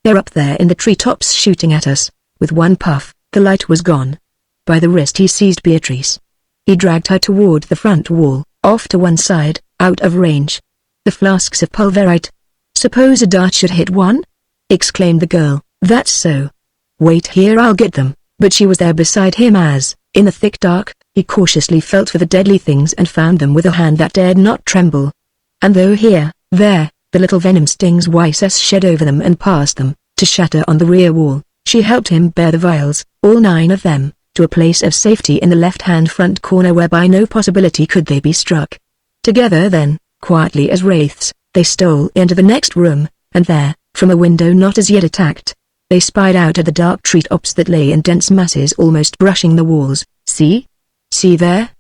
They're up there in the treetops shooting at us. With one puff, the light was gone. By the wrist he seized Beatrice. He dragged her toward the front wall, off to one side, out of range. The flasks of pulverite. Suppose a dart should hit one? Exclaimed the girl. That's so. Wait here, I'll get them. But she was there beside him as, in the thick dark, he cautiously felt for the deadly things and found them with a hand that dared not tremble. And though here, there, the little venom stings Wyses shed over them and past them, to shatter on the rear wall, she helped him bear the vials, all 9 of them, to a place of safety in the left-hand front corner where by no possibility could they be struck. Together then, quietly as wraiths, they stole into the next room, and there, from a window not as yet attacked, they spied out at the dark treetops that lay in dense masses almost brushing the walls. See? See there?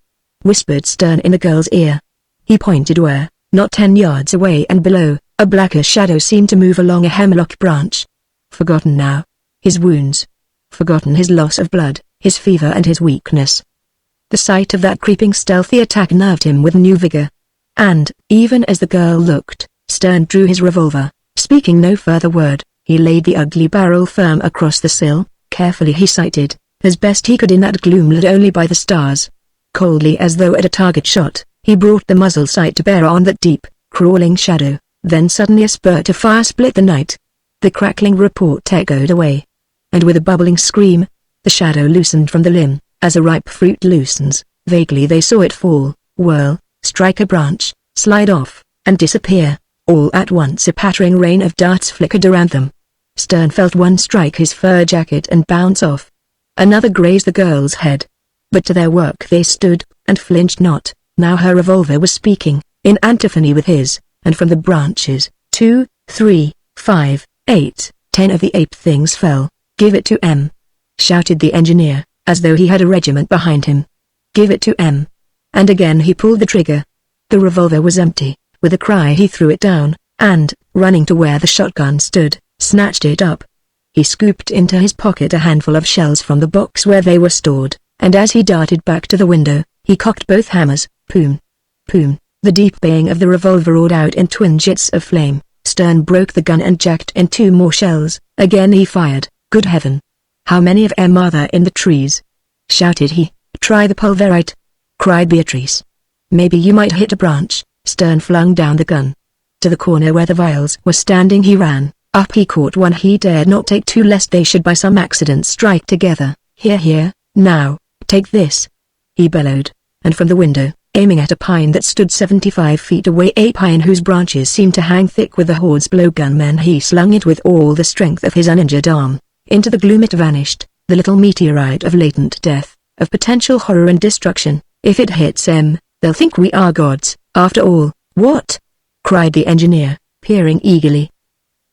Whispered Stern in the girl's ear. He pointed where, not 10 yards away and below, a blacker shadow seemed to move along a hemlock branch. Forgotten now. His wounds. Forgotten his loss of blood, his fever and his weakness. The sight of that creeping stealthy attack nerved him with new vigor. And, even as the girl looked, Stern drew his revolver. Speaking no further word, he laid the ugly barrel firm across the sill. Carefully he sighted, as best he could in that gloom lit only by the stars. Coldly as though at a target shot, he brought the muzzle sight to bear on that deep, crawling shadow. Then suddenly a spurt of fire split the night. The crackling report echoed away. And with a bubbling scream, the shadow loosened from the limb, as a ripe fruit loosens. Vaguely they saw it fall, whirl, strike a branch, slide off, and disappear. All at once a pattering rain of darts flickered around them. Stern felt one strike his fur jacket and bounce off. Another grazed the girl's head. But to their work they stood, and flinched not. Now her revolver was speaking, in antiphony with his, and from the branches, 2, 3, 5, 8, 10 of the ape things fell. Give it to M. Shouted the engineer, as though he had a regiment behind him. Give it to M. And again he pulled the trigger. The revolver was empty. With a cry he threw it down, and, running to where the shotgun stood, snatched it up. He scooped into his pocket a handful of shells from the box where they were stored, and as he darted back to the window, he cocked both hammers. Poom! Poom! The deep baying of the revolver roared out in twin jets of flame. Stern broke the gun and jacked in 2 more shells. Again he fired. Good heaven! How many of them are there in the trees? Shouted he. Try the pulverite! Cried Beatrice. Maybe you might hit a branch. Stern flung down the gun. To the corner where the vials were standing he ran. Up he caught one he dared not take 2 lest they should by some accident strike together. Here, now, take this! He bellowed, and from the window, aiming at a pine that stood 75 feet away, a pine whose branches seemed to hang thick with the horde's blowgunmen. He slung it with all the strength of his uninjured arm. Into the gloom it vanished, the little meteorite of latent death, of potential horror and destruction. If it hits them, they'll think we are gods, after all. What? Cried the engineer, peering eagerly.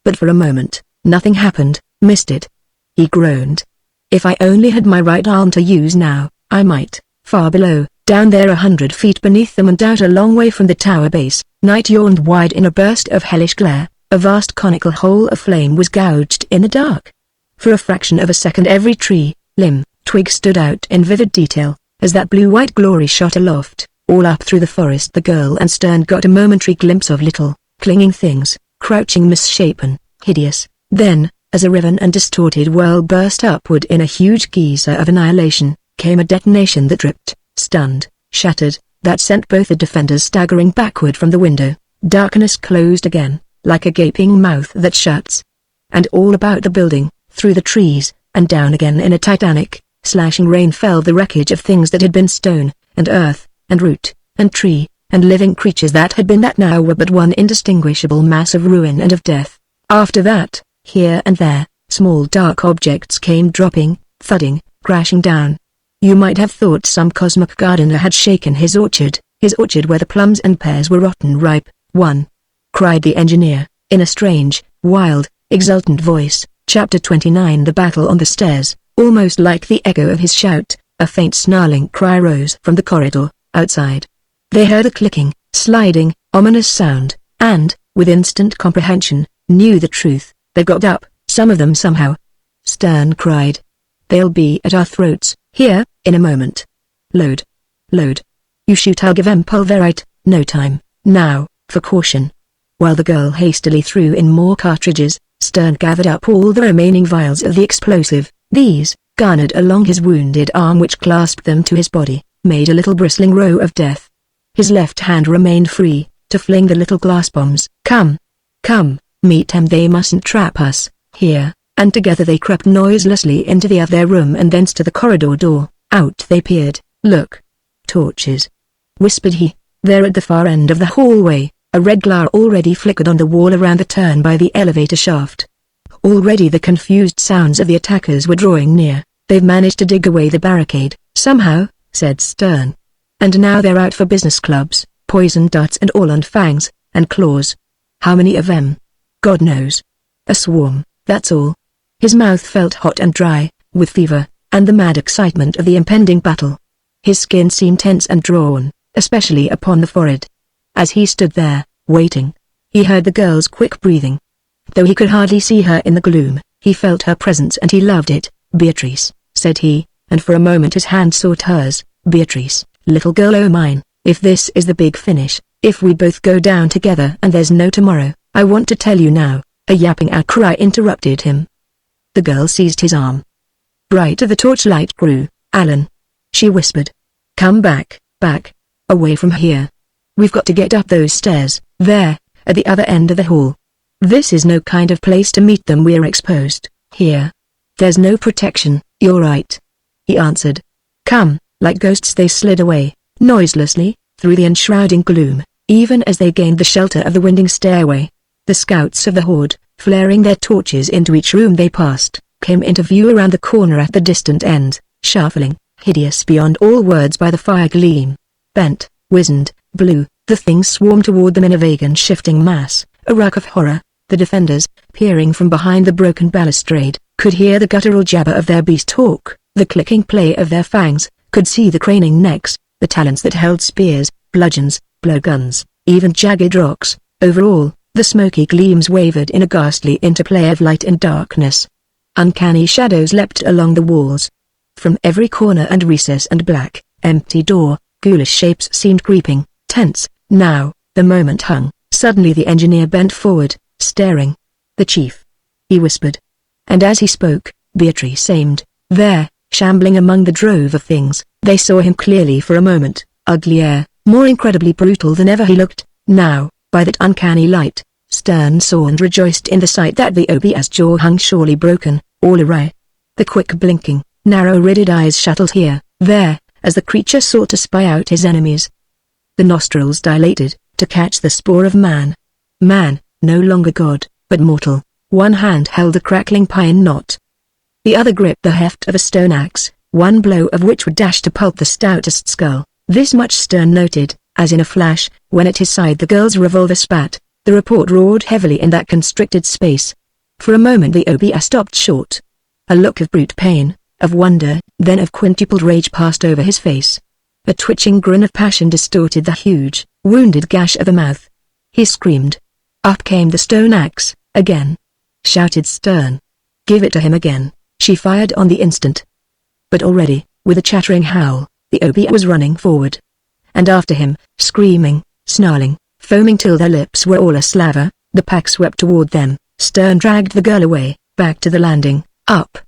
But for a moment, nothing happened. Missed it. He groaned. If I only had my right arm to use now, I might. Far below, down there 100 feet beneath them and out a long way from the tower base, night yawned wide in a burst of hellish glare. A vast conical hole of flame was gouged in the dark. For a fraction of a second every tree, limb, twig stood out in vivid detail, as that blue-white glory shot aloft. All up through the forest the girl and Stern got a momentary glimpse of little, clinging things, crouching misshapen, hideous. Then, as a riven and distorted whirl burst upward in a huge geyser of annihilation, came a detonation that ripped, stunned, shattered, that sent both the defenders staggering backward from the window. Darkness closed again, like a gaping mouth that shuts. And all about the building, through the trees, and down again in a titanic, slashing rain fell the wreckage of things that had been stone, and earth, and root, and tree, and living creatures that had been that now were but one indistinguishable mass of ruin and of death. After that, here and there, small dark objects came dropping, thudding, crashing down. You might have thought some cosmic gardener had shaken his orchard where the plums and pears were rotten ripe. One! Cried the engineer, in a strange, wild, exultant voice. Chapter 29. The battle on the stairs. Almost like the echo of his shout, a faint snarling cry rose from the corridor, outside. They heard a clicking, sliding, ominous sound, and, with instant comprehension, knew the truth. They got up, some of them somehow. Stern cried. They'll be at our throats, here, in a moment. Load. Load. You shoot, I'll give 'em pulverite. No time, now, for caution. While the girl hastily threw in more cartridges, Stern gathered up all the remaining vials of the explosive. These, garnered along his wounded arm which clasped them to his body, made a little bristling row of death. His left hand remained free, to fling the little glass bombs. Come. Come, meet 'em, they mustn't trap us, here, and together they crept noiselessly into the other room and thence to the corridor door. Out they peered. Look. Torches. Whispered he. There at the far end of the hallway, a red glare already flickered on the wall around the turn by the elevator shaft. Already the confused sounds of the attackers were drawing near. They've managed to dig away the barricade, somehow, said Stern. And now they're out for business clubs, poison darts and all, and fangs, and claws. How many of them? God knows. A swarm, that's all. His mouth felt hot and dry, with fever, and the mad excitement of the impending battle. His skin seemed tense and drawn, especially upon the forehead. As he stood there, waiting, he heard the girl's quick breathing. Though he could hardly see her in the gloom, he felt her presence and he loved it. Beatrice, said he, and for a moment his hand sought hers. Beatrice, little girl o' mine, if this is the big finish, if we both go down together and there's no tomorrow, I want to tell you now. A yapping outcry interrupted him. The girl seized his arm. Brighter the torchlight grew. Allan, she whispered. Come back, away from here. We've got to get up those stairs, there, at the other end of the hall. This is no kind of place to meet them, we're exposed, here. There's no protection. You're right, he answered. Come. Like ghosts they slid away, noiselessly, through the enshrouding gloom. Even as they gained the shelter of the winding stairway, the scouts of the horde, flaring their torches into each room they passed, came into view around the corner at the distant end, shuffling, hideous beyond all words by the fire gleam. Bent, wizened, blue, the things swarmed toward them in a vague and shifting mass, a ruck of horror. The defenders, peering from behind the broken balustrade, could hear the guttural jabber of their beast talk, the clicking play of their fangs, could see the craning necks, the talons that held spears, bludgeons, blowguns, even jagged rocks. Over all, the smoky gleams wavered in a ghastly interplay of light and darkness. Uncanny shadows leapt along the walls. From every corner and recess and black, empty door, ghoulish shapes seemed creeping, tense. Now, the moment hung. Suddenly the engineer bent forward, staring. The chief, he whispered. And as he spoke, Beatrice aimed. There, shambling among the drove of things, they saw him clearly for a moment, uglier, more incredibly brutal than ever he looked. Now, by that uncanny light, Stern saw and rejoiced in the sight that the OB's jaw hung surely broken, all awry. The quick blinking, narrow-ridded eyes shuttled here, there, as the creature sought to spy out his enemies. The nostrils dilated, to catch the spore of man. Man, no longer god, but mortal. One hand held a crackling pine knot. The other gripped the heft of a stone axe, one blow of which would dash to pulp the stoutest skull. This much Stern noted, as in a flash, when at his side the girl's revolver spat. The report roared heavily in that constricted space. For a moment the OBS stopped short. A look of brute pain, of wonder, then of quintupled rage passed over his face. A twitching grin of passion distorted the huge, wounded gash of the mouth. He screamed. Up came the stone axe, again. Shouted Stern. Give it to him again. She fired on the instant. But already, with a chattering howl, the OBS was running forward. And after him, screaming, snarling, foaming till their lips were all a slaver, the pack swept toward them. Stern dragged the girl away, back to the landing. Up!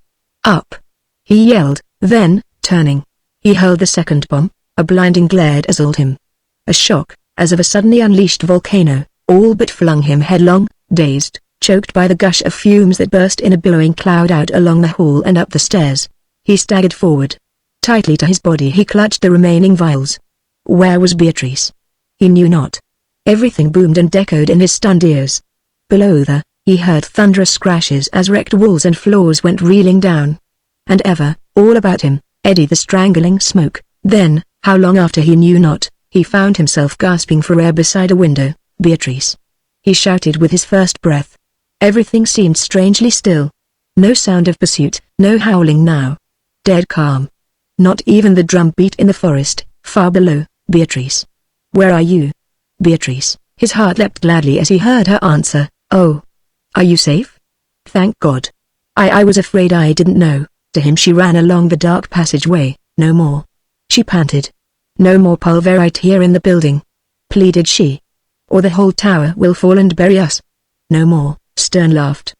Up! He yelled, then, turning. He hurled the second bomb. A blinding glare dazzled him. A shock, as of a suddenly unleashed volcano, all but flung him headlong, dazed, choked by the gush of fumes that burst in a billowing cloud out along the hall and up the stairs. He staggered forward. Tightly to his body he clutched the remaining vials. Where was Beatrice? He knew not. Everything boomed and echoed in his stunned ears. Below he heard thunderous crashes as wrecked walls and floors went reeling down. And ever, all about him, eddied the strangling smoke. Then, how long after he knew not, he found himself gasping for air beside a window. Beatrice! He shouted with his first breath. Everything seemed strangely still. No sound of pursuit, no howling now. Dead calm. Not even the drum beat in the forest, far below. Beatrice! Where are you? Beatrice! His heart leapt gladly as he heard her answer. Oh! Are you safe? Thank God. I was afraid I didn't know. To him she ran along the dark passageway. No more. She panted. No more pulverite here in the building. Pleaded she. Or the whole tower will fall and bury us. No more. Stern laughed.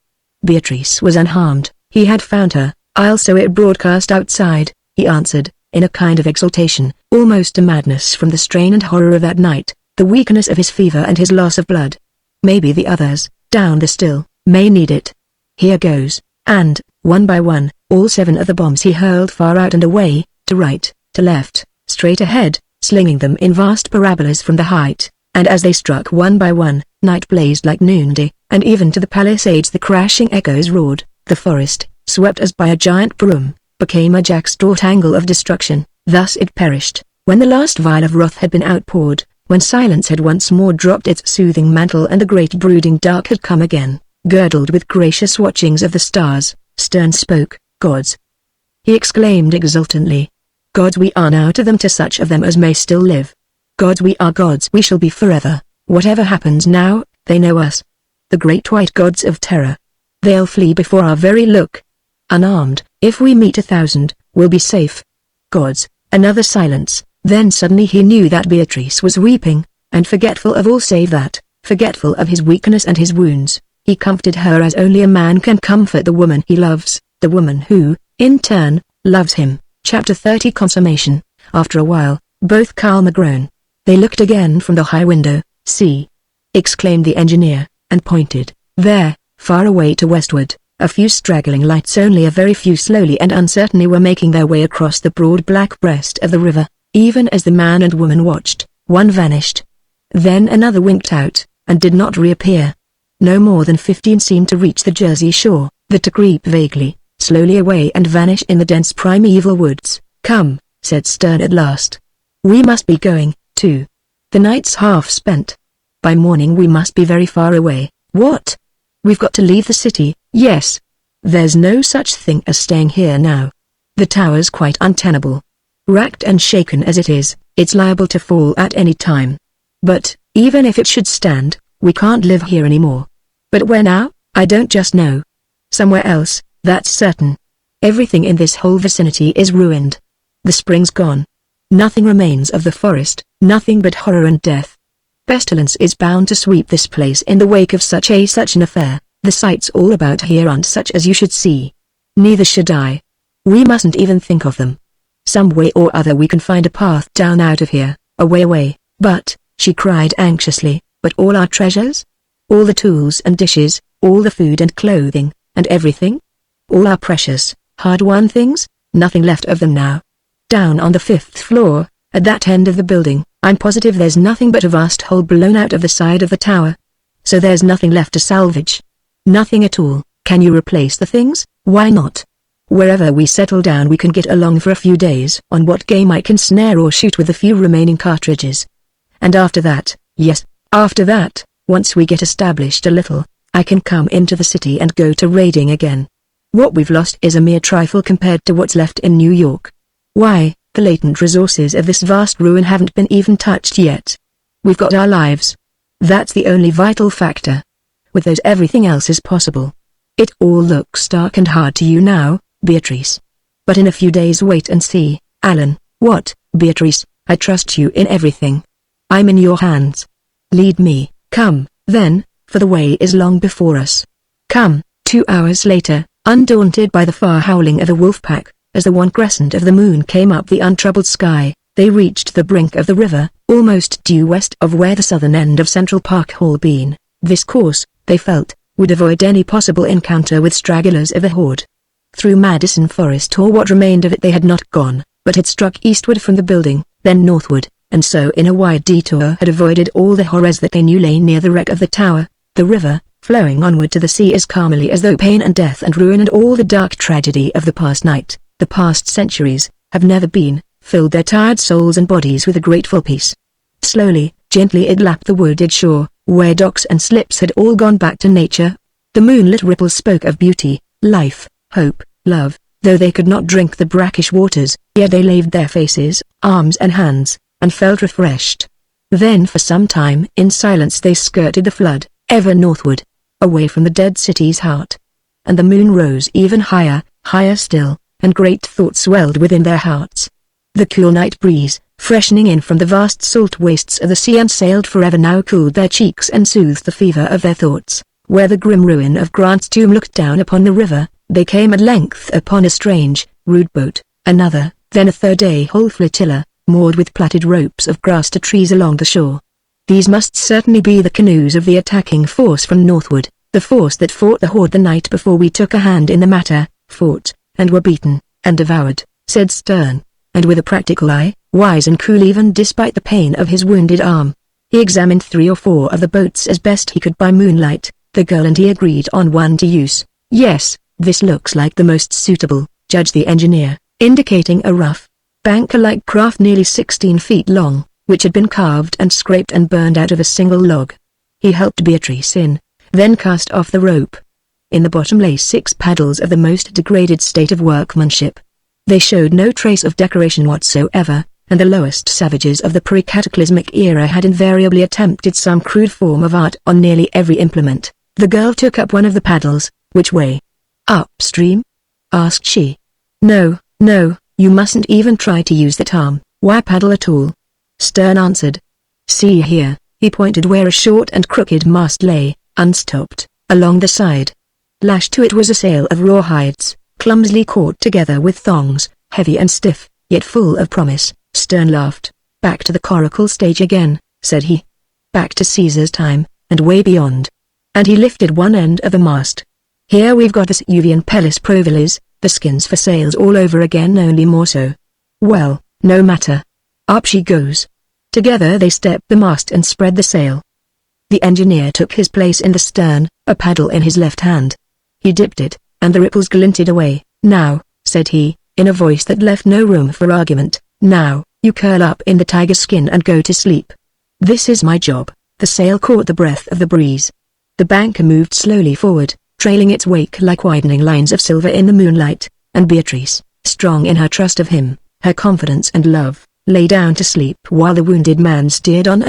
Beatrice was unharmed. He had found her. I'll sow it broadcast outside, he answered, in a kind of exultation, almost a madness from the strain and horror of that night, the weakness of his fever and his loss of blood. Maybe the others, down the still, may need it. Here goes. And, one by one, all 7 of the bombs he hurled far out and away, to right, to left, straight ahead, slinging them in vast parabolas from the height, and as they struck one by one, night blazed like noonday, and even to the palisades the crashing echoes roared. The forest, swept as by a giant broom, became a jackstraw tangle of destruction. Thus it perished, when the last vial of wrath had been outpoured, when silence had once more dropped its soothing mantle and the great brooding dark had come again, girdled with gracious watchings of the stars. Stern spoke. Gods! He exclaimed exultantly. Gods we are now to them, to such of them as may still live. Gods we are, gods we shall be forever. Whatever happens now, they know us. The great white gods of terror. They'll flee before our very look. Unarmed, if we meet 1,000, we'll be safe. Gods! Another silence. Then suddenly he knew that Beatrice was weeping, and forgetful of all save that, forgetful of his weakness and his wounds, he comforted her as only a man can comfort the woman he loves, the woman who, in turn, loves him. Chapter 30 Consummation. After a while, both calm and grown. They looked again from the high window. See! Exclaimed the engineer, and pointed. There, far away to westward, a few straggling lights, only a very few, slowly and uncertainly were making their way across the broad black breast of the river. Even as the man and woman watched, one vanished. Then another winked out, and did not reappear. No more than 15 seemed to reach the Jersey shore, but to creep vaguely, slowly away and vanish in the dense primeval woods. Come, said Stern at last. We must be going, too. The night's half spent. By morning we must be very far away. What? We've got to leave the city. Yes. There's no such thing as staying here now. The tower's quite untenable. Racked and shaken as it is, it's liable to fall at any time. But, even if it should stand, we can't live here anymore. But where now? I don't just know. Somewhere else, that's certain. Everything in this whole vicinity is ruined. The spring's gone. Nothing remains of the forest, nothing but horror and death. Pestilence is bound to sweep this place in the wake of such an affair. The sights all about here aren't such as you should see. Neither should I. We mustn't even think of them. Some way or other we can find a path down out of here, away. But, she cried anxiously, but all our treasures? All the tools and dishes, all the food and clothing, and everything? All our precious, hard-won things? Nothing left of them now. Down on the 5th floor, at that end of the building, I'm positive there's nothing but a vast hole blown out of the side of the tower. So there's nothing left to salvage. Nothing at all. Can you replace the things? Why not? Wherever we settle down we can get along for a few days on what game I can snare or shoot with the few remaining cartridges. And after that, yes, after that, once we get established a little, I can come into the city and go to raiding again. What we've lost is a mere trifle compared to what's left in New York. Why, the latent resources of this vast ruin haven't been even touched yet. We've got our lives. That's the only vital factor. With those everything else is possible. It all looks dark and hard to you now, Beatrice. But in a few days wait and see, Allan. What, Beatrice? I trust you in everything. I'm in your hands. Lead me. Come, then, for the way is long before us. Come. 2 hours later, undaunted by the far howling of the wolf pack, as the one crescent of the moon came up the untroubled sky, they reached the brink of the river, almost due west of where the southern end of Central Park had been. This course, they felt, would avoid any possible encounter with stragglers of the horde. Through Madison Forest or what remained of it they had not gone, but had struck eastward from the building, then northward, and so in a wide detour had avoided all the horrors that they knew lay near the wreck of the tower. The river, flowing onward to the sea as calmly as though pain and death and ruin and all the dark tragedy of the past night, the past centuries, have never been, filled their tired souls and bodies with a grateful peace. Slowly, gently it lapped the wooded shore, where docks and slips had all gone back to nature. The moonlit ripples spoke of beauty, life, hope, love, though they could not drink the brackish waters, yet they laved their faces, arms and hands, and felt refreshed. Then for some time in silence they skirted the flood, ever northward, away from the dead city's heart. And the moon rose even higher, higher still, and great thoughts swelled within their hearts. The cool night breeze, freshening in from the vast salt wastes of the sea and sailed forever now cooled their cheeks and soothed the fever of their thoughts. Where the grim ruin of Grant's tomb looked down upon the river, they came at length upon a strange, rude boat, another, then a third whole flotilla, moored with plaited ropes of grass to trees along the shore. These must certainly be the canoes of the attacking force from northward, the force that fought the horde the night before we took a hand in the matter, fought, and were beaten, and devoured, said Stern, and with a practical eye, wise and cool even despite the pain of his wounded arm. He examined 3 or 4 of the boats as best he could by moonlight. The girl and he agreed on one to use. Yes, this looks like the most suitable, judged the engineer, indicating a rough, banker-like craft nearly 16 feet long, which had been carved and scraped and burned out of a single log. He helped Beatrice in, then cast off the rope. In the bottom lay 6 paddles of the most degraded state of workmanship. They showed no trace of decoration whatsoever, and the lowest savages of the pre-cataclysmic era had invariably attempted some crude form of art on nearly every implement. The girl took up one of the paddles. Which way? Upstream? Asked she. No, no, you mustn't even try to use that arm. Why paddle at all? Stern answered. See here, he pointed where a short and crooked mast lay, unstopped, along the side. Lashed to it was a sail of rawhides, clumsily caught together with thongs, heavy and stiff, yet full of promise. Stern laughed. Back to the coracle stage again, said he. Back to Caesar's time, and way beyond. And he lifted one end of the mast. Here we've got the Uvian Pellis Provilis, the skins for sails all over again only more so. Well, no matter. Up she goes. Together they stepped the mast and spread the sail. The engineer took his place in the stern, a paddle in his left hand. He dipped it, and the ripples glinted away. Now, said he, in a voice that left no room for argument, now, you curl up in the tiger skin and go to sleep. This is my job. The sail caught the breath of the breeze. The banker moved slowly forward, trailing its wake like widening lines of silver in the moonlight, and Beatrice, strong in her trust of him, her confidence and love, lay down to sleep while the wounded man steered on,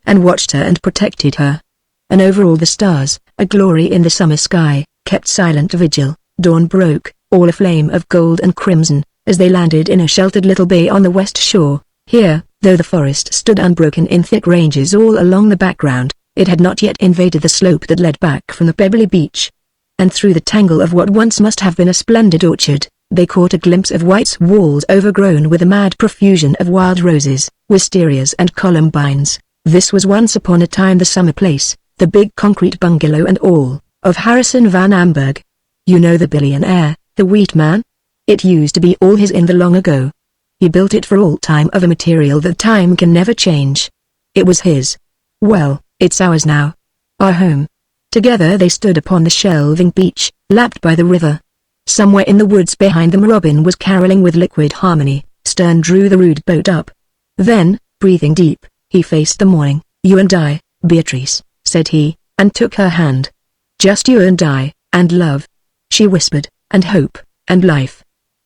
and watched her and protected her. And over all the stars, a glory in the summer sky, kept silent vigil. Dawn broke, all aflame of gold and crimson, as they landed in a sheltered little bay on the west shore. Here, though the forest stood unbroken in thick ranges all along the background, it had not yet invaded the slope that led back from the pebbly beach. And through the tangle of what once must have been a splendid orchard, they caught a glimpse of white walls overgrown with a mad profusion of wild roses, wisterias and columbines. This was once upon a time the summer place, the big concrete bungalow and all, of Harrison Van Amberg. You know the billionaire, the wheat man? It used to be all his in the long ago. He built it for all time of a material that time can never change. It was his. Well, it's ours now. Our home. Together they stood upon the shelving beach, lapped by the river. Somewhere in the woods behind them Robin was caroling with liquid harmony. Stern drew the rude boat up. Then, breathing deep, he faced the morning. "You and I, Beatrice," said he, and took her hand. "Just you and I, and love," she whispered, "and hope, and life.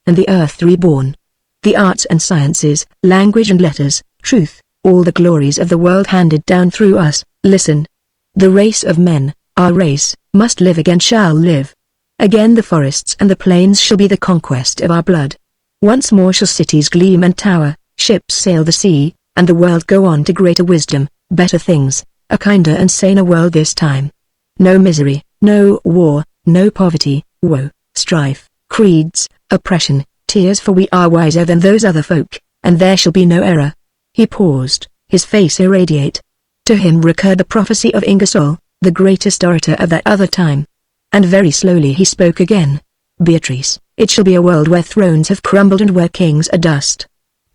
And the earth reborn. The arts and sciences, language and letters, truth, all the glories of the world handed down through us. Listen. The race of men, our race, must live again, shall live. Again the forests and the plains shall be the conquest of our blood. Once more shall cities gleam and tower, ships sail the sea, and the world go on to greater wisdom, better things, a kinder and saner world this time. No misery, no war, no poverty, woe, strife, creeds, oppression, tears, for we are wiser than those other folk, and there shall be no error." He paused, his face irradiate. To him recurred the prophecy of Ingersoll, the greatest orator of that other time. And very slowly he spoke again. "Beatrice, it shall be a world where thrones have crumbled and where kings are dust.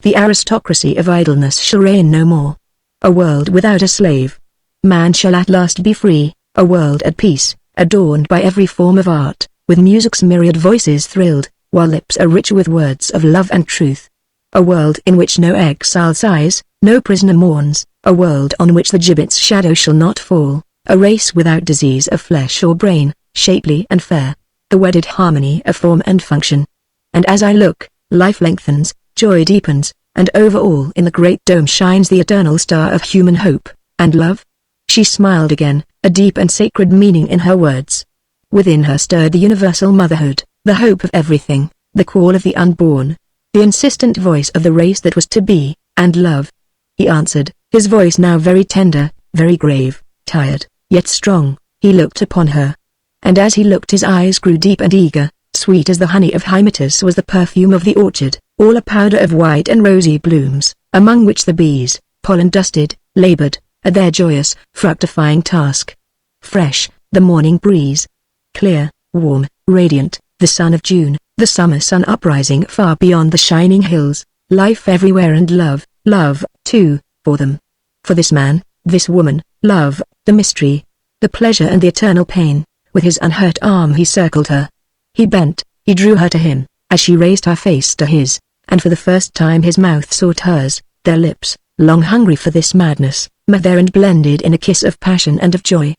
The aristocracy of idleness shall reign no more. A world without a slave. Man shall at last be free, a world at peace, adorned by every form of art, with music's myriad voices thrilled, while lips are rich with words of love and truth. A world in which no exile sighs, no prisoner mourns, a world on which the gibbet's shadow shall not fall, a race without disease of flesh or brain, shapely and fair, the wedded harmony of form and function. And as I look, life lengthens, joy deepens, and over all in the great dome shines the eternal star of human hope, and love." She smiled again, a deep and sacred meaning in her words. Within her stirred the universal motherhood, the hope of everything, the call of the unborn, the insistent voice of the race that was to be, and love. He answered, his voice now very tender, very grave, tired, yet strong. He looked upon her. And as he looked his eyes grew deep and eager. Sweet as the honey of Hymettus was the perfume of the orchard, all a powder of white and rosy blooms, among which the bees, pollen-dusted, labored, at their joyous, fructifying task. Fresh, the morning breeze. Clear, warm, radiant, the sun of June, the summer sun uprising far beyond the shining hills, life everywhere and love, too, for them. For this man, this woman, love, the mystery, the pleasure and the eternal pain. With his unhurt arm he circled her. He bent, he drew her to him, as she raised her face to his, and for the first time his mouth sought hers, their lips, long hungry for this madness, met there and blended in a kiss of passion and of joy.